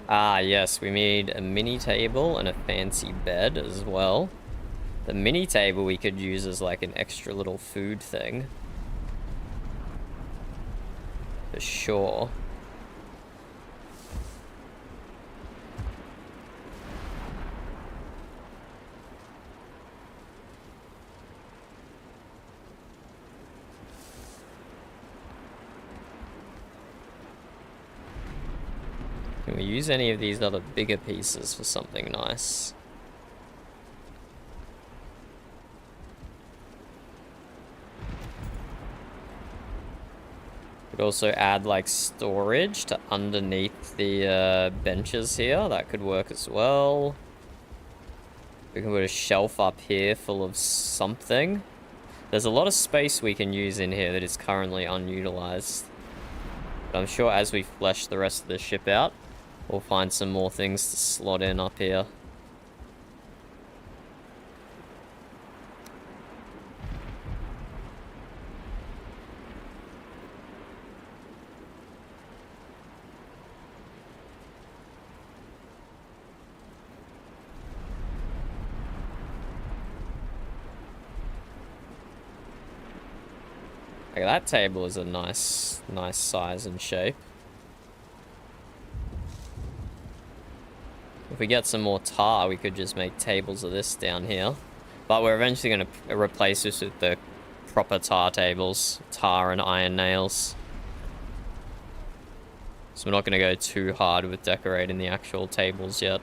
Ah, yes, we need a mini table and a fancy bed as well. The mini table we could use as like an extra little food thing. For sure. Can we use any of these other bigger pieces for something nice? Could also add like storage to underneath the benches here. That could work as well. We can put a shelf up here full of something. There's a lot of space we can use in here that is currently unutilized. But I'm sure as we flesh the rest of the ship out, we'll find some more things to slot in up here. Like that table is a nice size and shape. If we get some more tar, we could just make tables of this down here. But we're eventually going to replace this with the proper tar tables. Tar and iron nails. So we're not going to go too hard with decorating the actual tables yet.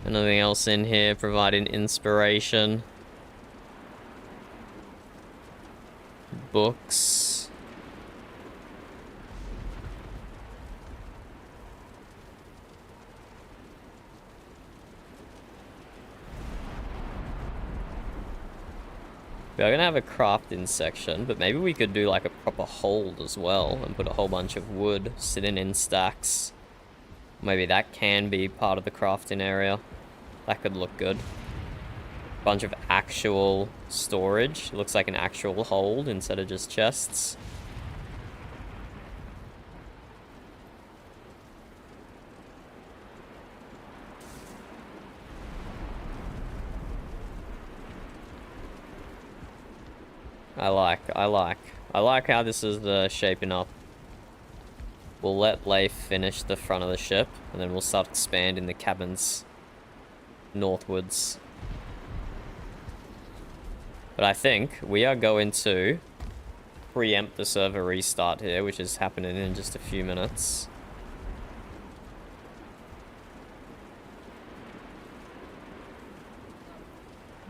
Nothing else in here providing inspiration. Books. We are gonna have a crafting section, but maybe we could do like a proper hold as well and put a whole bunch of wood sitting in stacks. Maybe that can be part of the crafting area. That could look good. Bunch of actual storage. It looks like an actual hold instead of just chests. I like how this is shaping up. We'll let Leif finish the front of the ship, and then we'll start expanding the cabins northwards. But I think we are going to preempt the server restart here, which is happening in just a few minutes.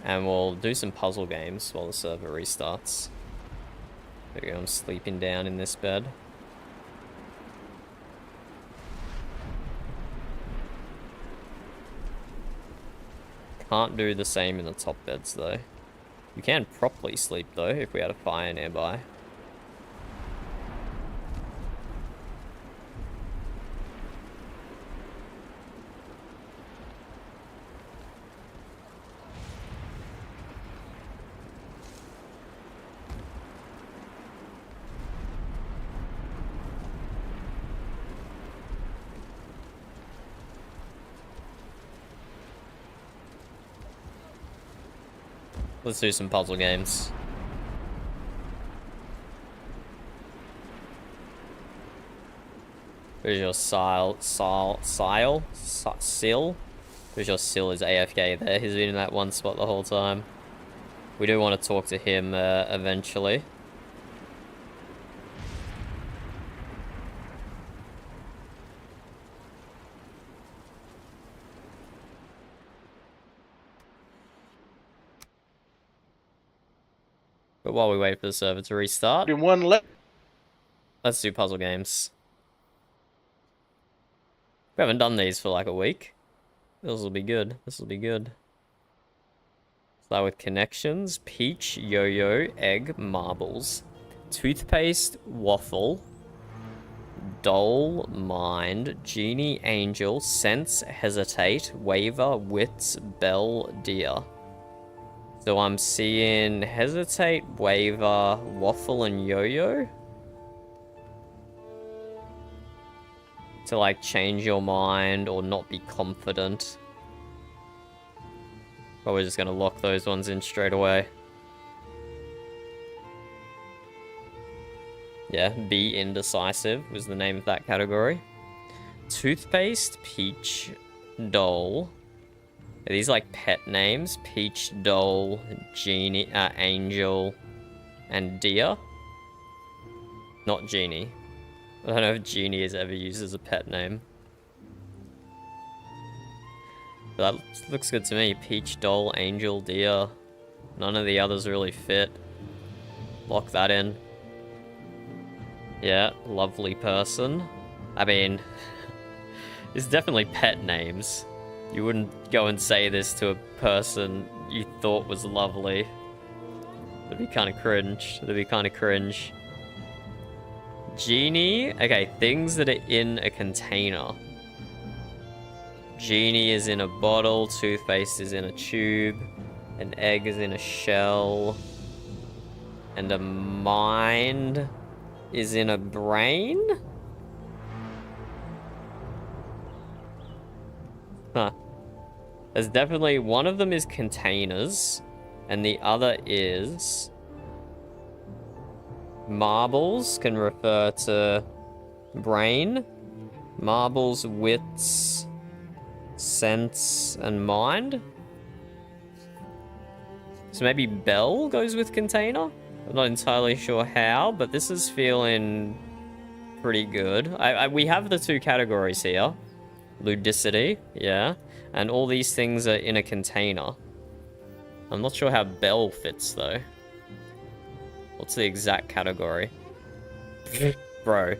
And we'll do some puzzle games while the server restarts. There we go, I'm sleeping down in this bed. Can't do the same in the top beds though. You can properly sleep though if we had a fire nearby. Let's do some puzzle games. Where's your Seal? Where's your Seal is AFK there. He's been in that one spot the whole time. We do want to talk to him eventually. But while we wait for the server to restart, In one left. let's do puzzle games. We haven't done these for like a week. This will be good. This will be good. Start with connections. Peach, yo-yo, egg, marbles. Toothpaste, waffle. Doll, mind. Genie, angel. Sense, hesitate. Waver, wits, bell, deer. So I'm seeing hesitate, waver, waffle, and yo-yo. To like change your mind or not be confident. But we're just gonna lock those ones in straight away. Yeah, be indecisive was the name of that category. Toothpaste, peach, doll. Are these like pet names? Peach, doll, genie, angel, and deer? Not genie. I don't know if genie is ever used as a pet name. But that looks good to me. Peach, doll, angel, deer. None of the others really fit. Lock that in. Yeah, lovely person. I mean, it's definitely pet names. You wouldn't go and say this to a person you thought was lovely. That'd be kind of cringe. That'd be kind of cringe. Genie. Okay, things that are in a container. Genie is in a bottle. Toothpaste is in a tube. An egg is in a shell. And a mind is in a brain? Huh. There's definitely one of them is containers, and the other is marbles can refer to brain. Marbles, wits, sense, and mind. So maybe bell goes with container? I'm not entirely sure how, but this is feeling pretty good. We have the two categories here. Ludicity, yeah. And all these things are in a container. I'm not sure how bell fits, though. What's the exact category? Bro,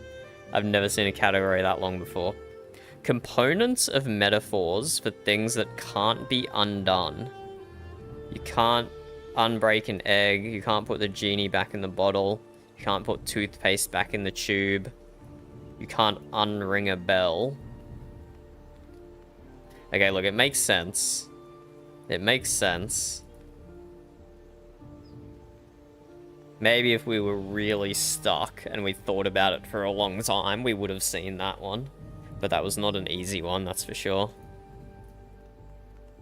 I've never seen a category that long before. Components of metaphors for things that can't be undone. You can't unbreak an egg. You can't put the genie back in the bottle. You can't put toothpaste back in the tube. You can't unring a bell. Okay, look, it makes sense. It makes sense. Maybe if we were really stuck and we thought about it for a long time, we would have seen that one. But that was not an easy one, that's for sure.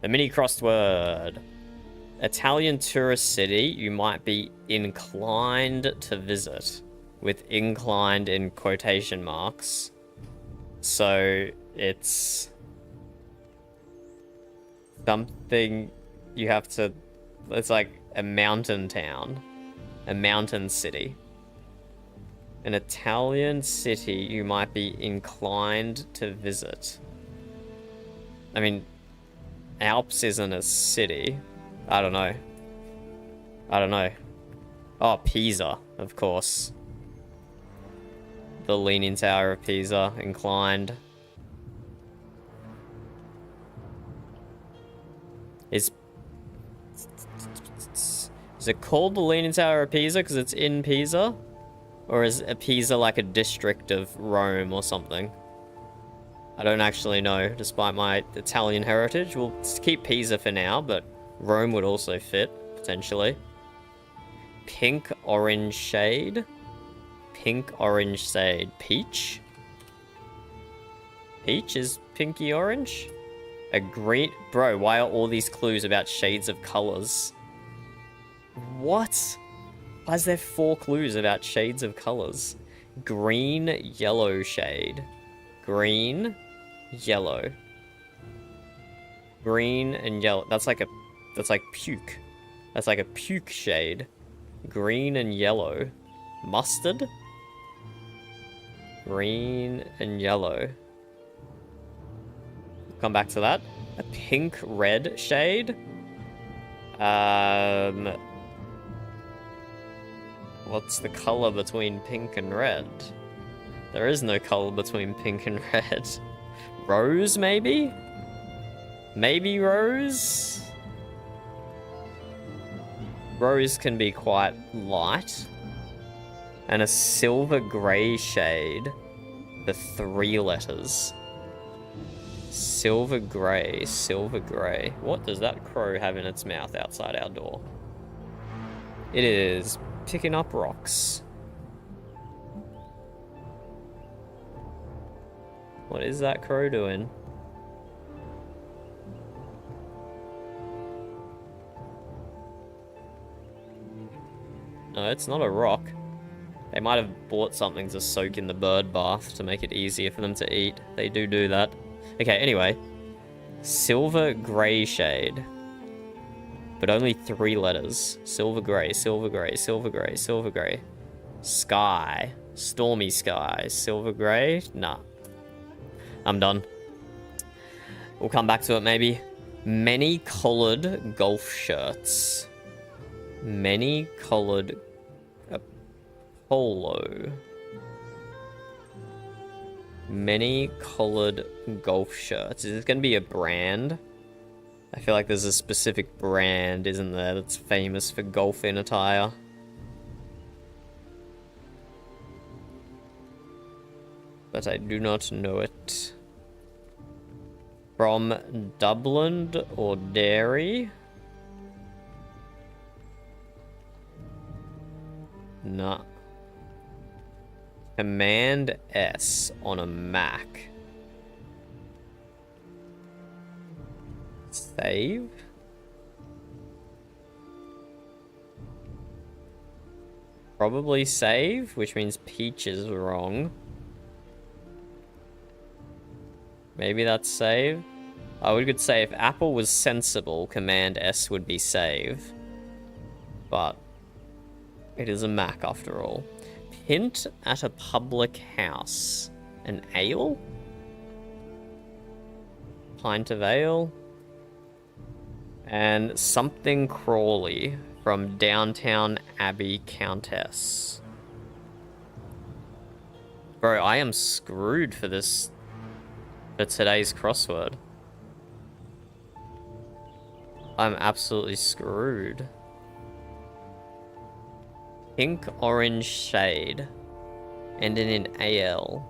The mini crossword. Italian tourist city you might be inclined to visit. With inclined in quotation marks. So it's something you have to... It's like a mountain town. A mountain city. An Italian city you might be inclined to visit. I mean, Alps isn't a city. I don't know. I don't know. Oh, Pisa, of course. The Leaning Tower of Pisa, inclined. Is it called the Leaning Tower of Pisa because it's in Pisa? Or is Pisa like a district of Rome or something? I don't actually know, despite my Italian heritage. We'll keep Pisa for now, but Rome would also fit, potentially. Pink orange shade. Pink orange shade. Peach? Peach is pinky orange? A green... Bro, why are all these clues about shades of colors? What? Why is there 4 clues about shades of colors? Green, yellow shade. Green, yellow. Green and yellow. That's like puke. That's like a puke shade. Green and yellow. Mustard? Green and yellow. Come back to that. A pink red shade. What's the color between pink and red? There is no color between pink and red. Rose, maybe? Maybe rose? Rose can be quite light. And a silver grey shade. The 3 letters. Silver grey, silver grey. What does that crow have in its mouth outside our door? It is picking up rocks. What is that crow doing? No, it's not a rock. They might have bought something to soak in the bird bath to make it easier for them to eat. They do that. Okay, anyway. Silver grey shade. But only 3 letters. Silver grey, silver grey, silver grey, silver grey. Sky. Stormy sky. Silver grey? Nah. I'm done. We'll come back to it maybe. Many coloured golf shirts. Many coloured polo. Many coloured golf shirts. Is this going to be a brand? I feel like there's a specific brand, isn't there, that's famous for golfing attire. But I do not know it. From Dublin or Derry? Nah. Command S on a Mac. Save? Probably save, which means Peach is wrong. Maybe that's save. We could say if Apple was sensible, Command S would be save. But it is a Mac after all. Pint at a public house. An ale? Pint of ale. And something Crawley from Downtown Abbey Countess. Bro, I am screwed for this, for today's crossword. I'm absolutely screwed. Pink orange shade. Ending in AL.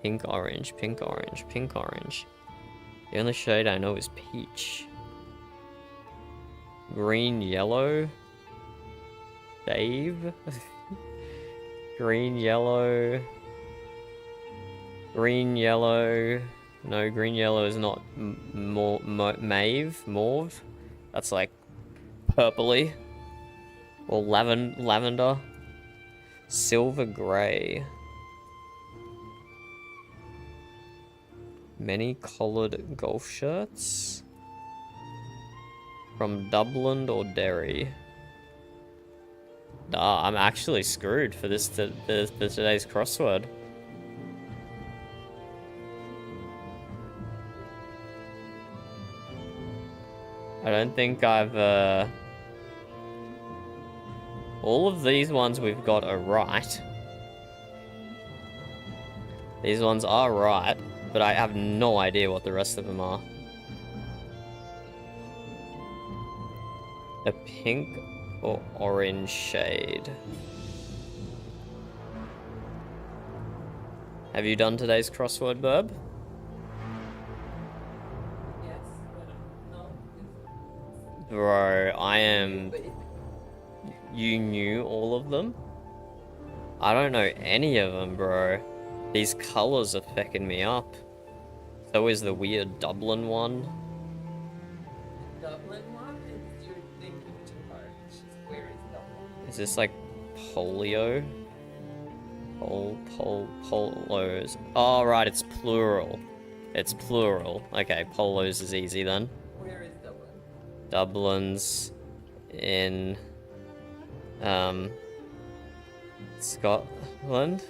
Pink orange, pink orange, pink orange. The only shade I know is peach. Green yellow. Dave. Green yellow. Green yellow. No, green yellow is not mauve. That's like purpley. Or lavender. Silver grey. Many coloured golf shirts. From Dublin or Derry. Nah, I'm actually screwed for this for today's crossword. I don't think I've all of these ones we've got are right. These ones are right, but I have no idea what the rest of them are. A pink or orange shade. Have you done today's crossword, Burb? Bro, I am... You knew all of them? I don't know any of them, bro. These colors are fucking me up. So is the weird Dublin one. Dublin one? You're thinking too hard. Where is Dublin? Is this like polio? Polos. Oh, right, it's plural. It's plural. Okay, polos is easy then. Where is Dublin? Dublin's in Scotland?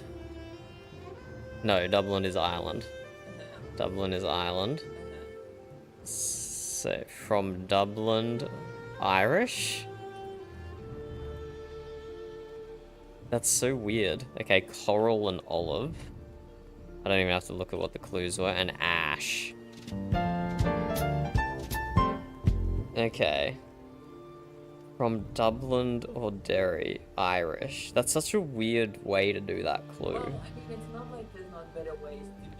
No, Dublin is Ireland. Dublin is Ireland. So from Dublin, Irish? That's so weird. Okay, coral and olive. I don't even have to look at what the clues were. And ash. Okay. From Dublin or Derry, Irish. That's such a weird way to do that clue. Well, I mean, it's not like there's not better ways to do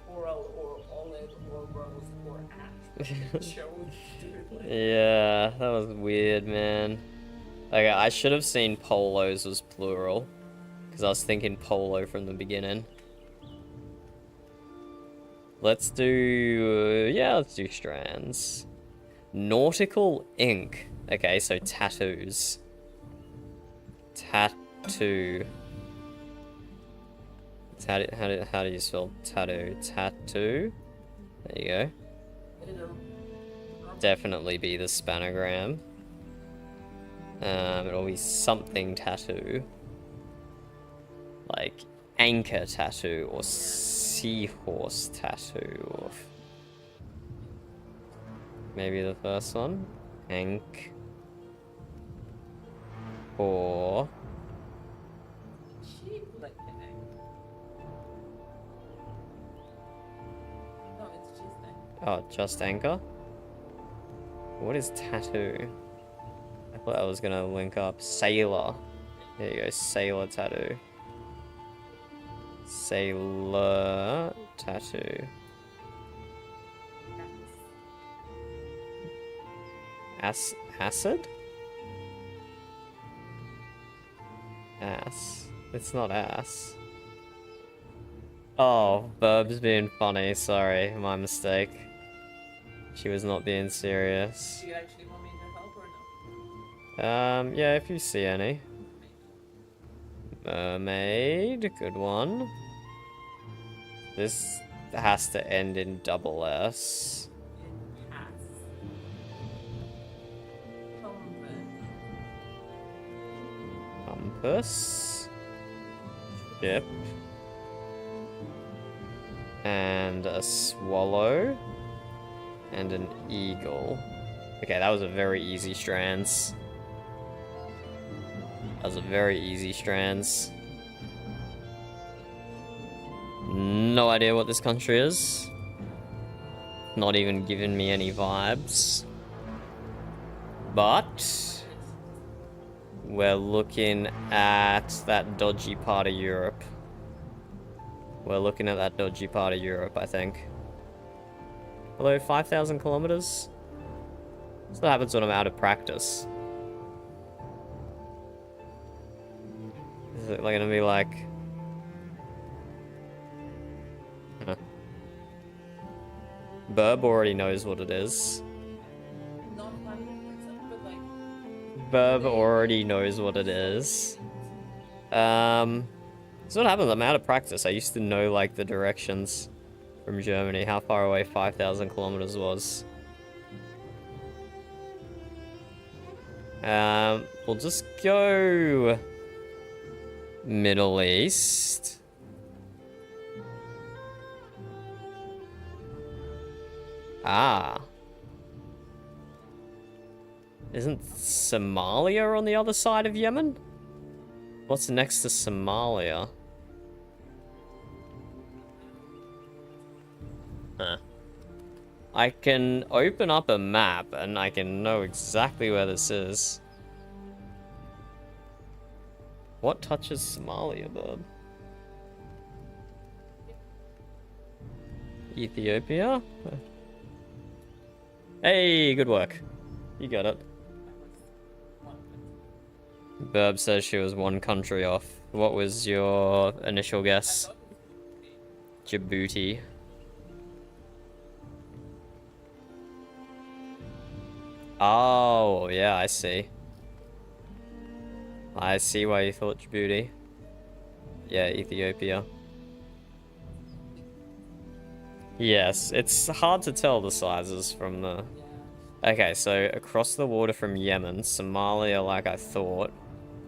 coral or olive or rose or ash. Yeah, that was weird, man. Okay, I should have seen polos was plural. Because I was thinking polo from the beginning. Let's do... yeah, let's do strands. Nautical ink. Okay, so tattoos. Tattoo. How do you spell tattoo? Tattoo? There you go. Definitely be the spanogram. It'll be something tattoo. Like anchor tattoo or seahorse tattoo. Or maybe the first one. Ank. Or Sheep like an egg. No, it's just egg. oh, just anchor? What is tattoo? I thought I was gonna link up sailor. There you go, sailor tattoo. Sailor tattoo. Acid? Ass. It's not ass. Oh, Burb's being funny. Sorry, my mistake. She was not being serious. Do you actually want me to help or no? Yeah, if you see any. Mermaid, good one. This has to end in double S. It has. Compass. Ship. And a swallow. And an eagle. Okay, that was a very easy strands. That was a very easy strands. No idea what this country is. Not even giving me any vibes. But we're looking at that dodgy part of Europe. We're looking at that dodgy part of Europe, I think. Although 5,000 kilometers? That's what happens when I'm out of practice. Is it like gonna be like... Huh. Burb already knows what it is. Not 100%, but like... Burb already knows what it is. That's what happens, I'm out of practice. I used to know like the directions from Germany, how far away 5,000 kilometers was. We'll just go Middle East. Ah. Isn't Somalia on the other side of Yemen? What's next to Somalia? Huh. I can open up a map and I can know exactly where this is. What touches Somalia, bub? Ethiopia? Hey, good work. You got it. Burb says she was one country off. What was your initial guess? Djibouti. Oh, yeah, I see. I see why you thought Djibouti. Yeah, Ethiopia. Yes, it's hard to tell the sizes from the... Okay, so across the water from Yemen, Somalia like I thought,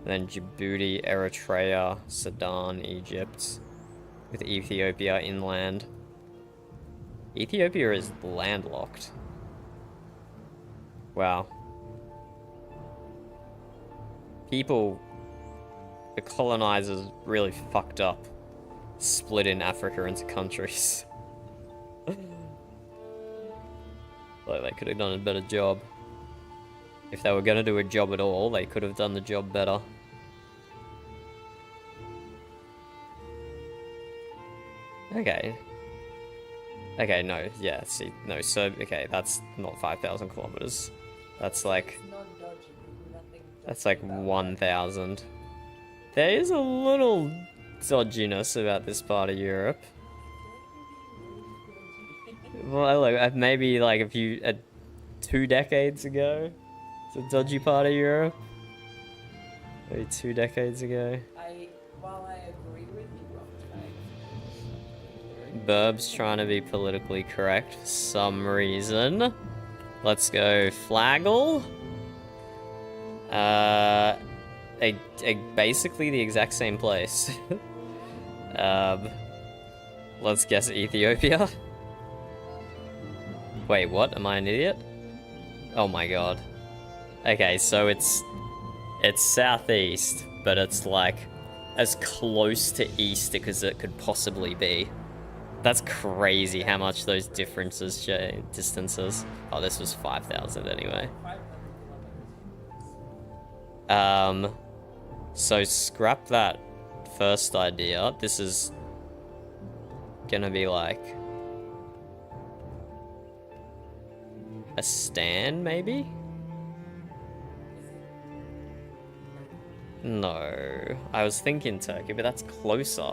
then Djibouti, Eritrea, Sudan, Egypt, with Ethiopia inland. Ethiopia is landlocked. Wow. People the colonizers really fucked up. Split in Africa into countries. Like, they could have done a better job. If they were gonna do a job at all, they could have done the job better. Okay. Okay, no, yeah, see, no, so, okay, that's not 5,000 kilometers. That's like... It's not dodgy. Nothing That's like dodgy about 1,000. There is a little dodginess about this part of Europe. Well, look, maybe like a few, 2 decades ago, it's a dodgy part of Europe. Maybe 2 decades ago. While I agree with you, Burb's trying to be politically correct for some reason. Let's go Flagel. Basically the exact same place. Let's guess Ethiopia. Wait, what? Am I an idiot? Oh my god. Okay, so it's southeast, but it's like as close to east as it could possibly be. That's crazy how much those differences distances. Oh, this was 5,000 anyway. So scrap that first idea. This is gonna be like a stand, maybe? No, I was thinking Turkey, but that's closer.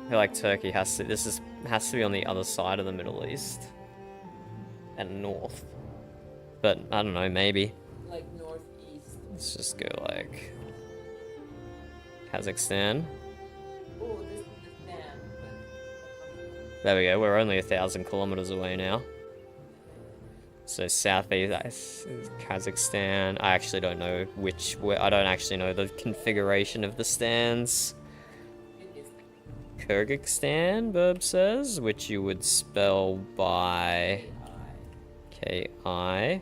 I feel like Turkey has to. Has to be on the other side of the Middle East and north. But I don't know, maybe. like northeast. Let's just go like Kazakhstan. Oh, this is the stand, There we go. We're only 1,000 kilometers away now. So southeast is Kazakhstan. I actually don't know I don't actually know the configuration of the stands. Kyrgyzstan, Burb says, which you would spell by K-I-R.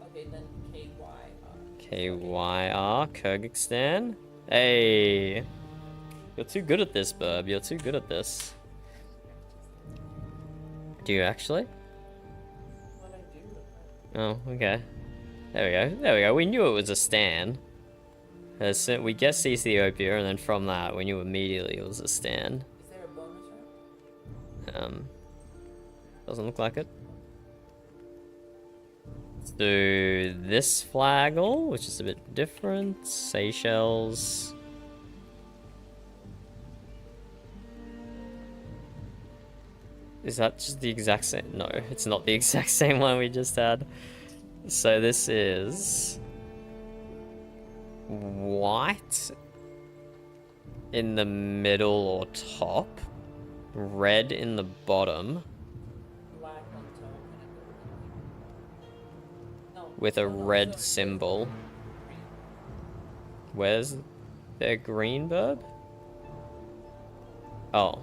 okay, then K-Y-R. K-Y-R, Kyrgyzstan. Hey! You're too good at this, Burb. You're too good at this. Do you actually? What I do? Oh, okay. There we go. There we go. We knew it was a stan. We guessed Ethiopia, and then from that, we knew immediately it was a stan. Is there a bonus round? Doesn't look like it. Let's do this flagel, which is a bit different. Seychelles. Is that just the exact same? No, it's not the exact same one we just had. So this is white in the middle or top, red in the bottom, Black on top and no, with a red symbol. Where's their green Burb? Oh.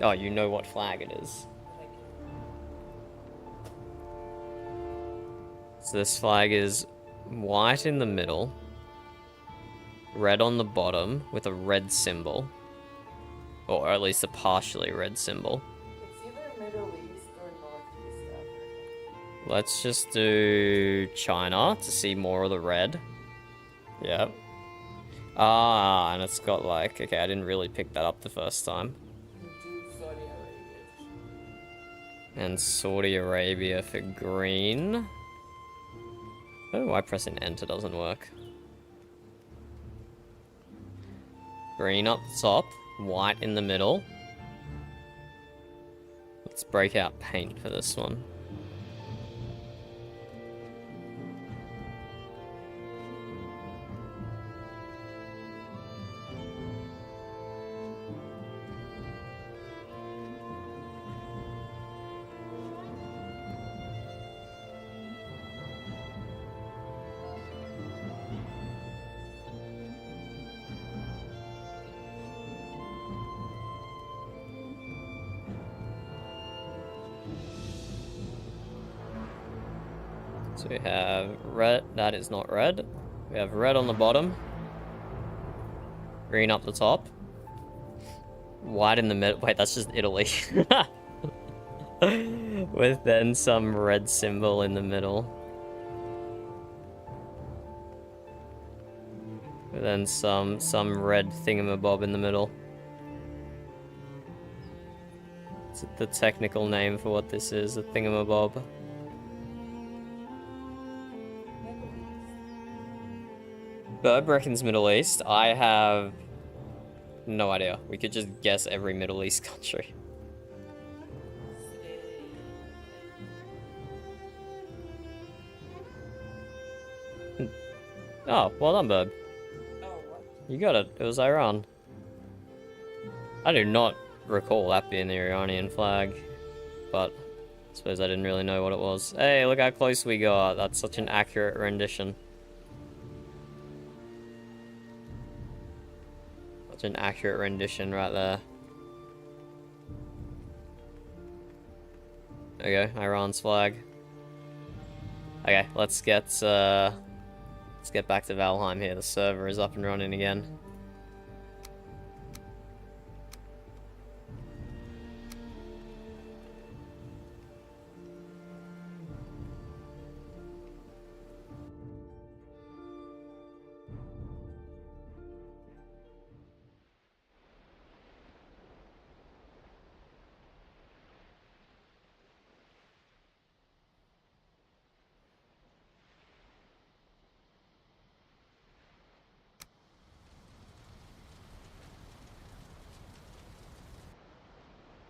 Oh, you know what flag it is. So this flag is white in the middle, red on the bottom with a red symbol. Or at least a partially red symbol. It's either Middle East or Northeast Africa. Let's just do China to see more of the red. Yep. Ah, and it's got like... Okay, I didn't really pick that up the first time. And Saudi Arabia for green. Oh, why pressing enter doesn't work. Green up the top, white in the middle. Let's break out paint for this one. So we have red. That is not red. We have red on the bottom. Green up the top. White in the middle. Wait, that's just Italy. With then some red symbol in the middle. With then some red thingamabob in the middle. It's the technical name for what this is, a thingamabob. Burb reckons Middle East. I have no idea. We could just guess every Middle East country. Oh, well done, Burb. Oh, what? You got it. It was Iran. I do not recall that being the Iranian flag, but I suppose I didn't really know what it was. Hey, look how close we got. That's such an accurate rendition. Such an accurate rendition right there. There you go, Iran's flag. Okay, let's get back to Valheim here. The server is up and running again.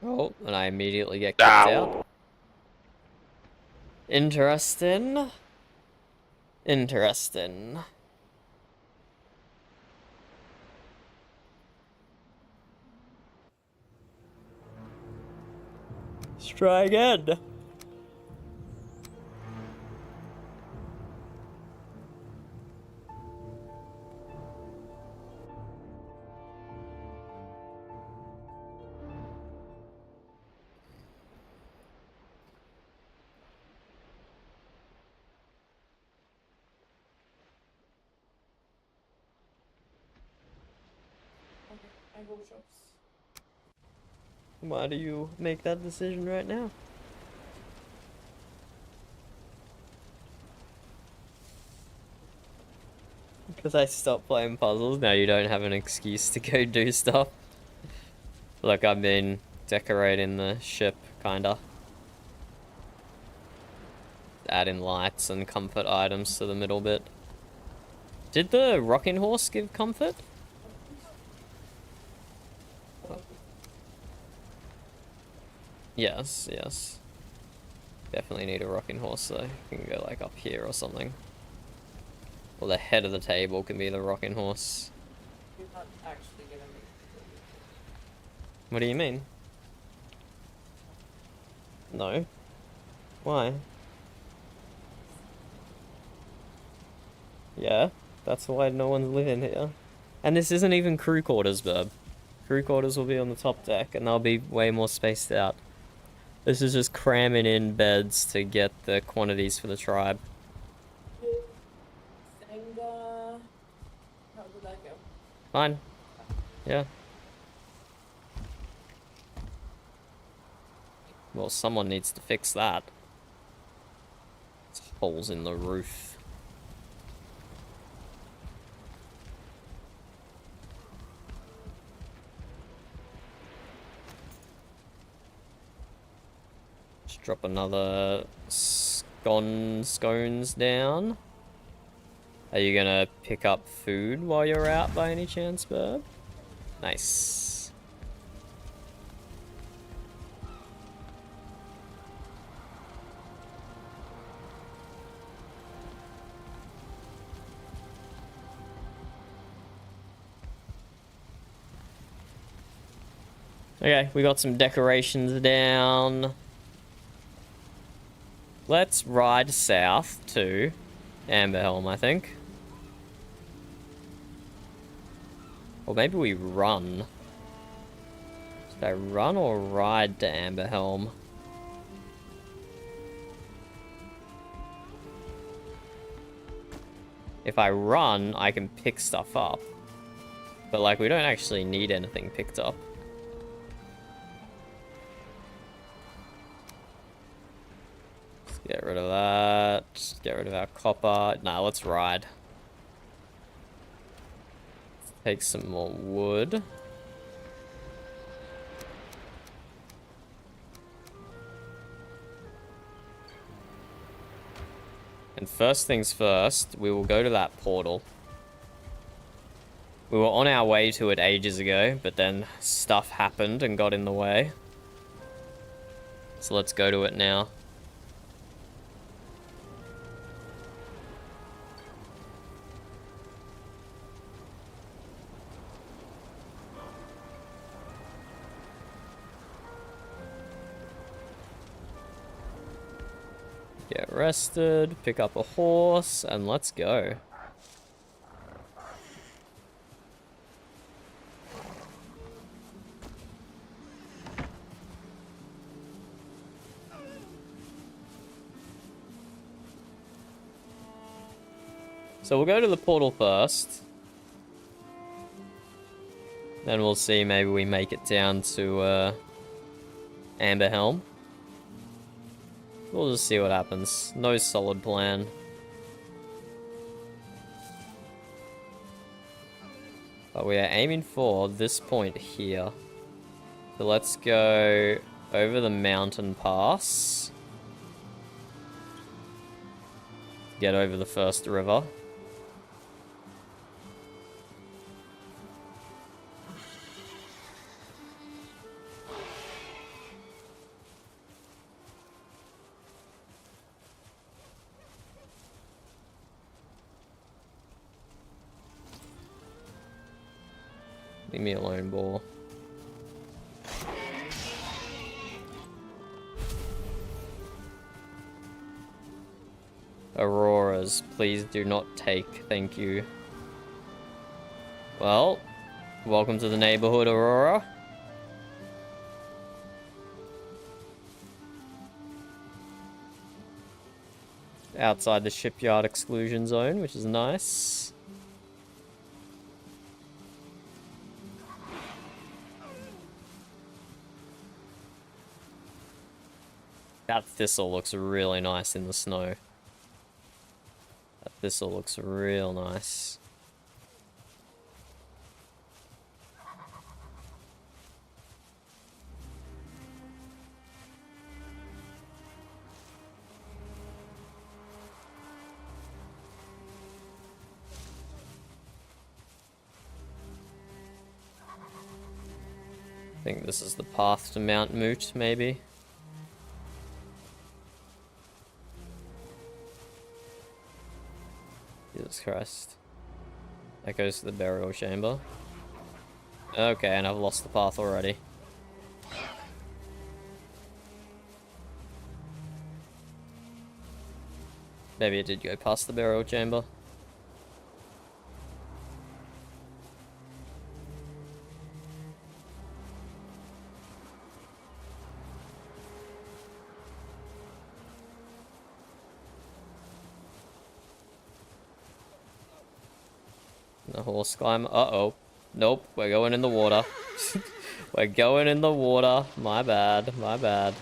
Oh, and I immediately get kicked out. Interesting. Interesting. Let's try again. Okay, I go shops. Why do you make that decision right now? Because I stopped playing puzzles, now you don't have an excuse to go do stuff. Look, I've been decorating the ship, kinda. Adding lights and comfort items to the middle bit. Did the rocking horse give comfort? Yes, yes. Definitely need a rocking horse, so you can go like up here or something. Or the head of the table can be the rocking horse. You're not actually gonna make it. What do you mean? No. Why? Yeah, that's why no one's living here. And this isn't even crew quarters, Burb. Crew quarters will be on the top deck, and they'll be way more spaced out. This is just cramming in beds to get the quantities for the tribe. And, how did that go? Fine. Yeah. Well, someone needs to fix that. It's holes in the roof. Just drop another scones down. Are you gonna pick up food while you're out by any chance, Burb? Nice. Okay, we got some decorations down. Let's ride south to Amberhelm, I think. Or maybe we run. Should I run or ride to Amberhelm? If I run, I can pick stuff up. But, like, we don't actually need anything picked up. Let's get rid of that. Get rid of our copper. Nah, let's ride. Let's take some more wood. And first things first, we will go to that portal. We were on our way to it ages ago, but then stuff happened and got in the way. So let's go to it now. Get rested, pick up a horse, and let's go. So we'll go to the portal first. Then we'll see, maybe we make it down to Amberhelm. We'll just see what happens. No solid plan. But we are aiming for this point here. So let's go over the mountain pass. Get over the first river. Leave me alone, boar. Auroras, please do not take, thank you. Well, welcome to the neighborhood, Aurora. Outside the shipyard exclusion zone, which is nice. That thistle looks really nice in the snow. That thistle looks real nice. I think this is the path to Mount Moot, maybe. Jesus Christ. That goes to the burial chamber. Okay, and I've lost the path already. Maybe it did go past the burial chamber. The horse climb. Uh-oh. Nope, we're going in the water. We're going in the water. My bad, my bad.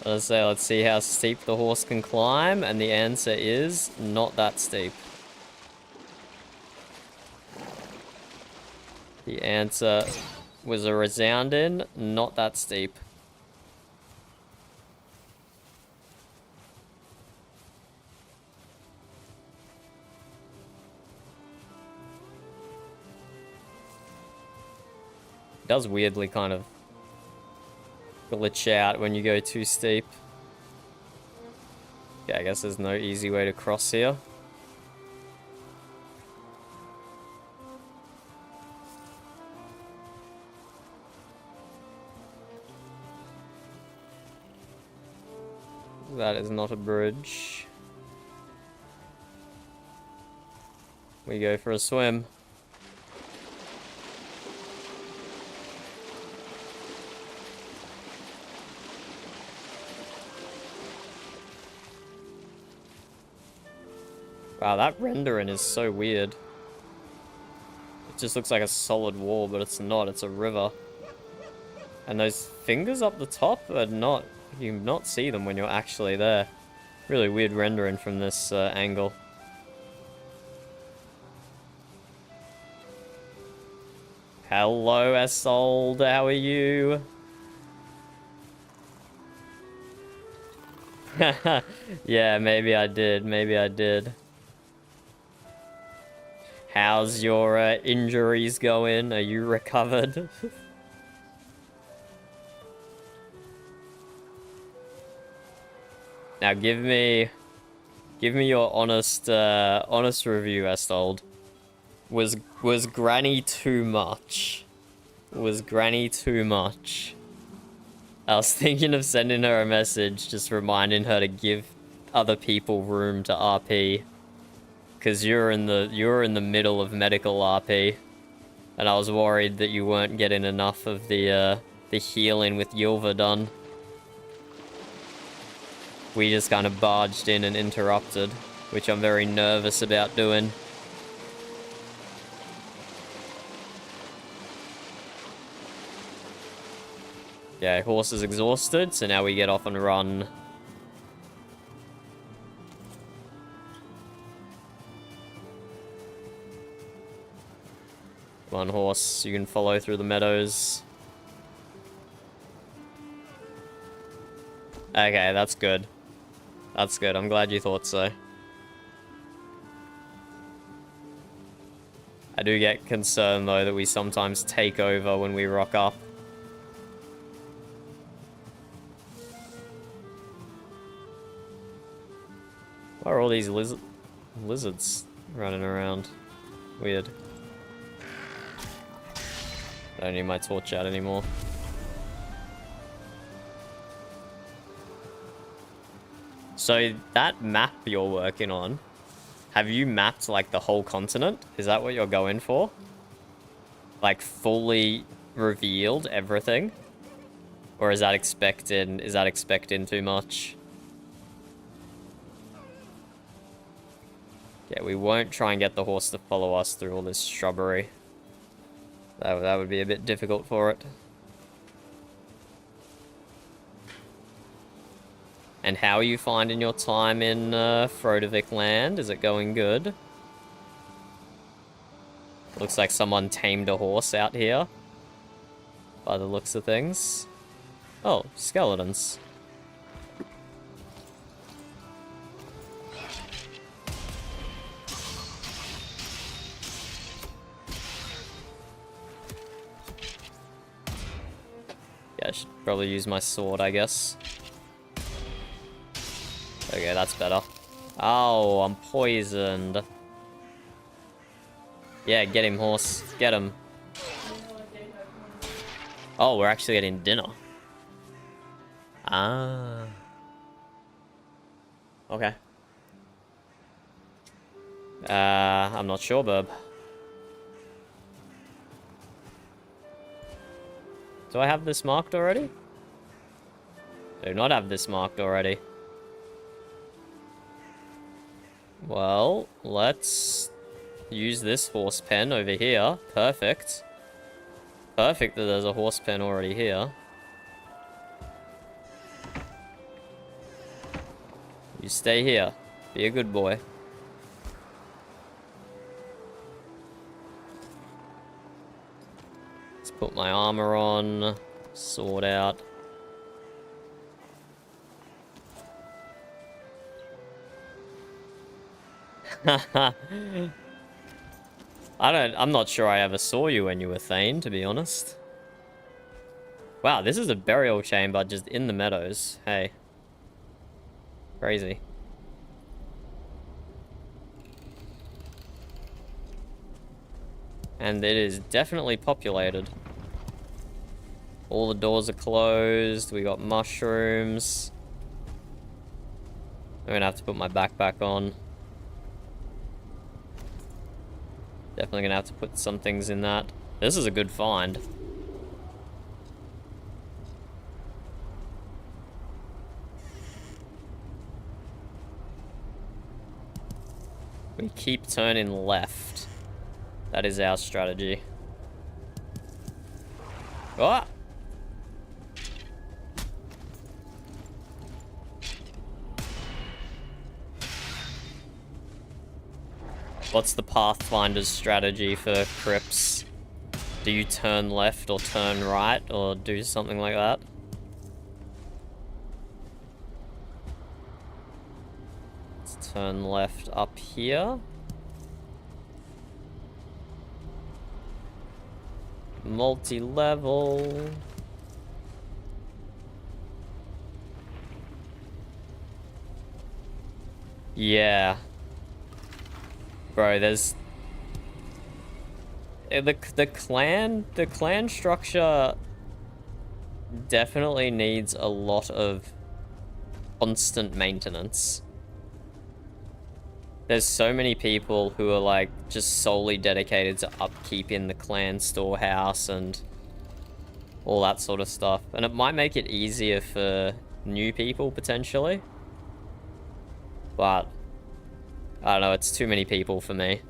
Let's see how steep the horse can climb, and the answer is not that steep. The answer was a resounding not that steep. It does weirdly kind of glitch out when you go too steep. Yeah, I guess there's no easy way to cross here. That is not a bridge. We go for a swim. Wow, that rendering is so weird. It just looks like a solid wall, but it's not. It's a river. And those fingers up the top are not... You not see them when you're actually there. Really weird rendering from this angle. Hello, Esold. How are you? Yeah, maybe I did. Maybe I did. How's your injuries going? Are you recovered? Now give me your honest review, Estold. Was Granny too much? Was Granny too much? I was thinking of sending her a message, just reminding her to give other people room to RP. Cause you're in the middle of medical RP, and I was worried that you weren't getting enough of the healing with Yulva done. We just kind of barged in and interrupted, which I'm very nervous about doing. Yeah, horse is exhausted, so now we get off and run. Come on, horse, you can follow through the meadows. Okay, that's good. That's good, I'm glad you thought so. I do get concerned, though, that we sometimes take over when we rock up. Why are all these lizards running around? Weird. I don't need my torch out anymore. So, that map you're working on, have you mapped, like, the whole continent? Is that what you're going for? Like, fully revealed everything? Or is that expecting too much? Yeah, we won't try and get the horse to follow us through all this shrubbery. That would be a bit difficult for it. And how are you finding your time in Frodevik land? Is it going good? Looks like someone tamed a horse out here, by the looks of things. Oh, skeletons. Yeah, I should probably use my sword, I guess. Okay, that's better. Oh, I'm poisoned. Yeah, get him, horse. Get him. Oh, we're actually getting dinner. Ah. Okay. I'm not sure, bub. Do I have this marked already? I do not have this marked already. Well, let's use this horse pen over here. Perfect. Perfect that there's a horse pen already here. You stay here. Be a good boy. Let's put my armor on. Sword out. I'm not sure I ever saw you when you were Thane, to be honest. Wow, this is a burial chamber just in the meadows. Hey. Crazy. And it is definitely populated. All the doors are closed. We got mushrooms. I'm gonna have to put my backpack on. Definitely gonna have to put some things in that. This is a good find. We keep turning left. That is our strategy. Oh! What's the Pathfinder's strategy for crypts? Do you turn left or turn right or do something like that? Let's turn left up here. Multi-level. Yeah. Bro, there's the clan structure definitely needs a lot of constant maintenance. There's so many people who are like just solely dedicated to upkeeping the clan storehouse and all that sort of stuff. And it might make it easier for new people potentially. But I don't know, it's too many people for me.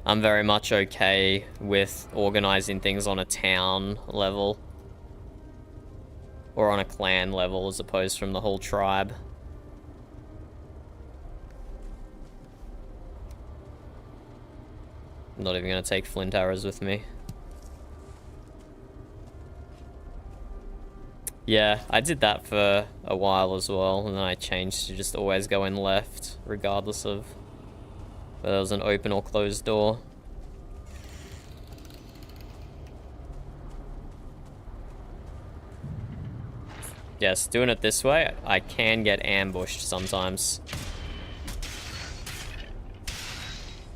I'm very much okay with organizing things on a town level. Or on a clan level as opposed from the whole tribe. I'm not even going to take flint arrows with me. Yeah, I did that for a while as well, and then I changed to just always going left, regardless of whether there was an open or closed door. Yes, doing it this way, I can get ambushed sometimes.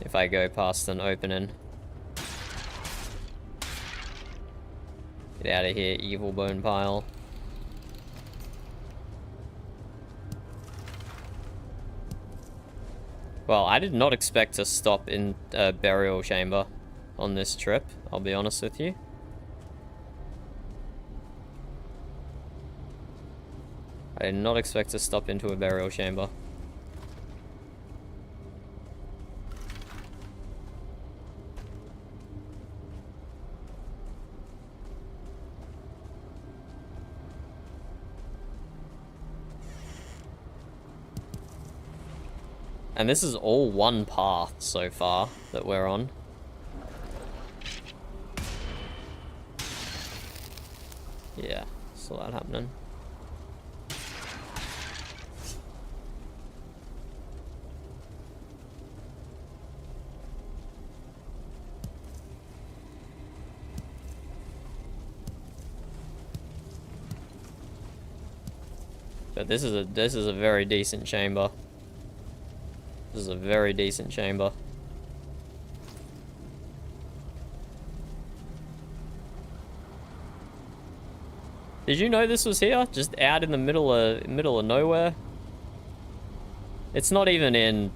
If I go past an opening. Get out of here, evil bone pile. Well, I did not expect to stop in a burial chamber on this trip, I'll be honest with you. I did not expect to stop into a burial chamber. And this is all one path so far that we're on. Yeah, saw that happening. But this is a very decent chamber. This is a very decent chamber. Did you know this was here? Just out in the middle of nowhere? It's not even in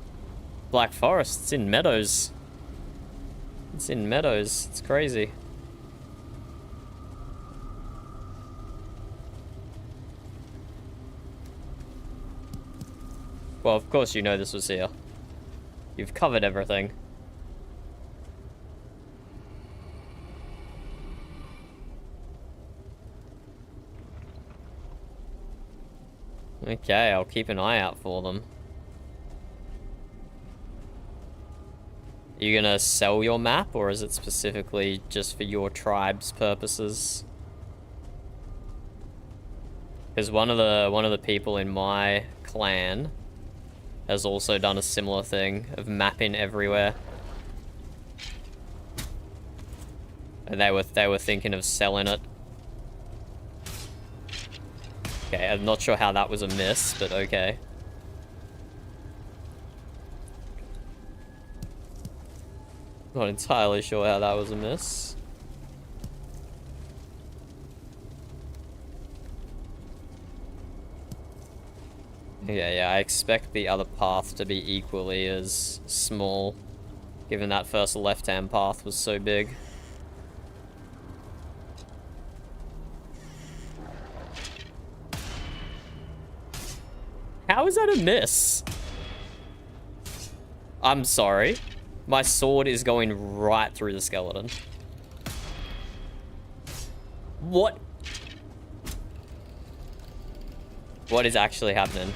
Black Forest, it's in Meadows. It's in Meadows, it's crazy. Well, of course you know this was here. You've covered everything. Okay, I'll keep an eye out for them. Are you gonna sell your map, or is it specifically just for your tribe's purposes? Because one of the people in my clan has also done a similar thing of mapping everywhere. And they were thinking of selling it. Okay, I'm not sure how that was a miss, but okay. Not entirely sure how that was a miss. Yeah, I expect the other path to be equally as small, given that first left-hand path was so big. How is that a miss? I'm sorry. My sword is going right through the skeleton. What? What is actually happening?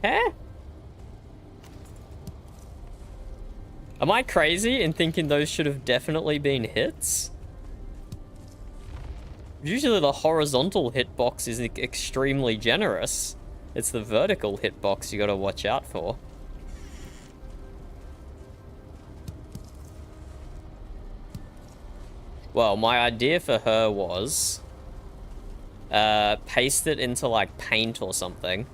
Huh? Am I crazy in thinking those should have definitely been hits? Usually the horizontal hitbox is extremely generous. It's the vertical hitbox you gotta watch out for. Well, my idea for her was paste it into like paint or something,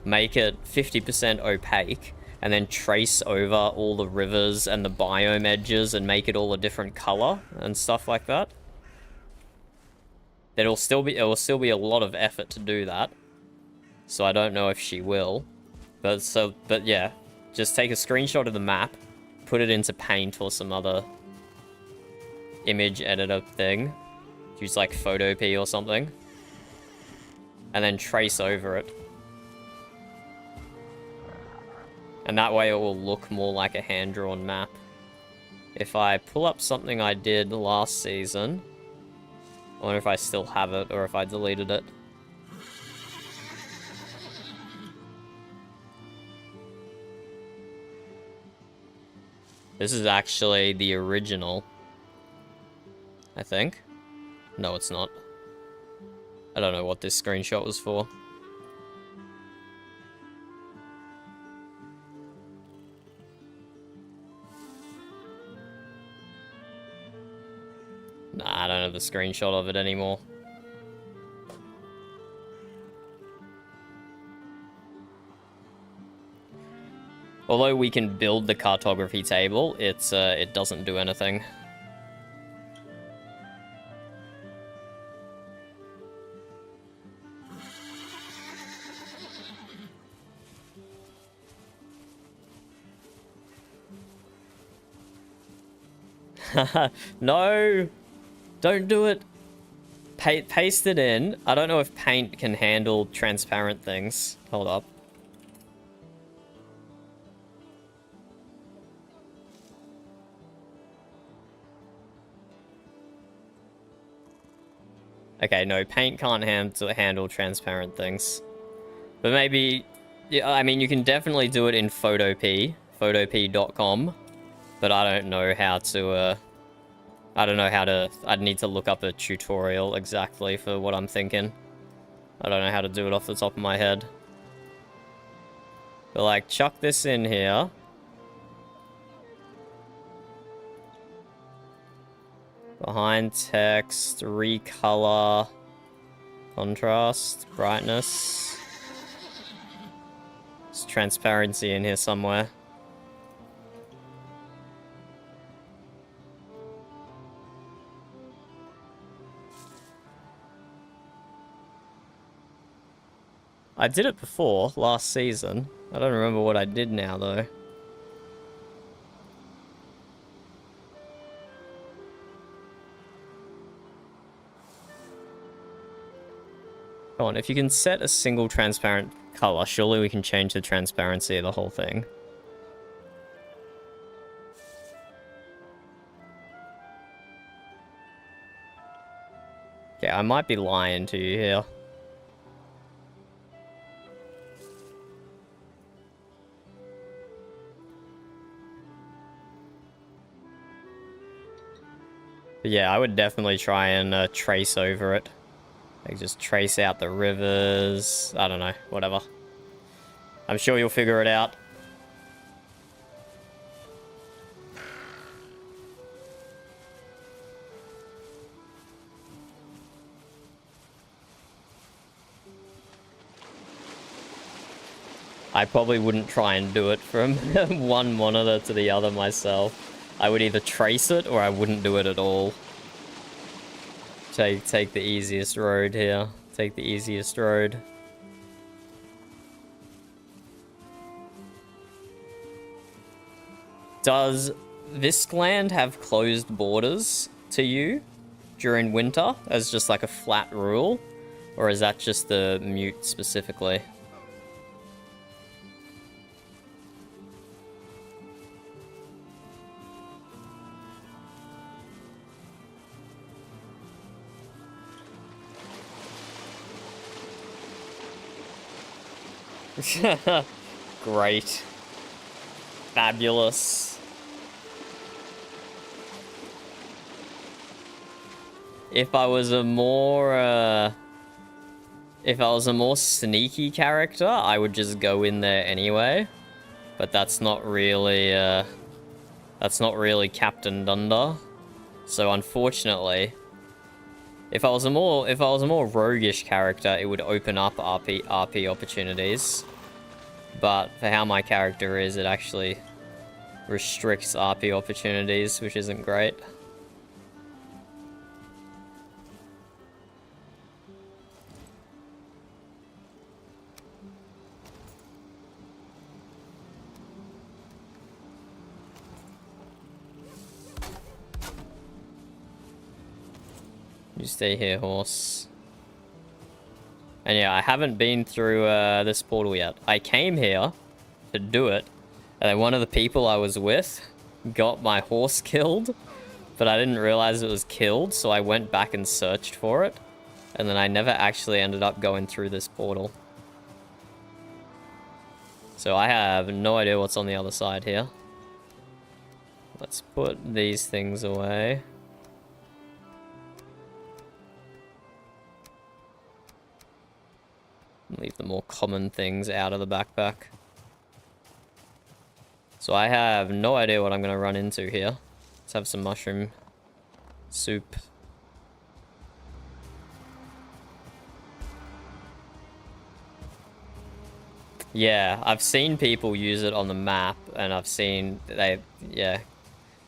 make it 50% opaque, and then trace over all the rivers and the biome edges and make it all a different color and stuff like that. It will still be a lot of effort to do that. So I don't know if she will. But yeah, just take a screenshot of the map, put it into paint or some other image editor thing. Use like Photopea or something. And then trace over it. And that way it will look more like a hand-drawn map. If I pull up something I did last season, I wonder if I still have it or if I deleted it. This is actually the original, I think. No, it's not. I don't know what this screenshot was for. Nah, I don't have the screenshot of it anymore. Although we can build the cartography table, it doesn't do anything. No! Don't do it! Paste it in. I don't know if paint can handle transparent things. Hold up. Okay, no, paint can't handle transparent things. But maybe... Yeah, I mean, you can definitely do it in Photopea. Photopea.com. But I don't know how to, I don't know how to... I'd need to look up a tutorial exactly for what I'm thinking. I don't know how to do it off the top of my head. But, like, chuck this in here. Behind text, recolor, contrast, brightness. There's transparency in here somewhere. I did it before, last season. I don't remember what I did now, though. Come on, if you can set a single transparent color, surely we can change the transparency of the whole thing. Okay, I might be lying to you here. But yeah, I would definitely try and trace over it. Like, just trace out the rivers. I don't know, whatever. I'm sure you'll figure it out. I probably wouldn't try and do it from one monitor to the other myself. I would either trace it or I wouldn't do it at all. Take the easiest road here. Take the easiest road. Does Viscland have closed borders to you? during winter as just like a flat rule? Or is that just the mute specifically? Great. Fabulous. If I was a more sneaky character, I would just go in there anyway. But that's not really Captain Dunder. So unfortunately, if I was a more roguish character, it would open up RP opportunities. But for how my character is, it actually restricts RP opportunities, which isn't great. You stay here, horse. And yeah, I haven't been through this portal yet. I came here to do it, and then one of the people I was with got my horse killed, but I didn't realize it was killed, so I went back and searched for it, and then I never actually ended up going through this portal. So I have no idea what's on the other side here. Let's put these things away. Leave the more common things out of the backpack. So I have no idea what I'm going to run into here. Let's have some mushroom soup. Yeah, I've seen people use it on the map, and I've seen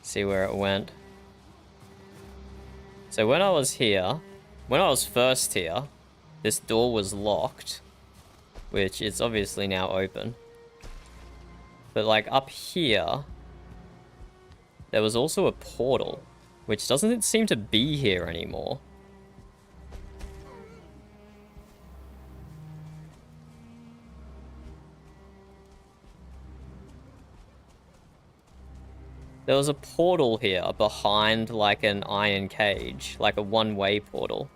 see where it went. So when I was first here, this door was locked, which is obviously now open. But like up here, there was also a portal, which doesn't seem to be here anymore. There was a portal here behind like an iron cage, like a one-way portal.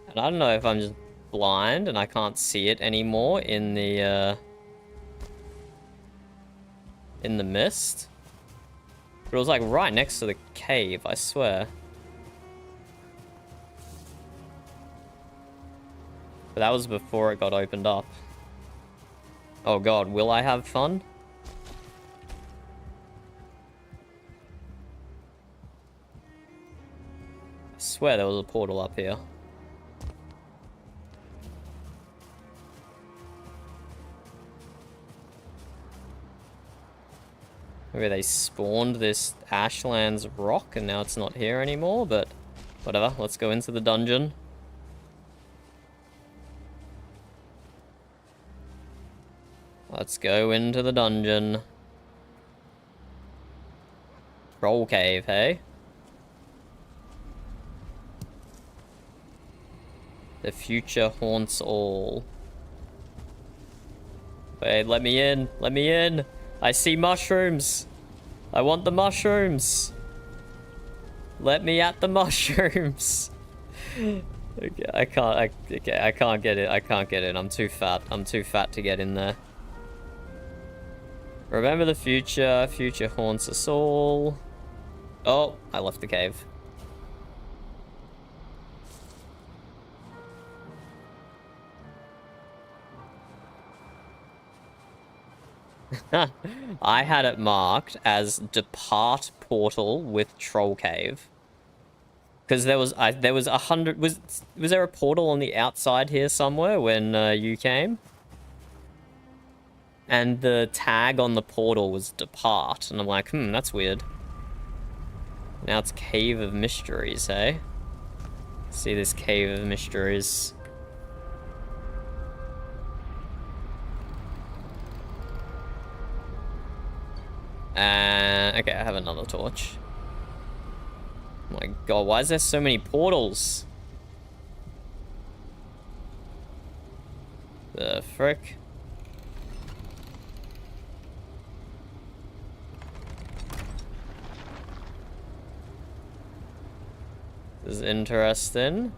And I don't know if I'm just blind and I can't see it anymore in the mist. But it was like right next to the cave, I swear. But that was before it got opened up. Oh god, will I have fun? I swear there was a portal up here. Maybe they spawned this Ashlands rock and now it's not here anymore, but whatever, let's go into the dungeon. Let's go into the dungeon. Troll cave, hey? The future haunts all. Wait, let me in, let me in! I see mushrooms! I want the mushrooms! Let me at the mushrooms! Okay, I can't get it, I can't get in, I'm too fat to get in there. Remember the future, future haunts us all. Oh, I left the cave. I had it marked as depart portal with troll cave. Because there was 100. Was there a portal on the outside here somewhere when you came? And the tag on the portal was depart, and I'm like, that's weird. Now it's Cave of Mysteries, hey? See this Cave of Mysteries. Okay, I have another torch. My god, why is there so many portals? The frick? This is interesting.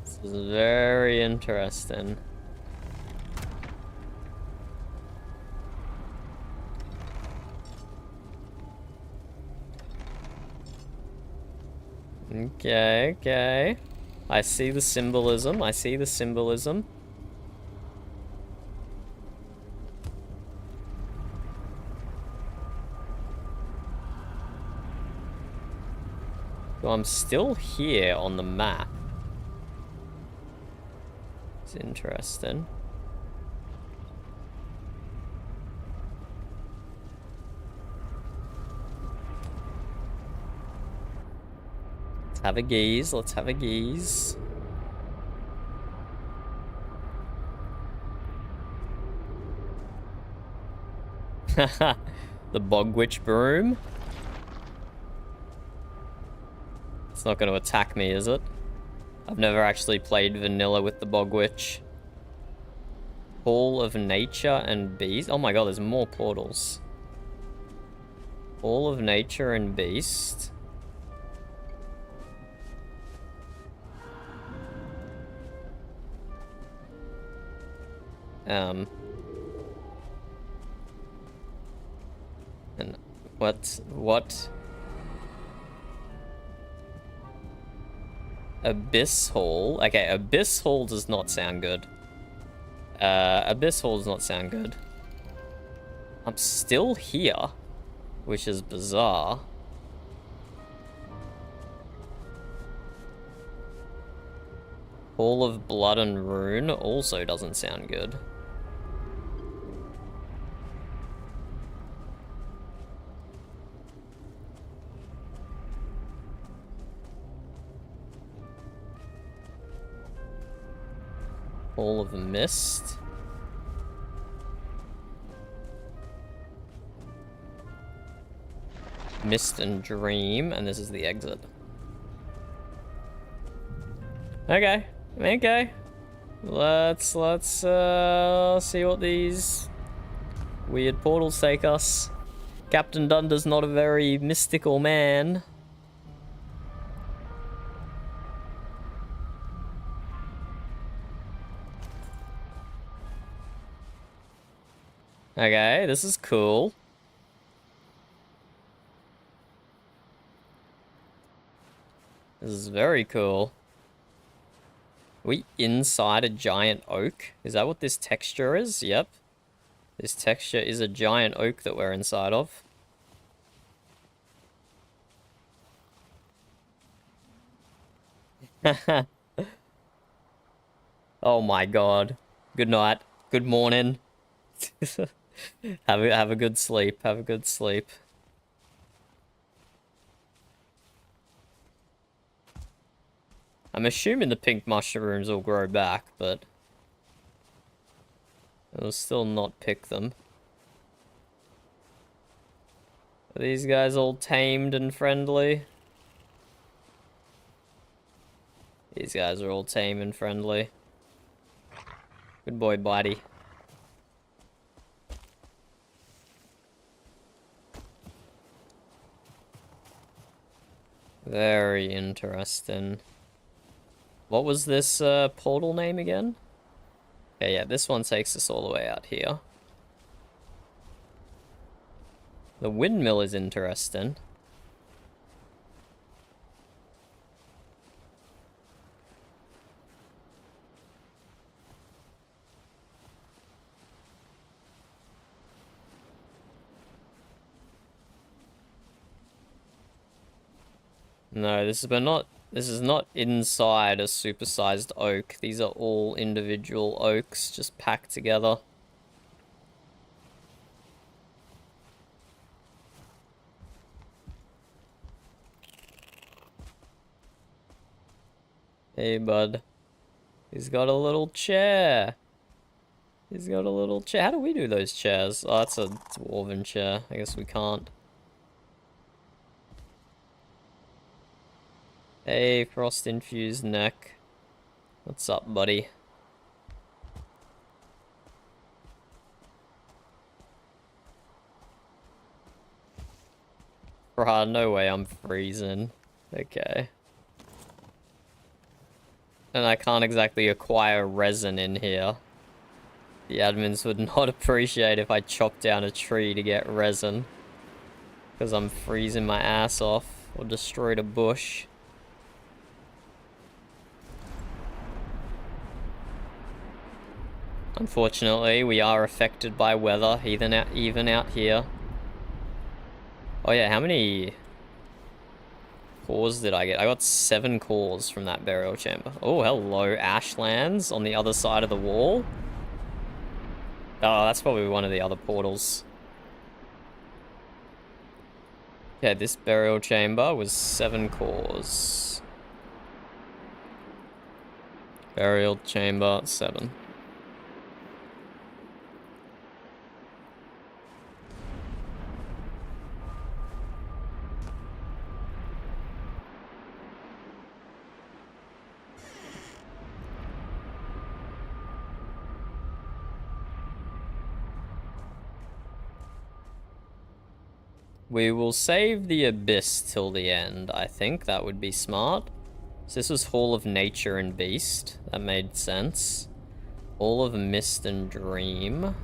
This is very interesting. Okay, okay. I see the symbolism. I see the symbolism. So I'm still here on the map. It's interesting. Let's have a gaze. Let's have a gaze. Haha, the Bog Witch broom. It's not going to attack me, is it? I've never actually played vanilla with the Bog Witch. Hall of Nature and Beast. Oh my god, there's more portals. Hall of Nature and Beast. And what? Abyss Hall. Okay, Abyss Hall does not sound good. Abyss Hall does not sound good. I'm still here, which is bizarre. Hall of Blood and Rune also doesn't sound good. Hall of Mist. Mist and Dream, and this is the exit. Okay, okay. Let's see what these weird portals take us. Captain Dunder's not a very mystical man. Okay, this is cool. This is very cool. Are we inside a giant oak? Is that what this texture is? Yep. This texture is a giant oak that we're inside of. Oh my god. Good night. Good morning. Have a good sleep. Have a good sleep. I'm assuming the pink mushrooms will grow back, but I'll still not pick them. Are these guys all tamed and friendly? These guys are all tame and friendly. Good boy, buddy. Very interesting. What was this portal name again? Okay, yeah, this one takes us all the way out here. The windmill is interesting. No, this is not inside a supersized oak. These are all individual oaks just packed together. Hey, bud. He's got a little chair. He's got a little chair. How do we do those chairs? Oh, that's a dwarven chair. I guess we can't. Hey, frost-infused neck. What's up, buddy? Bruh, no way I'm freezing. Okay. And I can't exactly acquire resin in here. The admins would not appreciate if I chopped down a tree to get resin. Because I'm freezing my ass off. Or destroyed a bush. Unfortunately, we are affected by weather, even out here. Oh yeah, how many cores did I get? I got 7 cores from that burial chamber. Oh, hello, Ashlands on the other side of the wall. Oh, that's probably one of the other portals. Okay, this burial chamber was 7 cores. Burial chamber, 7. We will save the Abyss till the end, I think. That would be smart. So this was Hall of Nature and Beast. That made sense. Hall of Mist and Dream.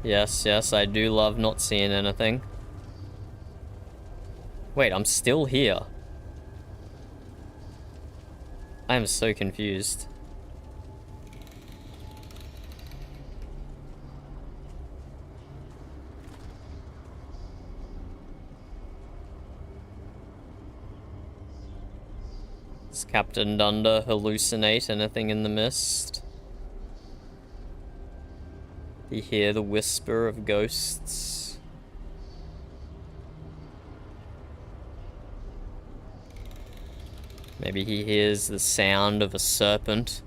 Yes, yes, I do love not seeing anything. Wait, I'm still here. I am so confused. Does Captain Dunder hallucinate anything in the mist? You hear the whisper of ghosts. Maybe he hears the sound of a serpent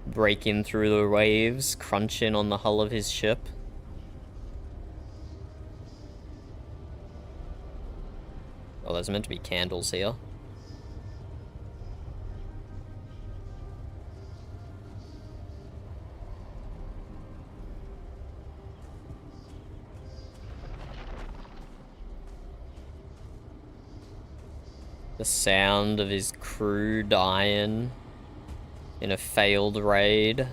breaking through the waves, crunching on the hull of his ship. Oh, there's meant to be candles here. The sound of his crew dying in a failed raid.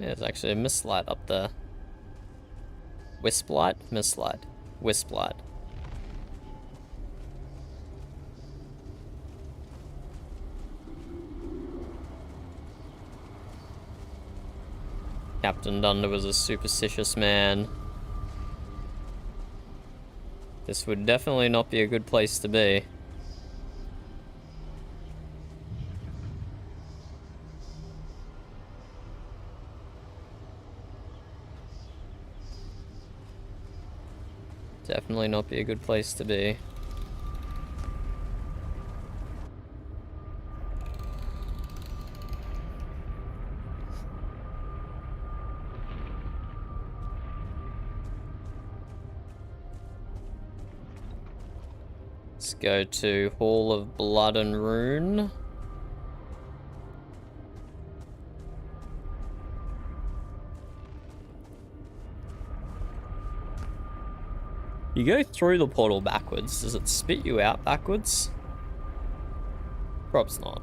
Yeah, there's actually a mist light up there. Wisp light? Mist light. Wisp light. Captain Dunder was a superstitious man. This would definitely not be a good place to be. Definitely not be a good place to be. Let's go to Hall of Blood and Rune. You go through the portal backwards. Does it spit you out backwards? Perhaps not.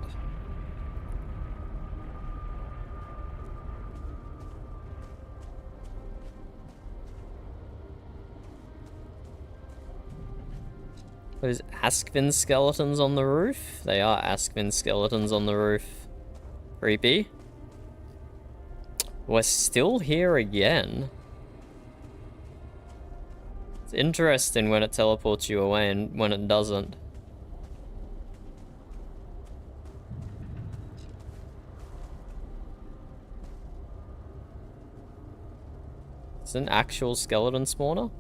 Those Askvin skeletons on the roof? They are Askvin skeletons on the roof. Creepy. We're still here again. It's interesting when it teleports you away and when it doesn't. It's an actual skeleton spawner?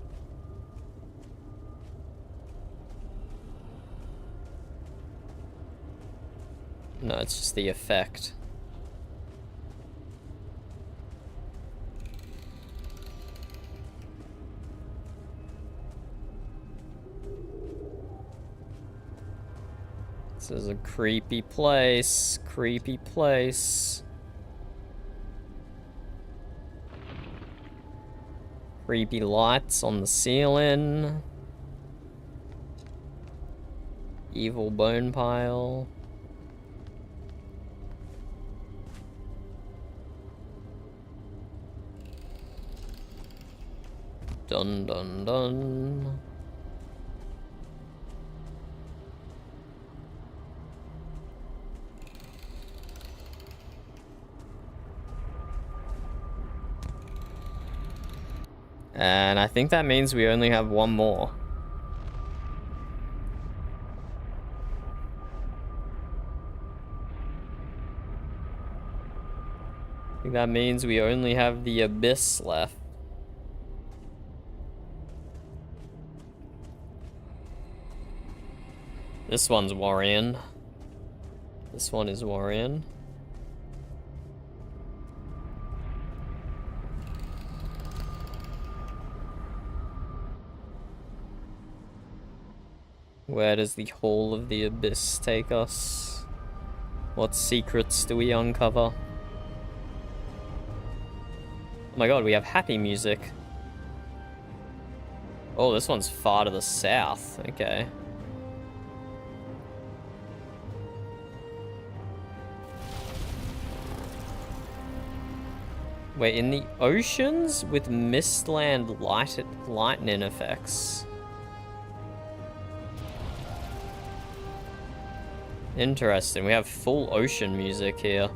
No, it's just the effect. This is a creepy place. Creepy place. Creepy lights on the ceiling. Evil bone pile. Dun dun dun. And I think that means we only have one more. I think that means we only have the abyss left. This one's Warrior. This one is Warrior. Where does the Hall of the Abyss take us? What secrets do we uncover? Oh my god, we have happy music. Oh, this one's far to the south. Okay. We're in the oceans with Mistland lightning effects. Interesting, we have full ocean music here.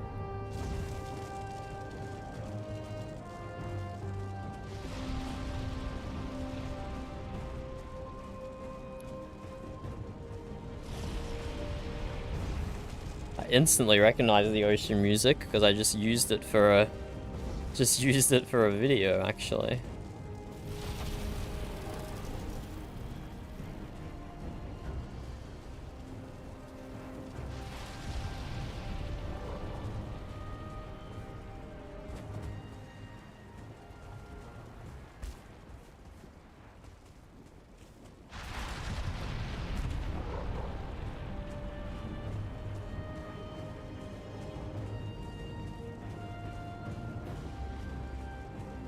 I instantly recognize the ocean music because I just used it for a video actually.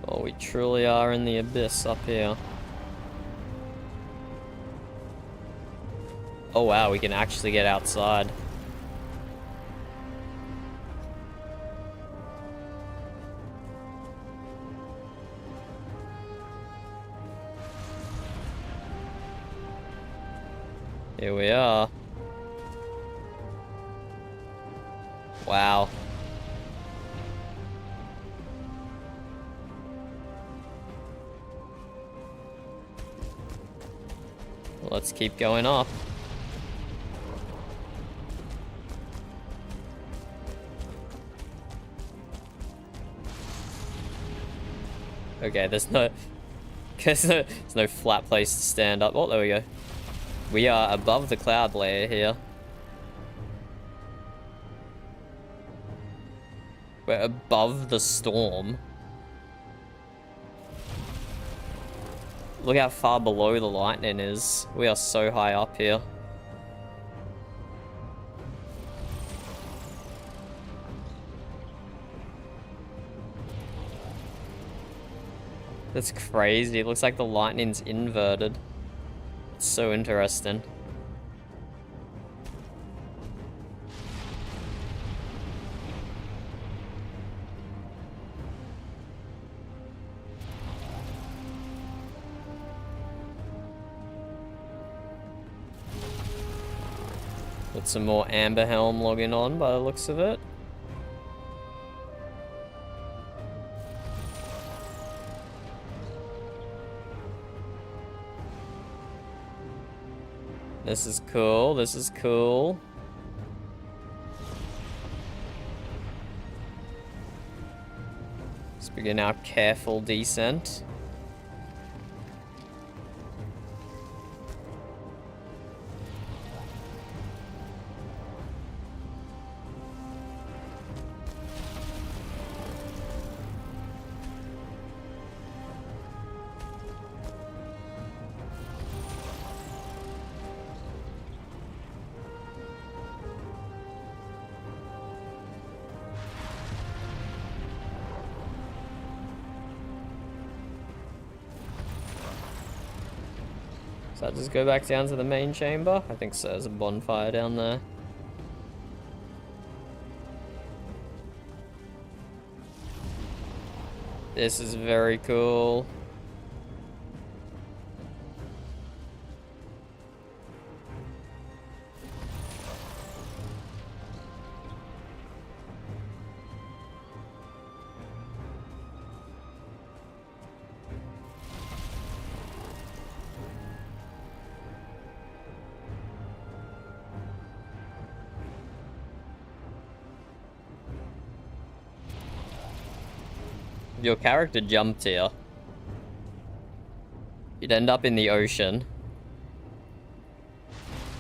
Oh, we truly are in the abyss up here. Oh wow, we can actually get outside. Here we are. Wow. Let's keep going up. Okay, there's no flat place to stand up. Oh, there we go. We are above the cloud layer here. We're above the storm. Look how far below the lightning is. We are so high up here. That's crazy. It looks like the lightning's inverted. It's so interesting. Got some more Amber Helm logging on by the looks of it. This is cool, this is cool. Let's begin our careful descent. So I just go back down to the main chamber? I think so, there's a bonfire down there. This is very cool. If your character jumped here, you'd end up in the ocean.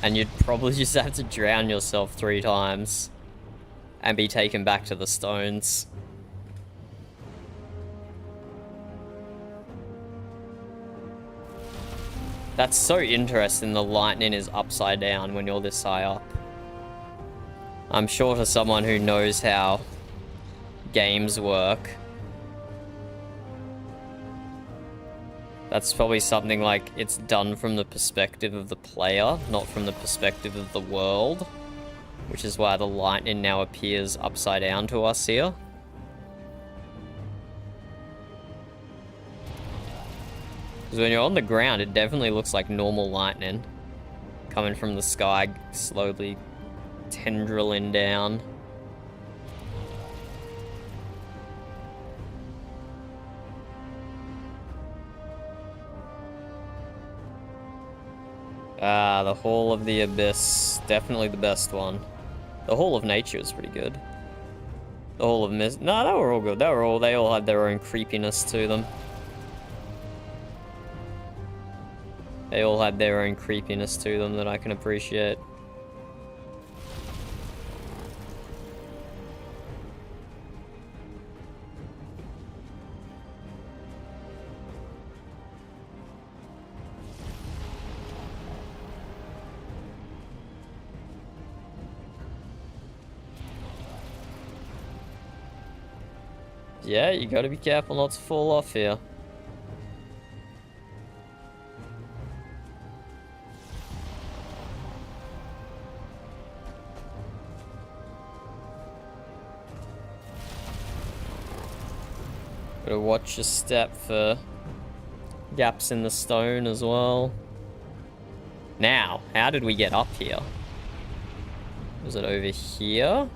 And you'd probably just have to drown yourself 3 times. And be taken back to the stones. That's so interesting, the lightning is upside down when you're this high up. I'm sure to someone who knows how games work, that's probably something like it's done from the perspective of the player, not from the perspective of the world. Which is why the lightning now appears upside down to us here. Because when you're on the ground, it definitely looks like normal lightning. Coming from the sky, slowly tendriling down. Ah, the Hall of the Abyss. Definitely the best one. The Hall of Nature is pretty good. The Hall of Mist. No, they were all good. They all had their own creepiness to them. They all had their own creepiness to them that I can appreciate. Yeah, you gotta be careful not to fall off here. Gotta watch your step for gaps in the stone as well. Now, how did we get up here? Was it over here?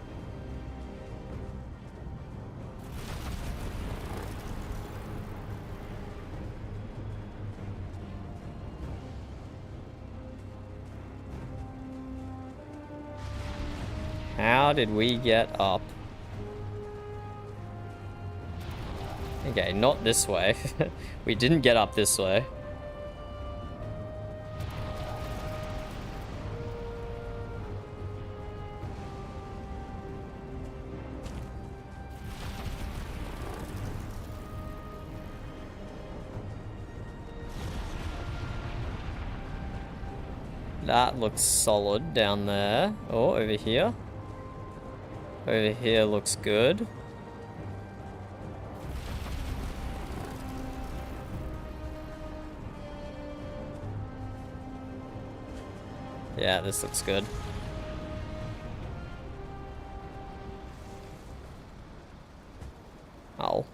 How did we get up? Okay, not this way. We didn't get up this way. That looks solid down there. Oh, over here. Over here looks good. Yeah, this looks good. Oh.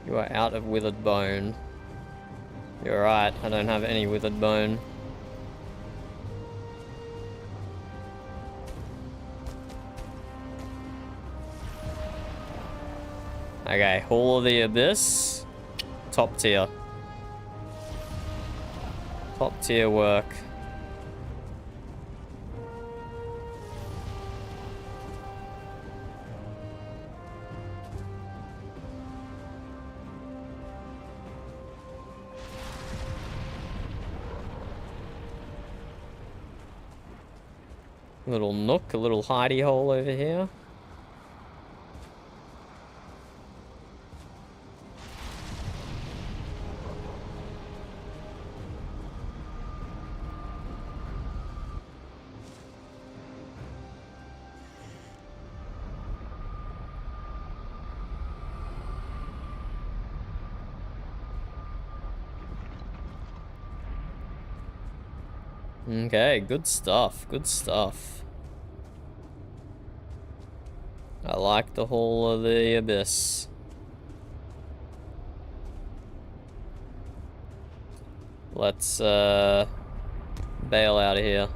You are out of withered bone. You're right, I don't have any withered bone. Okay, Hall of the Abyss. Top tier. Top tier work. Little nook, a little hidey hole over here. Okay, good stuff, good stuff. I like the Hall of the Abyss. Let's bail out of here.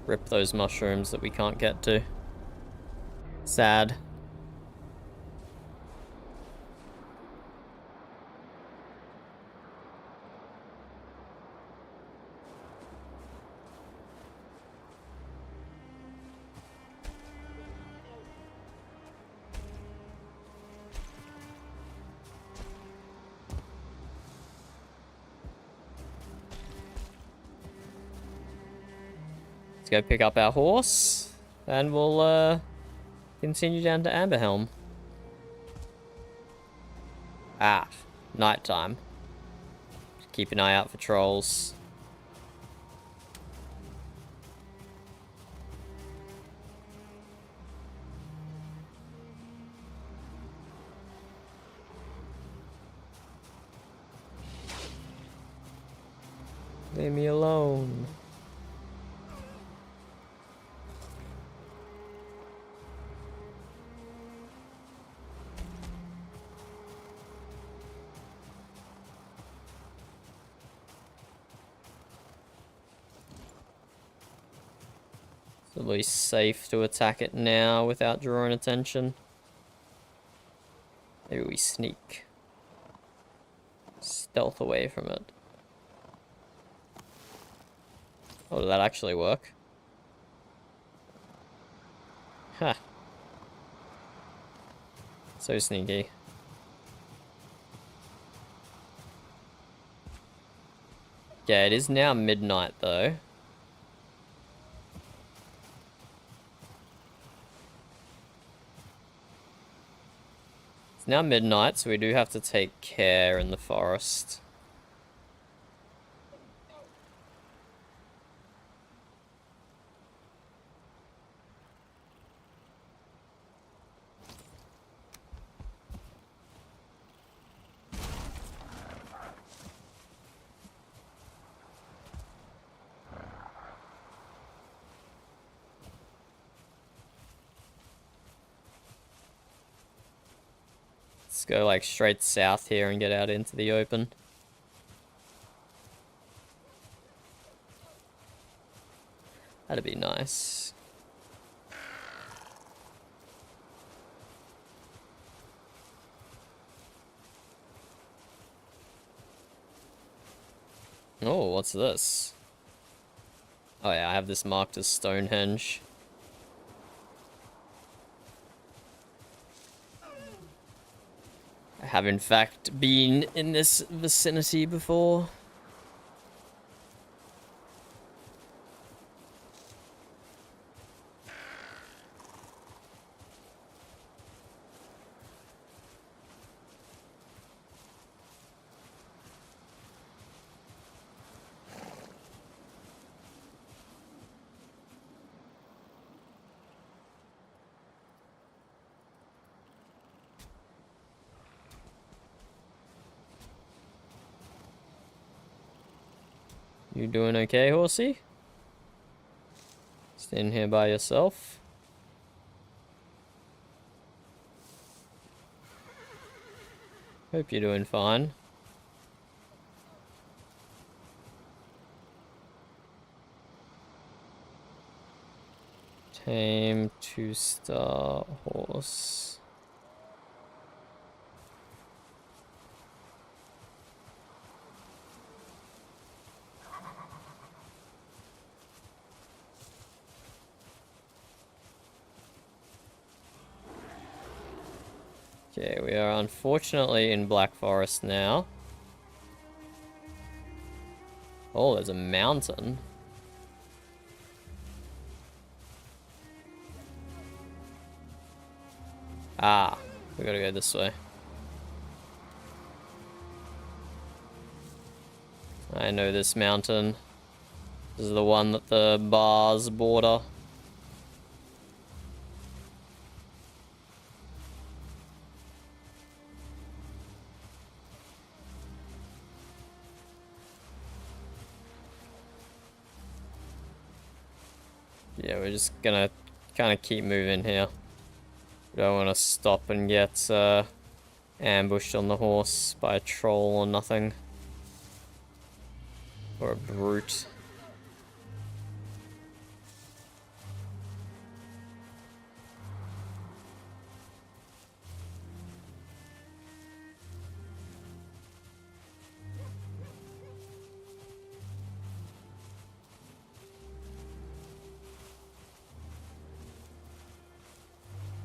Rip those mushrooms that we can't get to. Sad. Let's go pick up our horse, and we'll continue down to Amberhelm. Ah, nighttime. Keep an eye out for trolls. Leave me alone. It's at least safe to attack it now without drawing attention. Maybe we sneak. Stealth away from it. Oh, did that actually work? Huh. So sneaky. Yeah, it is now midnight though. It's now midnight, so we do have to take care in the forest. Let's go like straight south here and get out into the open. That'd be nice. Oh, what's this? Oh yeah, I have this marked as Stonehenge. I have in fact been in this vicinity before. You doing okay, horsey? Staying here by yourself? Hope you're doing fine. Tame 2-star horse. Okay, we are unfortunately in Black Forest now. Oh, there's a mountain. Ah, we gotta go this way. I know this mountain. This is the one that the bars border. Yeah, we're just gonna kind of keep moving here. We don't want to stop and get ambushed on the horse by a troll or nothing. Or a brute.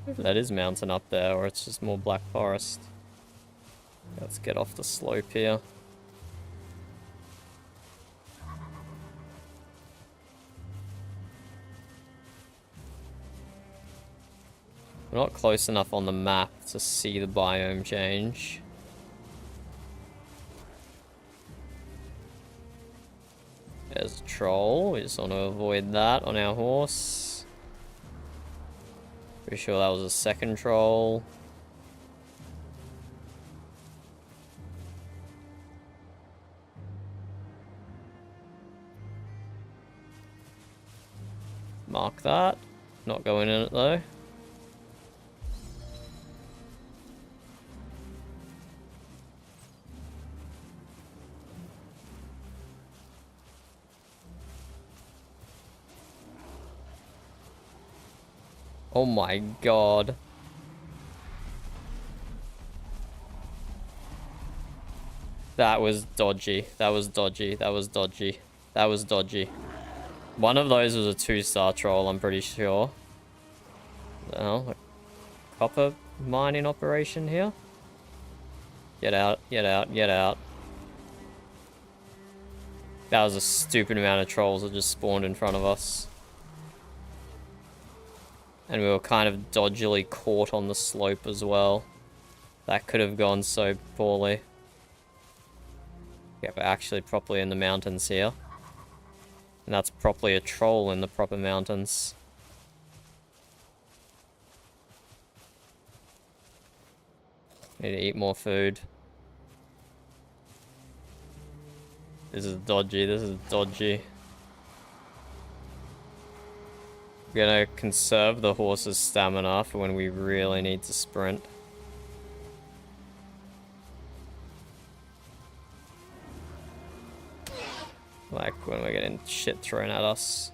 If that is mountain up there, or it's just more Black Forest. Let's get off the slope here. We're not close enough on the map to see the biome change. There's a troll. We just want to avoid that on our horse. Pretty sure that was a second troll. Mark that. Not going in it though. Oh my god. That was dodgy. That was dodgy. That was dodgy. That was dodgy. One of those was a 2-star troll, I'm pretty sure. Oh, a copper mining operation here? Get out, get out, get out. That was a stupid amount of trolls that just spawned in front of us. And we were kind of dodgily caught on the slope as well. That could have gone so poorly. Yeah, we're actually properly in the mountains here. And that's properly a troll in the proper mountains. Need to eat more food. This is dodgy, this is dodgy. We're gonna conserve the horse's stamina for when we really need to sprint. Like when we're getting shit thrown at us.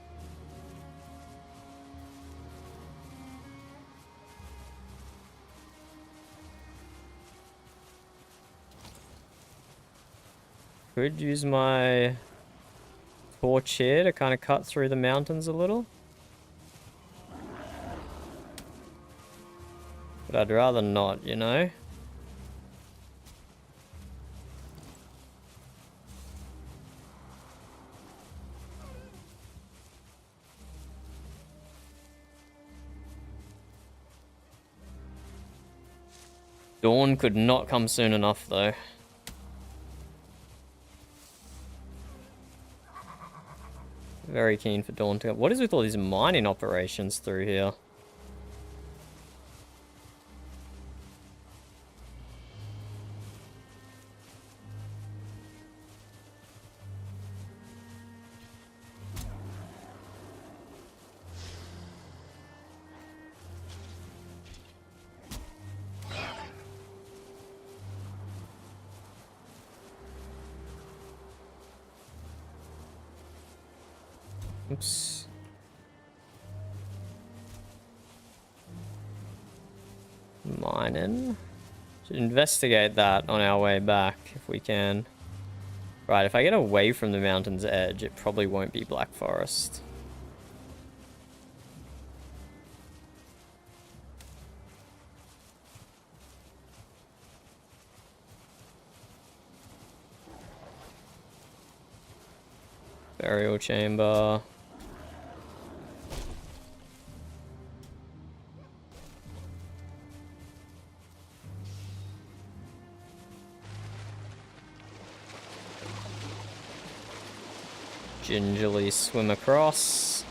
Could use my torch here to kind of cut through the mountains a little. But I'd rather not, you know? Dawn could not come soon enough, though. Very keen for Dawn to come. What is with all these mining operations through here? Oops. Mining. Should investigate that on our way back if we can. Right, if I get away from the mountain's edge, it probably won't be Black Forest. Burial chamber. Gingerly swim across.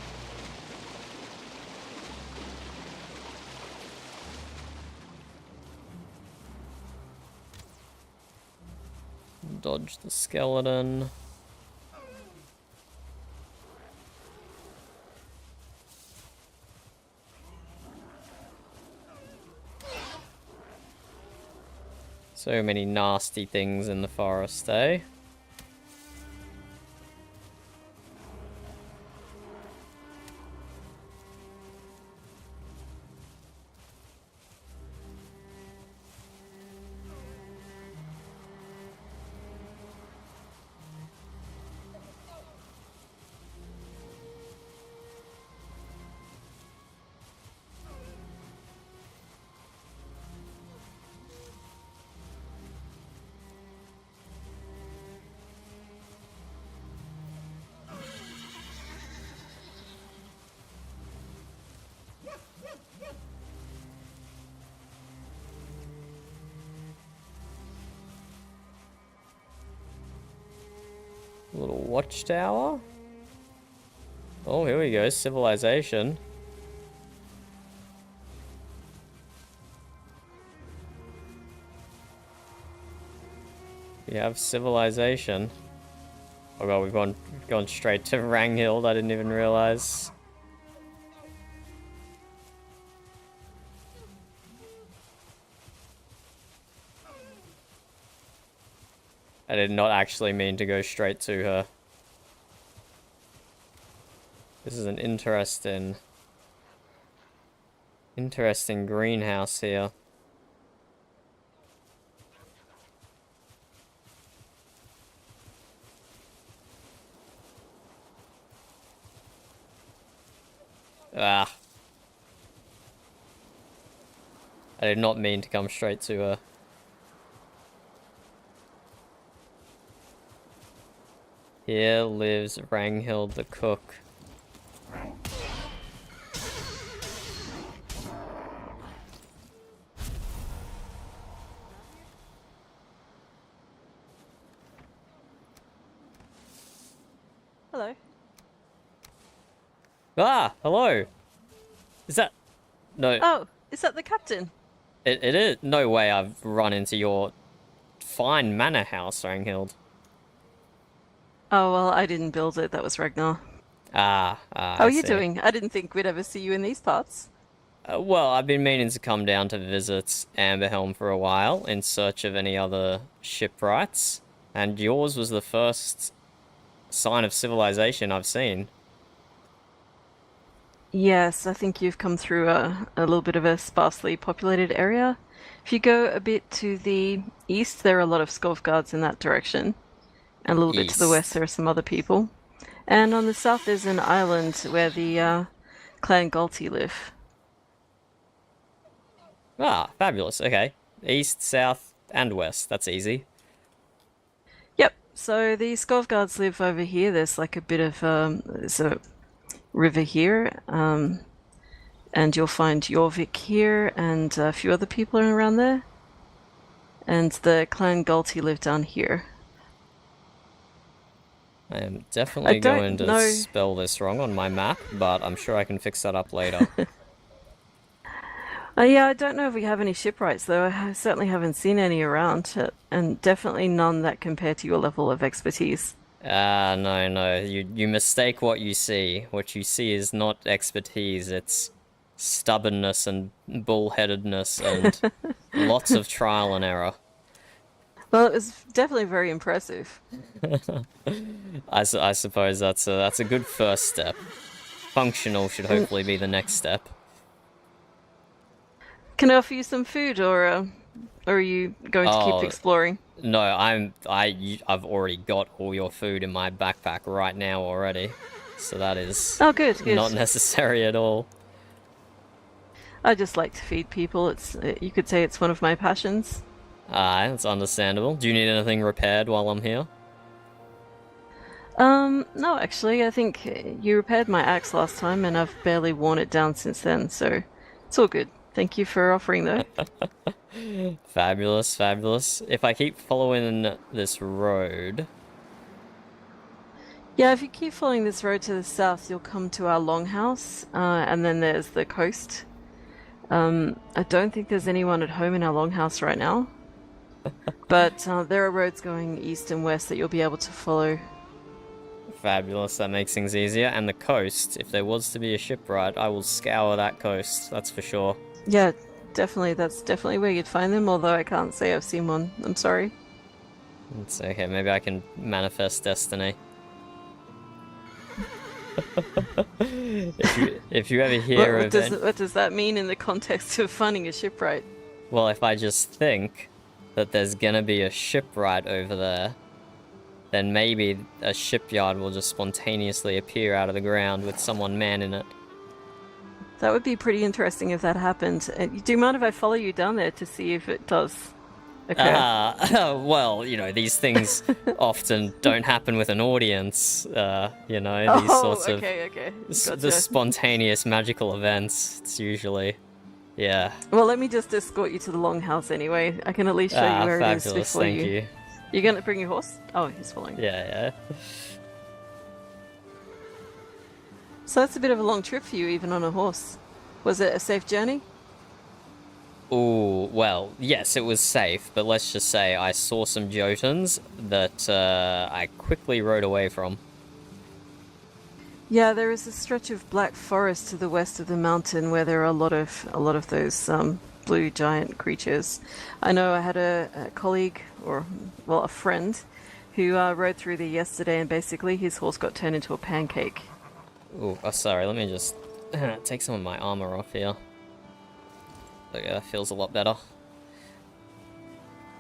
Dodge the skeleton. So many nasty things in the forest, eh? Little watchtower. Oh, here we go. Civilization. We have civilization. Oh god, we've gone straight to Ranghild. I didn't even realize. I did not actually mean to go straight to her. This is an interesting greenhouse here. Ah. I did not mean to come straight to her. Here lives Ranghild the cook. Hello. Ah, hello. Is that... No. Oh, is that the captain? It is. No way I've run into your fine manor house, Ranghild. Oh, well, I didn't build it. That was Ragnar. How How are you doing? I didn't think we'd ever see you in these parts. Well, I've been meaning to come down to visit Amberhelm for a while in search of any other shipwrights, and yours was the first sign of civilization I've seen. Yes, I think you've come through a little bit of a sparsely populated area. If you go a bit to the east, there are a lot of Skovgards in that direction. And a little bit to the west, there are some other people. And on the south, there's an island where the Clan Galti live. Ah, fabulous. Okay. East, south, and west. That's easy. Yep. So the Skovgards live over here. There's like a bit of there's a river here, and you'll find Jorvik here, and a few other people are around there. And the Clan Galti live down here. I am definitely going to spell this wrong on my map, but I'm sure I can fix that up later. Yeah, I don't know if we have any shipwrights, though. I certainly haven't seen any around, and definitely none that compare to your level of expertise. No. You mistake what you see. What you see is not expertise, it's stubbornness and bullheadedness and lots of trial and error. Well, it was definitely very impressive. I suppose that's a good first step. Functional should hopefully be the next step. Can I offer you some food, or are you going to keep exploring? No, I've already got all your food in my backpack right now already, so that is Good. not necessary at all. I just like to feed people. You could say it's one of my passions. That's understandable. Do you need anything repaired while I'm here? No, actually, I think you repaired my axe last time, and I've barely worn it down since then, so it's all good. Thank you for offering, though. Fabulous, fabulous. If I keep following this road... Yeah, if you keep following this road to the south, you'll come to our longhouse, and then there's the coast. I don't think there's anyone at home in our longhouse right now, but there are roads going east and west that you'll be able to follow. Fabulous, that makes things easier. And the coast, if there was to be a shipwright, I will scour that coast, that's for sure. Yeah, definitely, that's definitely where you'd find them, although I can't say I've seen one. I'm sorry. It's okay, maybe I can manifest destiny. if you ever hear what does that mean in the context of finding a shipwright? Well, if I just think that there's gonna be a shipwright over there, then maybe a shipyard will just spontaneously appear out of the ground with someone manning it. That would be pretty interesting if that happened. Do you mind if I follow you down there to see if it does occur? Well, you know, these things often don't happen with an audience, you know, these sorts of Gotcha. the spontaneous magical events. It's usually, yeah. Well, let me just escort you to the longhouse anyway. I can at least show you where fabulous, it is before thank you. You're gonna bring your horse? Oh, he's following. Yeah. So that's a bit of a long trip for you, even on a horse. Was it a safe journey? Ooh, well, yes, it was safe, but let's just say I saw some Jotuns that I quickly rode away from. Yeah, there is a stretch of black forest to the west of the mountain where there are a lot of those blue giant creatures. I know I had a colleague, or well, a friend, who rode through there yesterday, and basically his horse got turned into a pancake. Ooh, oh, sorry, let me just take some of my armor off here. Okay, that feels a lot better.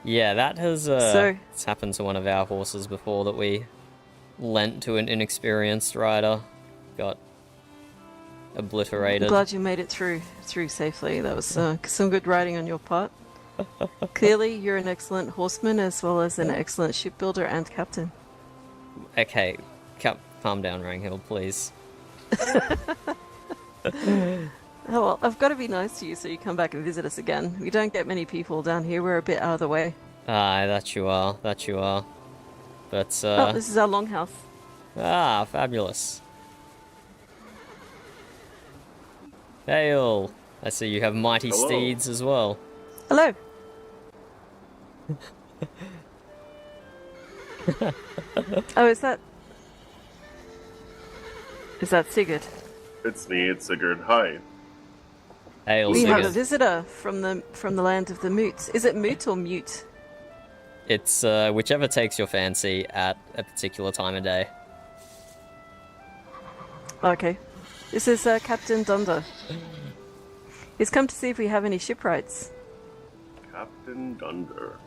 Yeah, that has it's happened to one of our horses before that we lent to an inexperienced rider. Got obliterated. I'm glad you made it through safely. That was some good riding on your part. Clearly, you're an excellent horseman as well as an excellent shipbuilder and captain. Okay, calm down, Ranghill, please. Oh, well, I've got to be nice to you so you come back and visit us again. We don't get many people down here. We're a bit out of the way. That you are. But, Oh, this is our longhouse. Ah, fabulous. Hail! I see you have mighty steeds as well. Hello. Oh, is that Sigurd? It's me, it's Sigurd. Hi. Hail, we Sigurd. have a visitor from the land of the Moots. Is it Moot or Mute? It's whichever takes your fancy at a particular time of day. Okay. This is Captain Dunder. He's come to see if we have any shipwrights. Captain Dunder.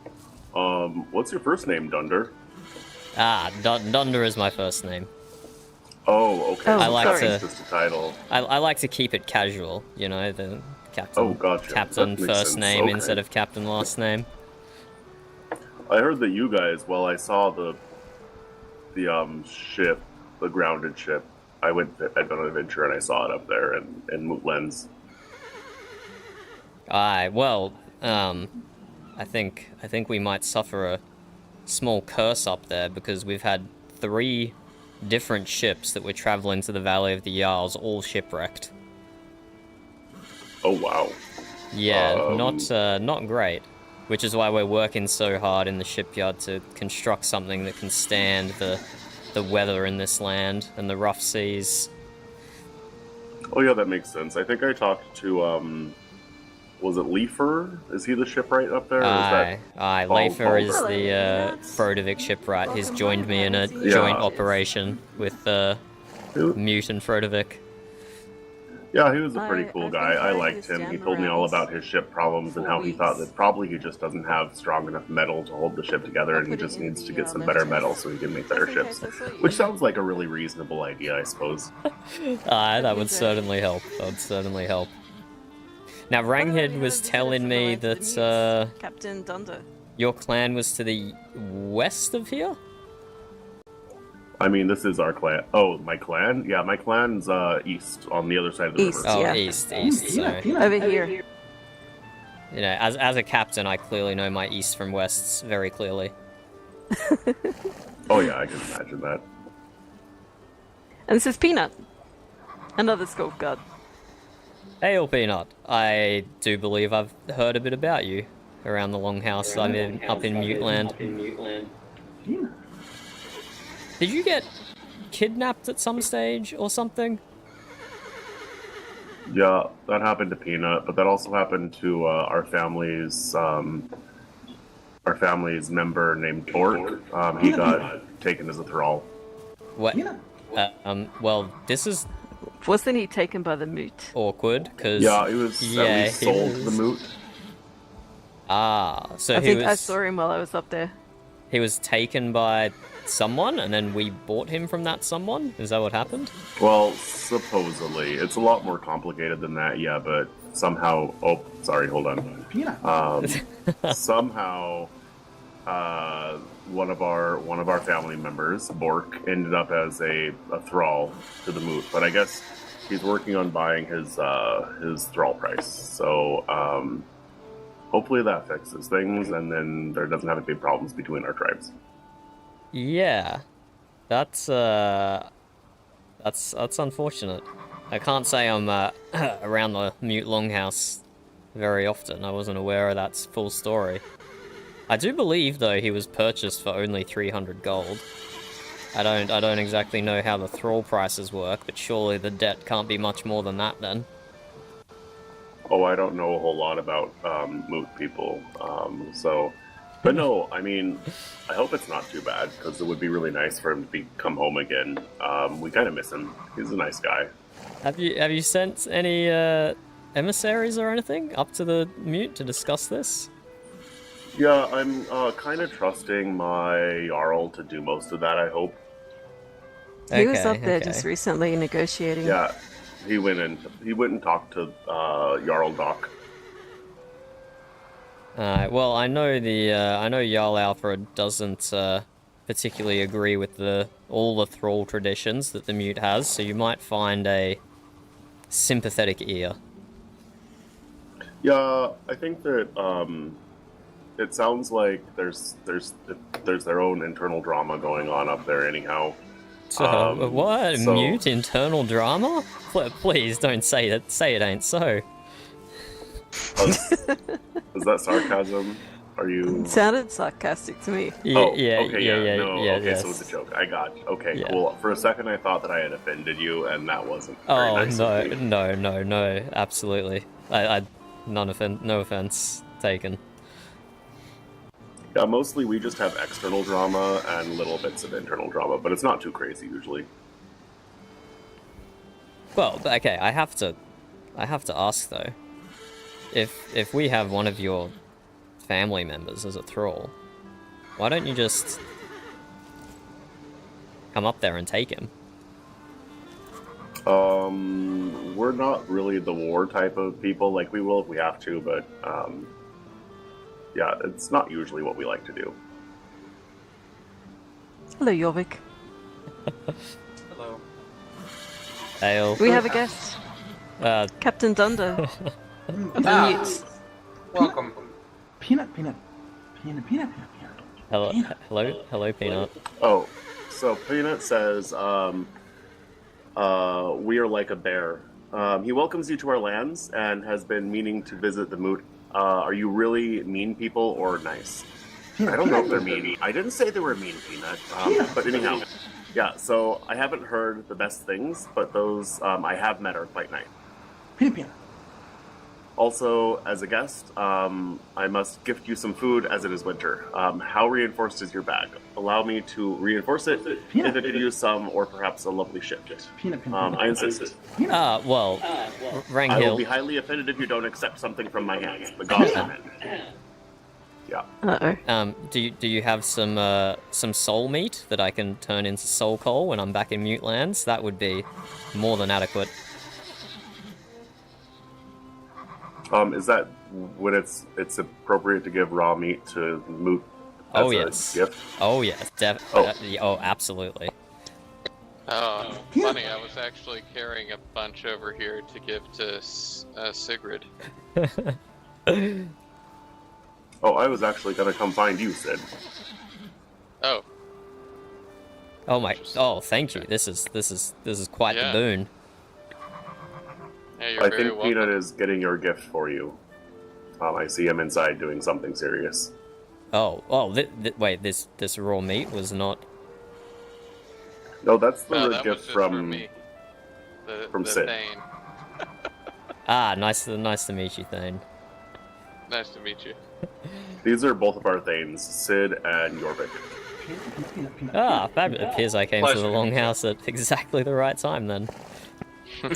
What's your first name, Dunder? Dunder is my first name. Oh, okay. Oh, I like sorry. Just a title. I like to keep it casual, you know, the captain. Oh, gotcha. Captain That makes first sense. name Okay. instead of captain last name. I heard that you guys, well, I saw the ship, the grounded ship. I'd done an adventure and I saw it up there in Mootlands. Well, I think we might suffer a small curse up there because we've had 3 different ships that were traveling to the Valley of the Jarls, all shipwrecked. Oh wow. Yeah, not great. Which is why we're working so hard in the shipyard to construct something that can stand the weather in this land and the rough seas. Oh yeah, that makes sense. I think I talked to Was it Leifer? Is he the shipwright up there? Or is that... Aye. Leifer is the Frodovik shipwright. He's joined me in a joint operation with Mute and Frodovik. Yeah, he was a pretty cool guy. I liked him. He told me all about his ship problems and how he thought that probably he just doesn't have strong enough metal to hold the ship together, and he just needs to get some better metal so he can make better ships. Which sounds like a really reasonable idea, I suppose. That would certainly help. That would certainly help. Now, Ranghid was telling me that Captain Dunder. Your clan was to the west of here? I mean, this is our clan. Oh, my clan? Yeah, my clan's east, on the other side of the river. Oh, east, sorry. Over here. You know, as a captain, I clearly know my east from wests very clearly. Oh yeah, I can imagine that. And this is Peanut. Another Sculpt God. Hail, Peanut. I do believe I've heard a bit about you around the Longhouse. I'm up in Muteland. Did you get kidnapped at some stage or something? Yeah, that happened to Peanut, but that also happened to our family's member named Bork. He got taken as a thrall. What? Well, this is... Wasn't he taken by the Moot? Awkward, because... Yeah, he was at least sold to the Moot. Ah, so I think I saw him while I was up there. He was taken by someone, and then we bought him from that someone? Is that what happened? Well, supposedly. It's a lot more complicated than that, yeah, but somehow... Oh, sorry, hold on. Somehow, one of our family members, Bork, ended up as a thrall to the Moot, but I guess he's working on buying his thrall price, so hopefully that fixes things, and then there doesn't have to be problems between our tribes. Yeah, that's unfortunate. I can't say I'm around the Mute Longhouse very often. I wasn't aware of that full story. I do believe, though, he was purchased for only 300 gold. I don't exactly know how the thrall prices work, but surely the debt can't be much more than that then. Oh, I don't know a whole lot about Moot people, so... But no, I mean, I hope it's not too bad, because it would be really nice for him to come home again. We kind of miss him. He's a nice guy. Have you sent any emissaries or anything up to the Mute to discuss this? Yeah, I'm kind of trusting my Jarl to do most of that, I hope. He was up there just recently negotiating. Yeah, he went and talked to Jarl Doc. Well, I know Jarl Alfred doesn't particularly agree with all the thrall traditions that the Mute has, so you might find a sympathetic ear. Yeah, I think that it sounds like there's their own internal drama going on up there anyhow. What? Mute internal drama? Please don't say it. Say it ain't so. Is that sarcasm? Are you? It sounded sarcastic to me. Yeah. So it's a joke. I got you. Okay, Yeah. cool. For a second, I thought that I had offended you, and that wasn't. Very Oh nice of me. no, absolutely. No offense taken. Yeah, mostly we just have external drama and little bits of internal drama, but it's not too crazy usually. Well, okay, I have to ask though. If we have one of your family members as a thrall, why don't you just come up there and take him? We're not really the war type of people. Like, we will if we have to, but yeah, it's not usually what we like to do. Hello, Jorvik. Hello. Hail. We have a guest. Captain Dunder. Welcome. Peanut. Hello, Peanut. Oh, so Peanut says, we are like a bear. He welcomes you to our lands and has been meaning to visit the Moot. Are you really mean people or nice? I don't know if they're mean. I didn't say they were mean, Peanut. But anyhow, yeah, so I haven't heard the best things, but those I have met are quite nice. Peanut. Also, as a guest, I must gift you some food as it is winter. How reinforced is your bag? Allow me to reinforce it if it could use some, or perhaps a lovely shift. I insist. Well, I will be Ranghill. highly offended if you don't accept something from my hands. The gods forbid. Yeah. Uh-oh. Do you have some soul meat that I can turn into soul coal when I'm back in Mute Lands? That would be more than adequate. Is that when it's appropriate to give raw meat to Moot as Oh a yes. gift? Oh yes. Oh, absolutely. Oh, funny. I was actually carrying a bunch over here to give to Sigrid. Oh, I was actually gonna come find you, Sid. Oh. Oh my. Oh, thank you. This is quite the boon. Yeah, you're I very think welcome. Peanut is getting your gift for you. I see him inside doing something serious. Oh, wait. This raw meat was not. No, that's the No, that was gift just from for me. from the Sid. Thane. Nice to meet you, Thane. Nice to meet you. These are both of our Thanes, Sid and Jorvik. Fabulous. It appears I came to the Longhouse at exactly the right time then.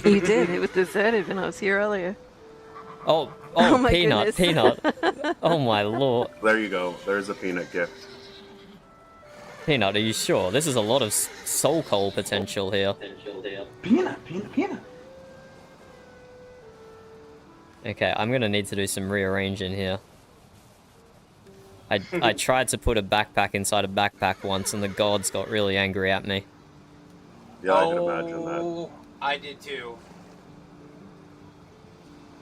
You did. It was deserted when I was here earlier. Oh, my Peanut, goodness. Peanut. Oh my lord. There you go. There's a Peanut gift. Peanut, are you sure? This is a lot of soul coal potential here. Peanut. Okay, I'm gonna need to do some rearranging here. I tried to put a backpack inside a backpack once, and the gods got really angry at me. Yeah, I can imagine that. I did too.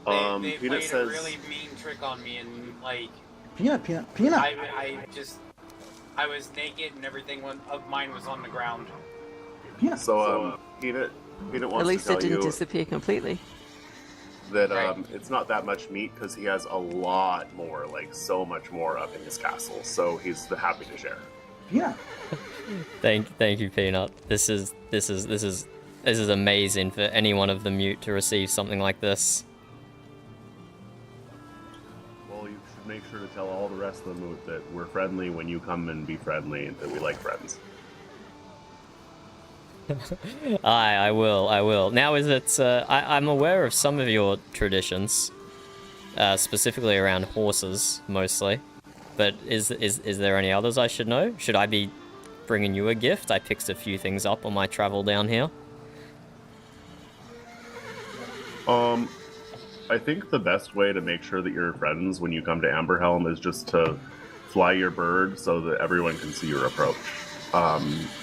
They Peanut played says a really mean trick on me, and like Peanut. I was naked and everything of mine was on the ground. So, Peanut wants At least to it tell didn't you disappear completely. that it's not that much meat because he has a lot more, like so much more up in his castle. So he's happy to share. Yeah. Thank you, Peanut. This is amazing for anyone of the Mute to receive something like this. Well, you should make sure to tell all the rest of the Moot that we're friendly when you come and be friendly, and that we like friends. I will. Now, is it? I'm aware of some of your traditions, specifically around horses, mostly. But is there any others I should know? Should I be bringing you a gift? I picked a few things up on my travel down here. I think the best way to make sure that you're friends when you come to Amberhelm is just to fly your bird so that everyone can see your approach.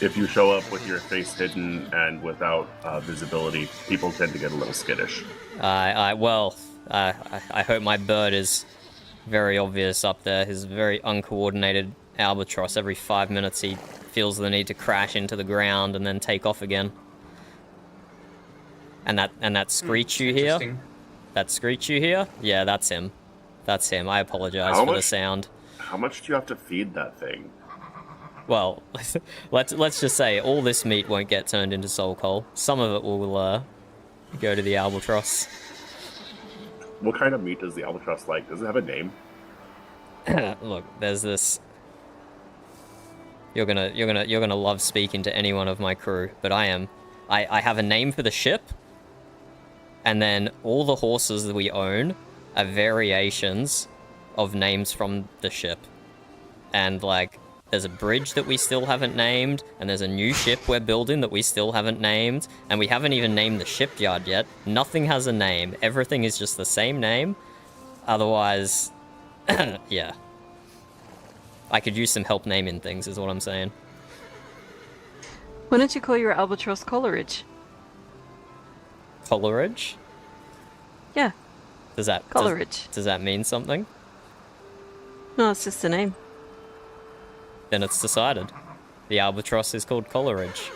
If you show up with your face hidden and without visibility, people tend to get a little skittish. I hope my bird is very obvious up there. His very uncoordinated albatross. Every 5 minutes he feels the need to crash into the ground and then take off again. And that screech you hear? That screech you hear? Yeah, that's him. That's him. I apologize for the sound. How much do you have to feed that thing? Well, let's just say all this meat won't get turned into soul coal. Some of it will go to the albatross. What kind of meat does the albatross like? Does it have a name? Look, there's this. You're gonna love speaking to anyone of my crew, but I have a name for the ship, and then all the horses that we own are variations of names from the ship, and like. There's a bridge that we still haven't named, and there's a new ship we're building that we still haven't named, and we haven't even named the shipyard yet. Nothing has a name. Everything is just the same name. Otherwise, yeah. I could use some help naming things, is what I'm saying. Why don't you call your albatross Coleridge? Coleridge? Yeah. Coleridge. Does that mean something? No, it's just a name. Then it's decided. The albatross is called Coleridge.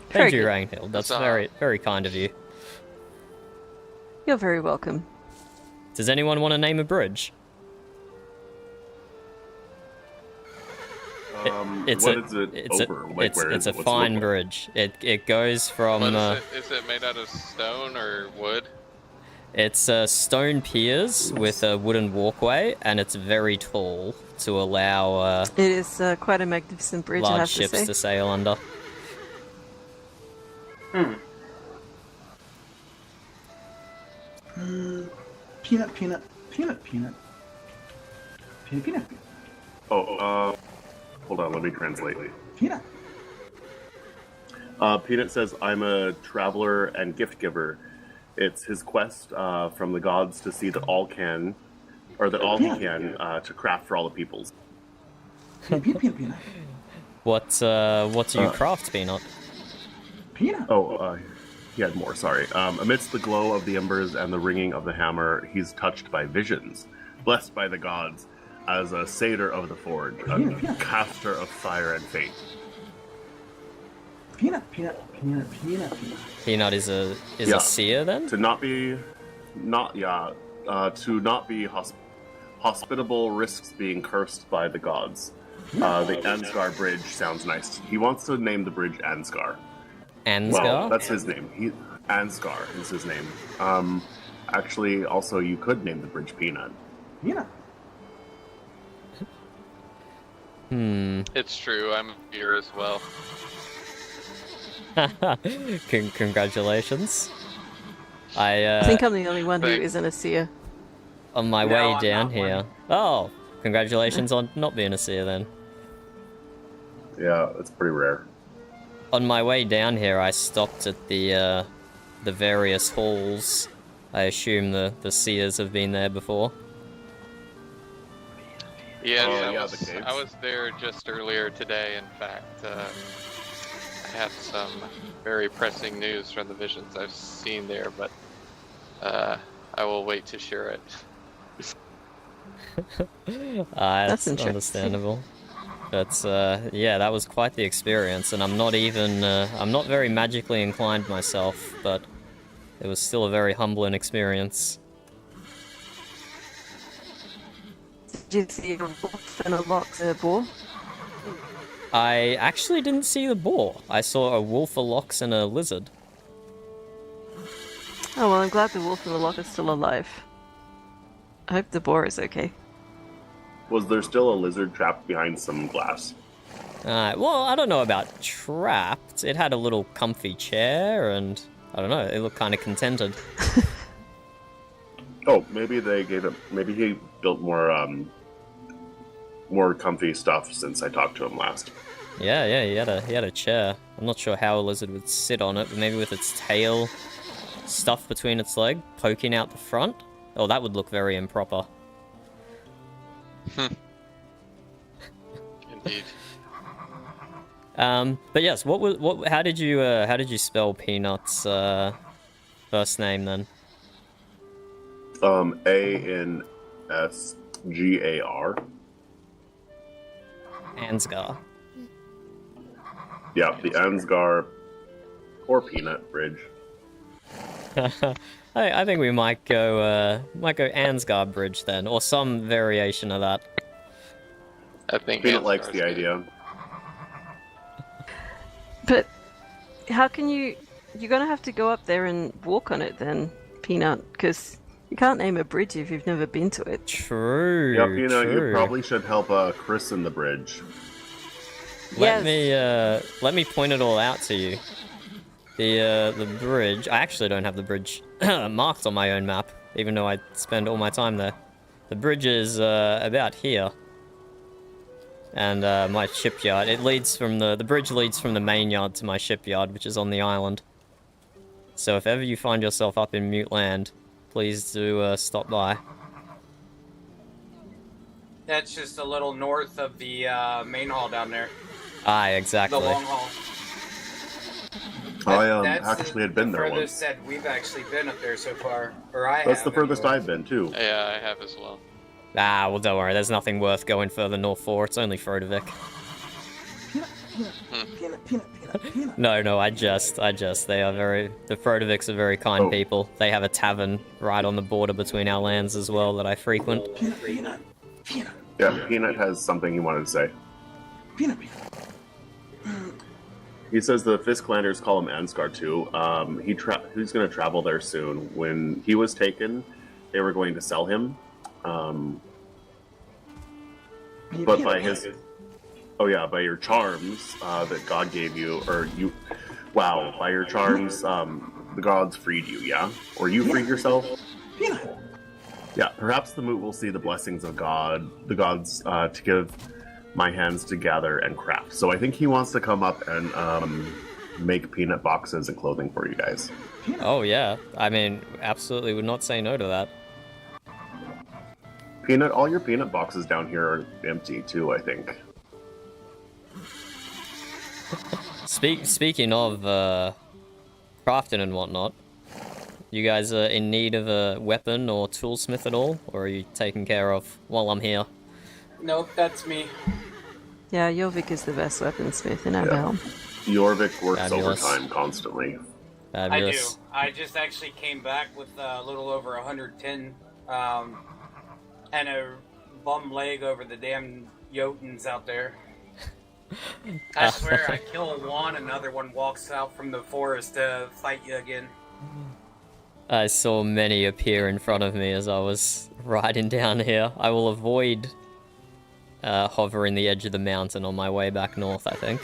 Very Thank you, good. Rainhill. That's very, very kind of you. You're very welcome. Does anyone want to name a bridge? It's a fine bridge. It goes from. Is it made out of stone or wood? It's stone piers with a wooden walkway, and it's very tall to allow It is quite a magnificent bridge, I large have to ships say. to sail under. Peanut, peanut, peanut, peanut. Peanut, peanut. Oh, hold on, let me translate. Peanut. Peanut says, I'm a traveler and gift giver. It's his quest from the gods to see that all can, or that all he can, to craft for all the peoples. Peanut, peanut, peanut. What do you craft, Peanut? Peanut. Oh, he had more, sorry. Amidst the glow of the embers and the ringing of the hammer, he's touched by visions, blessed by the gods, as a satyr of the forge, a caster of fire and fate. Peanut, peanut, peanut, peanut, peanut. Peanut is a seer then? To not be hospitable risks being cursed by the gods. The Ansgar Bridge sounds nice. He wants to name the bridge Ansgar. Ansgar? Well, that's his name. Ansgar is his name. Actually, also, you could name the bridge Peanut. Peanut. It's true, I'm here as well. Congratulations. I think I'm the only one who isn't a seer. On my way down here. Oh, congratulations on not being a seer then. Yeah, it's pretty rare. On my way down here, I stopped at the various halls. I assume the seers have been there before. Yes, I was there just earlier today, in fact. I have some very pressing news from the visions I've seen there, but I will wait to share it. That's understandable. But yeah, that was quite the experience, and I'm not very magically inclined myself, but it was still a very humbling experience. Did you see a wolf and a lox and a boar? I actually didn't see the boar. I saw a wolf, a lox, and a lizard. Oh well, I'm glad the wolf and the lox are still alive. I hope the boar is okay. Was there still a lizard trapped behind some glass? Well, I don't know about trapped. It had a little comfy chair, and I don't know, it looked kind of contented. Oh, maybe they gave him. Maybe he built more comfy stuff since I talked to him last. Yeah, he had a chair. I'm not sure how a lizard would sit on it, but maybe with its tail stuffed between its leg, poking out the front. Oh, that would look very improper. Indeed. But yes, how did you spell Peanut's first name then? A-N-S-G-A-R. Ansgar. Yeah, the Ansgar or Peanut Bridge. I think we might go Ansgar Bridge then, or some variation of that. I think Peanut likes the idea. But how can you're gonna have to go up there and walk on it then, Peanut, because you can't name a bridge if you've never been to it. True. Yeah, Peanut, you probably should help christen the bridge. Let me point it all out to you. The bridge. I actually don't have the bridge marked on my own map, even though I spend all my time there. The bridge is about here, and my shipyard. The bridge leads from the main yard to my shipyard, which is on the island. So if ever you find yourself up in Mute Land, please do stop by. That's just a little north of the main hall down there. Aye, exactly. The long hall. I actually had been there once. Furthest that we've actually been up there so far, or I have. That's the furthest I've been too. Yeah, I have as well. Well, don't worry. There's nothing worth going further north for. It's only Frodevik. No, I jest. The Frodeviks are very kind people. They have a tavern right on the border between our lands as well that I frequent. Yeah, Peanut has something he wanted to say. Peanut. He says the Fisklanders call him Ansgar too. He's going to travel there soon. When he was taken, they were going to sell him. But by by your charms that God gave you, by your charms, the gods freed you, yeah? Or you freed yourself? Yeah, perhaps the moot will see the blessings of the gods, to give my hands to gather and craft. So I think he wants to come up and make peanut boxes and clothing for you guys. Oh, yeah. I mean, absolutely would not say no to that. Peanut, all your peanut boxes down here are empty too, I think. Speaking of crafting and whatnot, you guys are in need of a weapon or toolsmith at all? Or are you taken care of while I'm here? Nope, that's me. Yeah, Jorvik is the best weaponsmith in Valheim. Jorvik works Fabulous. overtime constantly. Fabulous. I do. I just actually came back with a little over 110, and a bum leg over the damn Jotuns out there. I swear, I kill one, another one walks out from the forest to fight you again. I saw many appear in front of me as I was riding down here. I will avoid hovering the edge of the mountain on my way back north, I think.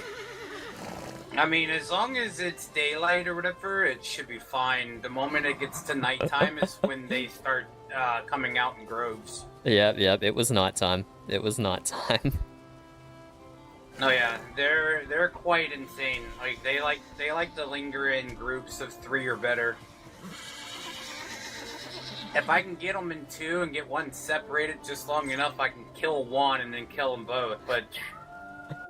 I mean, as long as it's daylight or whatever, it should be fine. The moment it gets to nighttime is when they start coming out in groves. Yep, it was nighttime. It was nighttime. Oh yeah, they're quite insane. Like they like to linger in groups of 3 or better. If I can get them in 2 and get one separated just long enough, I can kill one and then kill them both. But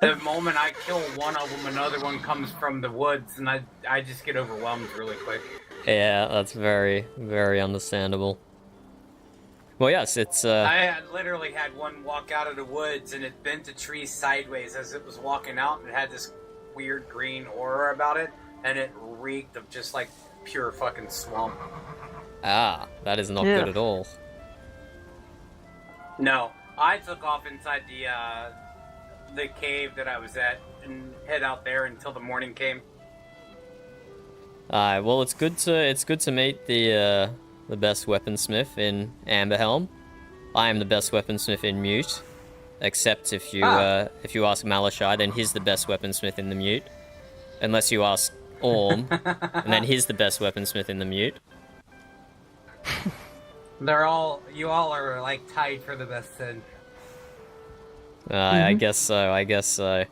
the moment I kill one of them, another one comes from the woods, and I just get overwhelmed really quick. Yeah, that's very, very understandable. Well, yes, it's I literally had one walk out of the woods, and it bent a tree sideways as it was walking out, and it had this weird green aura about it, and it reeked of just like pure fucking swamp. Ah, that is not good at all. No, I took off inside the cave that I was at and head out there until the morning came. Well, it's good to meet the best weaponsmith in Amberhelm. I am the best weaponsmith in Mute, except if you ask Malashai, then he's the best weaponsmith in the Mute. Unless you ask Orm, and then he's the best weaponsmith in the Mute. You all are like tied for the best then. I guess so.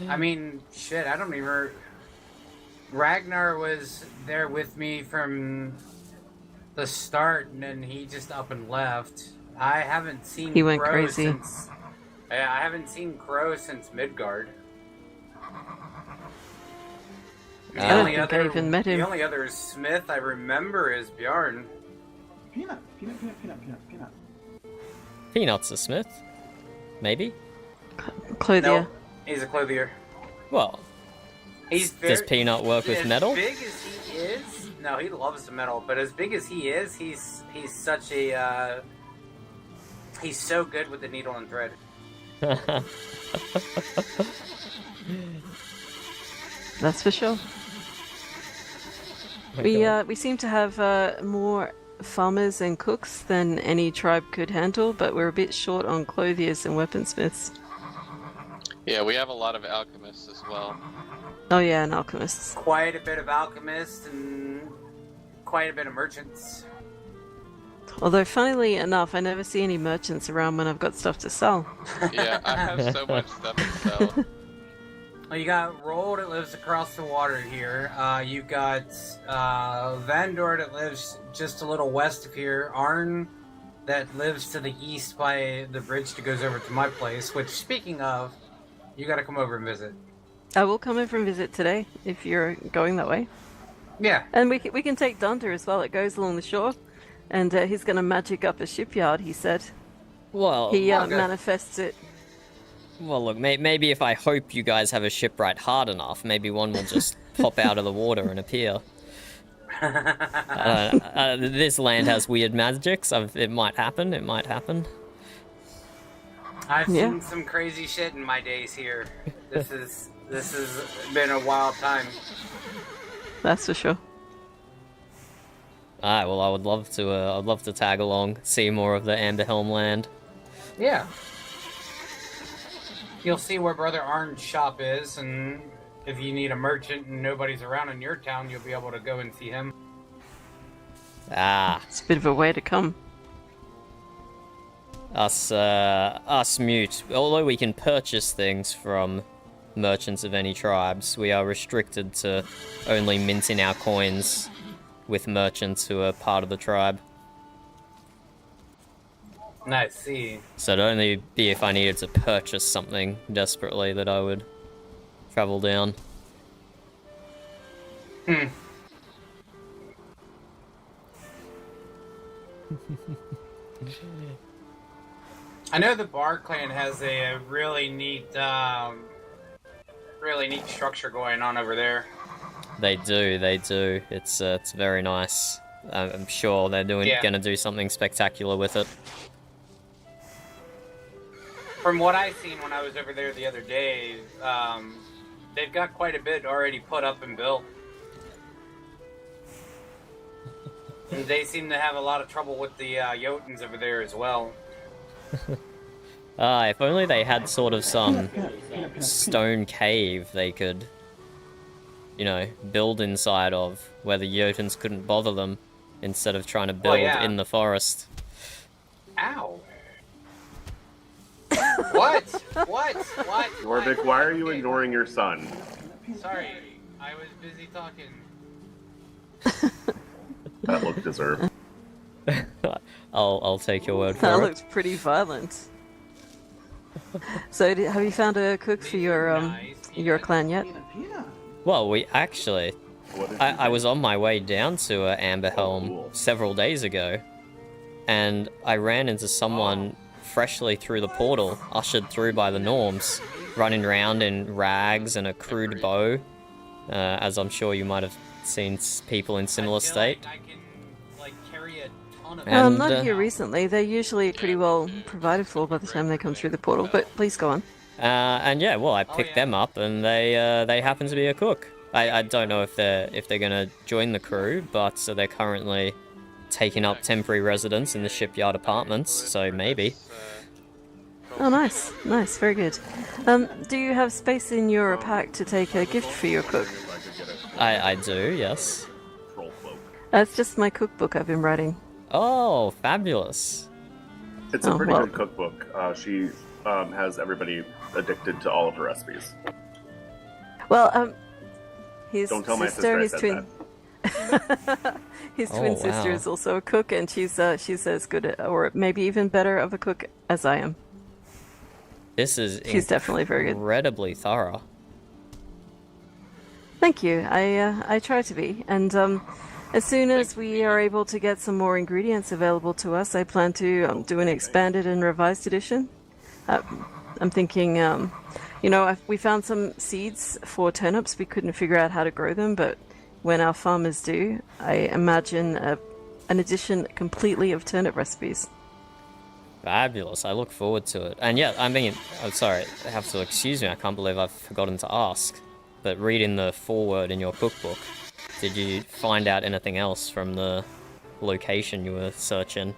I mean, shit, I don't even... Ragnar was there with me from the start, and then he just up and left. I haven't seen He went Crow crazy. since... Yeah, I haven't seen Crow since Midgard. I don't think I even met him. The only other Smith I remember is Bjarn. Peanut. Peanut's a smith, maybe. Clothier. No, he's a clothier. Well, does Peanut work with metal? As big as he is, no, he loves the metal. But as big as he is, he's such a he's so good with the needle and thread. That's for sure. We seem to have more farmers and cooks than any tribe could handle, but we're a bit short on clothiers and weaponsmiths. Yeah, we have a lot of alchemists as well. Oh yeah, and alchemists. Quite a bit of alchemists and quite a bit of merchants. Although, funnily enough, I never see any merchants around when I've got stuff to sell. Yeah, I have so much stuff to sell. Well, you got Roll that lives across the water here. You got Vandor that lives just a little west of here. Arn that lives to the east by the bridge that goes over to my place. Which, speaking of, you got to come over and visit. I will come over and visit today if you're going that way. Yeah. And we can take Dunter as well. It goes along the shore, and he's going to magic up a shipyard. He said. Well, he manifests it. Well, look, maybe if I hope you guys have a shipwright hard enough, maybe one will just pop out of the water and appear. This land has weird magics. It might happen. I've Yeah. seen some crazy shit in my days here. This has been a wild time. That's for sure. Alright, well, I'd love to tag along, see more of the Amberhelm land. Yeah. You'll see where Brother Arn's shop is, and if you need a merchant and nobody's around in your town, you'll be able to go and see him. Ah. It's a bit of a way to come. Us mute. Although we can purchase things from merchants of any tribes, we are restricted to only minting our coins with merchants who are part of the tribe. I see. So it'd only be if I needed to purchase something desperately that I would travel down. I know the Bar Clan has a really neat structure going on over there. They do. It's very nice. I'm sure they're gonna do something spectacular with it. From what I seen when I was over there the other day, they've got quite a bit already put up and built. And they seem to have a lot of trouble with the Jotuns over there as well. If only they had sort of some stone cave they could, build inside of, where the Jotuns couldn't bother them, instead of trying to build in the forest. Ow! What? Jorvik, why are you ignoring your son? Sorry, I was busy talking. That looked deserved. I'll take your word for That it. looks pretty violent. So, have you found a cook for your clan yet? Well, we actually... I was on my way down to Amberhelm several days ago, and I ran into someone freshly through the portal, ushered through by the Norms, running around in rags and a crude bow, as I'm sure you might have seen people in similar state. Not here recently. They're usually pretty well provided for by the time they come through the portal, but please go on. And yeah, well, I picked them up, and they happen to be a cook. I don't know if they're gonna join the crew, but they're currently taking up temporary residence in the shipyard apartments, so maybe. Oh, nice, very good. Do you have space in your pack to take a gift for your cook? I do, yes. It's just my cookbook I've been writing. Oh, fabulous. It's a pretty good cookbook. She has everybody addicted to all of her recipes. Well, his Don't tell my sister, sister I said that. His twin sister is also a cook, and she's as good, or maybe even better of a cook as I am. This is She's definitely very good. Incredibly thorough. Thank you. I try to be, and as soon as we are able to get some more ingredients available to us, I plan to do an expanded and revised edition. I'm thinking, we found some seeds for turnips. We couldn't figure out how to grow them, but when our farmers do, I imagine an edition completely of turnip recipes. Fabulous. I look forward to it. And yeah, I'm sorry, I have to excuse me, I can't believe I've forgotten to ask. But reading the foreword in your cookbook, did you find out anything else from the location you were searching?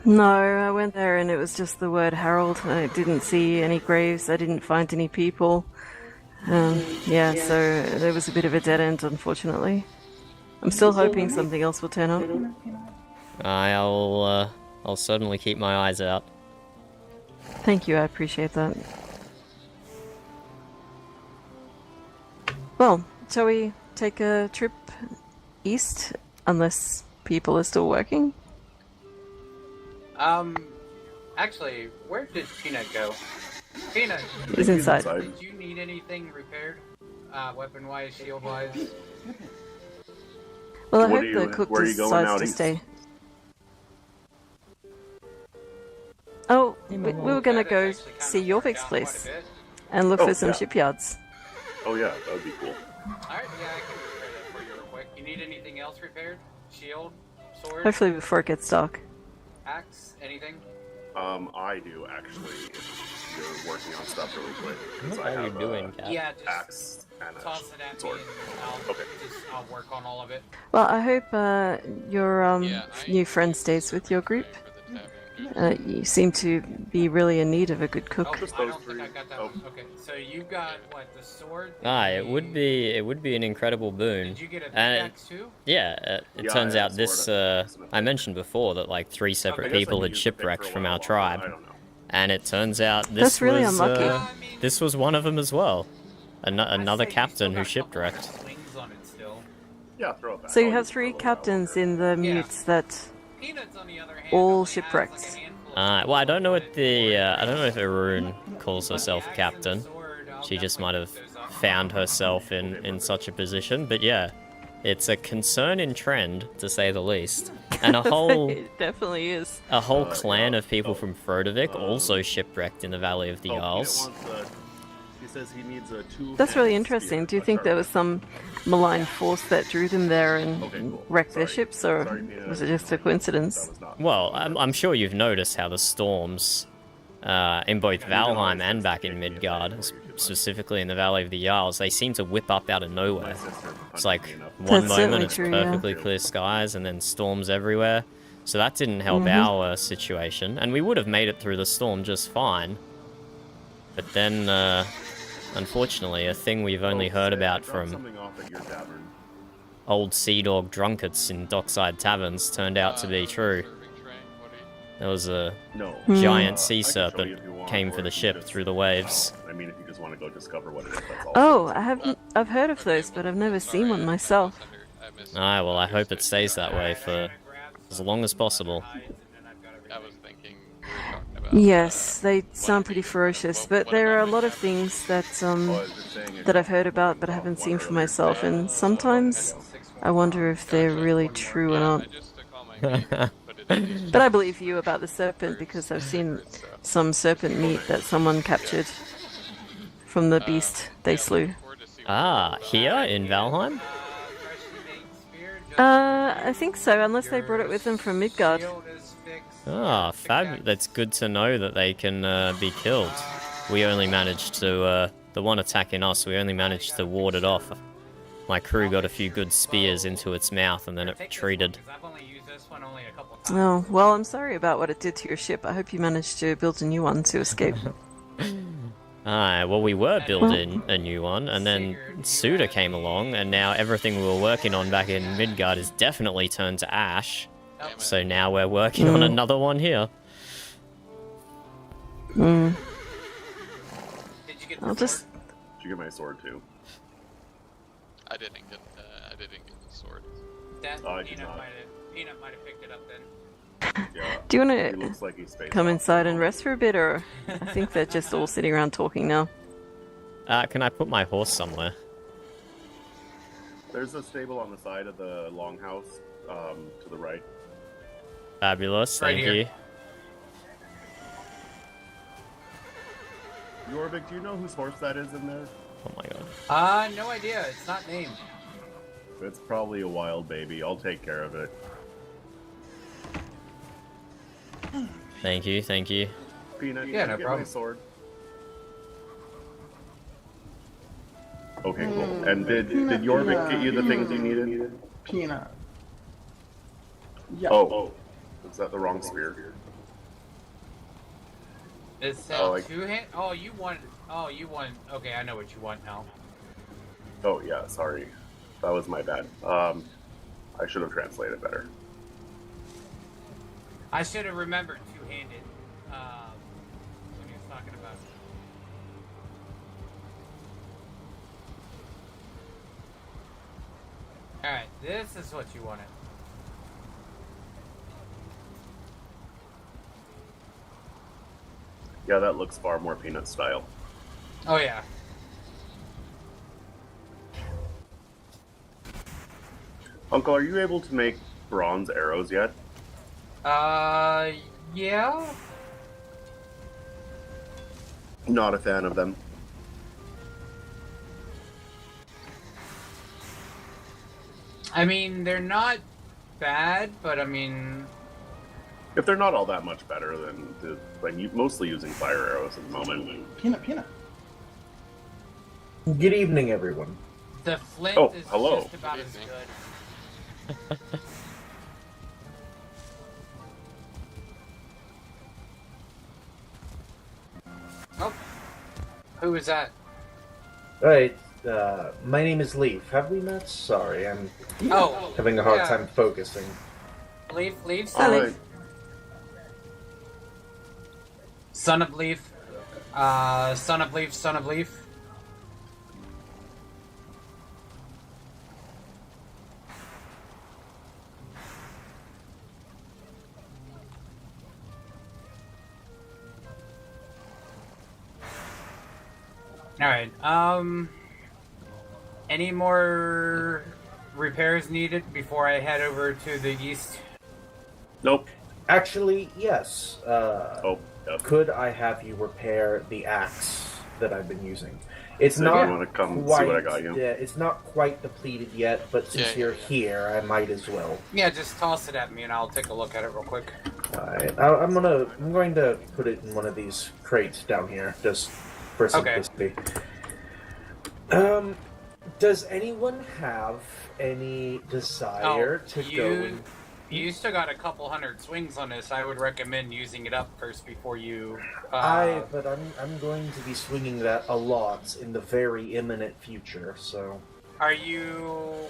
No, I went there and it was just the word Harold. I didn't see any graves, I didn't find any people. So there was a bit of a dead end, unfortunately. I'm still hoping something else will turn up. I'll certainly keep my eyes out. Thank you, I appreciate that. Well, shall we take a trip east, unless people are still working? Actually, where did Peanut go? Peanut! He's inside. Did you need anything repaired? Weapon-wise, shield-wise? Well, I hope the cook decides to stay. Oh, we were gonna go see Jorvik's place and look for some shipyards. Oh yeah, that would be cool. Alright, yeah, I can repair that for you real quick. You need anything else repaired? Shield? Sword? Hopefully before it gets dark. Axe? Anything? I do actually. If you're working on stuff really quick. What 'cause I are you have doing, Cap? Yeah, just axe and toss it at sword. me and I'll work on all of it. Well, I hope your new friend stays with your group. You seem to be really in need of a good cook. I don't think I got that one. Okay, so you got what, the sword? It would be an incredible boon. Did you get a And pickaxe too? yeah, it turns out this I mentioned before that like 3 separate people had shipwrecked from our tribe, and it turns out this That's really was unlucky. this was one of them as well. Another captain who shipwrecked. Yeah, throw it back. So you have 3 captains in the mutes that all shipwrecked. Well, I don't know what I don't know if Arun calls herself captain. She just might have found herself in such a position. But yeah, it's a concern in trend, to say the least. And a whole... It definitely is. A whole clan of people from Frodovik also shipwrecked in the Valley of the Isles. He says he needs a 2. That's really interesting. Do you think there was some malign force that drew them there and wrecked their ships, or was it just a coincidence? Well, I'm sure you've noticed how the storms in both Valheim and back in Midgard, specifically in the Valley of the Isles, they seem to whip up out of nowhere. It's like one moment it's perfectly clear skies and then storms everywhere. So that didn't help our situation, and we would have made it through the storm just fine. But then, unfortunately, a thing we've only heard about from old sea dog drunkards in dockside taverns turned out to be true. There was a giant sea serpent came for the ship through the waves. I mean, if you just want to go discover what it is, that's all. Oh, I've heard of those, but I've never seen one myself. Well, I hope it stays that way for as long as possible. Yes, they sound pretty ferocious, but there are a lot of things that that I've heard about but I haven't seen for myself, and sometimes I wonder if they're really true or not. But I believe you about the serpent because I've seen some serpent meat that someone captured from the beast they slew. Here in Valheim? I think so, unless they brought it with them from Midgard. That's good to know that they can be killed. We only managed to, the one attacking us, we only managed to ward it off. My crew got a few good spears into its mouth and then it retreated. Oh, well, I'm sorry about what it did to your ship. I hope you managed to build a new one to escape. Well, we were building a new one, and then Suda came along, and now everything we were working on back in Midgard is definitely turned to ash. So now we're working on another one here. I'll just... Did you get my sword too? I didn't get the sword. Peanut might have picked it up then. Yeah, do you want to come inside and rest for a bit, or I think they're just all sitting around talking now? Can I put my horse somewhere? There's a stable on the side of the longhouse, to the right. Fabulous, thank you. Jorvik, do you know whose horse that is in there? Oh my god. No idea. It's not named. It's probably a wild baby. I'll take care of it. Thank you. Peanut, yeah, no problem. My sword. Okay, cool. And did Jorvik get you the things you needed? Peanut. Yeah. Oh, is that the wrong spear? It's two-hand. You want. Okay, I know what you want now. Oh yeah, sorry, that was my bad. I should have translated better. I should have remembered two-handed when he was talking about it. Alright, this is what you wanted. Yeah, that looks far more Peanut style. Oh yeah. Uncle, are you able to make bronze arrows yet? Yeah. Not a fan of them. I mean, they're not bad, but I mean, If they're not all that much better, then I'm mostly using fire arrows at the moment. Peanut. Good evening, everyone. The flint is hello. just about as good. Oh, who is that? Alright, my name is Leaf. Have we met? Sorry, I'm having a hard time focusing. Leaf? Alright. Son of Leaf. Son of Leaf. Alright, any more repairs needed before I head over to the east? Nope. Actually, yes. Yep. Could I have you repair the axe that I've been using? It's So not you want to come quite, see what I got you? Yeah, it's not quite depleted yet, but since you're here, I might as well. Yeah, just toss it at me and I'll take a look at it real quick. Alright, I'm going to put it in one of these crates down here, just for simplicity. Does anyone have any desire to go and... You still got a couple hundred swings on this. I would recommend using it up first before you... but I'm going to be swinging that a lot in the very imminent future, so... Are you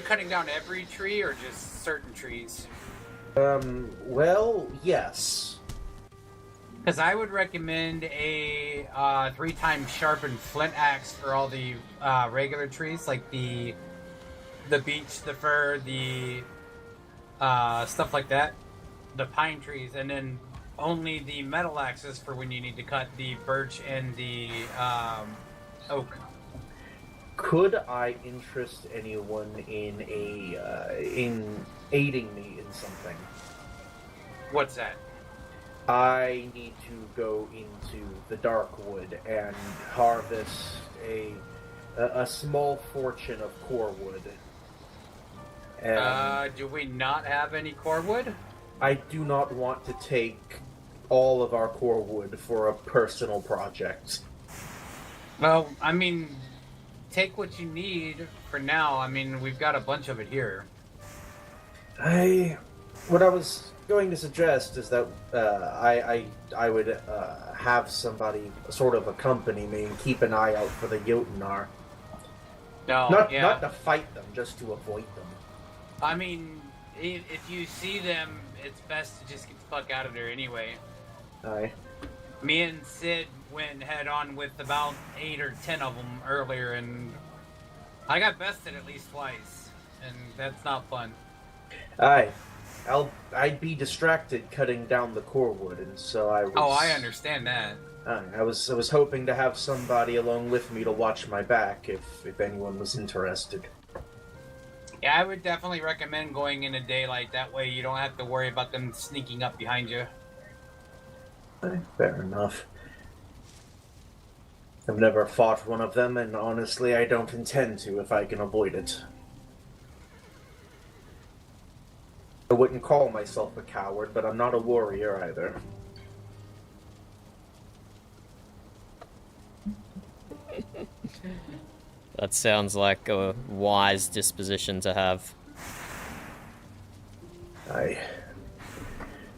cutting down every tree or just certain trees? Well, yes. Because I would recommend a 3-time sharpened flint axe for all the regular trees, like the beech, the fir, the stuff like that, the pine trees, and then only the metal axes for when you need to cut the birch and the oak. Could I interest anyone in in aiding me in something? What's that? I need to go into the Darkwood and harvest a small fortune of core wood. Do we not have any core wood? I do not want to take all of our core wood for a personal project. Well, I mean, take what you need for now. I mean, we've got a bunch of it here. What I was going to suggest is that I would have somebody sort of accompany me and keep an eye out for the Jotunar. No, not to fight them, just to avoid them. I mean, if you see them, it's best to just get the fuck out of there anyway. Aye. Me and Sid went head on with about 8 or 10 of them earlier, and I got bested at least twice, and that's not fun. Aye. I'd be distracted cutting down the core wood, and so I was... Oh, I understand that. I was hoping to have somebody along with me to watch my back if anyone was interested. Yeah, I would definitely recommend going in a daylight. That way you don't have to worry about them sneaking up behind you. Fair enough. I've never fought one of them, and honestly, I don't intend to if I can avoid it. I wouldn't call myself a coward, but I'm not a warrior either. That sounds like a wise disposition to have.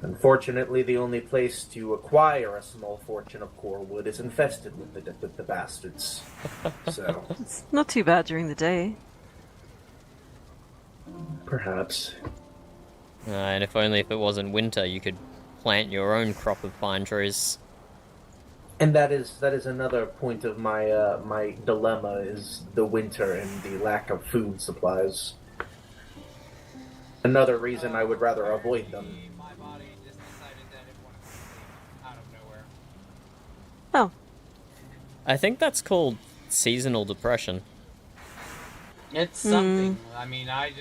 Unfortunately, the only place to acquire a small fortune of core wood is infested with the bastards. So it's not too bad during the day. Perhaps. And if only if it wasn't winter, you could plant your own crop of pine trees. And that is another point of my my dilemma is the winter and the lack of food supplies. Another reason I would rather avoid them. Oh. I think that's called seasonal depression. It's something. I mean, I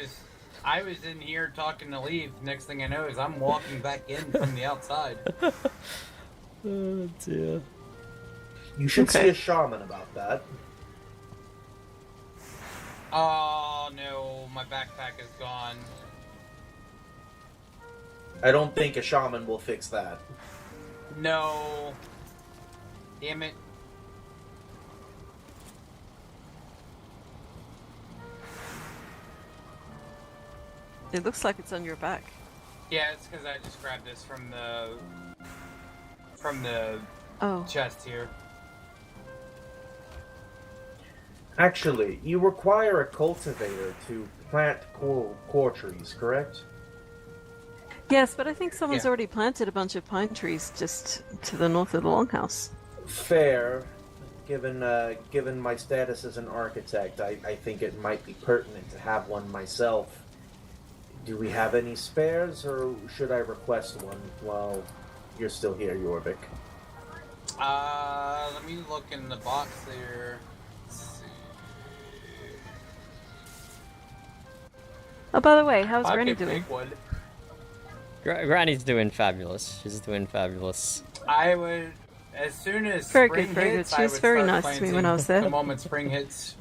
was in here talking to Leaf. Next thing I know is I'm walking back in from the outside. Oh dear. You should see a shaman about that. Oh no, my backpack is gone. I don't think a shaman will fix that. No. Damn it. It looks like it's on your back. Yeah, it's because I just grabbed this from the Oh. chest here. Actually, you require a cultivator to plant core trees, correct? Yes, but I think someone's Yeah. already planted a bunch of pine trees just to the north of the longhouse. Fair. Given my status as an architect, I think it might be pertinent to have one myself. Do we have any spares, or should I request one while you're still here, Jorvik? Let me look in the box there. Let's see. Oh, by the way, how's I Granny could doing? make one. Granny's doing fabulous. She's doing fabulous. I would, as soon as Very spring good, very good. hits, She I was would very start nice to me when I was there. The moment spring hits.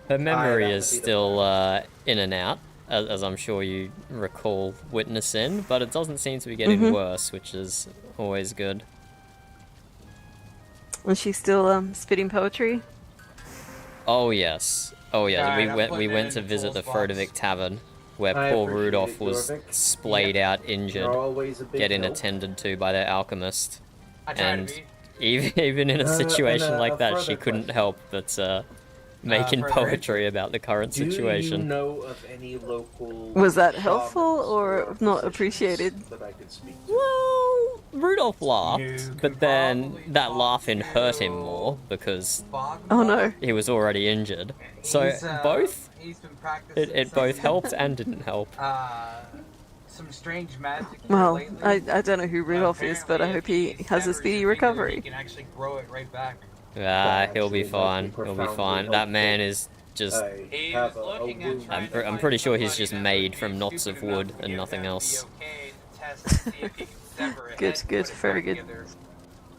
Her memory that is would be the still in and out, as I'm sure you recall witnessing, but it doesn't seem to be getting worse, which is always good. And she's still spitting poetry? Oh yes, Alright, we went to visit the Frodovic Tavern, where I poor appreciate Rudolph it, was Jorvik. splayed out, injured, You're always a big getting help. attended to by their alchemist, I try and to be. even in a situation and like a that, she further couldn't question. help but making further poetry about the current Do you situation. know of any local... Was that shamans helpful or not physicians appreciated? that I could speak to? Well, Rudolph laughed, You can but then probably that talk laughing hurt him to more because Oh no. he was already injured. So He's, both, he's been practicing it both helped and didn't help. some strange magic here Well, lately. I don't know who Rudolph is, but I hope he has a speedy He recovery. can actually grow it right back. He'll be Actually, fine. that'd be He'll be profoundly fine. That helpful. man is just. I He have was a looking at wound. trying to I'm find pretty sure he's somebody just that made would be from knots stupid of enough wood to and give nothing him the else. okay to test and see if he can sever a Good, head and good, put it very back good.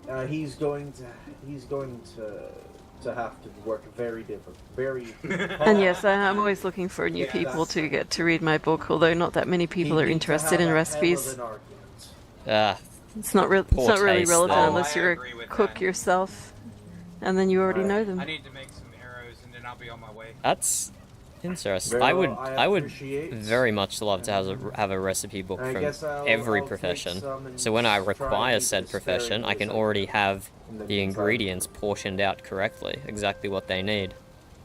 together. He's going to have to work very And yes, I'm always looking for new people to get to read my book, although not that many people are interested in recipes. It's not really taste relevant there. unless I you're agree a with cook that. yourself, and then you already know them. I need to make some arrows and then I'll be on my way. That's interesting. Very I would well, I I would appreciate- very much love to have a recipe book I from guess every I'll take profession. some and So when I try require and said keep this profession, very I can nice already have in the the meantime. ingredients portioned out correctly, exactly what they need.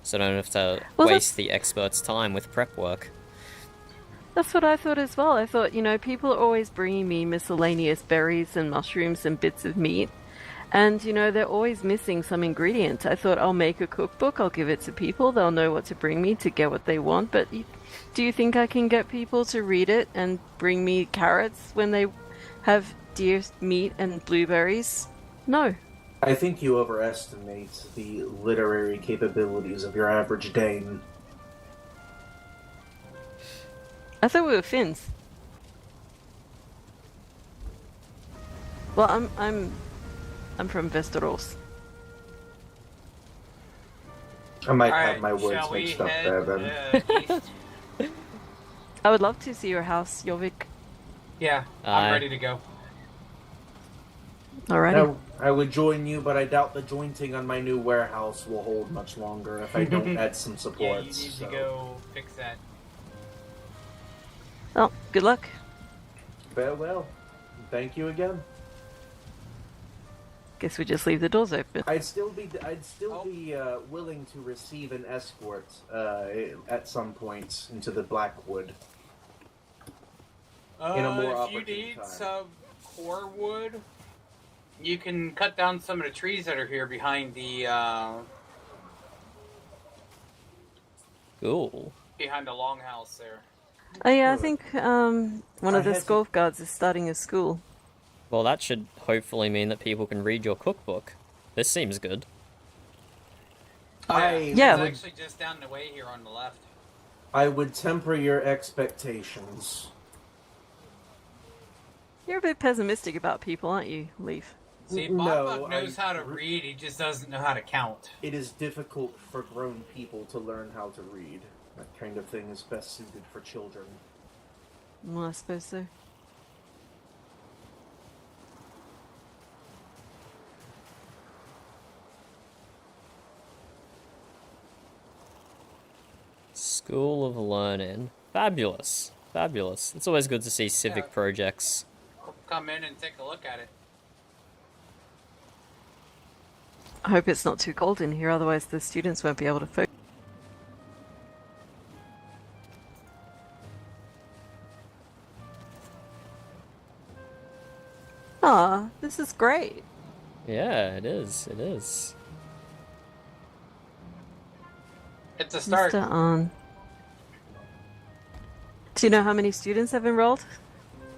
So I don't have to Well, waste the expert's time with prep work. That's what I thought as well. I thought, people are always bringing me miscellaneous berries and mushrooms and bits of meat. And, they're always missing some ingredient. I thought I'll make a cookbook, I'll give it to people, they'll know what to bring me to get what they want. But do you think I can get people to read it and bring me carrots when they have deer meat and blueberries? No. I think you overestimate the literary capabilities of your average Dane. I thought we were Finns. Well, I'm from Västerås. I might Alright, have my words shall we mixed up head, there then. east? I would love to see your house, Jorvik. Yeah, I'm ready to go. Alrighty. I would join you, but I doubt the jointing on my new warehouse will hold much longer if I don't add some Yeah, supports. you need so. to go fix that. Well, good luck. Farewell. Thank you again. Guess we just leave the doors open. I'd still be willing to receive an escort at some point into the Blackwood. In a more If you opportune need time. some core wood, you can cut down some of the trees that are here behind the behind the longhouse there. Oh yeah, I think one of the I had- Skolf guards is starting a school. Well, that should hopefully mean that people can read your cookbook. This seems good. Yeah. It's actually just down the way here on the left. I would temper your expectations. You're a bit pessimistic about people, aren't you, Leaf? See, No, Bob knows how to read, he just doesn't know how to count. It is difficult for grown people to learn how to read. That kind of thing is best suited for children. Well, I suppose so. School of Learning. Fabulous. Fabulous. It's always good to see civic projects. Come in and take a look at it. I hope it's not too cold in here, otherwise the students won't be able to focus. Ah, this is great. Yeah, it is. It is. It's a start. Mr. On. Do you know how many students have enrolled?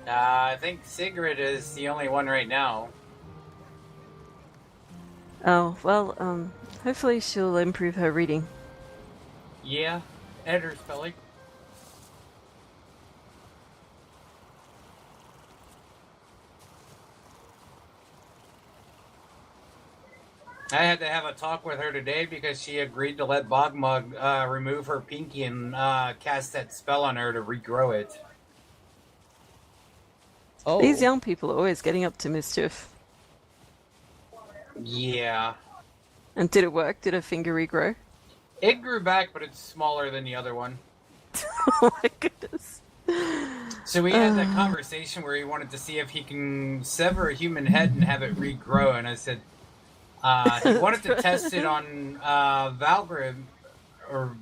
I think Sigrid is the only one right now. Oh, well, hopefully she'll improve her reading. Yeah, and her spelling. I had to have a talk with her today because she agreed to let Bogmug remove her pinky and cast that spell on her to regrow it. Oh. These young people are always getting up to mischief. Yeah. And did it work? Did her finger regrow? It grew back, but it's smaller than the other one. Oh my goodness. So we had that conversation where he wanted to see if he can sever a human head and have it regrow, and I said, he wanted to test it on Valgrim, or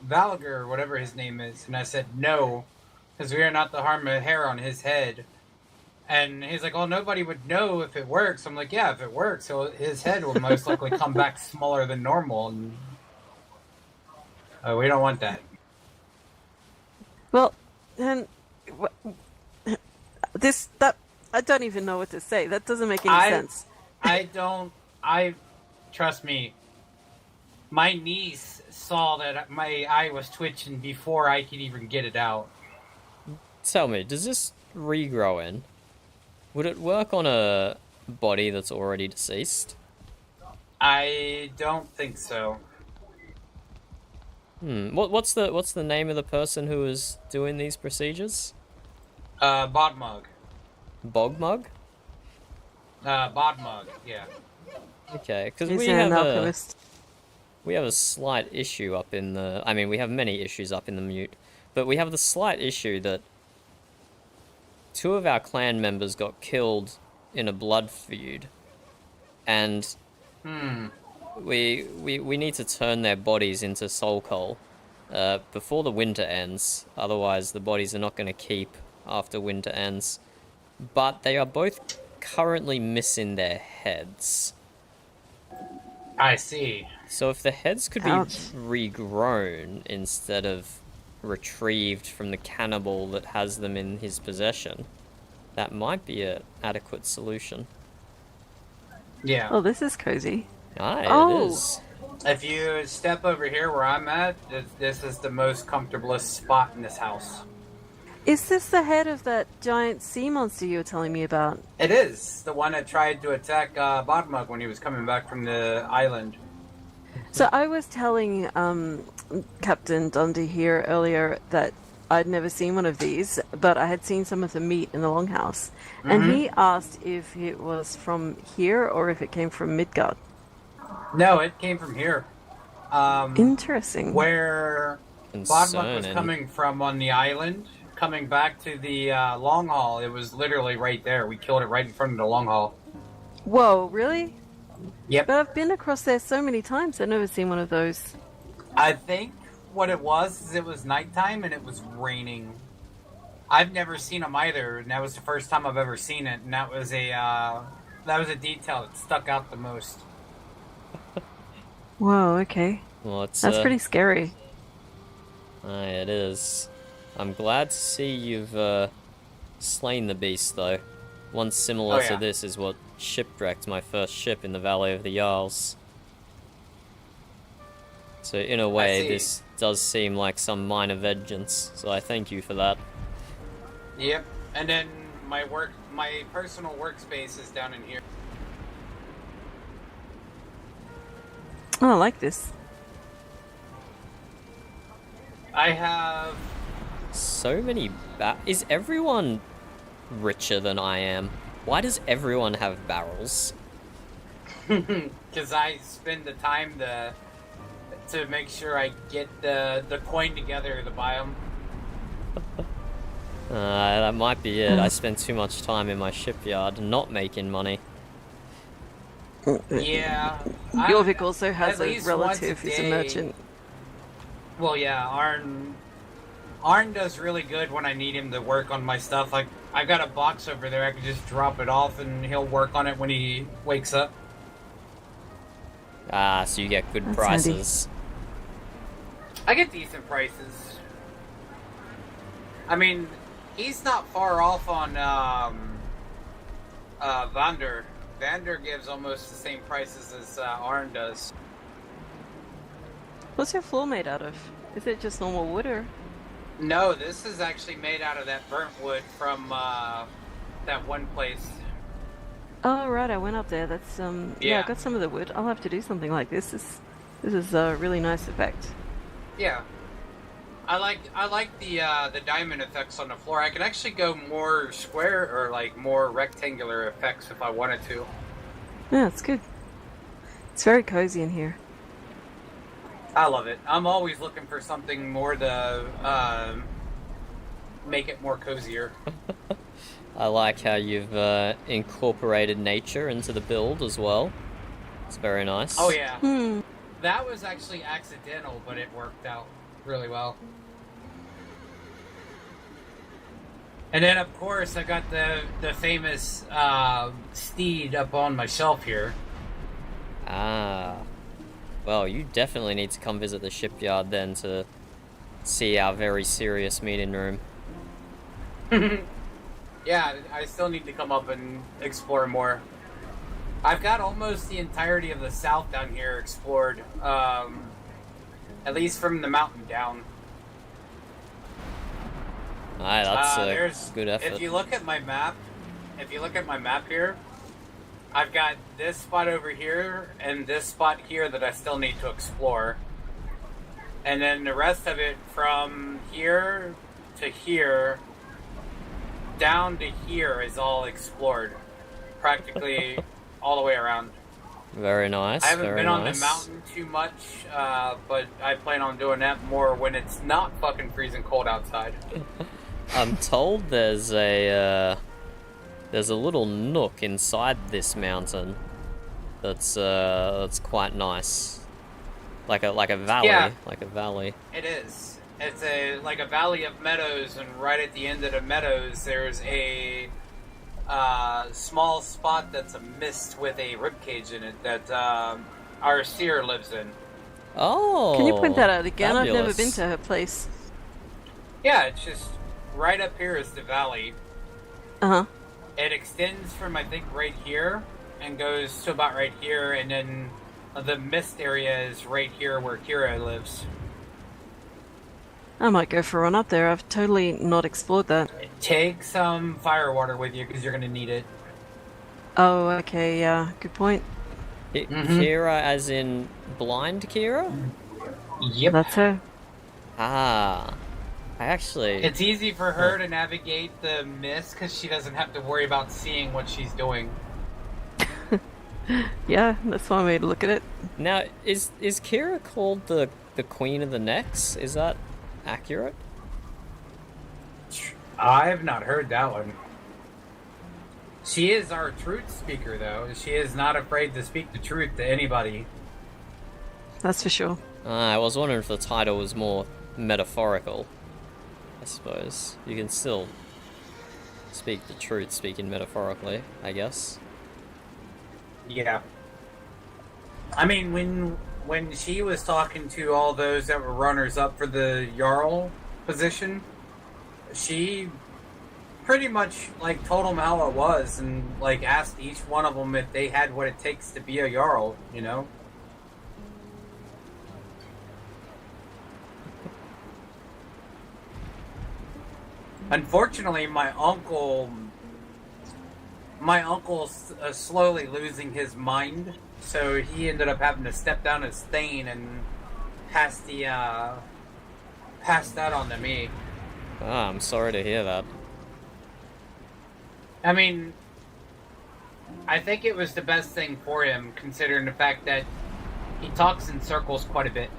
Valgar, or whatever his name is, and I said no, because we are not to harm a hair on his head. And he's like, "Oh, nobody would know if it works." I'm like, "Yeah, if it works, so his head will most likely come back smaller than normal." And we don't want that. Well, then, I don't even know what to say. That doesn't make any sense. Trust me, my niece saw that my eye was twitching before I could even get it out. Tell me, does this regrow in? Would it work on a body that's already deceased? I don't think so. What's the name of the person who is doing these procedures? Bodmug. Bogmug? Bodmug, yeah. Okay, because Is we there have an alchemist? we have a slight issue up in the... I mean, we have many issues up in the Mute, but we have the slight issue that 2 of our clan members got killed in a blood feud, and we need to turn their bodies into soul coal before the winter ends. Otherwise, the bodies are not going to keep after winter ends. But they are both currently missing their heads. I see. So if the heads could be regrown instead of retrieved from the cannibal that has them in his possession, that might be an adequate solution. Yeah. Oh, this is cozy. It is. If you step over here where I'm at, this is the most comfortablest spot in this house. Is this the head of that giant sea monster you were telling me about? It is. The one that tried to attack Bodmug when he was coming back from the island. So I was telling Captain Dundee here earlier that I'd never seen one of these, but I had seen some of the meat in the Longhouse. And he asked if it was from here or if it came from Midgard. No, it came from here. Interesting. Where Bodmug was coming from on the island, coming back to the Long Haul, it was literally right there. We killed it right in front of the Long Haul. Whoa, really? Yep. But I've been across there so many times, I've never seen one of those. I think what it was is it was nighttime and it was raining. I've never seen them either, and that was the first time I've ever seen it, and that was a detail that stuck out the most. Whoa, okay. Well, it's, that's pretty scary. It is. I'm glad to see you've slain the beast, though. One similar to this is what shipwrecked my first ship in the Valley of the Jarls. So in a way, this does seem like some minor vengeance, so I thank you for that. Yep, and then my personal workspace is down in here. Oh, I like this. I have... So many is everyone richer than I am? Why does everyone have barrels? Because I spend the time to make sure I get the coin together to buy them. That might be it. I spent too much time in my shipyard not making money. Yeah. Jorvik also has at a least relative once who's a day- merchant. Well, yeah, Arn does really good when I need him to work on my stuff. Like, I've got a box over there, I can just drop it off and he'll work on it when he wakes up. Ah, so you get good That's prices. I get decent prices. I mean, he's not far off on Vander. Vander gives almost the same prices as Arn does. What's your floor made out of? Is it just normal wood or? No, this is actually made out of that burnt wood from that one place. Oh right, I went up there. That's yeah, I got some of the wood. I'll have to do something like this. This is a really nice effect. Yeah. I like the diamond effects on the floor. I can actually go more square or like more rectangular effects if I wanted to. Yeah, it's good. It's very cozy in here. I love it. I'm always looking for something more to make it more cozier. I like how you've incorporated nature into the build as well. It's very nice. Oh yeah. That was actually accidental, but it worked out really well. And then of course I got the famous steed up on my shelf here. Ah. Well, you definitely need to come visit the shipyard then to see our very serious meeting room. Yeah, I still need to come up and explore more. I've got almost the entirety of the south down here explored, at least from the mountain down. Aye, that's a good effort. If you look at my map here, I've got this spot over here and this spot here that I still need to explore. And then the rest of it from here to here, down to here is all explored. Practically all the way around. Very nice. I haven't very been on nice. the mountain too much, but I plan on doing that more when it's not fucking freezing cold outside. I'm told there's a little nook inside this mountain that's quite nice, like a valley, Yeah. like a valley. It is. It's like a valley of meadows, and right at the end of the meadows, there's a small spot that's a mist with a ribcage in it that our seer lives in. Oh, Can you point that out again? fabulous. I've never been to her place. Yeah, it's just right up here is the valley. Uh-huh. It extends from, I think, right here and goes to about right here, and then the mist area is right here where Kira lives. I might go for a run up there. I've totally not explored that. Take some fire water with you because you're going to need it. Oh, okay, yeah. Good point. Kira, as in blind Kira? Yep. That's her. Ah, I actually. It's easy for her to navigate the mist because she doesn't have to worry about seeing what she's doing. Yeah, that's one way to look at it. Now, is Kira called the Queen of the Necks? Is that accurate? I have not heard that one. She is our truth speaker, though. She is not afraid to speak the truth to anybody. That's for sure. I was wondering if the title was more metaphorical. I suppose you can still speak the truth, speaking metaphorically, I guess. Yeah. I mean, when she was talking to all those that were runners up for the Jarl position, she pretty much like told them how it was and like asked each one of them if they had what it takes to be a Jarl, you know? Unfortunately, my uncle's slowly losing his mind, so he ended up having to step down his thane and pass that on to me. Ah, I'm sorry to hear that. I mean, I think it was the best thing for him, considering the fact that he talks in circles quite a bit.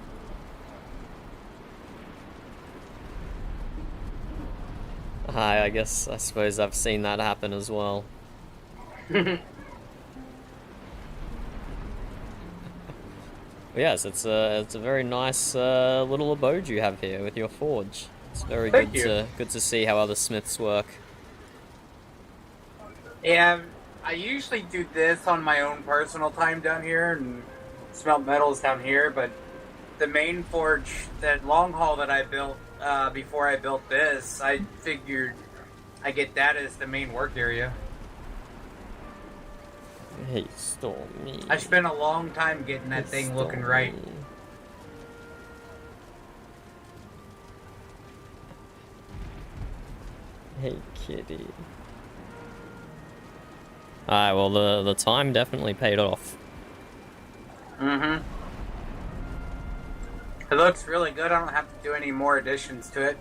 I suppose I've seen that happen as well. Yes, it's a very nice little abode you have here with your forge. It's very Thank good to see how other smiths work. Yeah, I usually do this on my own personal time down here and smelt metals down here, but the main forge, that long haul that I built before I built this, I figured I get that as the main work area. Hey, Stormy. I spent a long time getting that thing looking right. Hey, kitty. Alright, well, the time definitely paid off. Mm-hmm. It looks really good. I don't have to do any more additions to it.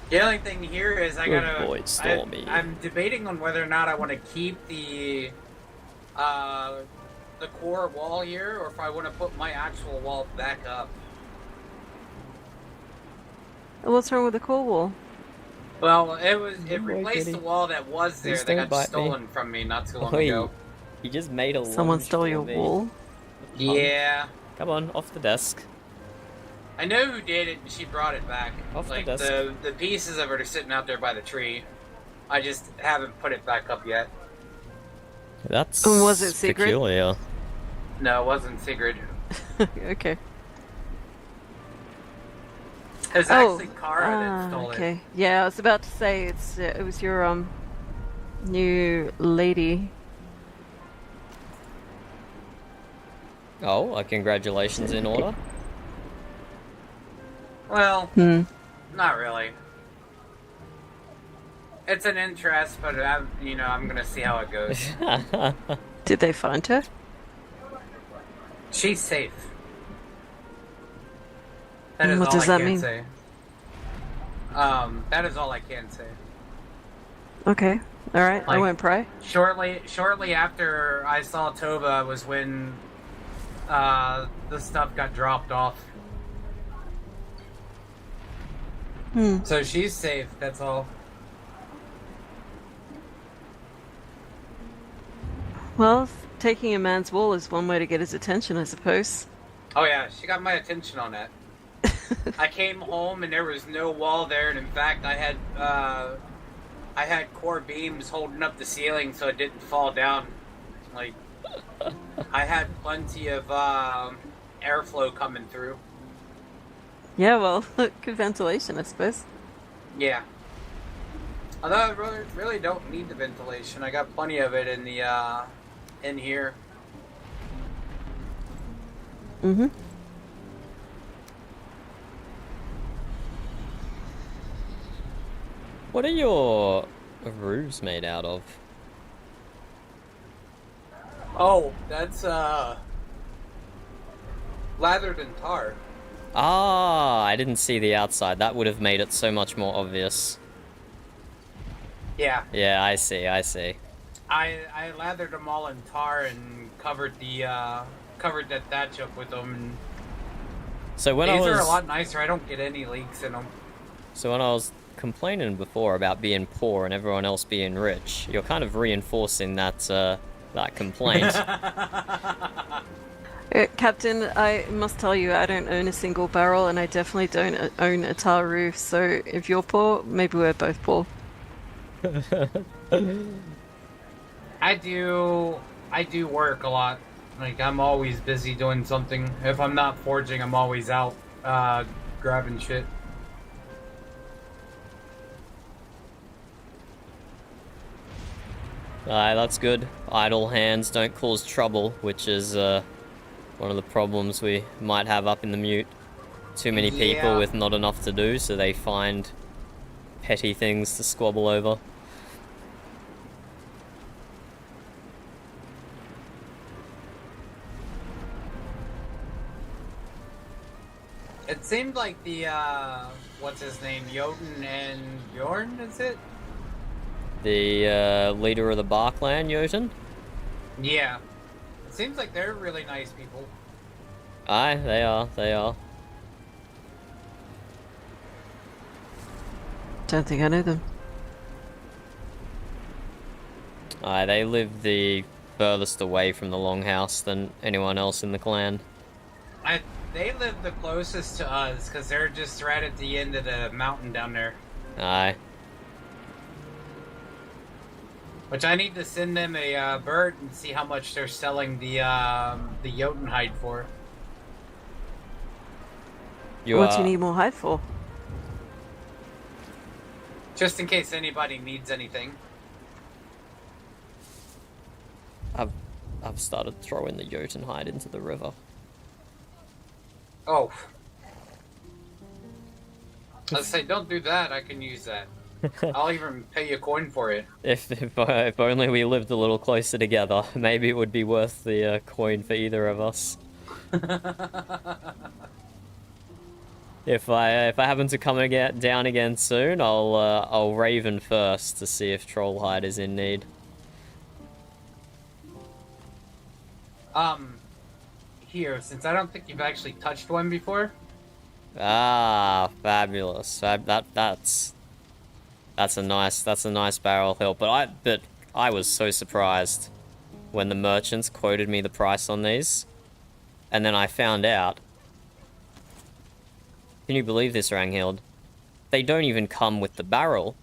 The only thing here is I gotta... Good boy, Stormy. I'm debating on whether or not I want to keep the core wall here, or if I want to put my actual wall back up. What's wrong with the core wall? Well, it replaced the wall that was there Please that don't got bite stolen me. from me not too long Oi, ago. you just made a Someone lunge stole for your me. wall? Yeah. Come on, off the desk. I know who did it, and she brought it back. Off the Like, desk. the pieces of it are sitting out there by the tree. I just haven't put it back up yet. That's Was it Sigrid? peculiar. No, it wasn't Sigrid. Okay. It was actually Kara that stole okay. it. Yeah, I was about to say it was your new lady. Oh, congratulations in order. Well, not really. It's an interest, but I'm gonna see how it goes. Did they find her? She's safe. That is What all does I that can mean? say. That is all I can say. Okay. All right. I Like, won't pray. Shortly after I saw Toba was when the stuff got dropped off. So she's safe. That's all. Well, taking a man's wall is one way to get his attention, I suppose. Oh yeah, she got my attention on that. I came home and there was no wall there, and in fact, I had core beams holding up the ceiling so it didn't fall down. Like, I had plenty of airflow coming through. Yeah, well, good ventilation, I suppose. Yeah. Although I really don't need the ventilation. I got plenty of it in the in here. Mm-hmm. What are your roofs made out of? Oh, that's lathered in tar. Ah, I didn't see the outside. That would have made it so much more obvious. Yeah. Yeah, I see. I lathered them all in tar and covered that thatch up with them. And So when these are a lot nicer. I don't get any leaks in them. So when I was complaining before about being poor and everyone else being rich, you're kind of reinforcing that that complaint. Captain, I must tell you, I don't own a single barrel, and I definitely don't own a tar roof, so if you're poor, maybe we're both poor. I do work a lot. Like, I'm always busy doing something. If I'm not forging, I'm always out grabbing shit. That's good. Idle hands don't cause trouble, which is one of the problems we might have up in the Mute. Too many people Yeah. with not enough to do, so they find petty things to squabble over. It seemed like the what's his name, Jotun and Bjorn, is it? The leader of the Barkland, Jotun? Yeah. It seems like they're really nice people. Aye, they are. Don't think I know them. They live the furthest away from the Longhouse than anyone else in the clan. They live the closest to us, because they're just right at the end of the mountain down there. Aye. Which I need to send them a bird and see how much they're selling the Jotun hide for. What do you need more hide for? Just in case anybody needs anything. I've started throwing the Jotun hide into the river. Oh. Let's say, don't do that. I can use that. I'll even pay you a coin for it. If only we lived a little closer together, maybe it would be worth the coin for either of us. If I happen to come down again soon, I'll Raven first to see if Trollhide is in need. Here, since I don't think you've actually touched one before. Ah, fabulous. That's a nice barrel hilt. But I was so surprised when the merchants quoted me the price on these, and then I found out. Can you believe this, Ranghild? They don't even come with the barrel.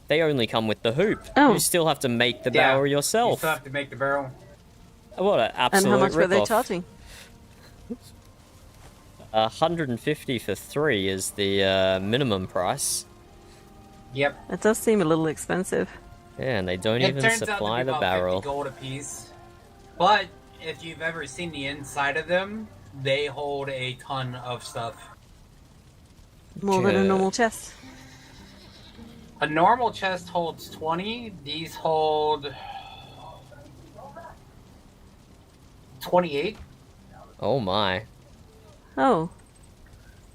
They only come with the hoop. Oh. You still have to make the barrel yourself. You still have to make the barrel. What an absolute And how much were they rip-off. charging? 150 for 3 is the minimum price. Yep. It does seem a little expensive. Yeah, and they don't It even turns out supply to be the about barrel. 50 gold a piece. But if you've ever seen the inside of them, they hold a ton of stuff. More than a normal chest. A normal chest holds 20. These hold 28. Oh my. Oh.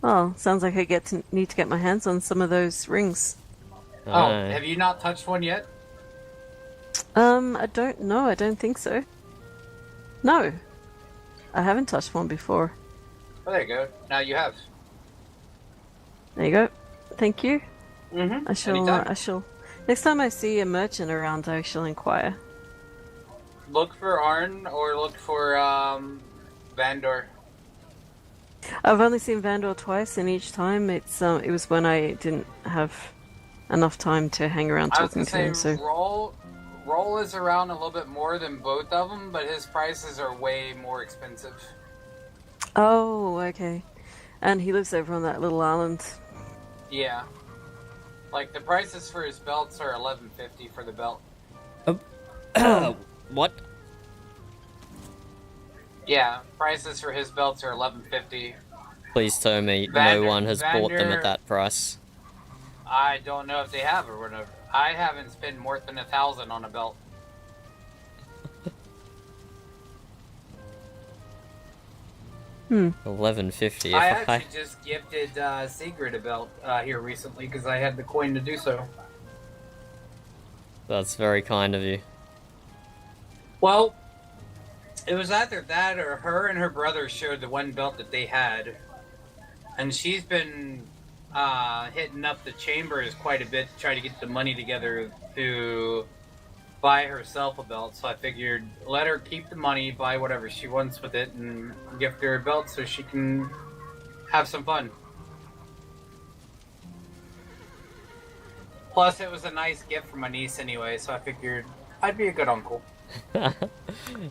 Well, sounds like I need to get my hands on some of those rings. Oh, have you not touched one yet? I don't know. I don't think so. No. I haven't touched one before. Oh, there you go. Now you have. There you go. Thank you. Mm-hmm. I shall. Next time I see a merchant around, I shall inquire. Look for Arn or look for Vandor. I've only seen Vandor twice, and each time it was when I didn't have enough time to hang around talking to him. So Roll is around a little bit more than both of them, but his prices are way more expensive. Oh, okay. And he lives over on that little island. Yeah. Like the prices for his belts are $11.50 for the belt. What? Yeah, prices for his belts are $11.50. Please tell me no one has bought them at that price. I don't know if they have or whatever. I haven't spent more than 1,000 on a belt. $11.50. I actually just gifted Sigrid a belt here recently because I had the coin to do so. That's very kind of you. Well, it was either that or her and her brother showed the one belt that they had. And she's been hitting up the chambers quite a bit to try to get the money together to buy herself a belt. So I figured let her keep the money, buy whatever she wants with it, and gift her a belt so she can have some fun. Plus, it was a nice gift for my niece anyway, so I figured I'd be a good uncle.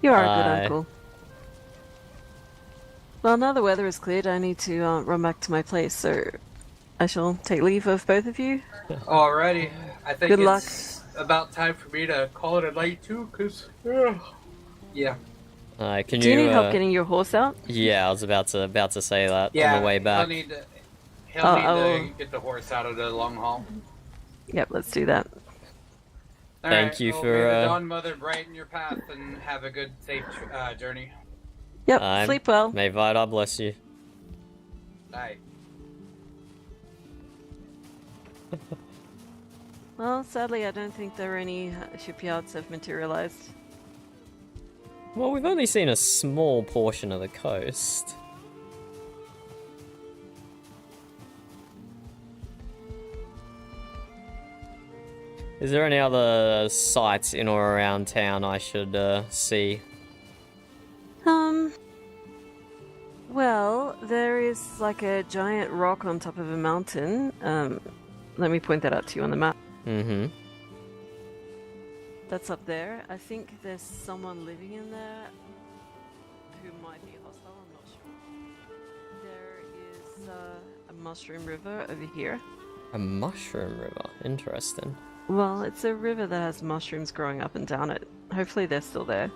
You are a good uncle. Well, now the weather is cleared, I need to run back to my place, so I shall take leave of both of you. Alrighty. I think Good it's about time for me to call it a night too, because... yeah. Can Do you need help getting your horse out? Yeah, I was about to say that Yeah, on the way back. He'll need to get the horse out of the long haul. Yep, let's do that. Thank you well, for, may the Dawn Mother brighten your path and have a good, safe journey. Yep, sleep well. May Vidar bless you. Bye. Well, sadly, I don't think there are any shipyards have materialized. Well, we've only seen a small portion of the coast. Is there any other sites in or around town I should see? Well, there is like a giant rock on top of a mountain. Let me point that out to you on the map. Mm-hmm. That's up there. I think there's someone living in there who might be hostile, I'm not sure. There is a mushroom river over here. A mushroom river? Interesting. Well, it's a river that has mushrooms growing up and down it. Hopefully they're still there.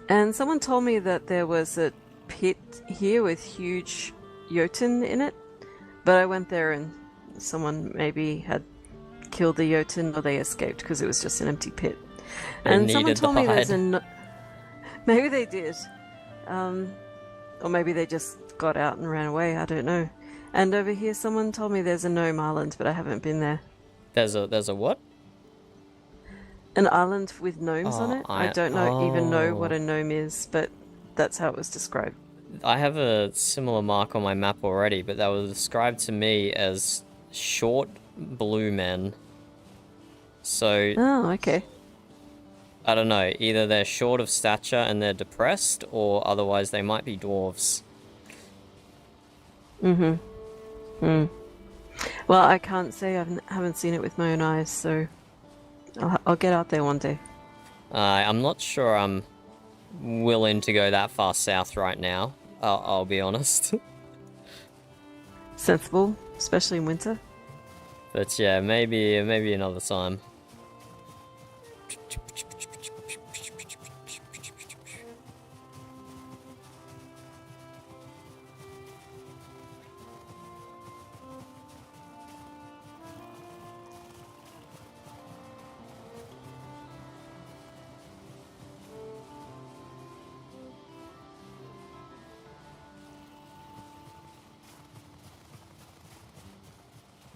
And someone told me that there was a pit here with huge Jotun in it, but I went there and someone maybe had killed the Jotun or they escaped because it was just an empty pit. And someone told me there's maybe they did. Or maybe they just got out and ran away, I don't know. And over here someone told me there's a gnome island, but I haven't been there. There's a what? An island with gnomes on it? I don't even know what a gnome is, but that's how it was described. I have a similar mark on my map already, but that was described to me as short blue men. So... Oh, okay. I don't know, either they're short of stature and they're depressed, or otherwise they might be dwarves. Mm-hmm. Hmm. Well, I can't say I haven't seen it with my own eyes, so... I'll get out there one day. I'm not sure I'm willing to go that far south right now. I'll be honest. Sensible, especially in winter. But yeah, maybe another time.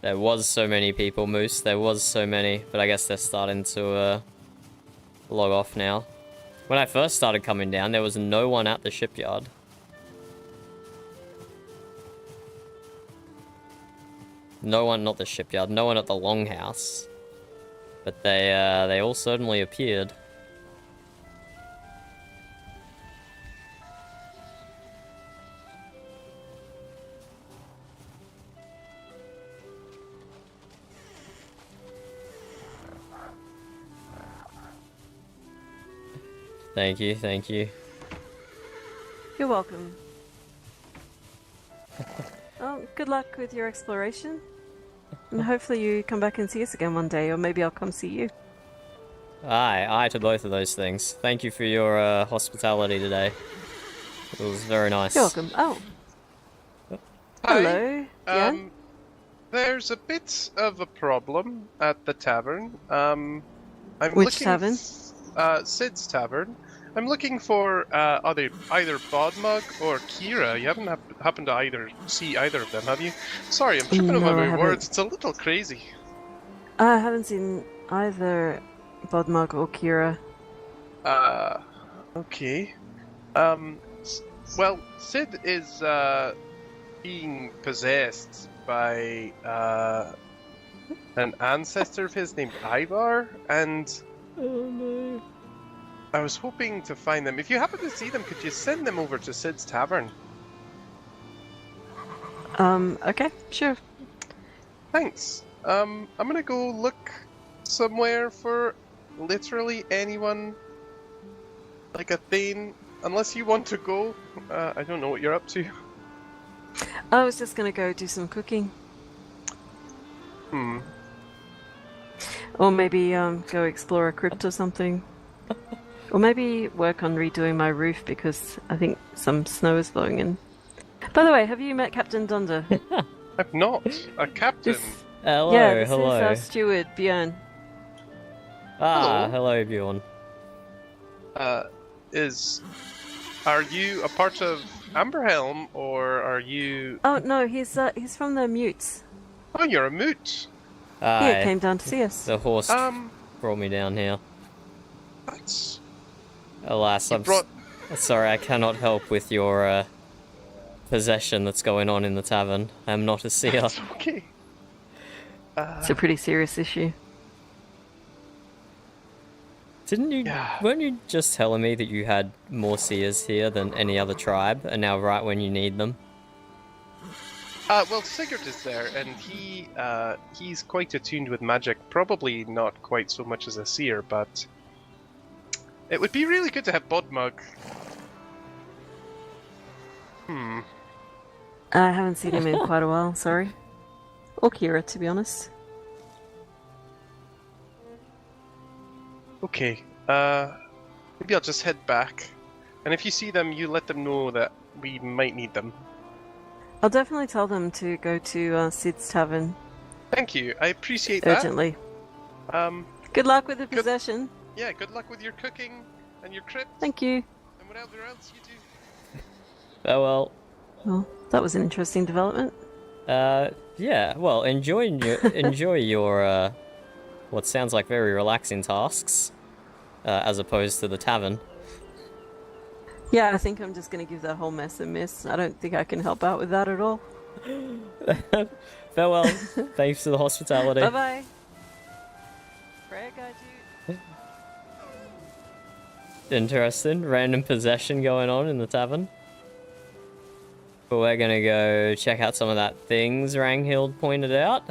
There was so many people, Moose. There was so many, but I guess they're starting to log off now. When I first started coming down, there was no one at the shipyard. No one, not the shipyard, no one at the longhouse. But they all certainly appeared. Thank you, thank you. You're welcome. Well, good luck with your exploration. And hopefully you come back and see us again one day, or maybe I'll come see you. Aye to both of those things. Thank you for your hospitality today. It was very nice. You're welcome. Oh. Hello. Hi. Yeah? There's a bit of a problem at the tavern. Which tavern? Sid's Tavern. I'm looking for either Bodmug or Kira. You haven't happened to see either of them, have you? Sorry, I'm tripping over my words. It's a little crazy. I haven't seen either Bodmug or Kira. Okay. Well, Sid is being possessed by an ancestor of his named Ivar, and oh no. I was hoping to find them. If you happen to see them, could you send them over to Sid's Tavern? Okay, sure. Thanks. I'm gonna go look somewhere for literally anyone, like a thing, unless you want to go. I don't know what you're up to. I was just gonna go do some cooking. Or maybe go explore a crypt or something. Or maybe work on redoing my roof because I think some snow is blowing in. By the way, have you met Captain Dunder? I've not. A captain? Hello, yeah, this hello. is our steward, Björn. Hello Bjorn. Are you a part of Amberhelm, or are you... Oh, no, he's from the Mutes. Oh, you're a Moot. Yeah, came down to see us. The horse brought me down here. That's... Alas, sorry, I cannot help with your possession that's going on in the tavern. I am not a seer. That's okay. It's a pretty serious issue. Didn't you? Weren't you just telling me that you had more seers here than any other tribe, and now right when you need them? Well, Sigurd is there, and he's quite attuned with magic. Probably not quite so much as a seer, but it would be really good to have Bodmug. I haven't seen him in quite a while, sorry. Or Kira, to be honest. Okay, maybe I'll just head back. And if you see them, you let them know that we might need them. I'll definitely tell them to go to Sid's Tavern. Thank you, I appreciate that. Urgently. Good luck with the possession. Yeah, good luck with your cooking and your crypt. Thank you. And whatever else you do. Farewell. Well, that was an interesting development. Yeah, well, enjoy your, what sounds like very relaxing tasks, as opposed to the tavern. Yeah, I think I'm just going to give that whole mess a miss. I don't think I can help out with that at all. Farewell. Thanks for the hospitality. Bye-bye. Freya guide you. Interesting. Random possession going on in the tavern. But we're gonna go check out some of that things Ranghild pointed out.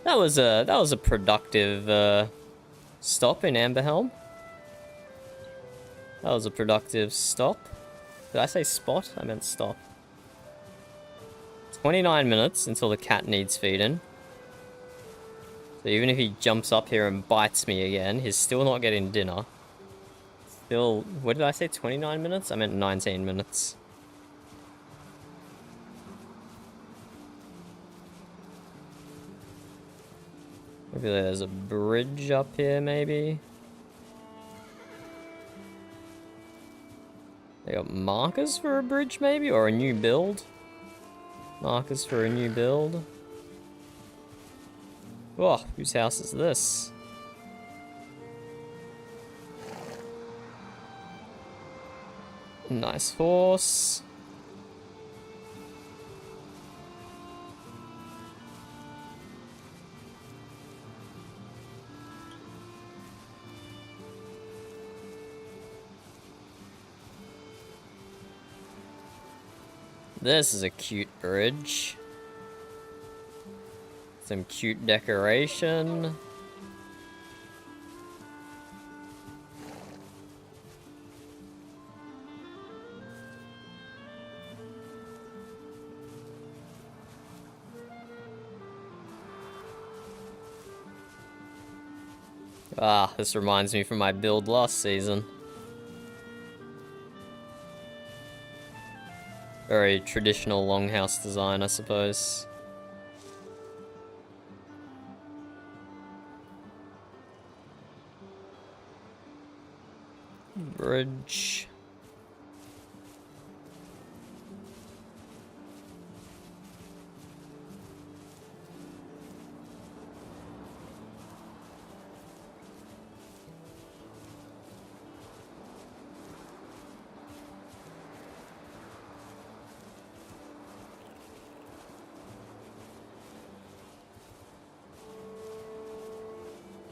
That was a productive stop in Amberhelm. That was a productive stop. Did I say spot? I meant stop. 29 minutes until the cat needs feeding. So even if he jumps up here and bites me again, he's still not getting dinner. Still, what did I say, 29 minutes? I meant 19 minutes. Maybe there's a bridge up here, maybe? They got markers for a bridge, maybe? Or a new build? Markers for a new build. Oh, whose house is this? Nice horse. This is a cute bridge. Some cute decoration. Ah, this reminds me from my build last season. Very traditional longhouse design, I suppose. Bridge.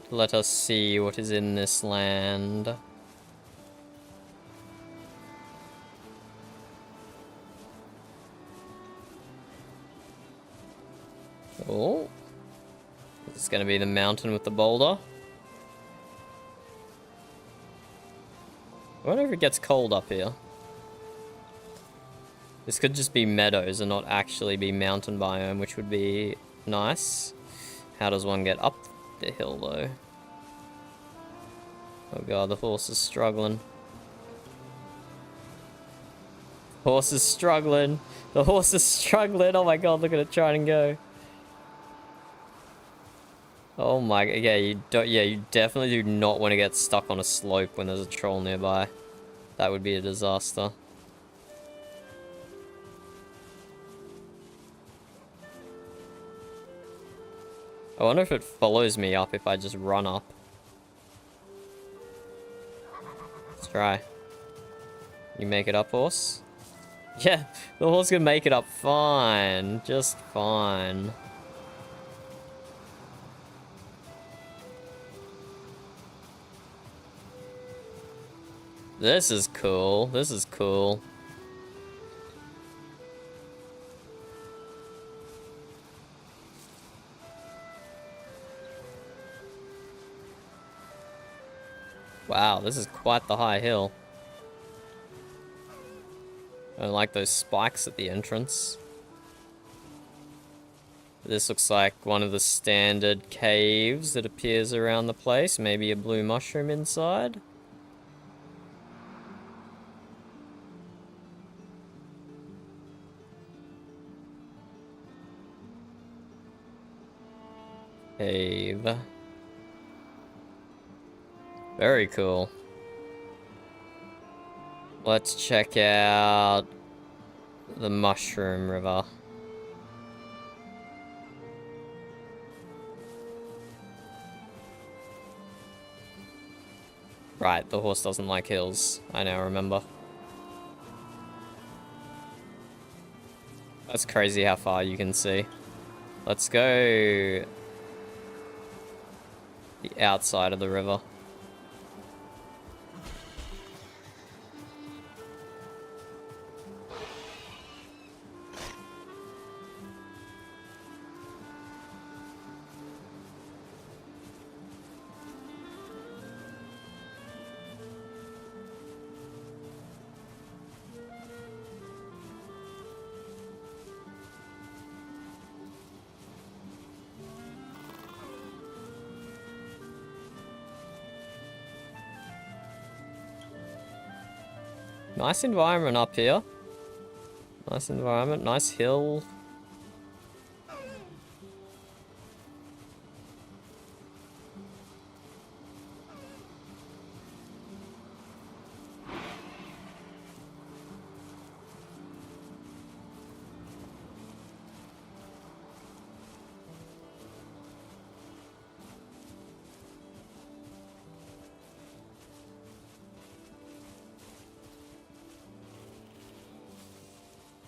Let us see what is in this land. Oh. This is going to be the mountain with the boulder. I wonder if it gets cold up here. This could just be meadows and not actually be mountain biome, which would be nice. How does one get up the hill, though? Oh god, the horse is struggling. Horse is struggling. The horse is struggling. Oh my god, look at it trying to go. Oh my, yeah, you definitely do not want to get stuck on a slope when there's a troll nearby. That would be a disaster. I wonder if it follows me up if I just run up. Let's try. You make it up, horse? Yeah, the horse can make it up fine. Just fine. This is cool. This is cool. Wow, this is quite the high hill. I don't like those spikes at the entrance. This looks like one of the standard caves that appears around the place. Maybe a blue mushroom inside. Cave. Very cool. Let's check out the Mushroom River. Right, the horse doesn't like hills. I now remember. That's crazy how far you can see. Let's go the outside of the river. Nice environment up here. Nice environment, nice hill.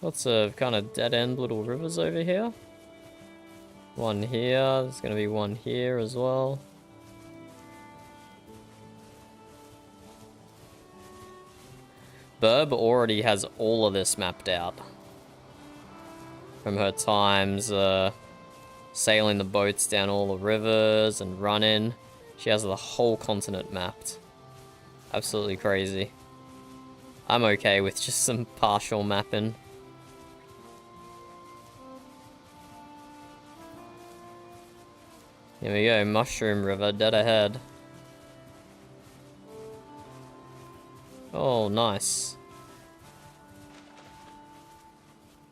Lots of kind of dead-end little rivers over here. One here, there's gonna be one here as well. Burb already has all of this mapped out. From her times sailing the boats down all the rivers and running. She has the whole continent mapped. Absolutely crazy. I'm okay with just some partial mapping. Here we go, Mushroom River, dead ahead. Oh, nice.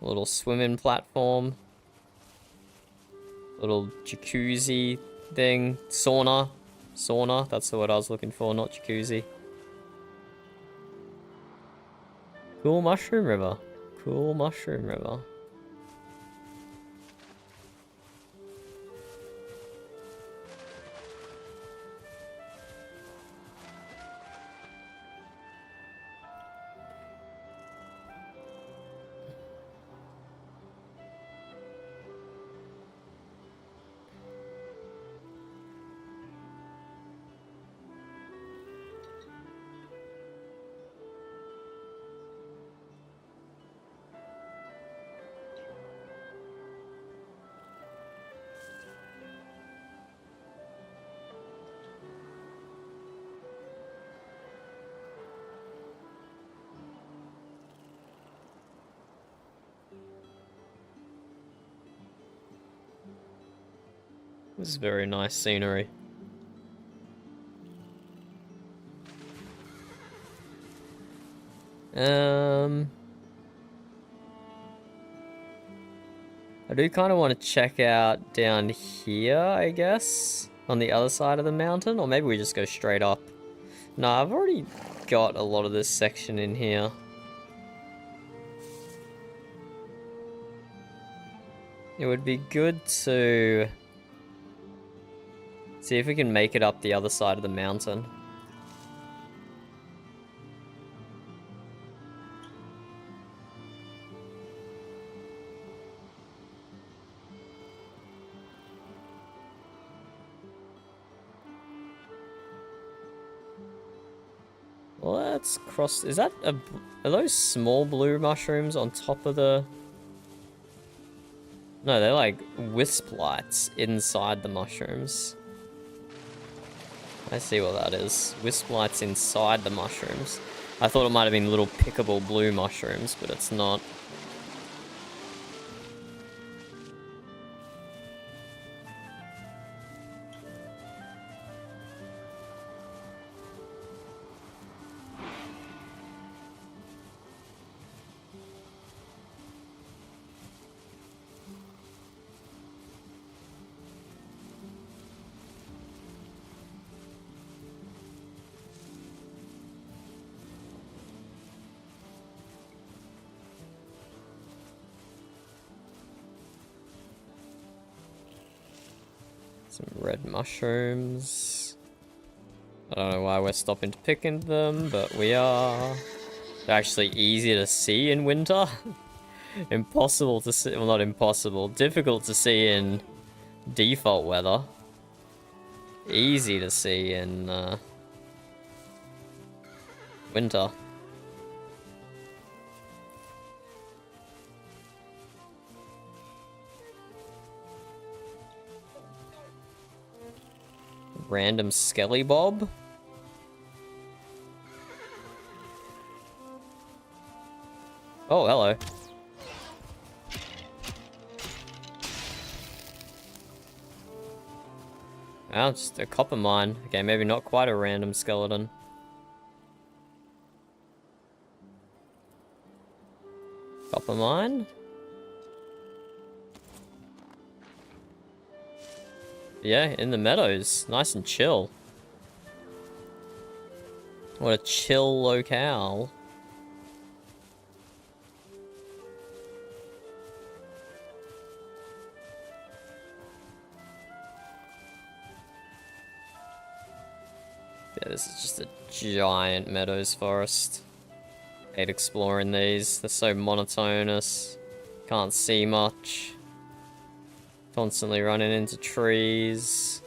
A little swimming platform. Little jacuzzi thing. Sauna. Sauna, that's the word I was looking for, not jacuzzi. Cool Mushroom River. Cool Mushroom River. This is very nice scenery. I do kind of want to check out down here, I guess, on the other side of the mountain, or maybe we just go straight up. No, I've already got a lot of this section in here. It would be good to see if we can make it up the other side of the mountain. Let's cross... Is that a... Are those small blue mushrooms on top of the... No, they're like wisp lights inside the mushrooms. I see what that is. Wisp lights inside the mushrooms. I thought it might have been little pickable blue mushrooms, but it's not. Some red mushrooms. I don't know why we're stopping to pick into them, but we are. They're actually easier to see in winter. Impossible to see, well, not impossible, difficult to see in default weather. Easy to see in winter. Random Skelly Bob. Oh, hello. Oh, just a copper mine. Okay, maybe not quite a random skeleton. Copper mine? Yeah, in the meadows. Nice and chill. What a chill locale. Yeah, this is just a giant meadows forest. Hate exploring these. They're so monotonous. Can't see much. Constantly running into trees.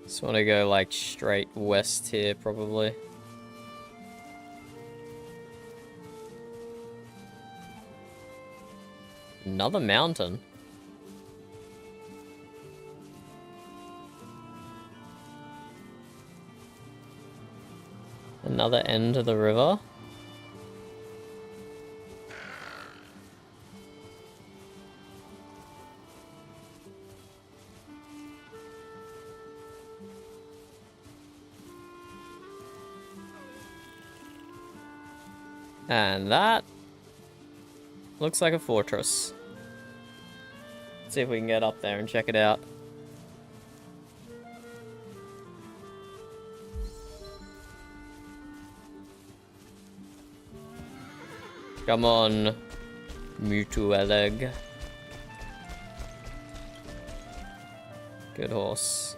Just want to go like straight west here, probably. Another mountain. Another end of the river. And that looks like a fortress. Let's see if we can get up there and check it out. Come on, Mutueleg. Good horse.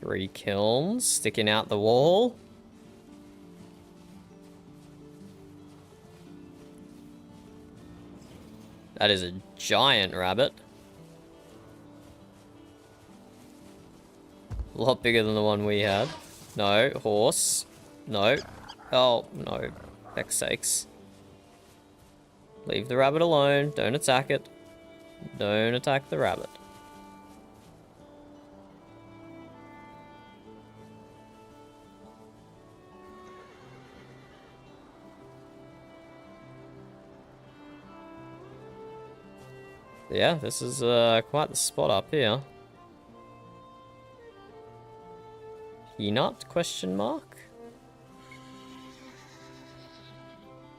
Three kilns sticking out the wall. That is a giant rabbit. A lot bigger than the one we had. No, horse. No. Oh, no. Heck's sakes. Leave the rabbit alone. Don't attack it. Don't attack the rabbit. Yeah, this is quite the spot up here. Peanut? Question mark?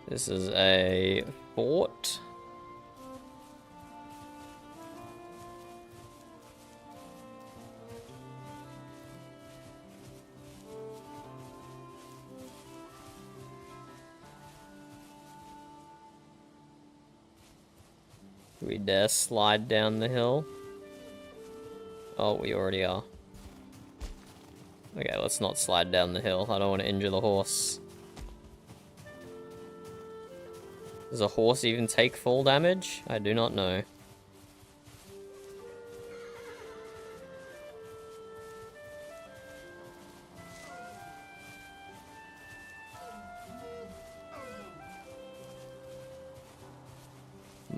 This is a fort. Do we dare slide down the hill? Oh, we already are. Okay, let's not slide down the hill. I don't want to injure the horse. Does a horse even take fall damage? I do not know.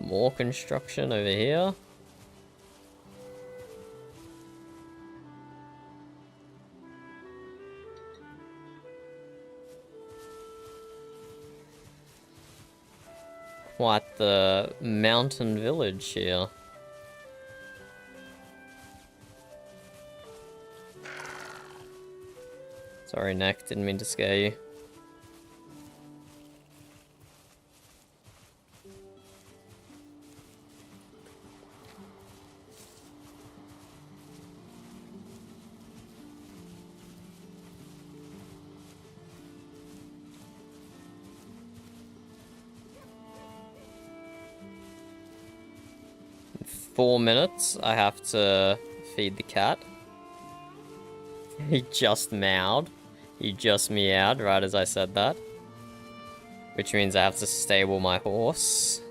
More construction over here. Quite the mountain village here. Sorry, Neck, didn't mean to scare you. In 4 minutes, I have to feed the cat. He just meowed. He just meowed right as I said that. Which means I have to stable my horse.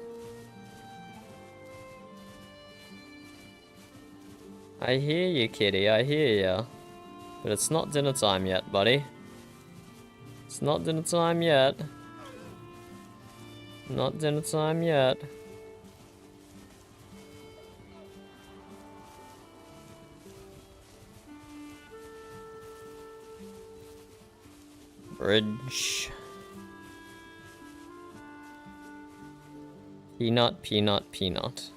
I hear you, kitty, I hear ya. But it's not dinner time yet, buddy. It's not dinner time yet. Not dinner time yet. Bridge. Peanut, peanut, peanut.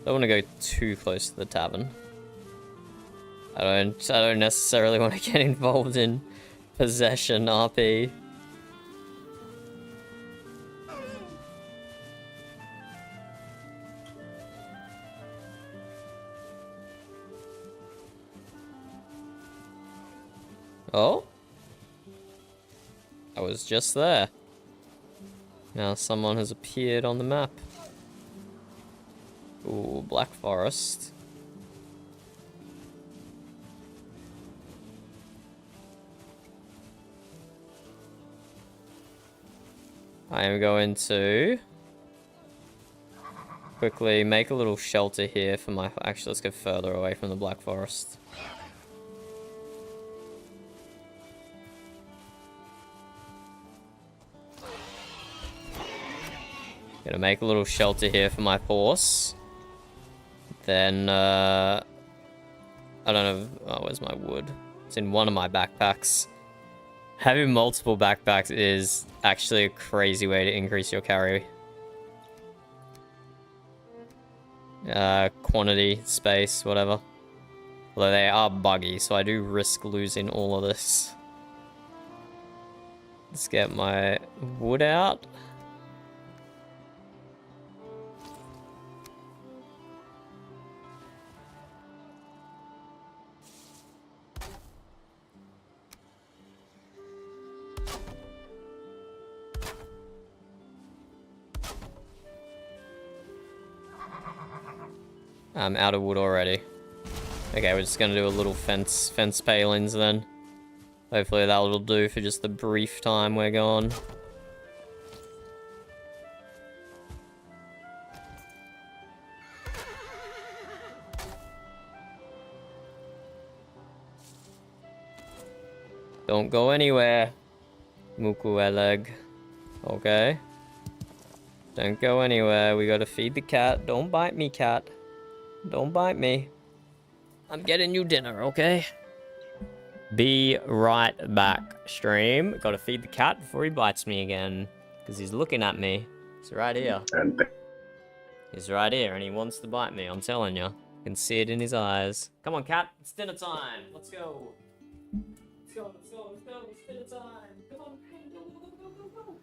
Don't want to go too close to the tavern. I don't necessarily want to get involved in possession RP. Oh? I was just there. Now someone has appeared on the map. Ooh, Black Forest. I am going to quickly make a little shelter here for my... Actually, let's go further away from the Black Forest. Gonna make a little shelter here for my horse. Then, I don't know... Oh, where's my wood? It's in one of my backpacks. Having multiple backpacks is actually a crazy way to increase your carry. Quantity, space, whatever. Although they are buggy, so I do risk losing all of this. Let's get my wood out. I'm out of wood already. Okay, we're just gonna do a little fence palings then. Hopefully that'll do for just the brief time we're gone. Don't go anywhere, Mukueleg. Okay? Don't go anywhere. We gotta feed the cat. Don't bite me, cat. Don't bite me. I'm getting you dinner, okay? Be right back, stream. Gotta feed the cat before he bites me again. Because he's looking at me. He's right here. And He's right here, and he wants to bite me, I'm telling you. I can see it in his eyes. Come on, cat. It's dinner time. Let's go. Let's go, let's go, let's go. It's dinner time. Come on, go, go, go, go, go, go.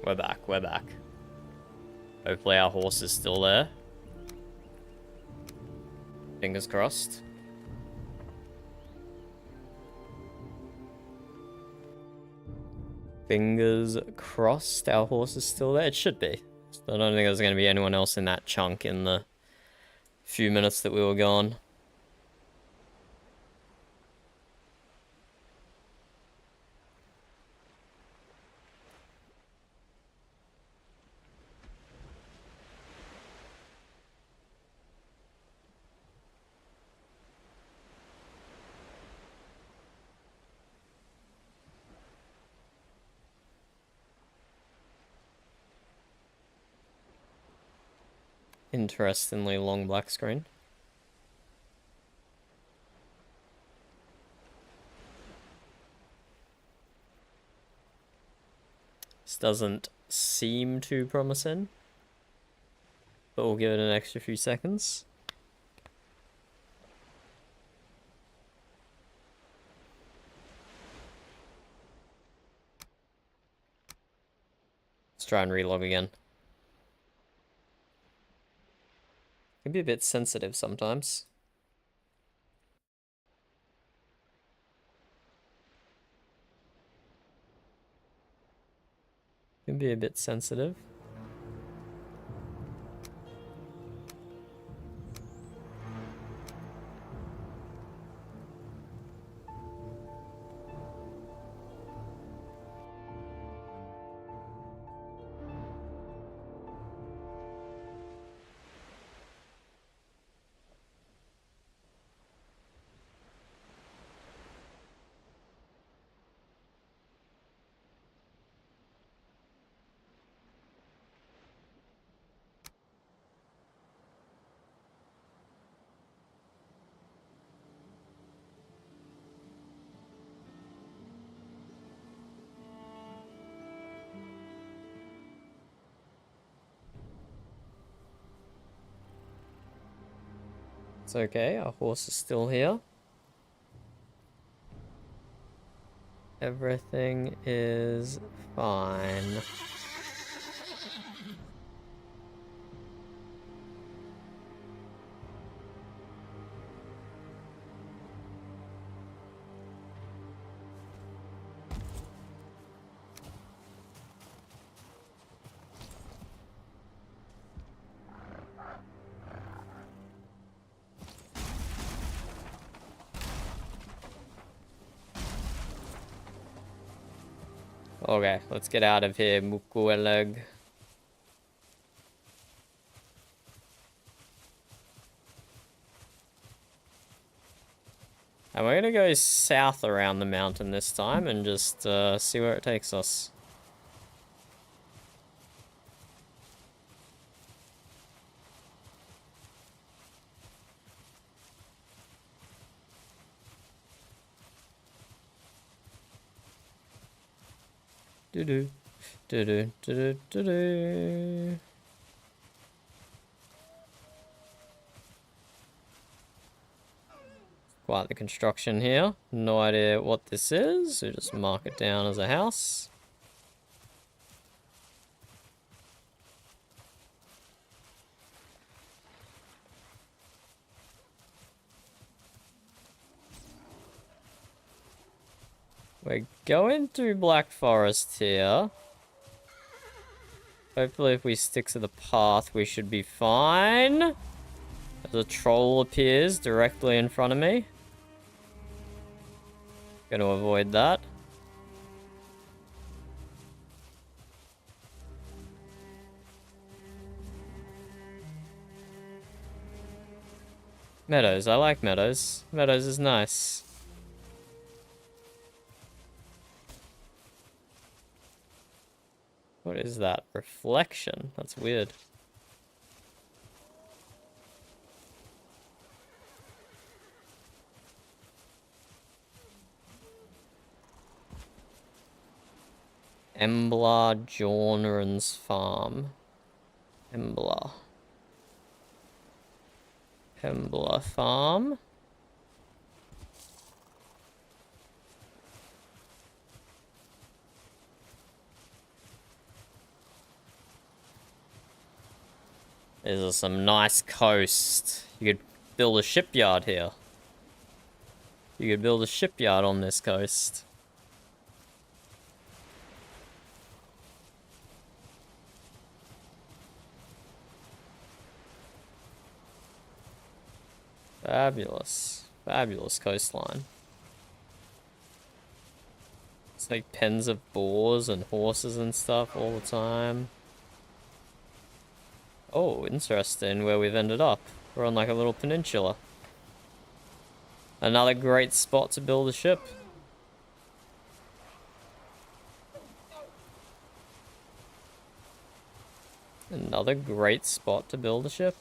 We're back, we're back. Hopefully our horse is still there. Fingers crossed. Fingers crossed our horse is still there. It should be. I don't think there's going to be anyone else in that chunk in the few minutes that we were gone. Interestingly long black screen. This doesn't seem too promising, but we'll give it an extra few seconds. Let's try and relog again. Can be a bit sensitive sometimes. Can be a bit sensitive. It's okay, our horse is still here. Everything is fine. Okay, let's get out of here, Mukueleg. And we're gonna go south around the mountain this time and just see where it takes us. Do-do, do-do, do-do, do-do. Quite the construction here. No idea what this is. So just mark it down as a house. We're going through Black Forest here. Hopefully if we stick to the path, we should be fine. As a troll appears directly in front of me. Gonna avoid that. Meadows, I like Meadows. Meadows is nice. What is that? Reflection? That's weird. Embla Jornran's farm. Embla farm. There's some nice coast. You could build a shipyard here. You could build a shipyard on this coast. Fabulous. Fabulous coastline. It's like pens of boars and horses and stuff all the time. Oh, interesting where we've ended up. We're on like a little peninsula. Another great spot to build a ship. Another great spot to build a ship.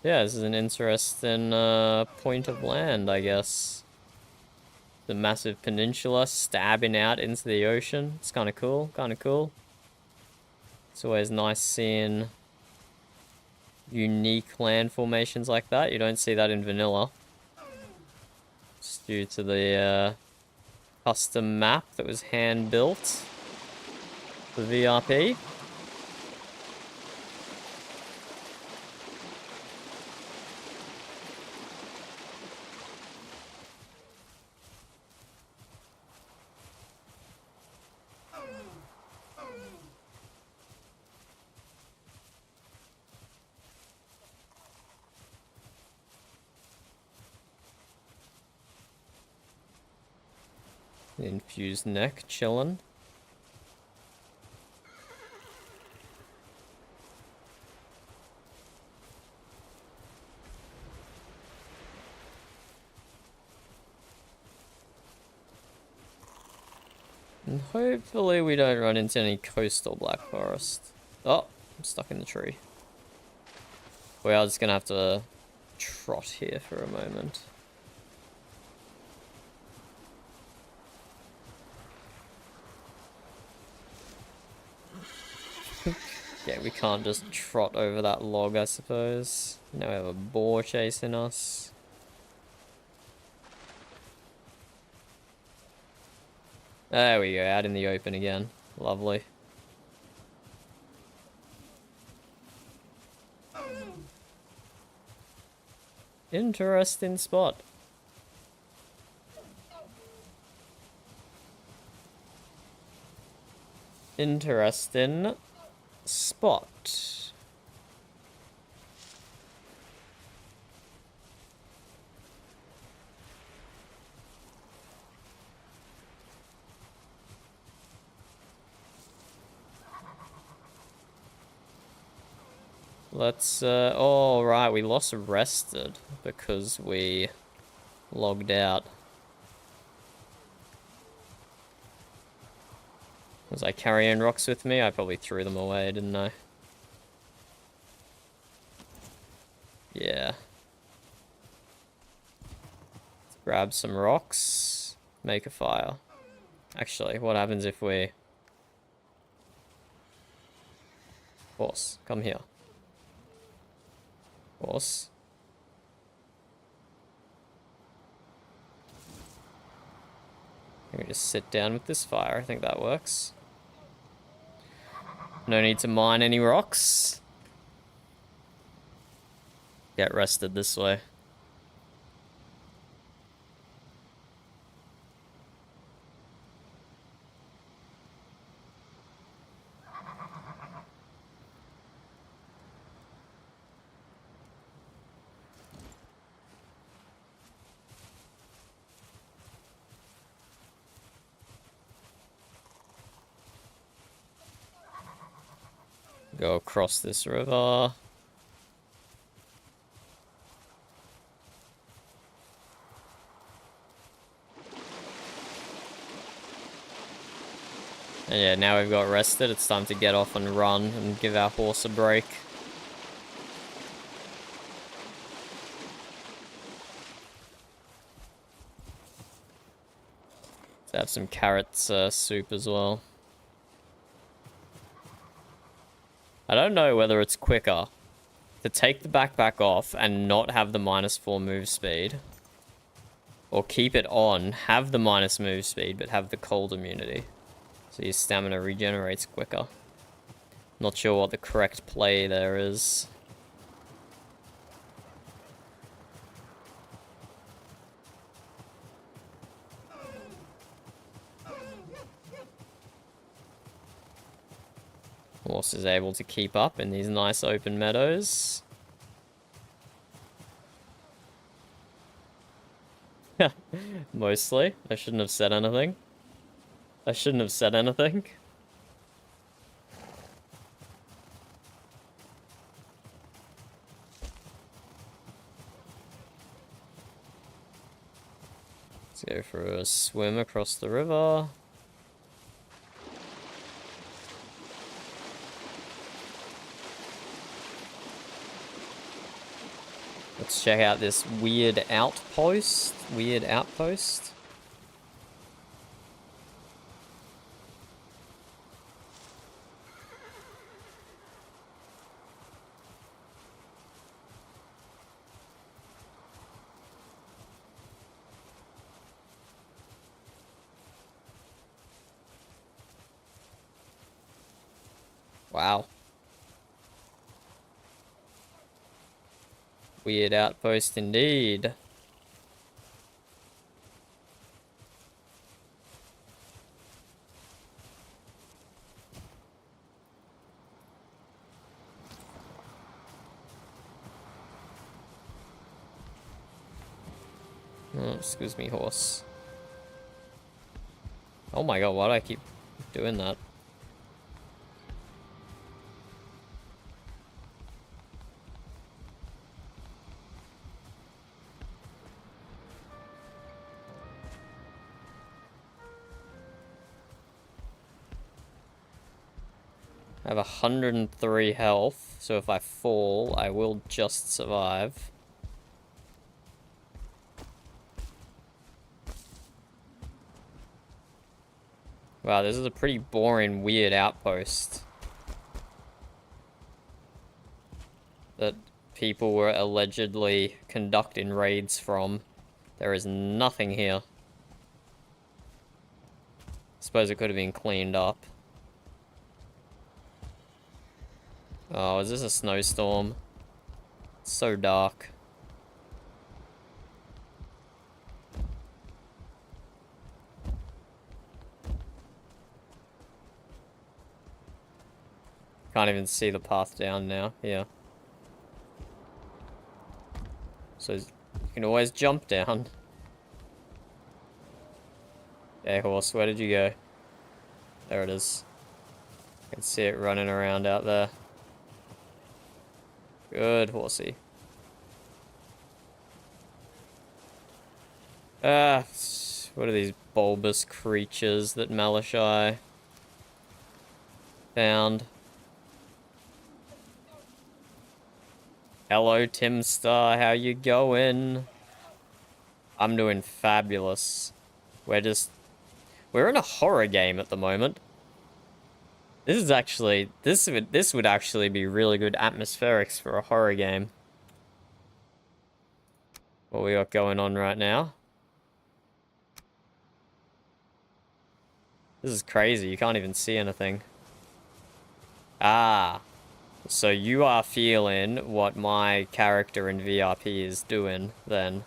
Yeah, this is an interesting point of land, I guess. The massive peninsula stabbing out into the ocean. It's kind of cool, kind of cool. It's always nice seeing unique land formations like that. You don't see that in vanilla. It's due to the custom map that was hand-built for VRP. The infused neck, chillin'. And hopefully we don't run into any coastal black forest. Oh, I'm stuck in the tree. We are just gonna have to trot here for a moment. Yeah, we can't just trot over that log, I suppose. Now we have a boar chasing us. There we go, out in the open again. Lovely. Interesting spot. Interesting spot. Let's, oh, right, we lost rested because we logged out. Was I carrying rocks with me? I probably threw them away, didn't I? Yeah. Let's grab some rocks, make a fire. Actually, what happens if we... Horse, come here. Horse. Let me just sit down with this fire. I think that works. No need to mine any rocks. Get rested this way. Go across this river. And yeah, now we've got rested, it's time to get off and run and give our horse a break. Let's have some carrots soup as well. I don't know whether it's quicker to take the backpack off and not have the -4 move speed, or keep it on, have the minus move speed, but have the cold immunity. So your stamina regenerates quicker. Not sure what the correct play there is. Horse is able to keep up in these nice open meadows. Mostly. I shouldn't have said anything. I shouldn't have said anything. Let's go for a swim across the river. Let's check out this weird outpost. Wow. Weird outpost indeed. Oh, excuse me, horse. Oh my god, why do I keep doing that? I have 103 health, so if I fall, I will just survive. Wow, this is a pretty boring, weird outpost that people were allegedly conducting raids from. There is nothing here. Suppose it could have been cleaned up. Oh, is this a snowstorm? It's so dark. Can't even see the path down now. Yeah. So you can always jump down. Hey horse, where did you go? There it is. I can see it running around out there. Good horsey. Ah, what are these bulbous creatures that Malashai found? Hello, Tim Star, how you going? I'm doing fabulous. We're in a horror game at the moment. This is actually, this would actually be really good atmospherics for a horror game. What we got going on right now. This is crazy, you can't even see anything. Ah, so you are feeling what my character in VRP is doing, then.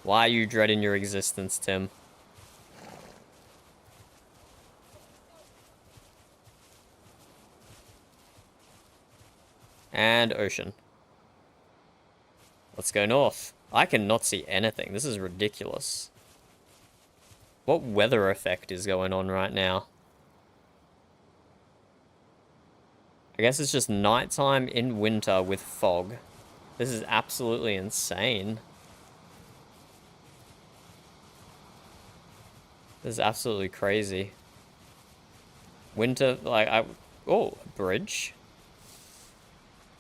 Why are you dreading your existence, Tim? And ocean. Let's go north. I cannot see anything. This is ridiculous. What weather effect is going on right now? I guess it's just nighttime in winter with fog. This is absolutely insane. This is absolutely crazy. Winter, like, oh, a bridge.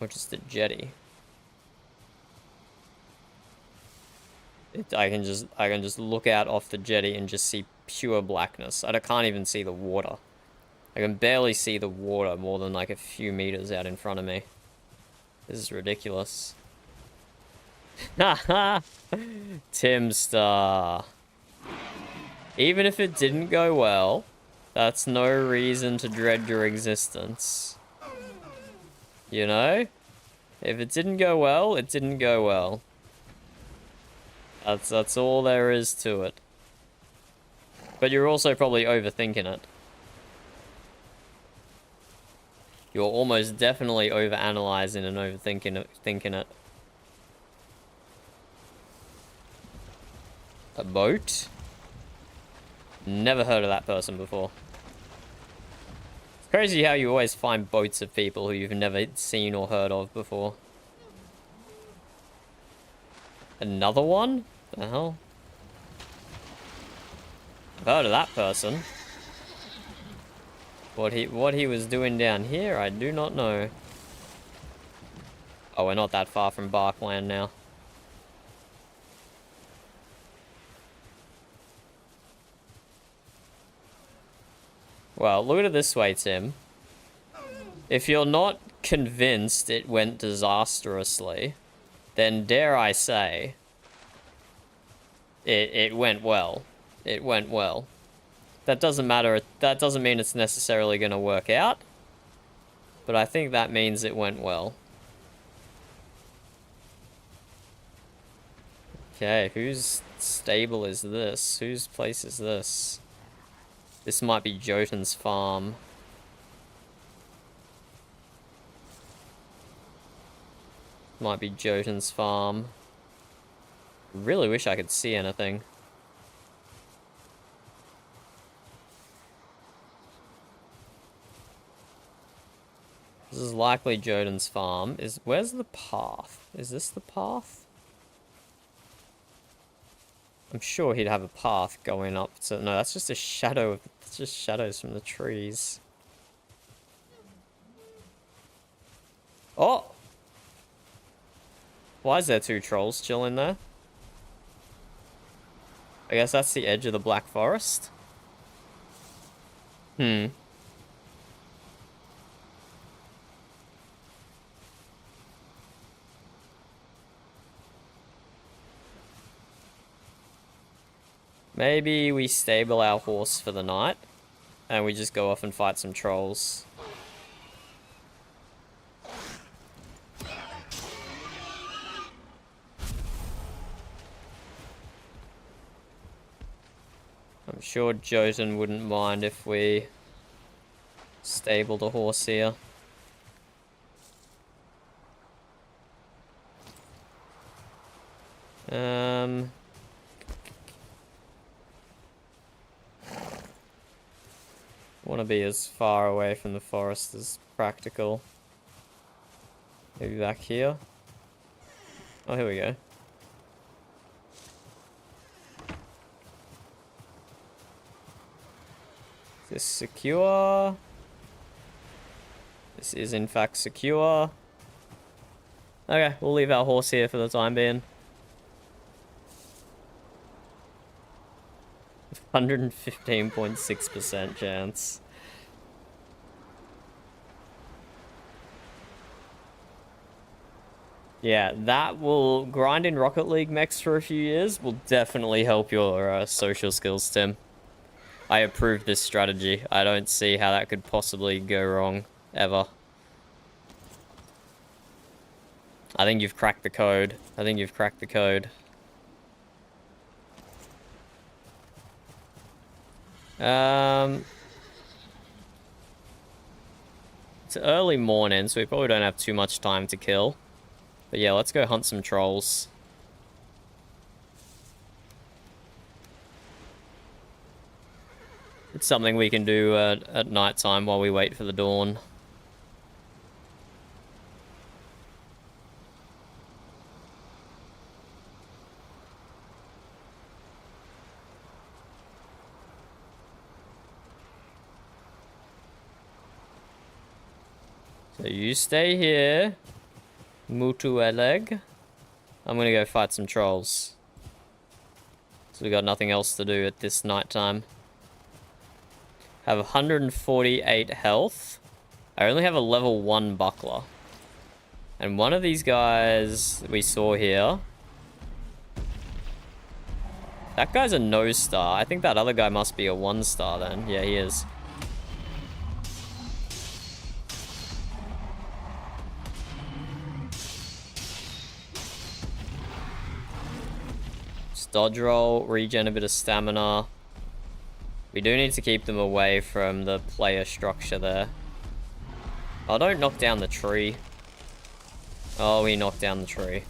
Or just a jetty. I can just look out off the jetty and just see pure blackness. I can't even see the water. I can barely see the water more than like a few meters out in front of me. This is ridiculous. Haha! Tim Star. Even if it didn't go well, that's no reason to dread your existence. You know? If it didn't go well, it didn't go well. That's all there is to it. But you're also probably overthinking it. You're almost definitely overanalyzing and overthinking it. A boat? Never heard of that person before. It's crazy how you always find boats of people who you've never seen or heard of before. Another one? The hell? I've heard of that person. What he was doing down here, I do not know. Oh, we're not that far from Barkland now. Well, look at it this way, Tim. If you're not convinced it went disastrously, then dare I say, it went well. It went well. That doesn't matter. That doesn't mean it's necessarily going to work out. But I think that means it went well. Okay, whose stable is this? Whose place is this? This might be Jotun's farm. Might be Jotun's farm. Really wish I could see anything. This is likely Jotun's farm. Where's the path? Is this the path? I'm sure he'd have a path going up to... No, that's just a shadow. It's just shadows from the trees. Oh! Why is there 2 trolls chilling there? I guess that's the edge of the Black Forest. Hmm. Maybe we stable our horse for the night, and we just go off and fight some trolls. I'm sure Jotun wouldn't mind if we stable the horse here. Want to be as far away from the forest as practical. Maybe back here. Oh, here we go. Is this secure? This is in fact secure. Okay, we'll leave our horse here for the time being. 115.6% chance. Yeah, that will grind in Rocket League mechs for a few years. Will definitely help your social skills, Tim. I approve this strategy. I don't see how that could possibly go wrong, ever. I think you've cracked the code. I think you've cracked the code. It's early morning, so we probably don't have too much time to kill. But yeah, let's go hunt some trolls. It's something we can do at night time while we wait for the dawn. So you stay here, Mutueleg. I'm gonna go fight some trolls. So we got nothing else to do at this night time. Have 148 health. I only have a level 1 buckler. And one of these guys that we saw here... That guy's a no star. I think that other guy must be a 1 star then. Yeah, he is. Dodge roll, regen a bit of stamina. We do need to keep them away from the player structure there. Oh, don't knock down the tree. Oh, he knocked down the tree.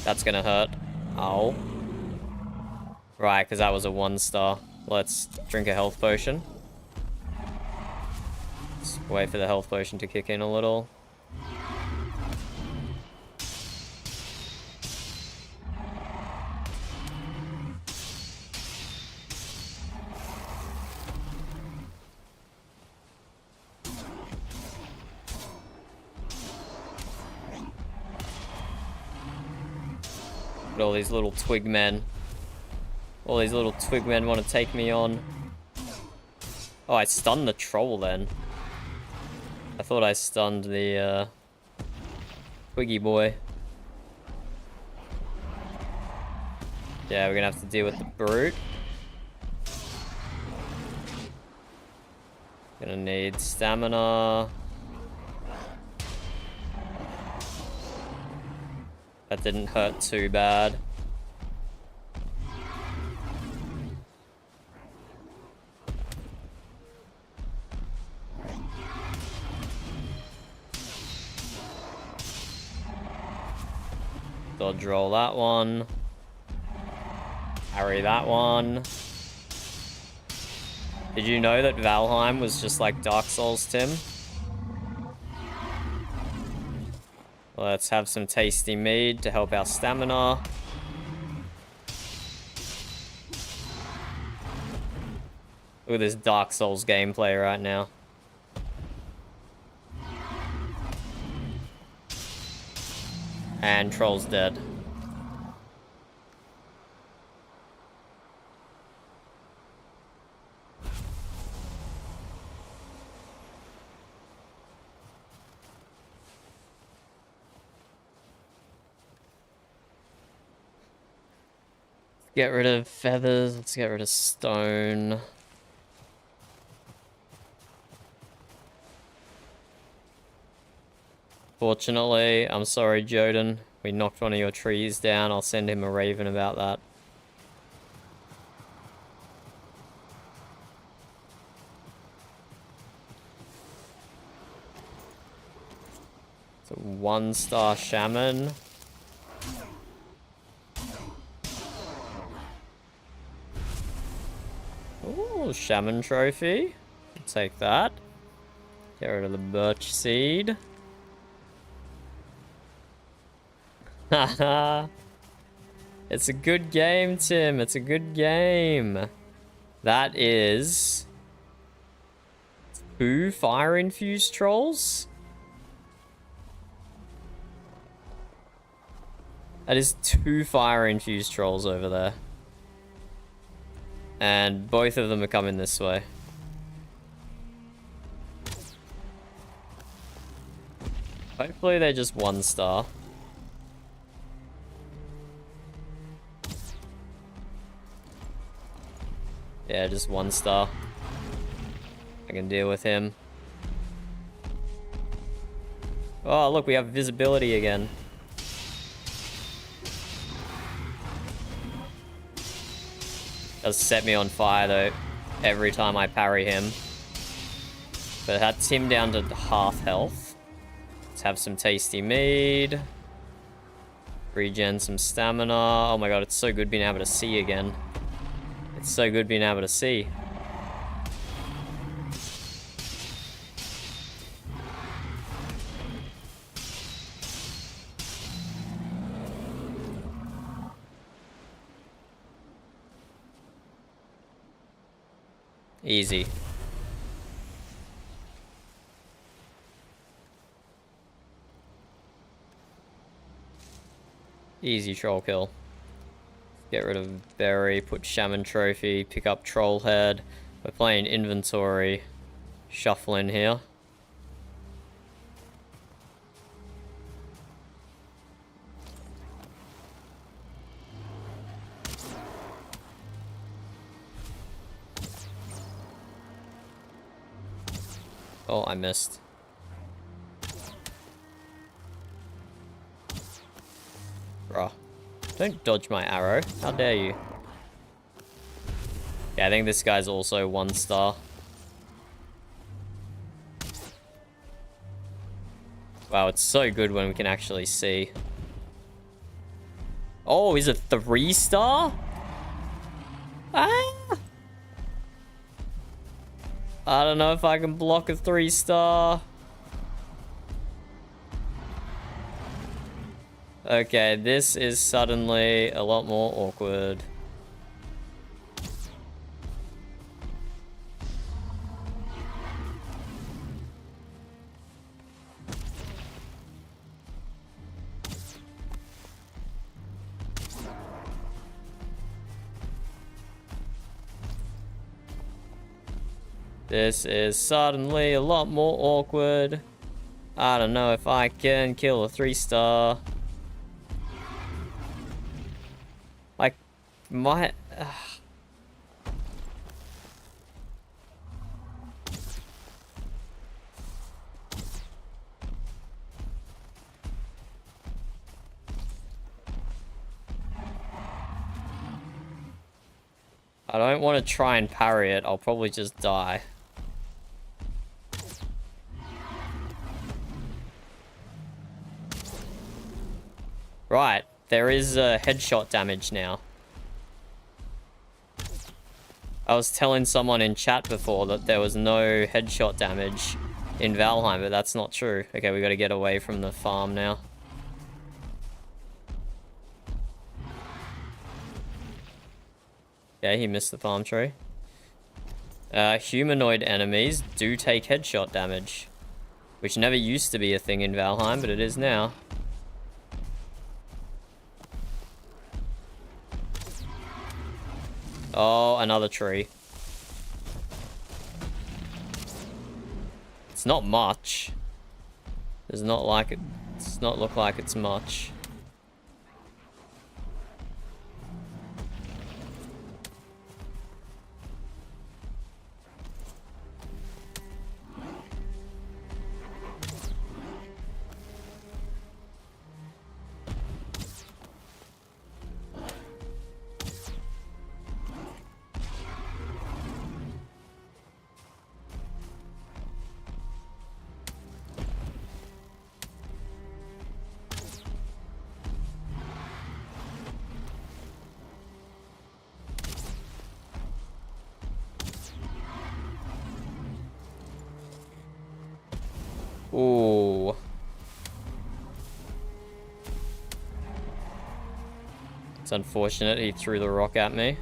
That's gonna hurt. Ow. Right, because that was a 1 star. Let's drink a health potion. Let's wait for the health potion to kick in a little. All these little twig men. All these little twig men want to take me on. Oh, I stunned the troll then. I thought I stunned the twiggy boy. Yeah, we're gonna have to deal with the brute. Gonna need stamina. That didn't hurt too bad. Dodge roll that one. Parry that one. Did you know that Valheim was just like Dark Souls, Tim? Let's have some tasty mead to help our stamina. Look at this Dark Souls gameplay right now. And Troll's dead. Get rid of feathers, let's get rid of stone. Fortunately, I'm sorry, Joden. We knocked one of your trees down. I'll send him a raven about that. It's a 1-star shaman. Ooh, shaman trophy. I'll take that. Get rid of the birch seed. Haha. It's a good game, Tim. It's a good game. That is 2 fire-infused trolls. That is 2 fire-infused trolls over there. And both of them are coming this way. Hopefully they're just 1-star. Yeah, just 1-star. I can deal with him. Oh, look, we have visibility again. Does set me on fire, though, every time I parry him. But that's him down to half health. Let's have some tasty mead. Regen some stamina. Oh my god, it's so good being able to see again. It's so good being able to see. Easy. Easy troll kill. Get rid of berry, put shaman trophy, pick up troll head. We're playing inventory. Shuffle in here. Oh, I missed. Bruh. Don't dodge my arrow. How dare you? Yeah, I think this guy's also 1-star. Wow, it's so good when we can actually see. Oh, is it 3-star? Ah! I don't know if I can block a 3-star. Okay, this is suddenly a lot more awkward. This is suddenly a lot more awkward. I don't know if I can kill a 3-star. Like, my... I don't want to try and parry it. I'll probably just die. Right, there is headshot damage now. I was telling someone in chat before that there was no headshot damage in Valheim, but that's not true. Okay, we got to get away from the farm now. Okay, he missed the palm tree. Humanoid enemies do take headshot damage, which never used to be a thing in Valheim, but it is now. Oh, another tree. It's not much. Does not look like it's much. Ooh. It's unfortunate he threw the rock at me.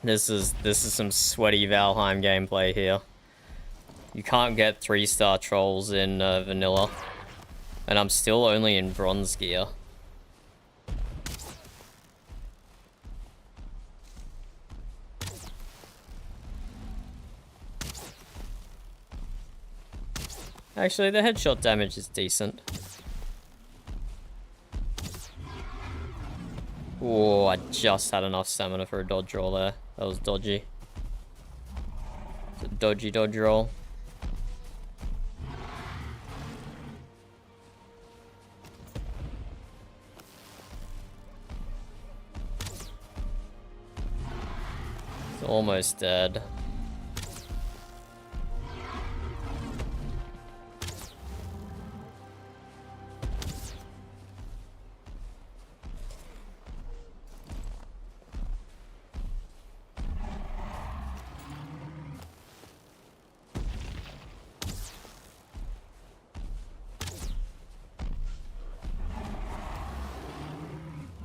This is some sweaty Valheim gameplay here. You can't get 3-star trolls in vanilla. And I'm still only in bronze gear. Actually, the headshot damage is decent. Oh, I just had enough stamina for a dodge roll there. That was dodgy. It's a dodgy dodge roll. It's almost dead.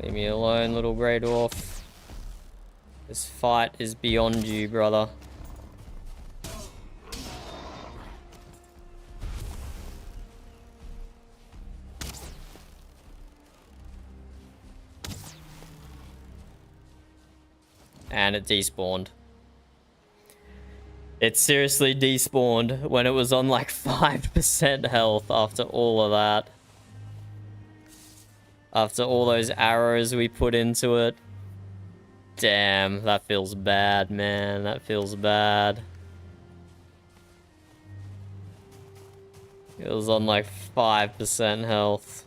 Leave me alone, little grey dwarf. This fight is beyond you, brother. And it despawned. It seriously despawned when it was on like 5% health after all of that. After all those arrows we put into it. Damn, that feels bad, man. That feels bad. It was on like 5% health.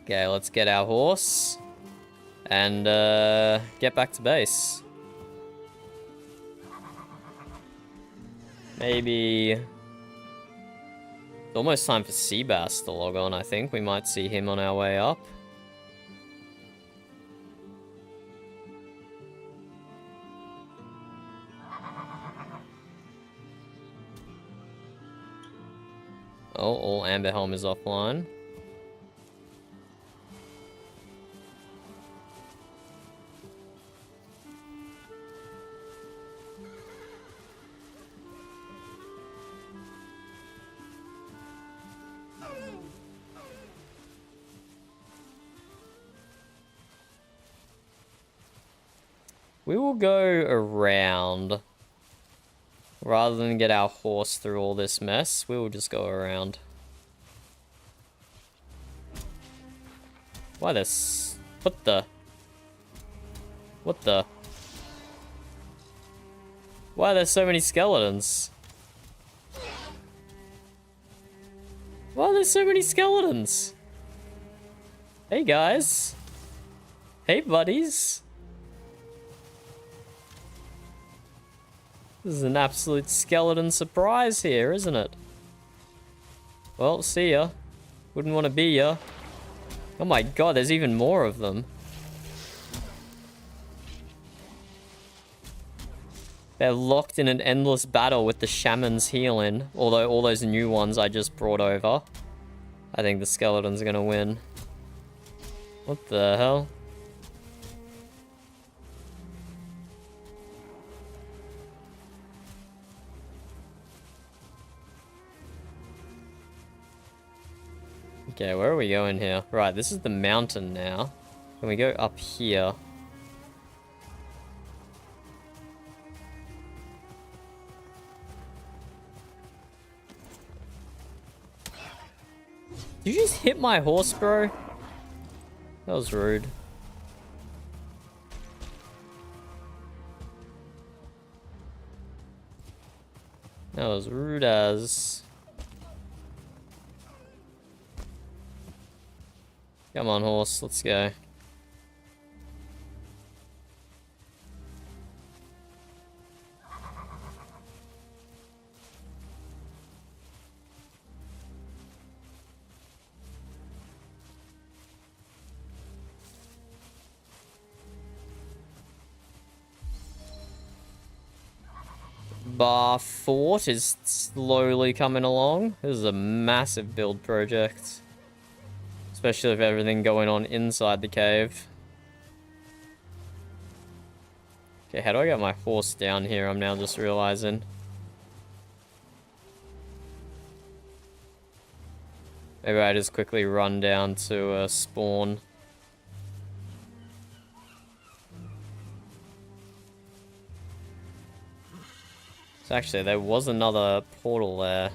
Okay, let's get our horse and get back to base. Maybe it's almost time for Seabass to log on, I think. We might see him on our way up. Oh, all Amber Helm is offline. We will go around. Rather than get our horse through all this mess, we will just go around. Why this? What the? What the? Why are there so many skeletons? Why are there so many skeletons? Hey guys. Hey buddies. This is an absolute skeleton surprise here, isn't it? Well, see ya. Wouldn't want to be ya. Oh my god, there's even more of them. They're locked in an endless battle with the shaman's healing. Although all those new ones I just brought over. I think the skeletons are gonna win. What the hell? Okay, where are we going here? Right, this is the mountain now. Can we go up here? Did you just hit my horse, bro? That was rude. That was rude as... Come on, horse, let's go. Bar Fort is slowly coming along. This is a massive build project. Especially with everything going on inside the cave. Okay, how do I get my horse down here? I'm now just realizing. Maybe I just quickly run down to spawn. So actually, there was another portal there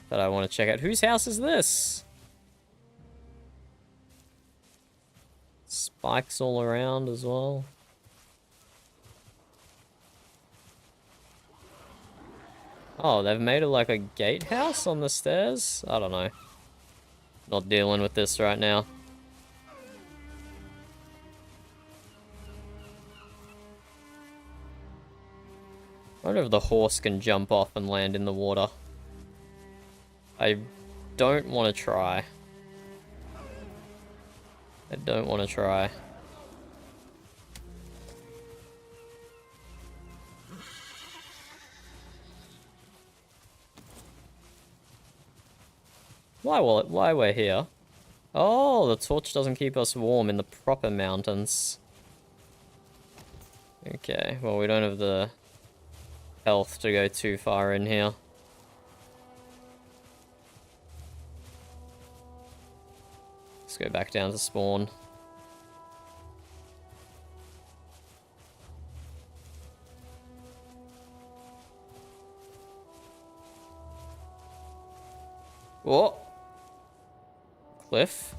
that I want to check out. Whose house is this? Spikes all around as well. Oh, they've made it like a gatehouse on the stairs? I don't know. Not dealing with this right now. I wonder if the horse can jump off and land in the water. I don't want to try. I don't want to try. Why we're here? Oh, the torch doesn't keep us warm in the proper mountains. Okay, well we don't have the health to go too far in here. Let's go back down to spawn. Whoa! Cliff.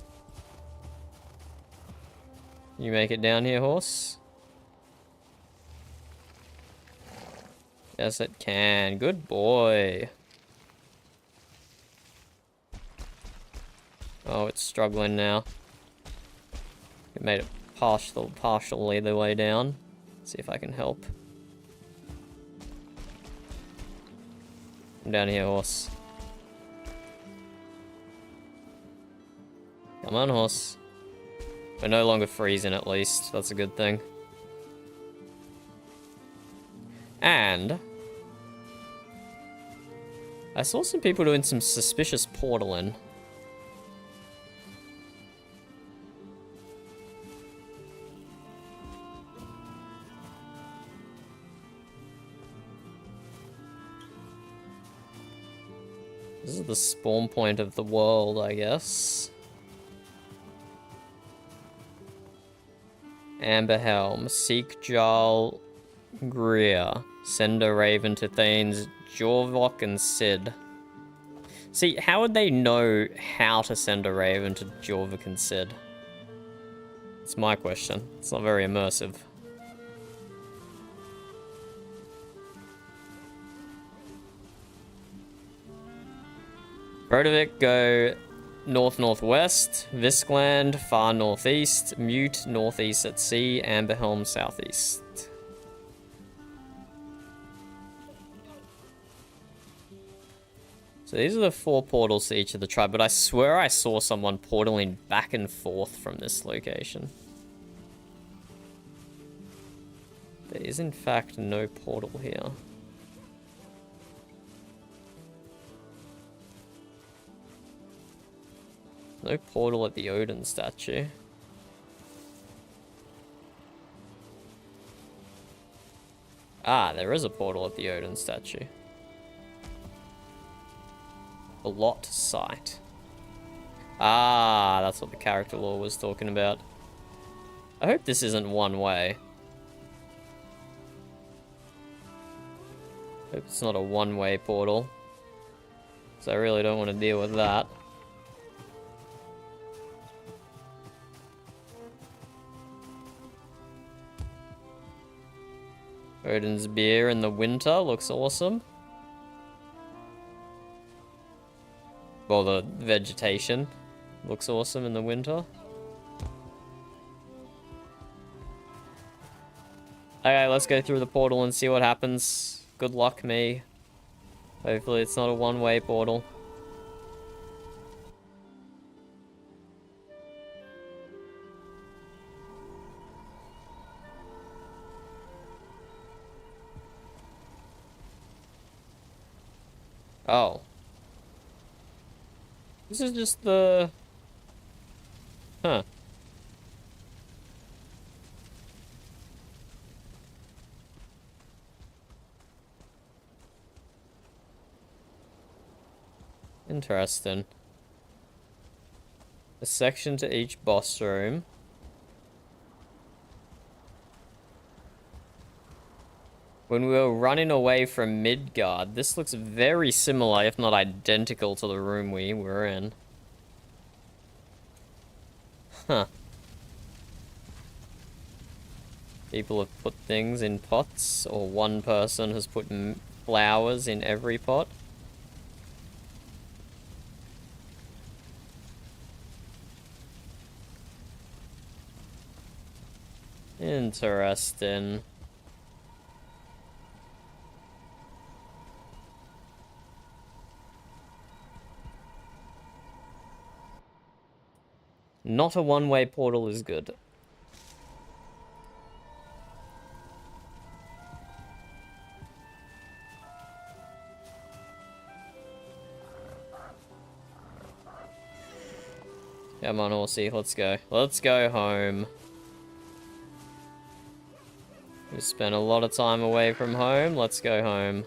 You make it down here, horse? Yes, it can. Good boy. Oh, it's struggling now. It made it partially the way down. Let's see if I can help. Come down here, horse. Come on, horse. We're no longer freezing, at least. That's a good thing. And I saw some people doing some suspicious portaling. This is the spawn point of the world, I guess. Amber Helm. Seek Jarl Greer. Send a raven to Thanes, Jorvok, and Sid. See, how would they know how to send a raven to Jorvok and Sid? It's my question. It's not very immersive. Rodovik, go north-northwest, Viskland, far northeast, Mute, northeast at sea, Amberhelm, southeast. So these are the 4 portals to each of the tribe, but I swear I saw someone portaling back and forth from this location. There is in fact no portal here. No portal at the Odin statue. Ah, there is a portal at the Odin statue. A lot site. Ah, that's what the character lore was talking about. I hope this isn't one way. Hope it's not a one-way portal. So I really don't want to deal with that. Odin's beer in the winter looks awesome. Well, the vegetation looks awesome in the winter. Okay, let's go through the portal and see what happens. Good luck, me. Hopefully it's not a one-way portal. Oh. This is just the... Huh. Interesting. A section to each boss room. When we were running away from Midgard, this looks very similar, if not identical, to the room we were in. Huh. People have put things in pots, or one person has put flowers in every pot. Interesting. Not a one-way portal is good. Come on, horsey, let's go. Let's go home. We spent a lot of time away from home. Let's go home.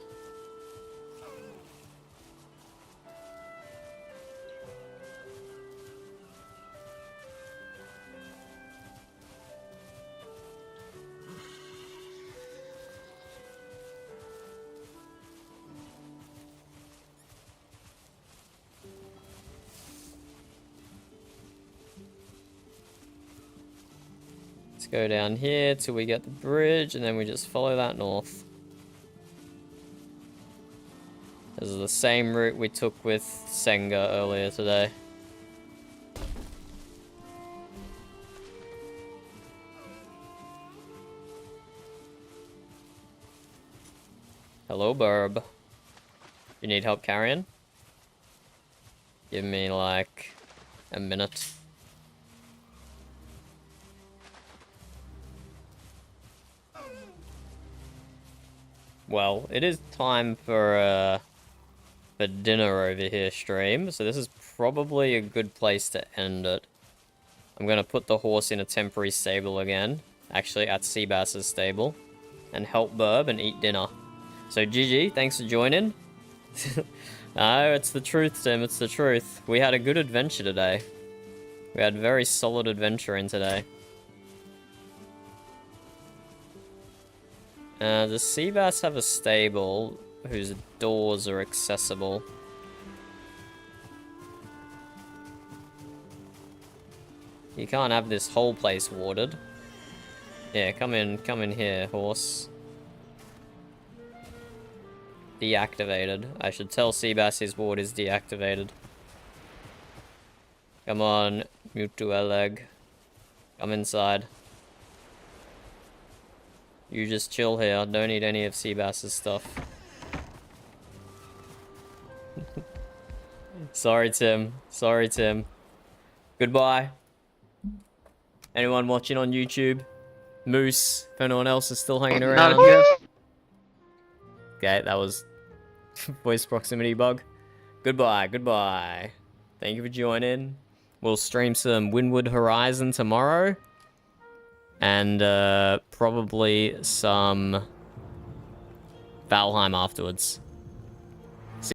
Go down here till we get the bridge, and then we just follow that north. This is the same route we took with Senga earlier today. Hello, Burb. You need help carrying? Give me like a minute. Well, it is time for dinner over here, stream, so this is probably a good place to end it. I'm gonna put the horse in a temporary stable again, actually at Seabass's stable, and help Burb and eat dinner. So GG, thanks for joining. No, it's the truth, Tim, it's the truth. We had a good adventure today. We had very solid adventuring today. Does Seabass have a stable whose doors are accessible? You can't have this whole place warded. Yeah, come in here, horse. Deactivated. I should tell Seabass his ward is deactivated. Come on, Mutueleg. Come inside. You just chill here. Don't need any of Seabass's stuff. Sorry, Tim. Sorry, Tim. Goodbye. Anyone watching on YouTube? Moose, if anyone else is still hanging around. Okay, that was voice proximity bug. Goodbye, goodbye. Thank you for joining. We'll stream some Windward Horizon tomorrow. And probably some Valheim afterwards.